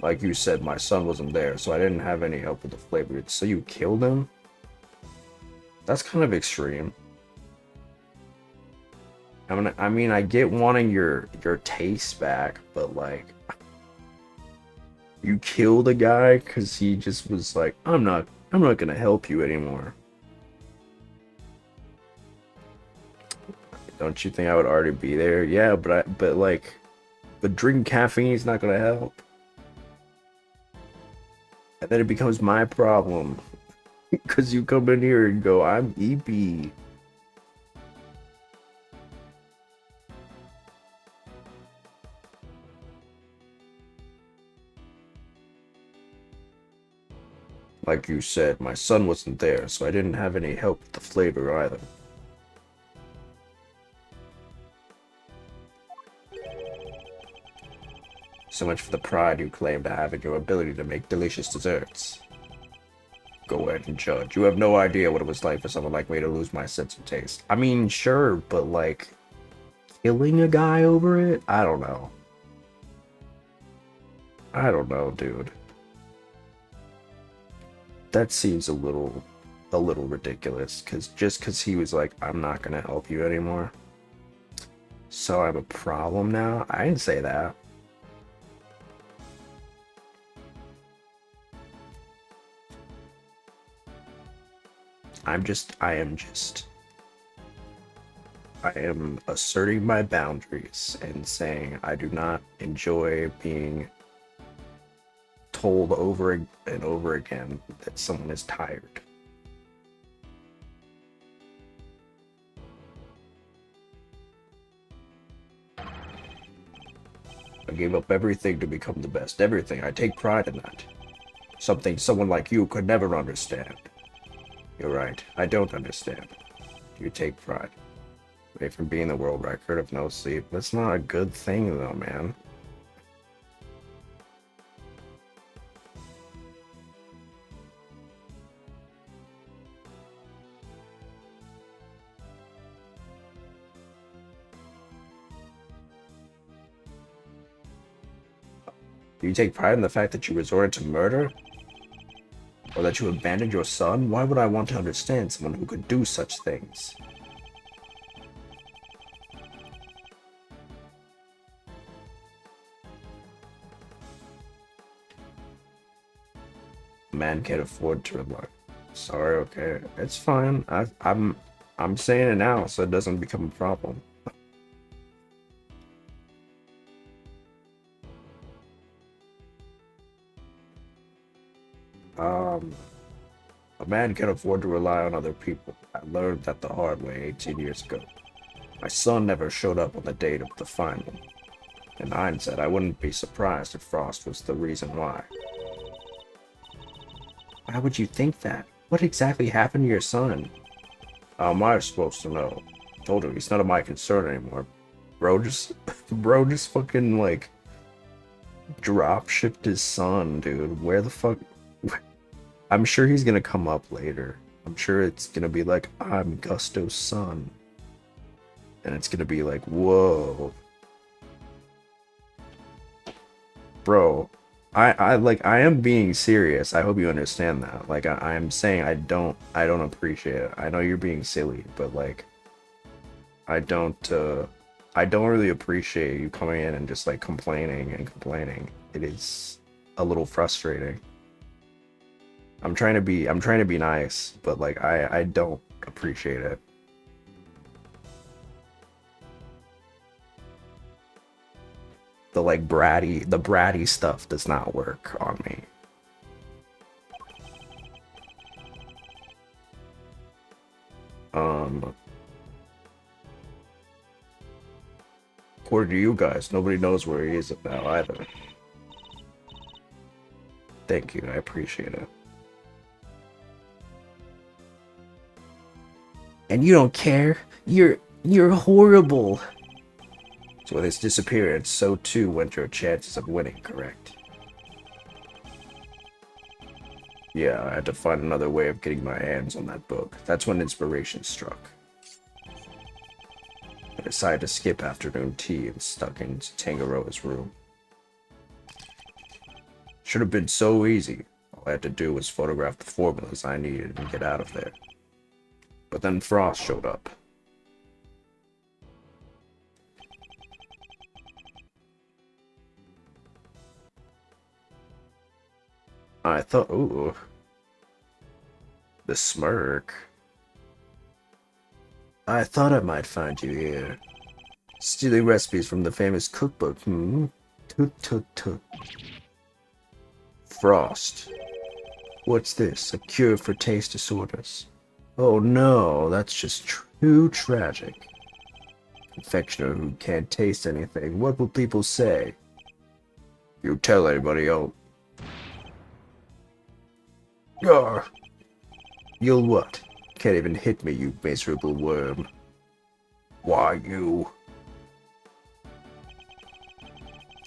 Like you said, my son wasn't there, so I didn't have any help with the flavor. So you killed him? That's kind of extreme. I mean, I get wanting your taste back, but like, you killed a guy because he just was like, I'm not gonna help you anymore. Don't you think I would already be there? Yeah, but drinking caffeine is not gonna help. And then it becomes my problem. Because you come in here and go, I'm EP. Like you said, my son wasn't there, so I didn't have any help with the flavor either. So much for the pride you claim to have in your ability to make delicious desserts. Go ahead and judge. You have no idea what it was like for someone like me to lose my sense of taste. I mean, sure, but like, killing a guy over it? I don't know. I don't know, dude. That seems a little ridiculous, just because he was like, I'm not gonna help you anymore. So I have a problem now? I didn't say that. I am asserting my boundaries and saying I do not enjoy being told over and over again that someone is tired. I gave up everything to become the best. Everything. I take pride in that. Something someone like you could never understand. You're right. I don't understand. You take pride. Away from being the world record of no sleep. That's not a good thing, though, man. Do you take pride in the fact that you resorted to murder? Or that you abandoned your son? Why would I want to understand someone who could do such things? A man can't afford to rely. Sorry, okay. It's fine. I'm saying it now so it doesn't become a problem. A man can afford to rely on other people. I learned that the hard way 18 years ago. My son never showed up on the date of the final. In hindsight, I wouldn't be surprised if Frost was the reason why. Why would you think that? What exactly happened to your son? How am I supposed to know? I told him he's none of my concern anymore. Bro just fucking like drop shipped his son, dude. Where the fuck? I'm sure he's gonna come up later. I'm sure it's gonna be like, I'm Gusto's son. And it's gonna be like, whoa. Bro, I am being serious. I hope you understand that. Like, I'm saying I don't appreciate it. I know you're being silly, but like, I don't really appreciate you coming in and just like complaining and complaining. It is a little frustrating. I'm trying to be nice, but like I don't appreciate it. The bratty stuff does not work on me. According to you guys, nobody knows where he is now either. Thank you, I appreciate it. And you don't care? You're horrible. So with his disappearance, so too went your chances of winning, correct? Yeah, I had to find another way of getting my hands on that book. That's when inspiration struck. I decided to skip afternoon tea and stuck into Tangaroa's room. Should have been so easy. All I had to do was photograph the formulas I needed and get out of there. But then Frost showed up. I thought, ooh, the smirk. I thought I might find you here. Stealing recipes from the famous cookbook, Toot toot toot. Frost. What's this? A cure for taste disorders? Oh no, that's just too tragic. Confectioner who can't taste anything. What will people say? You tell anybody, oh. Gar. You'll what? Can't even hit me, you miserable worm. Why, you?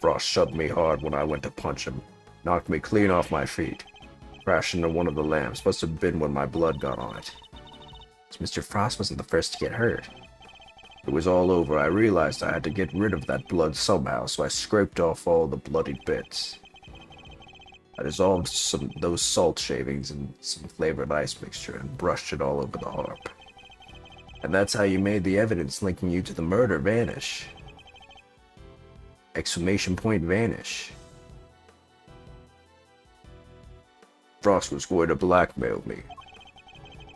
Frost shoved me hard when I went to punch him. Knocked me clean off my feet. Crashed into one of the lamps. Must have been when my blood got on it. So Mr. Frost wasn't the first to get hurt. It was all over. I realized I had to get rid of that blood somehow, so I scraped off all the bloody bits. I dissolved those salt shavings in some flavored ice mixture and brushed it all over the harp. And that's how you made the evidence linking you to the murder vanish. Exclamation point vanish. Frost was going to blackmail me.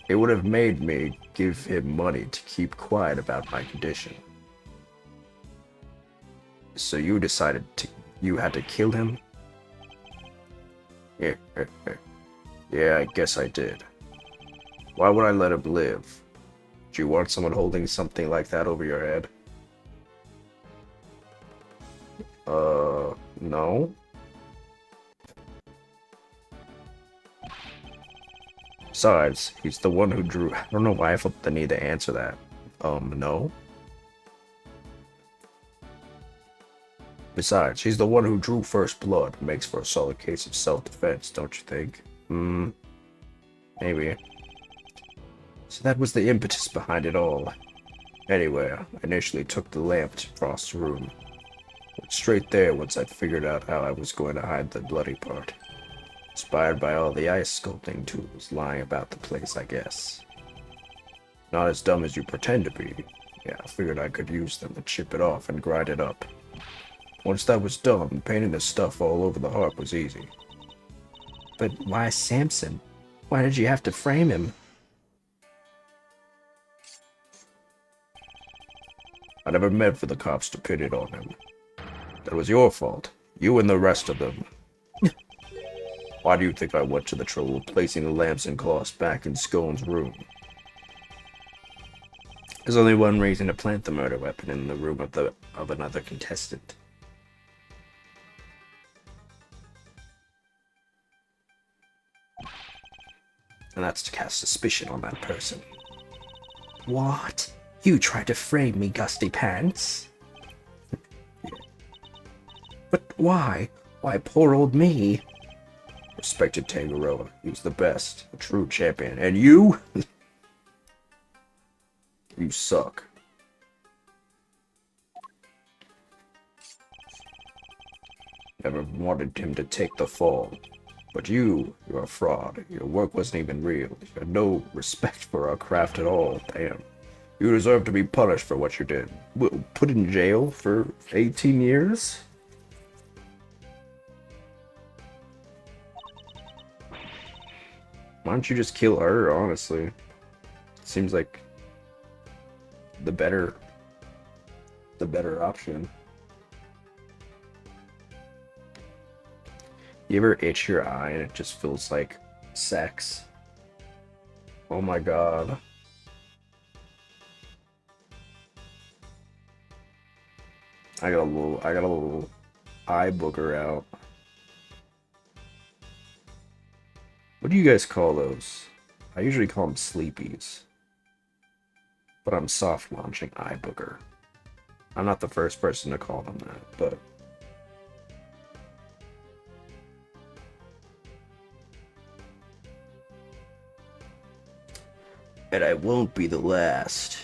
It would have made me give him money to keep quiet about my condition. So you decided you had to kill him? Yeah, I guess I did. Why would I let him live? Do you want someone holding something like that over your head? No? Besides, he's the one who drew. I don't know why I felt the need to answer that. No? Besides, he's the one who drew first blood. Makes for a solid case of self-defense, don't you think? Maybe. So that was the impetus behind it all. Anyway, I initially took the lamp to Frost's room. Went straight there once I'd figured out how I was going to hide the bloody part. Inspired by all the ice sculpting tools lying about the place, I guess. Not as dumb as you pretend to be. Yeah, I figured I could use them to chip it off and grind it up. Once that was done, painting the stuff all over the harp was easy. But why Samson? Why did you have to frame him? I never meant for the cops to pin it on him. That was your fault. You and the rest of them. Why do you think I went to the trouble of placing the lamps and cloths back in Scone's room? There's only one reason to plant the murder weapon in the room of another contestant. And that's to cast suspicion on that person. What? You tried to frame me, Gusty Pants? But why? Why poor old me? Respected Tangaroa. He's the best. A true champion. And you? You suck. Never wanted him to take the fall. But you're a fraud. Your work wasn't even real. You had no respect for our craft at all. Damn. You deserve to be punished for what you did. Put in jail for 18 years? Why don't you just kill her, honestly? Seems like the better option. You ever itch your eye and it just feels like sex? Oh my god. I got a little eye booger out. What do you guys call those? I usually call them sleepies. but I'm soft launching eye booger. I'm not the first person to call them that, but and I won't be the last.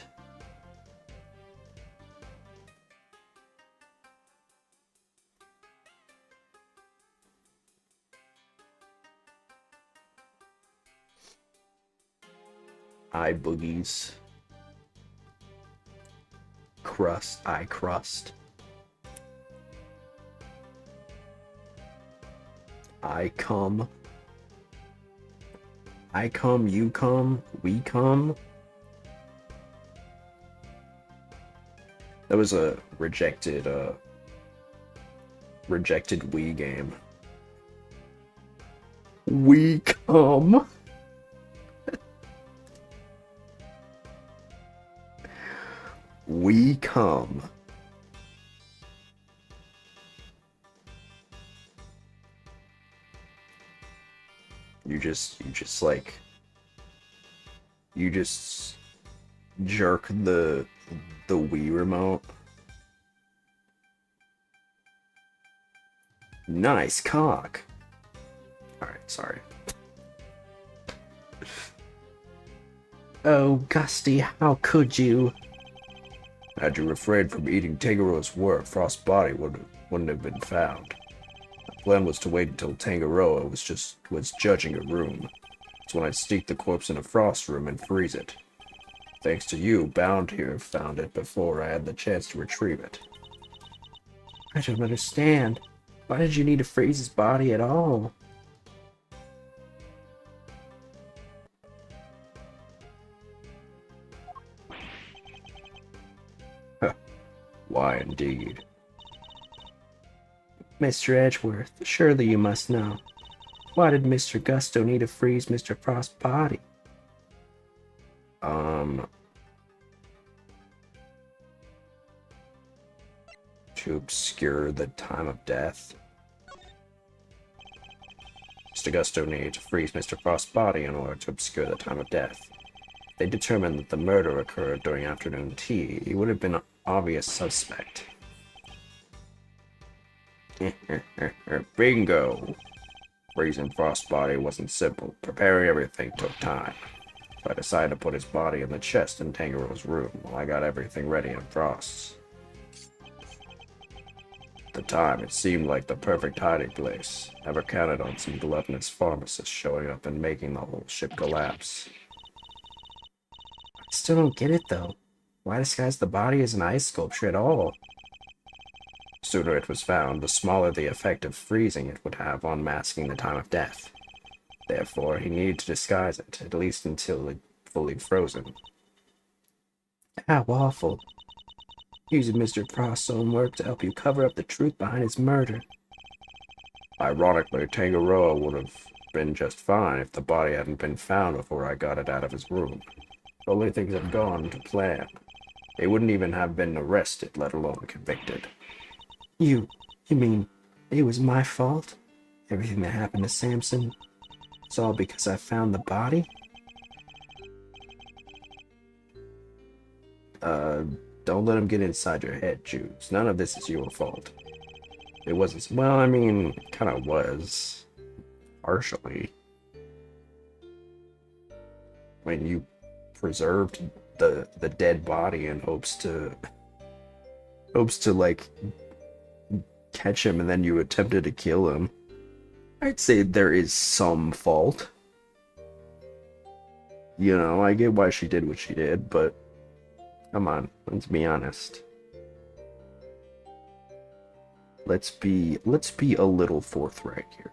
Eye boogies. Crust, eye crust. I come. I come, you come, we come. That was a rejected Wii game. We come. We come. You just jerk the Wii remote. Nice cock. Alright, sorry. Oh, Gusty, how could you? Had you refrained from eating Tangaroa's work, Frost's body wouldn't have been found. The plan was to wait until Tangaroa was judging a room. That's when I'd sneak the corpse in a Frost room and freeze it. Thanks to you, Bound here found it before I had the chance to retrieve it. I don't understand. Why did you need to freeze his body at all? Why indeed? Mr. Edgeworth, surely you must know. Why did Mr. Gusto need to freeze Mr. Frost's body? To obscure the time of death. Mr. Gusto needed to freeze Mr. Frost's body in order to obscure the time of death. They determined that the murder occurred during afternoon tea. He would have been an obvious suspect. Bingo! Freezing Frost's body wasn't simple. Preparing everything took time. So I decided to put his body in the chest in Tangaroa's room while I got everything ready in Frost's. At the time, it seemed like the perfect hiding place. Never counted on some gluttonous pharmacist showing up and making the whole ship collapse. I still don't get it, though. Why disguise the body as an ice sculpture at all? The sooner it was found, the smaller the effect of freezing it would have on masking the time of death. Therefore, he needed to disguise it, at least until it fully frozen. How awful. Using Mr. Frost's own work to help you cover up the truth behind his murder. Ironically, Tangaroa would have been just fine if the body hadn't been found before I got it out of his room. If only things had gone to plan. They wouldn't even have been arrested, let alone convicted. You mean it was my fault? Everything that happened to Samson? It's all because I found the body? Don't let him get inside your head, Judes. None of this is your fault. It wasn't. Well, I mean, it kind of was. Partially. I mean, you preserved the dead body in hopes to like catch him, and then you attempted to kill him. I'd say there is some fault. You know, I get why she did what she did, but come on, let's be honest. Let's be a little forthright here.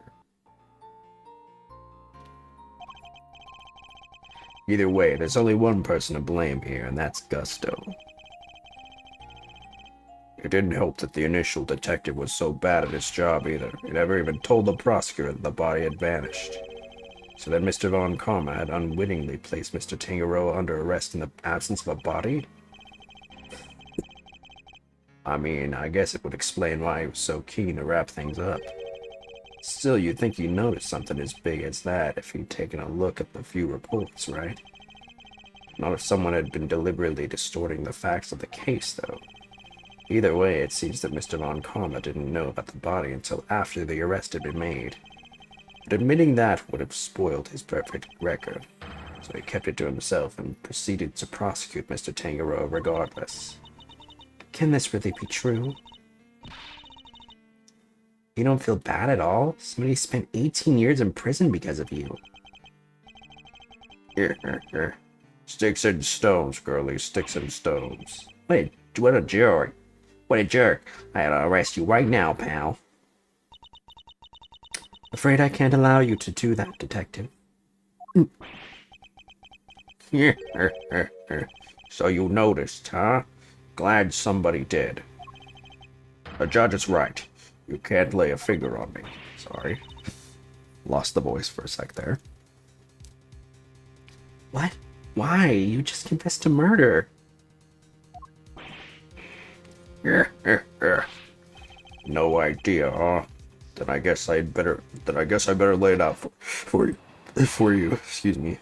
Either way, there's only one person to blame here, and that's Gusto. It didn't help that the initial detective was so bad at his job either. He never even told the prosecutor that the body had vanished. So then Mr. Von Karma had unwittingly placed Mr. Tangaroa under arrest in the absence of a body? I mean, I guess it would explain why he was so keen to wrap things up. Still, you'd think you'd notice something as big as that if you'd taken a look at the few reports, right? Not if someone had been deliberately distorting the facts of the case, though. Either way, it seems that Mr. Von Karma didn't know about the body until after the arrest had been made. But admitting that would have spoiled his perfect record, so he kept it to himself and proceeded to prosecute Mr. Tangaroa regardless. Can this really be true? You don't feel bad at all? Somebody spent 18 years in prison because of you. Sticks and stones, girlie, sticks and stones. What a jerk. What a jerk. I ought to arrest you right now, pal. Afraid I can't allow you to do that, Detective. So you noticed, huh? Glad somebody did. The judge is right. You can't lay a finger on me. Sorry. Lost the voice for a sec there. What? Why? You just confessed to murder. No idea, huh? Then I guess I better lay it out for you. Excuse me.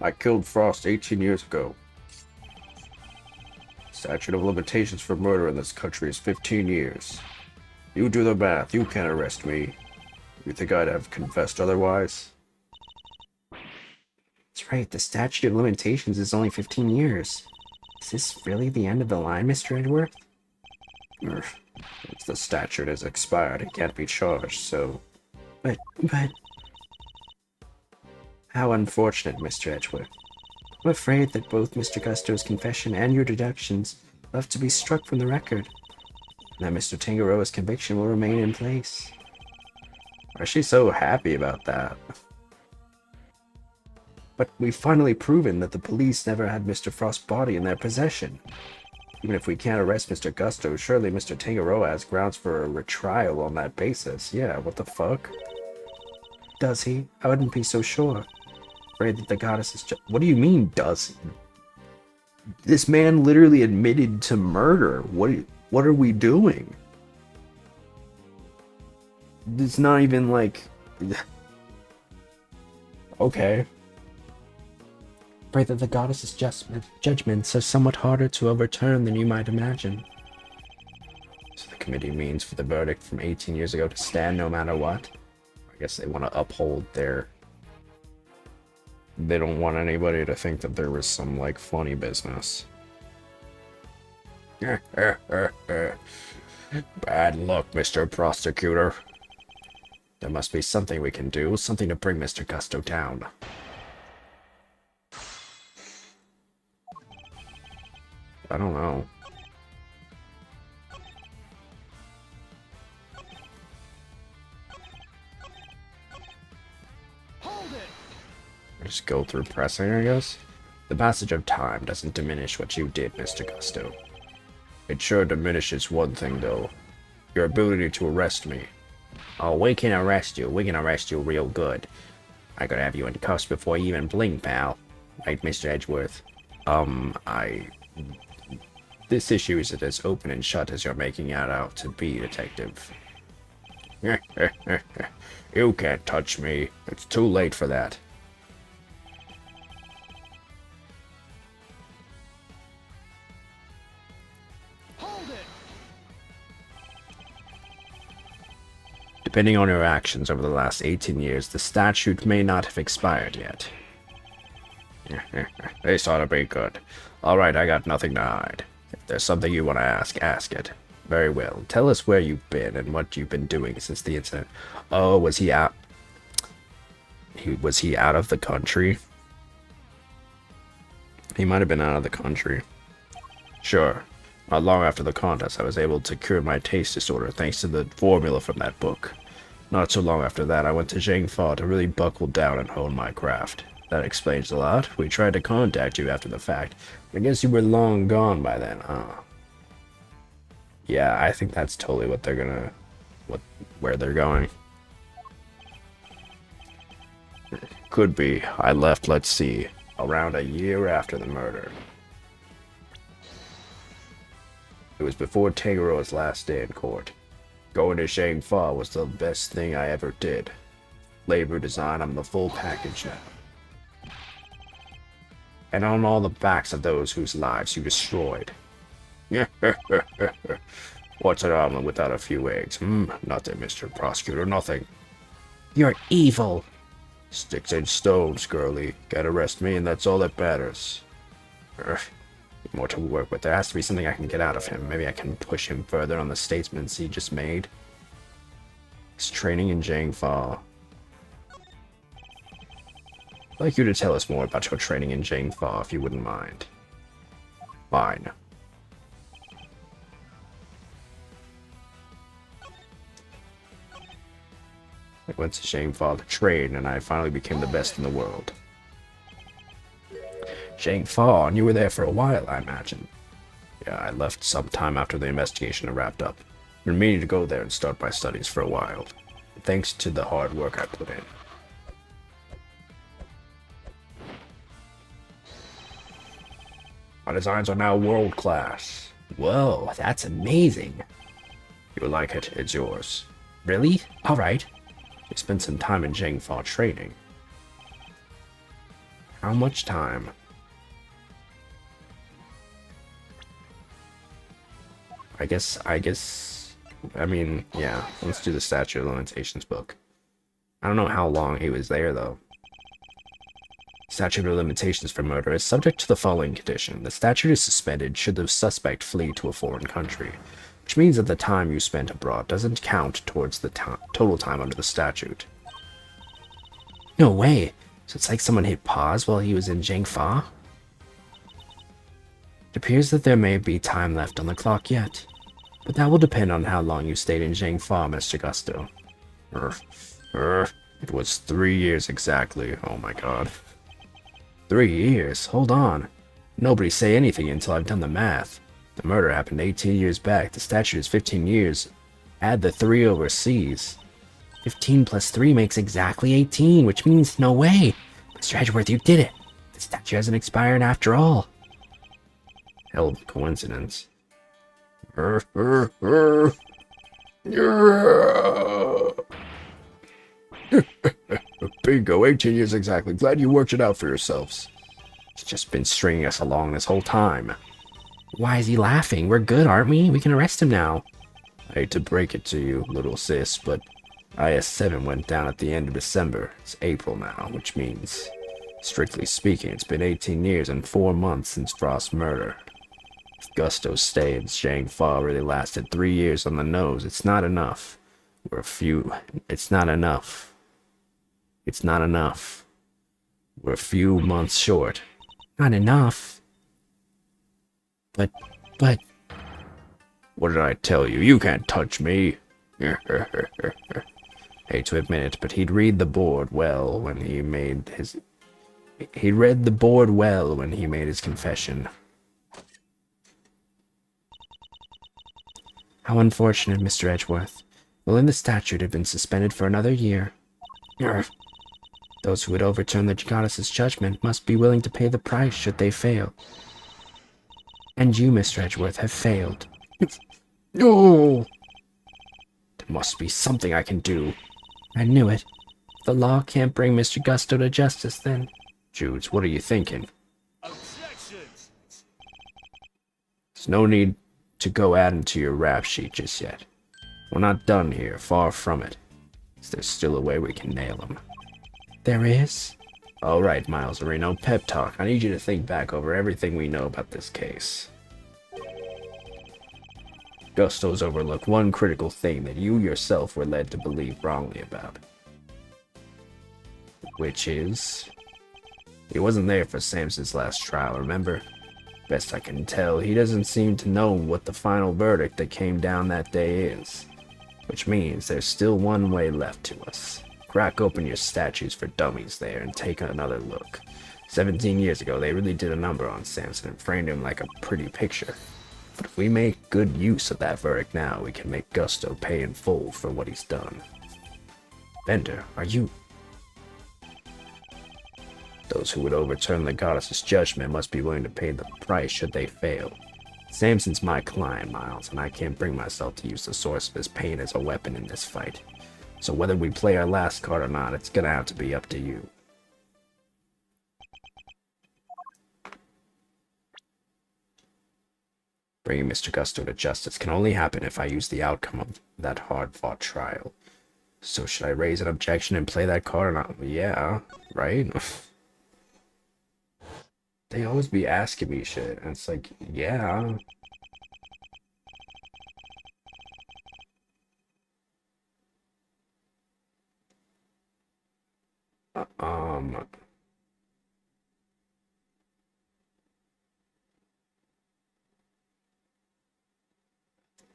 I killed Frost 18 years ago. Statute of limitations for murder in this country is 15 years. You do the math. You can't arrest me. You think I'd have confessed otherwise? That's right, the statute of limitations is only 15 years. Is this really the end of the line, Mr. Edgeworth? If the statute is expired, he can't be charged, so... But... How unfortunate, Mr. Edgeworth. I'm afraid that both Mr. Gusto's confession and your deductions will have to be struck from the record, and that Mr. Tangaroa's conviction will remain in place. Why is she so happy about that? But we've finally proven that the police never had Mr. Frost's body in their possession. Even if we can't arrest Mr. Gusto, surely Mr. Tangaroa has grounds for a retrial on that basis. Yeah, what the fuck? Does he? I wouldn't be so sure. Afraid that the goddess is just... What do you mean, does he? This man literally admitted to murder. What are we doing? It's not even like... Okay. Afraid that the goddess's judgments are somewhat harder to overturn than you might imagine. So the committee means for the verdict from 18 years ago to stand no matter what? I guess they want to uphold their... They don't want anybody to think that there was some, like, funny business. Bad luck, Mr. Prosecutor. There must be something we can do, something to bring Mr. Gusto down. I don't know. Just go through pressing, I guess? The passage of time doesn't diminish what you did, Mr. Gusto. It sure diminishes one thing, though. Your ability to arrest me. Oh, we can arrest you. We can arrest you real good. I could have you in cuffs before you even blink, pal. Right, Mr. Edgeworth? This issue isn't as open and shut as you're making it out to be, Detective. You can't touch me. It's too late for that. Depending on your actions over the last 18 years, the statute may not have expired yet. This ought to be good. Alright, I got nothing to hide. If there's something you want to ask it. Very well. Tell us where you've been and what you've been doing since the incident. Oh, was he out? Was he out of the country? He might have been out of the country. Sure. Not long after the contest, I was able to cure my taste disorder thanks to the formula from that book. Not so long after that, I went to Zhangfa to really buckle down and hone my craft. That explains a lot. We tried to contact you after the fact. I guess you were long gone by then, huh? Yeah, I think that's totally what they're gonna... where they're going. Could be. I left, let's see, around a year after the murder. It was before Tangaroa's last day in court. Going to Zhangfa was the best thing I ever did. Labor design, I'm the full package now. and on all the backs of those whose lives you destroyed. What's an omelet without a few eggs? Nothing, Mr. Prosecutor, nothing. You're evil. Sticks and stones, girlie. Gotta arrest me, and that's all that matters. More to work with. There has to be something I can get out of him. Maybe I can push him further on the statements he just made. He's training in Jangfa. I'd like you to tell us more about your training in Jangfa, if you wouldn't mind. Fine. I went to Jangfa to train, and I finally became the best in the world. Jangfa, and you were there for a while, I imagine. Yeah, I left some time after the investigation had wrapped up. I've been meaning to go there and start my studies for a while, thanks to the hard work I put in. My designs are now world class. Whoa, that's amazing. You'll like it, it's yours. Really? Alright. You spent some time in Jangfa training. How much time? I mean, yeah, let's do the statute of limitations book. I don't know how long he was there, though. Statute of limitations for murder is subject to the following condition. The statute is suspended should the suspect flee to a foreign country, which means that the time you spent abroad doesn't count towards the total time under the statute. No way. So it's like someone hit pause while he was in Jangfa? It appears that there may be time left on the clock yet, but that will depend on how long you stayed in Jangfa, Mr. Gusto. It was 3 years exactly. Oh my god. 3 years? Hold on. Nobody say anything until I've done the math. The murder happened 18 years back. The statute is 15 years. Add the 3 overseas. 15 plus 3 makes exactly 18, which means no way. Mr. Edgeworth, you did it. The statute hasn't expired after all. Hell of a coincidence. Bingo, 18 years exactly. Glad you worked it out for yourselves. He's just been stringing us along this whole time. Why is he laughing? We're good, aren't we? We can arrest him now. I hate to break it to you, little sis, but IS-7 went down at the end of December. It's April now, which means, strictly speaking, it's been 18 years and 4 months since Frost's murder. If Gusto's stay in Jangfa really lasted 3 years on the nose, it's not enough. It's not enough. It's not enough. We're a few months short. Not enough. But... What did I tell you? You can't touch me. Hate to admit it, but he'd read the board well when he made his... He read the board well when he made his confession. How unfortunate, Mr. Edgeworth. Well, in the statute had been suspended for another year. Those who would overturn the goddess's judgment must be willing to pay the price should they fail. And you, Mr. Edgeworth, have failed. No! There must be something I can do. I knew it. If the law can't bring Mr. Gusto to justice, then... Judes, what are you thinking? Objections! There's no need to go adding to your rap sheet just yet. We're not done here, far from it. There's still a way we can nail him. There is? Alright, Miles Areno, pep talk. I need you to think back over everything we know about this case. Gusto's overlooked one critical thing that you yourself were led to believe wrongly about. Which is... He wasn't there for Samson's last trial, remember? Best I can tell, he doesn't seem to know what the final verdict that came down that day is. Which means there's still one way left to us. Crack open your statues for dummies there and take another look. 17 years ago, they really did a number on Samson and framed him like a pretty picture. But if we make good use of that verdict now, we can make Gusto pay in full for what he's done. Bender, are you... Those who would overturn the goddess's judgment must be willing to pay the price should they fail. Samson's my client, Miles, and I can't bring myself to use the source of his pain as a weapon in this fight. So whether we play our last card or not, it's gonna have to be up to you. Bringing Mr. Gusto to justice can only happen if I use the outcome of that hard-fought trial. So should I raise an objection and play that card or not? Yeah, right? They always be asking me shit, and it's like, yeah.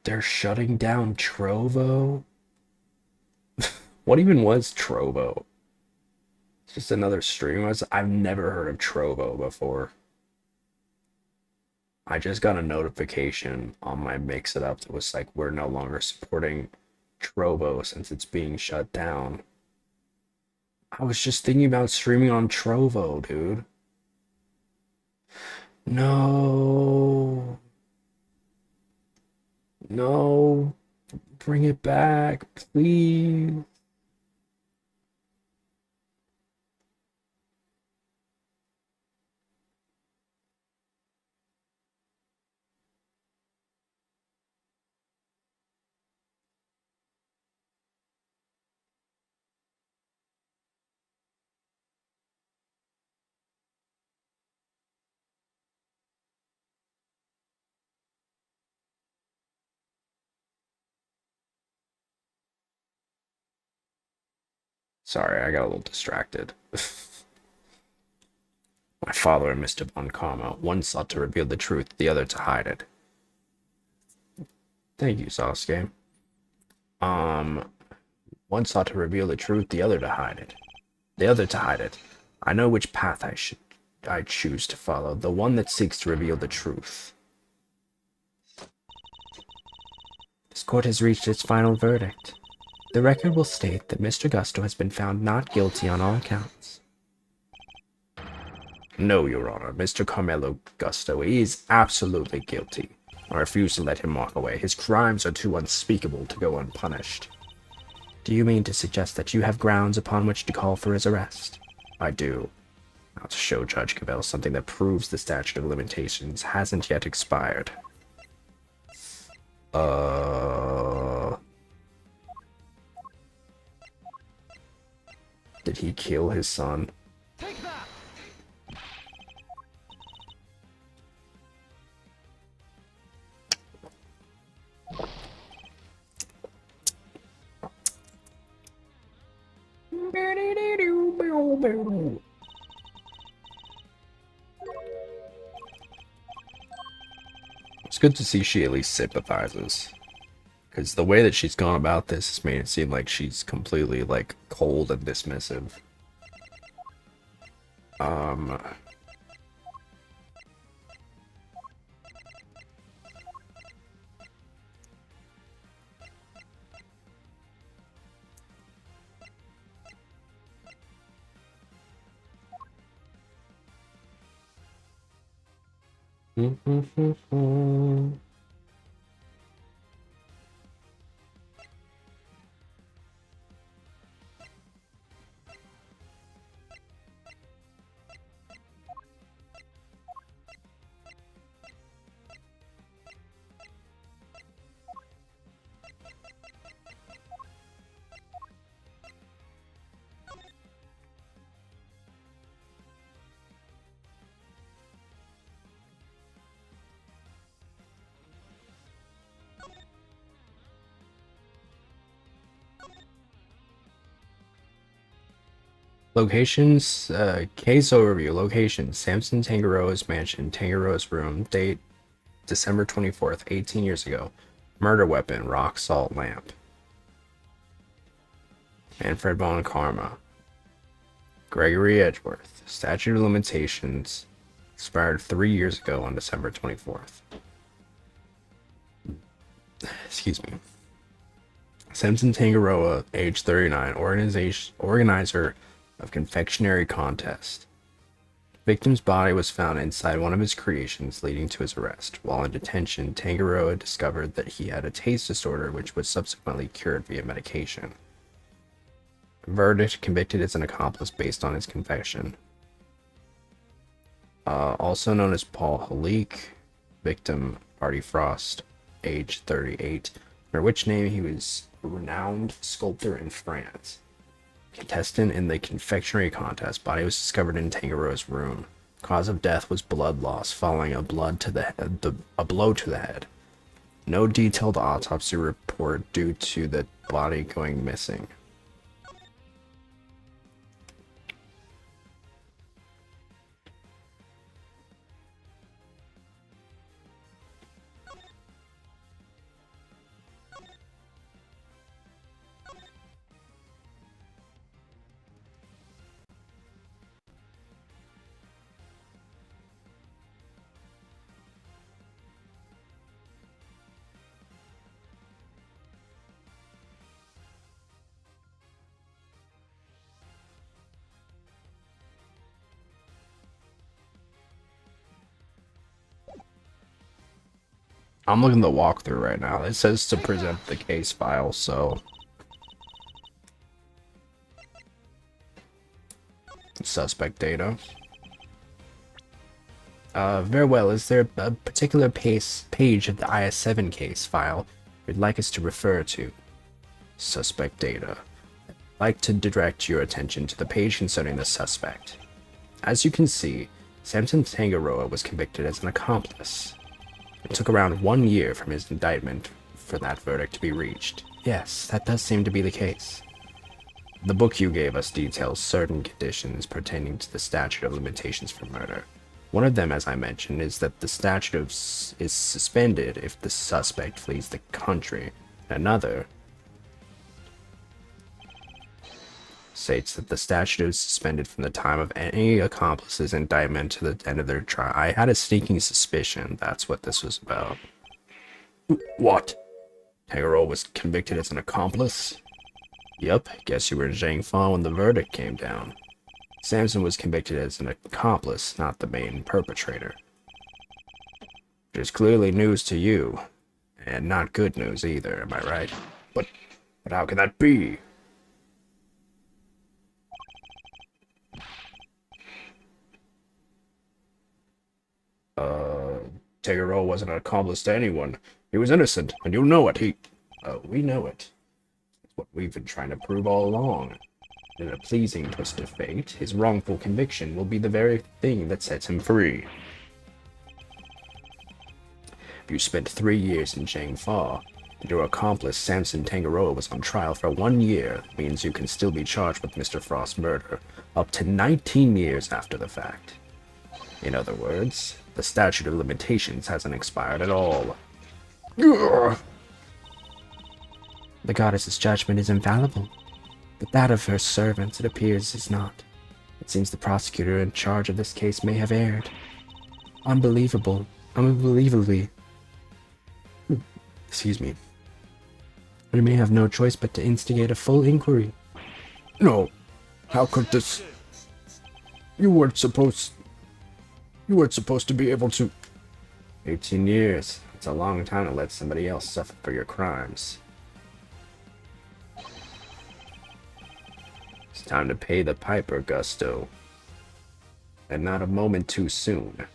They're shutting down Trovo? What even was Trovo? It's just another stream. I've never heard of Trovo before. I just got a notification on my Mix It Up that was like, we're no longer supporting Trovo since it's being shut down. I was just thinking about streaming on Trovo, dude. No. No. Bring it back, please. Sorry, I got a little distracted. My father and Mr. Von Karma, one sought to reveal the truth, the other to hide it. Thank you, Sasuke. One sought to reveal the truth, the other to hide it. The other to hide it. I know which path I choose to follow, the one that seeks to reveal the truth. This court has reached its final verdict. The record will state that Mr. Gusto has been found not guilty on all counts. No, Your Honor, Mr. Carmelo Gusto is absolutely guilty. I refuse to let him walk away. His crimes are too unspeakable to go unpunished. Do you mean to suggest that you have grounds upon which to call for his arrest? I do. Now to show Judge Cavell something that proves the statute of limitations hasn't yet expired. Did he kill his son? Take that! It's good to see she at least sympathizes. Because the way that she's gone about this has made it seem like she's completely, like, cold and dismissive. Locations, case overview, locations, Samson Tangaroa's mansion, Tangaroa's room, date, December 24th, 18 years ago, murder weapon, rock salt lamp. Manfred Von Karma. Gregory Edgeworth, statute of limitations, expired 3 years ago on December 24th. Excuse me. Samson Tangaroa, age 39, organizer of confectionery contest. Victim's body was found inside one of his creations, leading to his arrest. While in detention, Tangaroa discovered that he had a taste disorder, which was subsequently cured via medication. Verdict: convicted as an accomplice based on his confession. Also known as Paul Halik, victim Artie Frost, age 38, under which name he was a renowned sculptor in France. Contestant in the confectionery contest, body was discovered in Tangaroa's room. Cause of death was blood loss following a blow to the head. No detailed autopsy report due to the body going missing. I'm looking at the walkthrough right now. It says to present the case file, so... Suspect data. Very well. Is there a particular page of the IS-7 case file you'd like us to refer to? Suspect data. I'd like to direct your attention to the page concerning the suspect. As you can see, Samson Tangaroa was convicted as an accomplice. It took around 1 year from his indictment for that verdict to be reached. Yes, that does seem to be the case. The book you gave us details certain conditions pertaining to the statute of limitations for murder. One of them, as I mentioned, is that the statute is suspended if the suspect flees the country. Another states that the statute is suspended from the time of any accomplice's indictment to the end of their trial. I had a sneaking suspicion that's what this was about. What? Tangaroa was convicted as an accomplice? Yup, guess you were in Zhangfa when the verdict came down. Samson was convicted as an accomplice, not the main perpetrator. Which is clearly news to you, and not good news either, am I right? But how can that be? Tangaroa wasn't an accomplice to anyone. He was innocent, and you know it. We know it. It's what we've been trying to prove all along. In a pleasing twist of fate, his wrongful conviction will be the very thing that sets him free. If you spent 3 years in Zhangfa, and your accomplice Samson Tangaroa was on trial for 1 year, means you can still be charged with Mr. Frost's murder, up to 19 years after the fact. In other words, the statute of limitations hasn't expired at all. The goddess's judgment is infallible, but that of her servants, it appears, is not. It seems the prosecutor in charge of this case may have erred. Unbelievably. Excuse me. We may have no choice but to instigate a full inquiry. No. How could this... You weren't supposed to be able to... 18 years. It's a long time to let somebody else suffer for your crimes. It's time to pay the piper, Gusto. And not a moment too soon.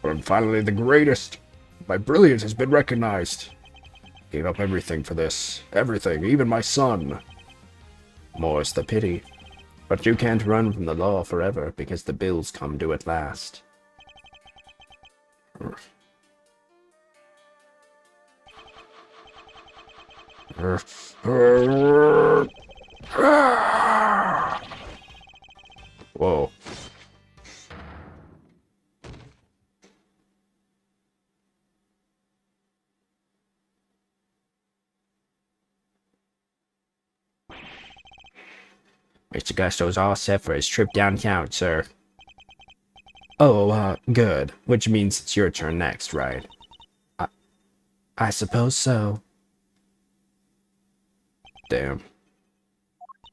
I'm finally the greatest. My brilliance has been recognized. Gave up everything for this. Everything, even my son. More's the pity. But you can't run from the law forever, because the bills come due at last. Whoa. Mr. Gusto's all set for his trip downtown, sir. Oh, good. Which means it's your turn next, right? I suppose so. Damn.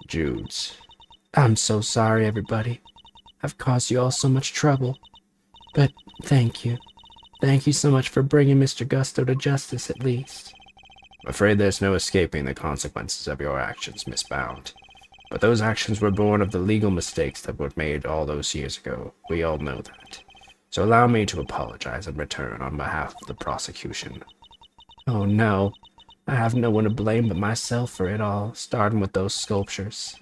Judes. I'm so sorry, everybody. I've caused you all so much trouble. But thank you. Thank you so much for bringing Mr. Gusto to justice at least. I'm afraid there's no escaping the consequences of your actions, Miss Bound. But those actions were born of the legal mistakes that were made all those years ago. We all know that. So allow me to apologize in return on behalf of the prosecution. Oh no. I have no one to blame but myself for it all, starting with those sculptures.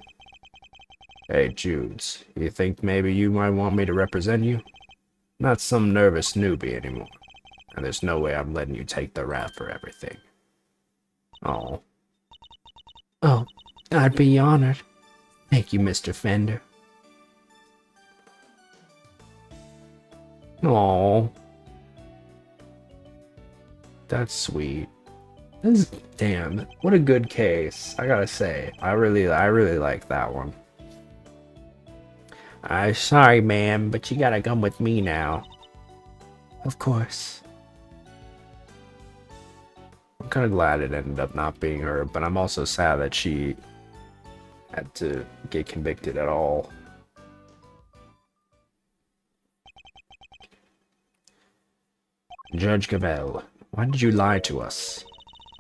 Hey, Judes, you think maybe you might want me to represent you? Not some nervous newbie anymore. And there's no way I'm letting you take the rap for everything. Oh. Oh, I'd be honored. Thank you, Mr. Fender. Oh. That's sweet. Damn, what a good case. I gotta say, I really like that one. I'm sorry, ma'am, but you gotta come with me now. Of course. I'm kind of glad it ended up not being her, but I'm also sad that she had to get convicted at all. Judge Gabel, why did you lie to us?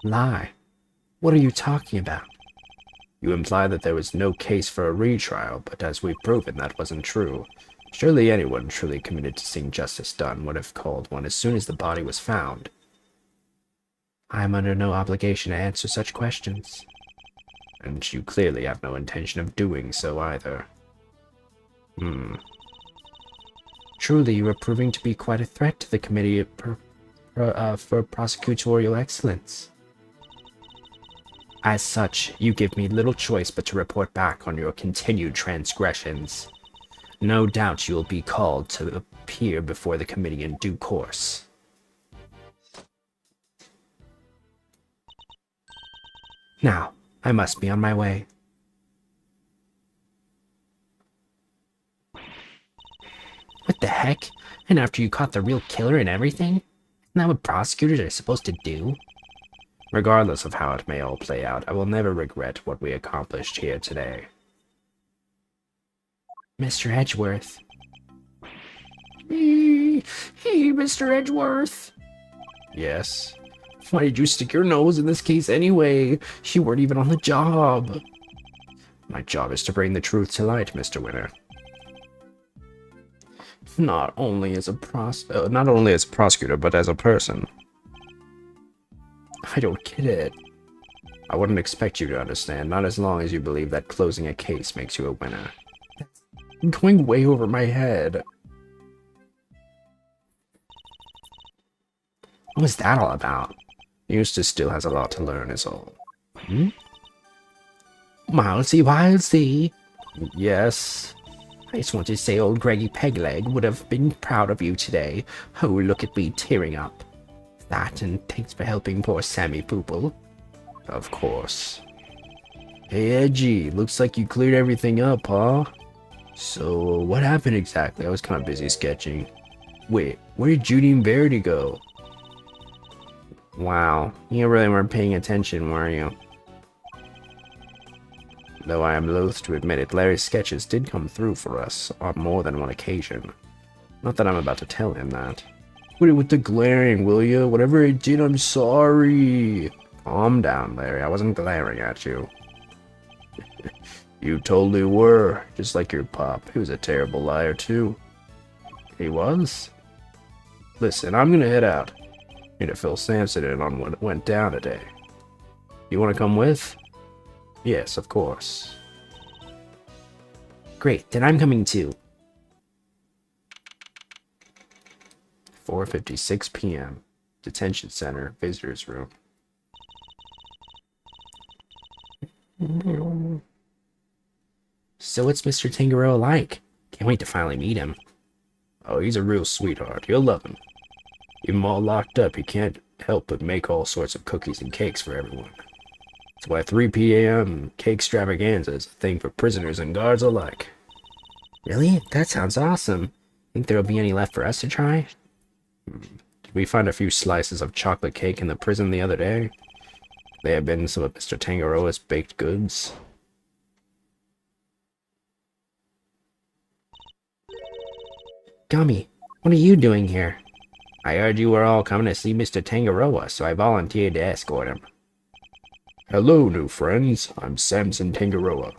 Lie? What are you talking about? You implied that there was no case for a retrial, but as we've proven, that wasn't true. Surely anyone truly committed to seeing justice done would have called one as soon as the body was found. I am under no obligation to answer such questions. And you clearly have no intention of doing so either. Truly, you are proving to be quite a threat to the Committee for Prosecutorial Excellence. As such, you give me little choice but to report back on your continued transgressions. No doubt you will be called to appear before the committee in due course. Now, I must be on my way. What the heck? And after you caught the real killer and everything? Isn't that what prosecutors are supposed to do? Regardless of how it may all play out, I will never regret what we accomplished here today. Mr. Edgeworth. Hey, Mr. Edgeworth. Yes? Why did you stick your nose in this case anyway? You weren't even on the job. My job is to bring the truth to light, Mr. Winner. Not only as a prosecutor, but as a person. I don't get it. I wouldn't expect you to understand, not as long as you believe that closing a case makes you a winner. I'm going way over my head. What was that all about? Eustace still has a lot to learn is all. Milesy. Yes? I just want to say old Greggy Pegleg would have been proud of you today. Oh, look at me tearing up. That, and thanks for helping poor Sammy Poople. Of course. Hey, Edgy, looks like you cleared everything up, huh? So, what happened exactly? I was kind of busy sketching. Wait, where did Judy and Verity go? Wow, you really weren't paying attention, were you? Though I am loath to admit it, Larry's sketches did come through for us on more than one occasion. Not that I'm about to tell him that. Quit it with the glaring, will you? Whatever I did, I'm sorry. Calm down, Larry. I wasn't glaring at you. You totally were. Just like your pop. He was a terrible liar, too. He was? Listen, I'm gonna head out. Need to fill Samson in on what went down today. You wanna come with? Yes, of course. Great, then I'm coming too. 4:56 p.m. Detention Center, Visitors Room. So what's Mr. Tangaroo like? Can't wait to finally meet him. Oh, he's a real sweetheart. You'll love him. Even while locked up, he can't help but make all sorts of cookies and cakes for everyone. That's why 3 p.m. cake extravaganza is a thing for prisoners and guards alike. Really? That sounds awesome. Think there'll be any left for us to try? Did we find a few slices of chocolate cake in the prison the other day? They have been some of Mr. Tangaroa's baked goods. Gummy, what are you doing here? I heard you were all coming to see Mr. Tangaroa, so I volunteered to escort him. Hello, new friends. I'm Samson Tangaroa.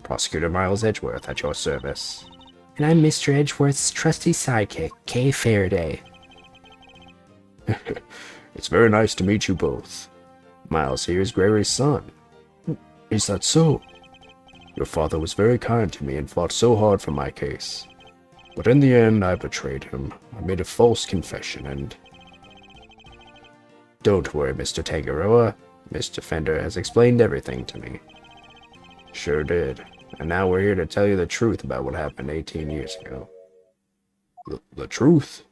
Prosecutor Miles Edgeworth at your service. And I'm Mr. Edgeworth's trusty sidekick, Kay Faraday. It's very nice to meet you both. Miles here is Gregory's son. Is that so? Your father was very kind to me and fought so hard for my case. But in the end, I betrayed him. I made a false confession and... Don't worry, Mr. Tangaroa. Mr. Fender has explained everything to me. Sure did. And now we're here to tell you the truth about what happened 18 years ago. The truth?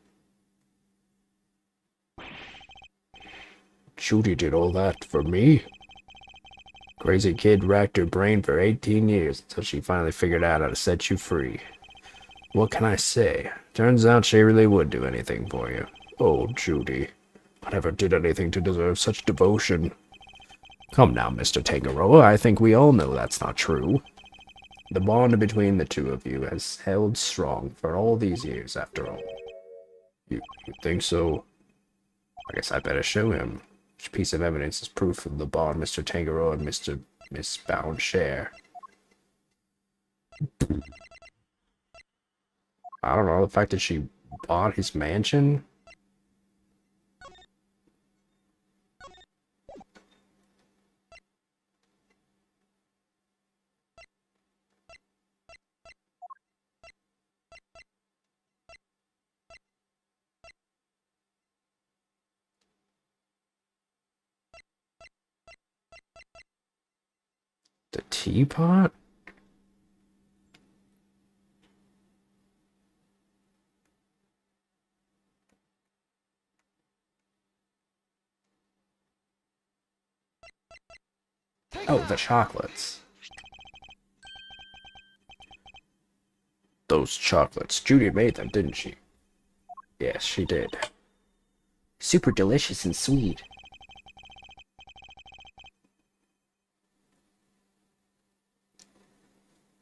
Judy did all that for me? Crazy kid racked her brain for 18 years until she finally figured out how to set you free. What can I say? Turns out she really would do anything for you. Oh, Judy. I never did anything to deserve such devotion. Come now, Mr. Tangaroa, I think we all know that's not true. The bond between the two of you has held strong for all these years, after all. You think so? I guess I better show him. Which piece of evidence is proof of the bond Mr. Tangaroa and Miss Bound share? I don't know, the fact that she bought his mansion? The teapot? Oh, the chocolates. Those chocolates. Judy made them, didn't she? Yes, she did. Super delicious and sweet.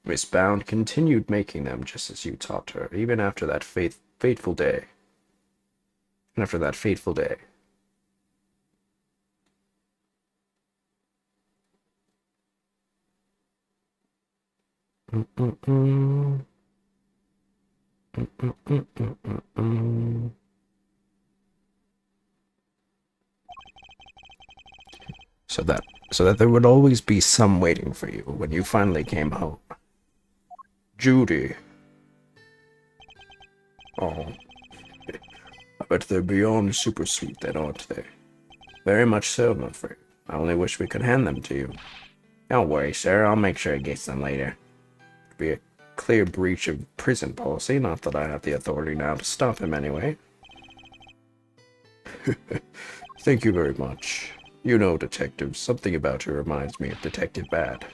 Miss Bound continued making them just as you taught her, even after that fateful day. And after that fateful day. So that there would always be some waiting for you when you finally came home. Judy. Oh. I bet they're beyond super sweet then, aren't they? Very much so, my friend. I only wish we could hand them to you. Don't worry, sir. I'll make sure he gets them later. It'd be a clear breach of prison policy, not that I have the authority now to stop him anyway. Thank you very much. You know, Detective, something about you reminds me of Detective Bad.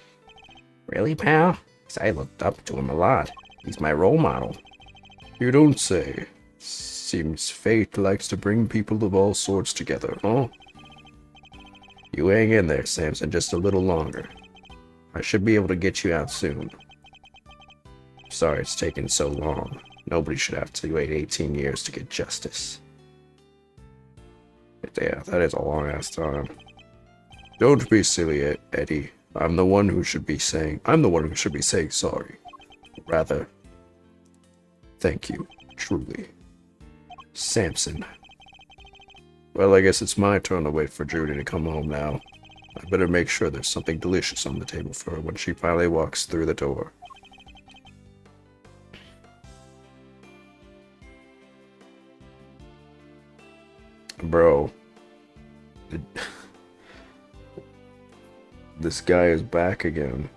Really, pal? 'Cause I looked up to him a lot. He's my role model. You don't say. Seems fate likes to bring people of all sorts together, huh? You hang in there, Samson, just a little longer. I should be able to get you out soon. Sorry it's taken so long. Nobody should have to wait 18 years to get justice. Yeah, that is a long-ass time. Don't be silly, Eddie. I'm the one who should be saying sorry. Rather, thank you, truly. Samson. Well, I guess it's my turn to wait for Judy to come home now. I better make sure there's something delicious on the table for her when she finally walks through the door. Bro. This guy is back again.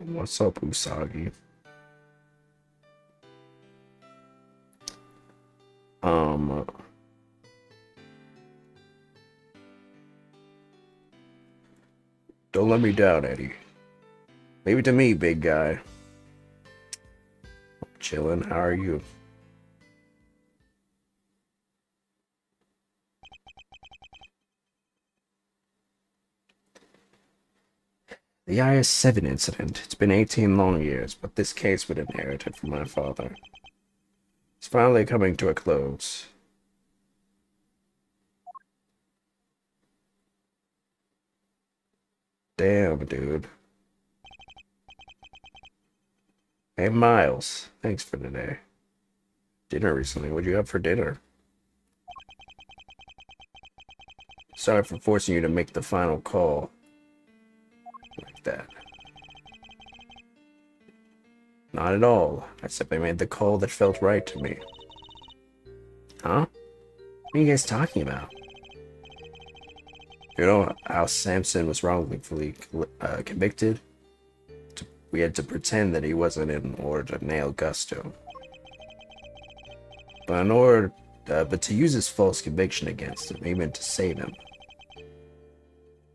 What's up, Usagi? Um, don't let me down, Eddie. Leave it to me, big guy. I'm chilling. How are you? The IS-7 incident. It's been 18 long years, but this case was inherited from my father. It's finally coming to a close. Damn, dude. Hey, Miles. Thanks for today. Dinner recently. What'd you have for dinner? Sorry for forcing you to make the final call. Like that. Not at all. I simply made the call that felt right to me. Huh? What are you guys talking about? You know how Samson was wrongfully convicted? We had to pretend that he wasn't in order to nail Gusto. But to use his false conviction against him, even to save him.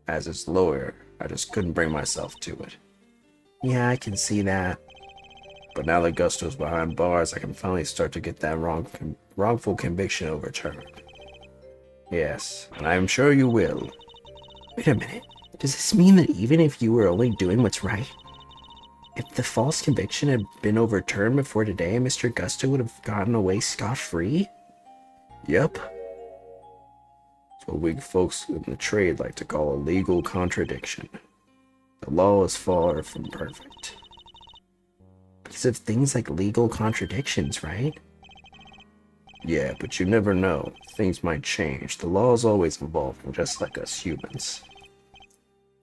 As his lawyer, I just couldn't bring myself to it. Yeah, I can see that. But now that Gusto's behind bars, I can finally start to get that wrongful conviction overturned. Yes, and I am sure you will. Wait a minute. Does this mean that even if you were only doing what's right, if the false conviction had been overturned before today, Mr. Gusto would have gotten away scot-free? Yep. It's what we folks in the trade like to call a legal contradiction. The law is far from perfect. Because of things like legal contradictions, right? Yeah, but you never know. Things might change. The law is always evolving, just like us humans.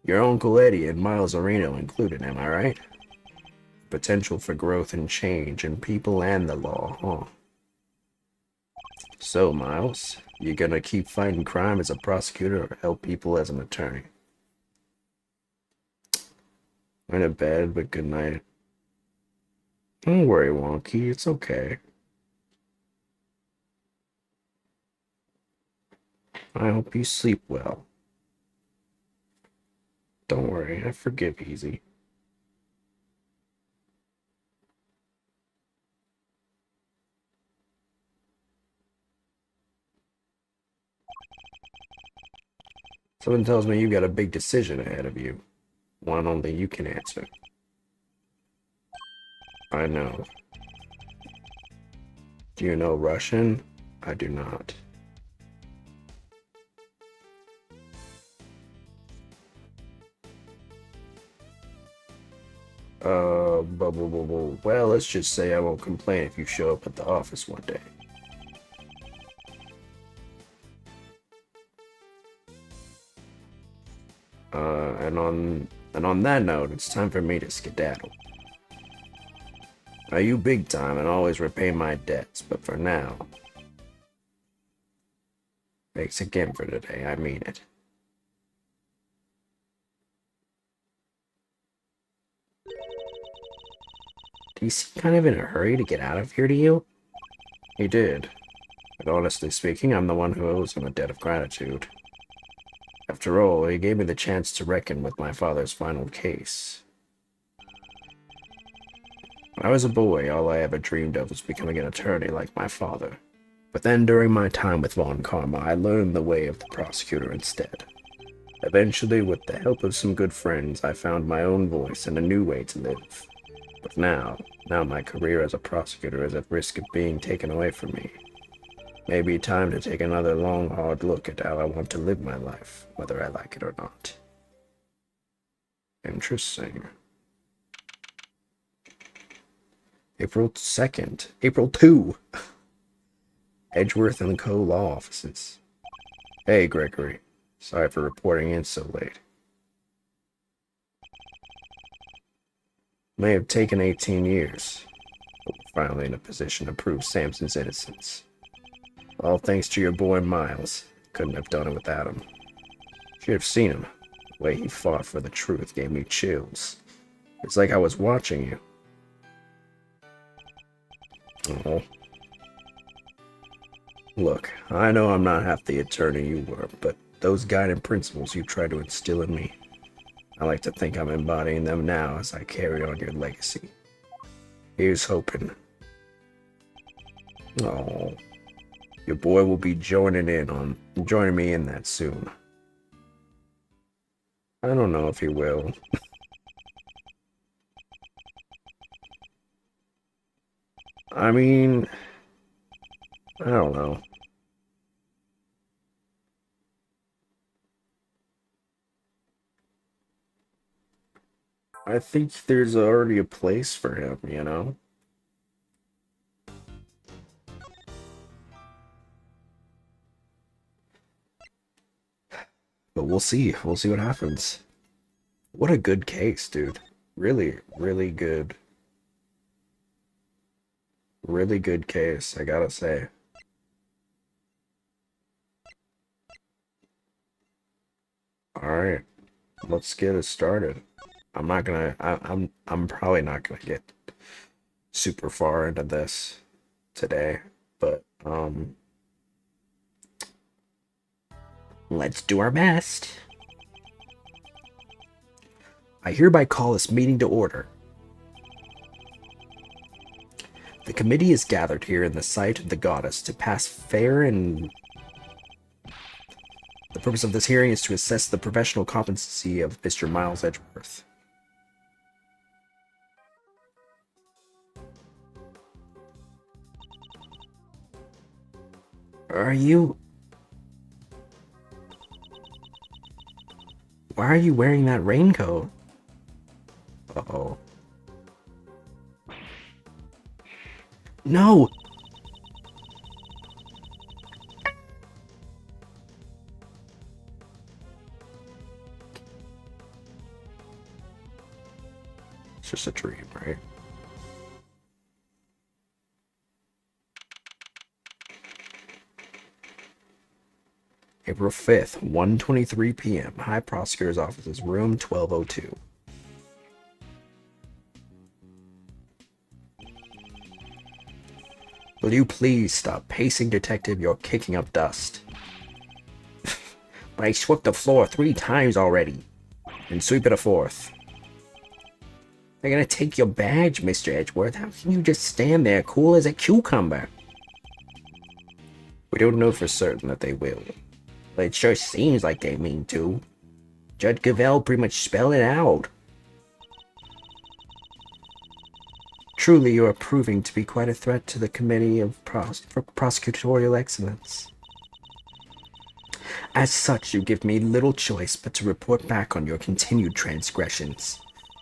Your Uncle Eddie and Miles Areno included, am I right? Potential for growth and change in people and the law, huh? So, Miles, you gonna keep fighting crime as a prosecutor or help people as an attorney? I'm in bed, but good night. Don't worry, Wonky, it's okay. I hope you sleep well. Don't worry, I forgive easy. Someone tells me you got a big decision ahead of you. One only you can answer. I know. Do you know Russian? I do not. Well, let's just say I won't complain if you show up at the office one day. And on that note, it's time for me to skedaddle. Now you big time and always repay my debts, but for now, thanks again for today, I mean it. Do you seem kind of in a hurry to get out of here, do you? He did. But honestly speaking, I'm the one who owes him a debt of gratitude. After all, he gave me the chance to reckon with my father's final case. When I was a boy, all I ever dreamed of was becoming an attorney like my father. But then during my time with Von Karma, I learned the way of the prosecutor instead. Eventually, with the help of some good friends, I found my own voice and a new way to live. But now my career as a prosecutor is at risk of being taken away from me. Maybe time to take another long, hard look at how I want to live my life, whether I like it or not. Interesting. April 2nd. April 2! Edgeworth and Co. Law Offices. Hey, Gregory. Sorry for reporting in so late. May have taken 18 years, but we're finally in a position to prove Samson's innocence. All thanks to your boy Miles. Couldn't have done it without him. Should have seen him. The way he fought for the truth gave me chills. It's like I was watching you. Oh. Look, I know I'm not half the attorney you were, but those guiding principles you tried to instill in me, I like to think I'm embodying them now as I carry on your legacy. Here's hoping. Oh, your boy will be joining me in that soon. I don't know if he will. I mean, I don't know. I think there's already a place for him, you know? But we'll see. We'll see what happens. What a good case, dude. Really, really good. Really good case, I gotta say. Alright. Let's get it started. I'm probably not gonna get super far into this today, but let's do our best. I hereby call this meeting to order. The committee is gathered here in the sight of the goddess to pass fair and... The purpose of this hearing is to assess the professional competency of Mr. Miles Edgeworth. Why are you wearing that raincoat? Uh-oh. No! It's just a dream, right? April 5th, 1:23 p.m. High Prosecutor's Offices, room 1202. Will you please stop pacing, Detective? You're kicking up dust. But I swept the floor 3 times already. And sweep it a 4th. They're gonna take your badge, Mr. Edgeworth. How can you just stand there cool as a cucumber? We don't know for certain that they will. But it sure seems like they mean to. Judge Gavell pretty much spelled it out. Truly, you are proving to be quite a threat to the Committee of Prosecutorial Excellence. As such, you give me little choice but to report back on your continued transgressions.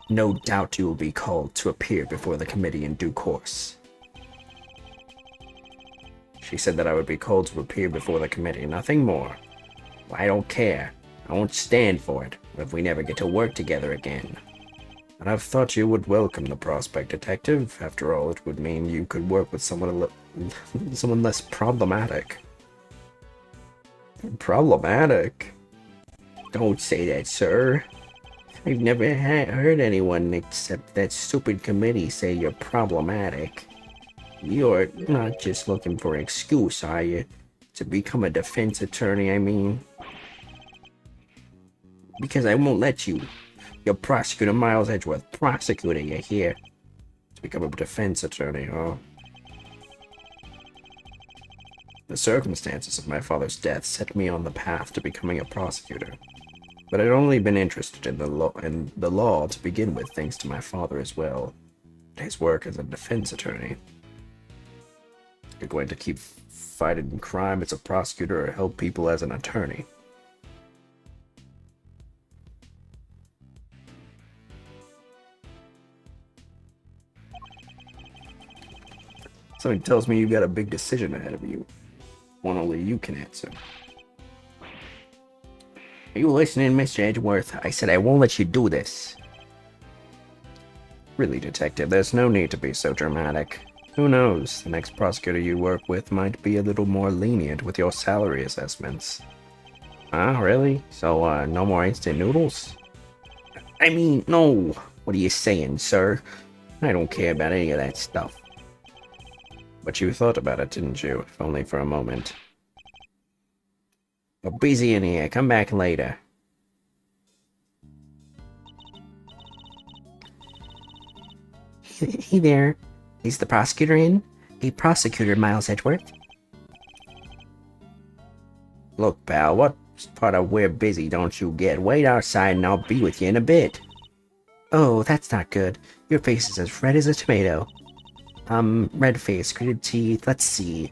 No doubt you will be called to appear before the committee in due course. She said that I would be called to appear before the committee, nothing more. I don't care. I won't stand for it if we never get to work together again. And I've thought you would welcome the prospect, Detective. After all, it would mean you could work with someone less problematic. Problematic? Don't say that, sir. I've never heard anyone except that stupid committee say you're problematic. You're not just looking for an excuse, are you? To become a defense attorney, I mean. Because I won't let you. Your prosecutor, Miles Edgeworth, prosecuting you here. To become a defense attorney, huh? The circumstances of my father's death set me on the path to becoming a prosecutor. But I'd only been interested in the law to begin with, thanks to my father as well. His work as a defense attorney. You're going to keep fighting crime as a prosecutor or help people as an attorney? Something tells me you've got a big decision ahead of you. One only you can answer. Are you listening, Mr. Edgeworth? I said I won't let you do this. Really, Detective, there's no need to be so dramatic. Who knows, the next prosecutor you work with might be a little more lenient with your salary assessments. Ah, really? So, no more instant noodles? I mean, no. What are you saying, sir? I don't care about any of that stuff. But you thought about it, didn't you? If only for a moment. We're busy in here. Come back later. Hey there. Is the prosecutor in? A prosecutor, Miles Edgeworth. Look, pal, what part of we're busy don't you get? Wait outside and I'll be with you in a bit. Oh, that's not good. Your face is as red as a tomato. Red face, gritted teeth, let's see.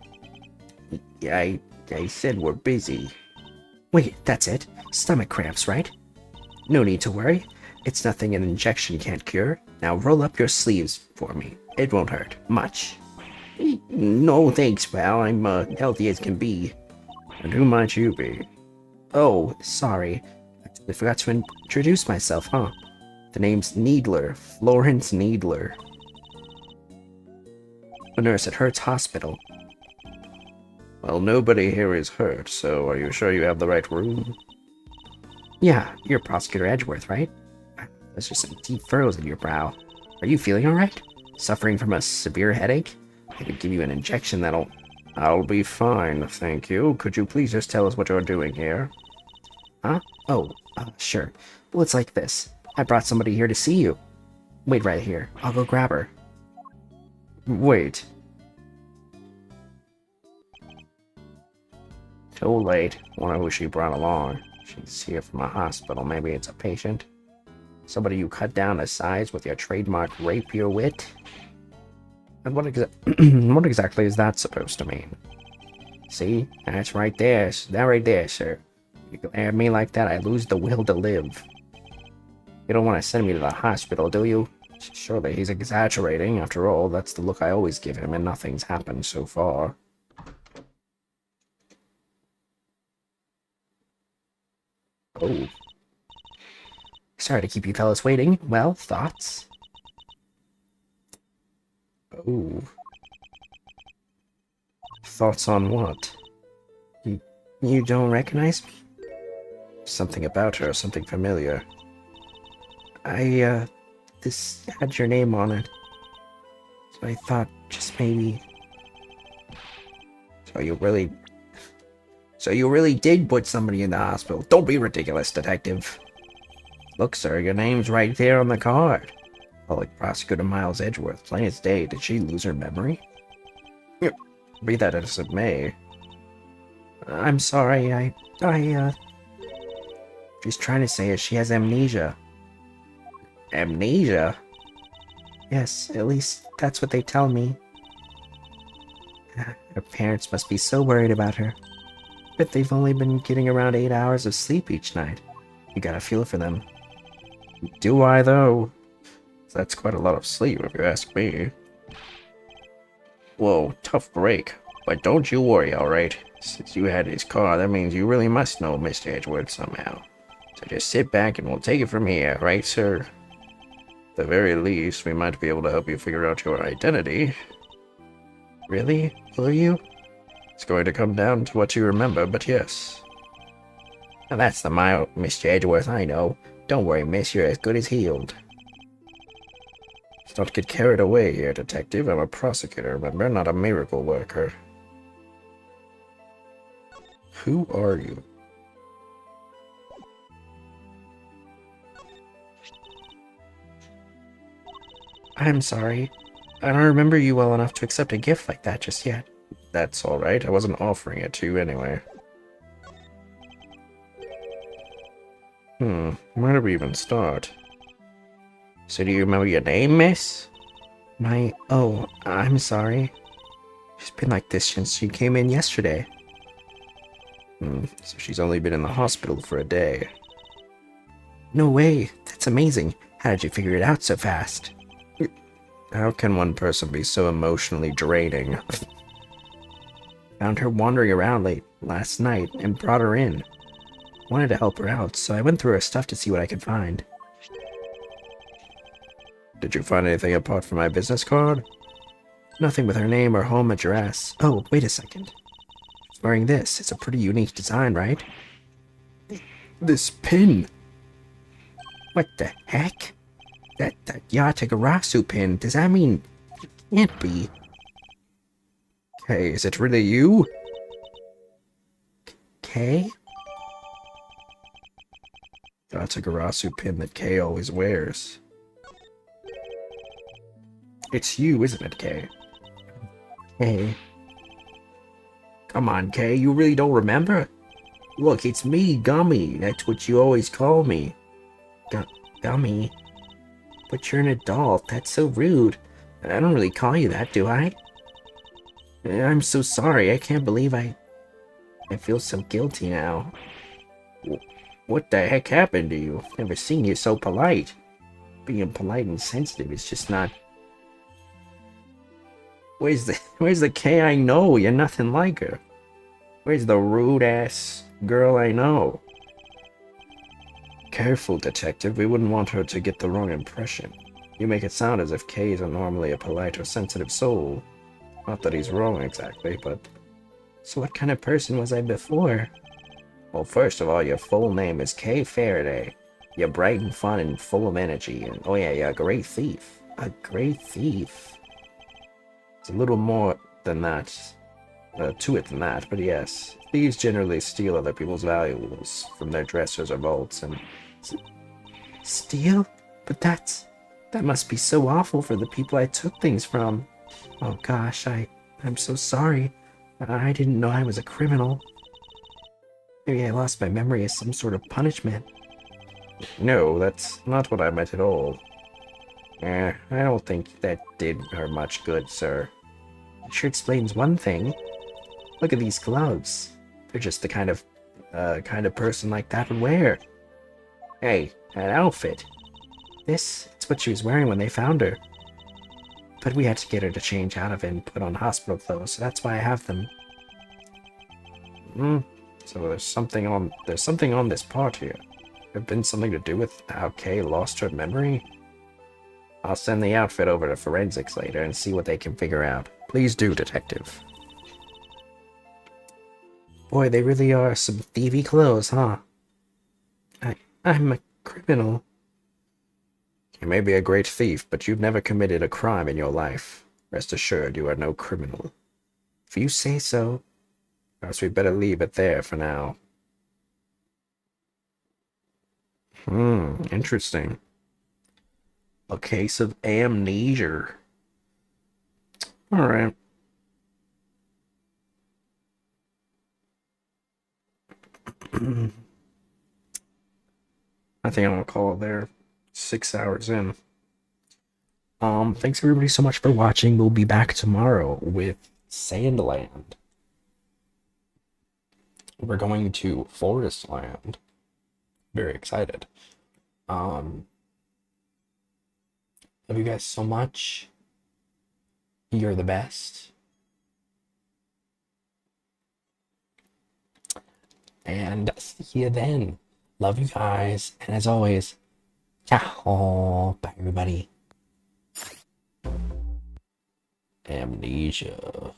I said we're busy. Wait, that's it. Stomach cramps, right? No need to worry. It's nothing an injection can't cure. Now roll up your sleeves for me. It won't hurt. Much. No thanks, pal. I'm healthy as can be. And who might you be? Oh, sorry. I forgot to introduce myself, huh? The name's Needler. Florence Needler. A nurse at Hertz Hospital. Well, nobody here is hurt, so are you sure you have the right room? Yeah, you're Prosecutor Edgeworth, right? There's just some deep furrows in your brow. Are you feeling alright? Suffering from a severe headache? I could give you an injection that'll... I'll be fine, thank you. Could you please just tell us what you're doing here? Huh? Oh, sure. Well, it's like this. I brought somebody here to see you. Wait right here. I'll go grab her. Wait. Too late. Wonder who she brought along. She's here from a hospital. Maybe it's a patient. Somebody you cut down to size with your trademark rapier wit? And what exactly is that supposed to mean? See? That's right there. That right there, sir. You glare at me like that, I lose the will to live. You don't want to send me to the hospital, do you? Surely he's exaggerating. After all, that's the look I always give him, and nothing's happened so far. Oh. Sorry to keep you fellas waiting. Well, thoughts? Oh. Thoughts on what? You don't recognize me? Something about her, something familiar. This had your name on it. So I thought just maybe... So you really did put somebody in the hospital. Don't be ridiculous, detective. Look, sir, your name's right there on the card. Public Prosecutor Miles Edgeworth, plain as day. Did she lose her memory? Be that as it may. I'm sorry, she's trying to say she has amnesia. Amnesia? Yes, at least that's what they tell me. Her parents must be so worried about her. But they've only been getting around 8 hours of sleep each night. You gotta feel for them. Do I, though? That's quite a lot of sleep, if you ask me. Whoa, tough break. But don't you worry, alright? Since you had his car, that means you really must know Mr. Edgeworth somehow. So just sit back and we'll take it from here, right, sir? At the very least, we might be able to help you figure out your identity. Really? Will you? It's going to come down to what you remember, but yes. Now that's the mild Mr. Edgeworth I know. Don't worry, miss, you're as good as healed. Let's not get carried away here, detective. I'm a prosecutor, remember, not a miracle worker. Who are you? I'm sorry. I don't remember you well enough to accept a gift like that just yet. That's alright, I wasn't offering it to you anyway. Where do we even start? So do you remember your name, miss? Oh, I'm sorry. She's been like this since she came in yesterday. So she's only been in the hospital for a day. No way, that's amazing. How did you figure it out so fast? How can one person be so emotionally draining? Found her wandering around late last night and brought her in. Wanted to help her out, so I went through her stuff to see what I could find. Did you find anything apart from my business card? Nothing with her name or home address. Oh, wait a second. She's wearing this. It's a pretty unique design, right? This pin! What the heck? That Yatagarasu pin, does that mean... It can't be. Hey, is it really you? Kay? That's a Garasu pin that Kay always wears. It's you, isn't it, Kay? Kay. Come on, Kay, you really don't remember? Look, it's me, Gummy. That's what you always call me. Gummy? But you're an adult. That's so rude. I don't really call you that, do I? I'm so sorry. I can't believe I feel so guilty now. What the heck happened to you? I've never seen you so polite. Being polite and sensitive is just not... Where's the Kay I know? You're nothing like her. Where's the rude-ass girl I know? Careful, detective. We wouldn't want her to get the wrong impression. You make it sound as if Kay is normally a polite or sensitive soul. Not that he's wrong exactly, but... So what kind of person was I before? Well, first of all, your full name is Kay Faraday. You're bright and fun and full of energy, and oh yeah, you're a great thief. A great thief? It's a little more than that. To it than that, but yes. Thieves generally steal other people's valuables from their dressers or vaults, and... Steal? But that must be so awful for the people I took things from. Oh gosh, I'm so sorry. I didn't know I was a criminal. Maybe I lost my memory as some sort of punishment. No, that's not what I meant at all. I don't think that did her much good, sir. It sure explains one thing. Look at these gloves. They're just the kind of person like that would wear. Hey, that outfit. It's what she was wearing when they found her. But we had to get her to change out of it and put on hospital clothes, so that's why I have them. So there's something on this part here. Could have been something to do with how Kay lost her memory? I'll send the outfit over to forensics later and see what they can figure out. Please do, detective. Boy, they really are some thievy clothes, huh? I'm a criminal. You may be a great thief, but you've never committed a crime in your life. Rest assured, you are no criminal. If you say so. Perhaps we'd better leave it there for now. Interesting. A case of amnesia. Alright. I think I'm gonna call it there. 6 hours in. Thanks everybody so much for watching. We'll be back tomorrow with Sandland. We're going to Forest Land. Very excited. Love you guys so much. You're the best. And see you then. Love you guys. And as always, ciao. Bye, everybody. Amnesia.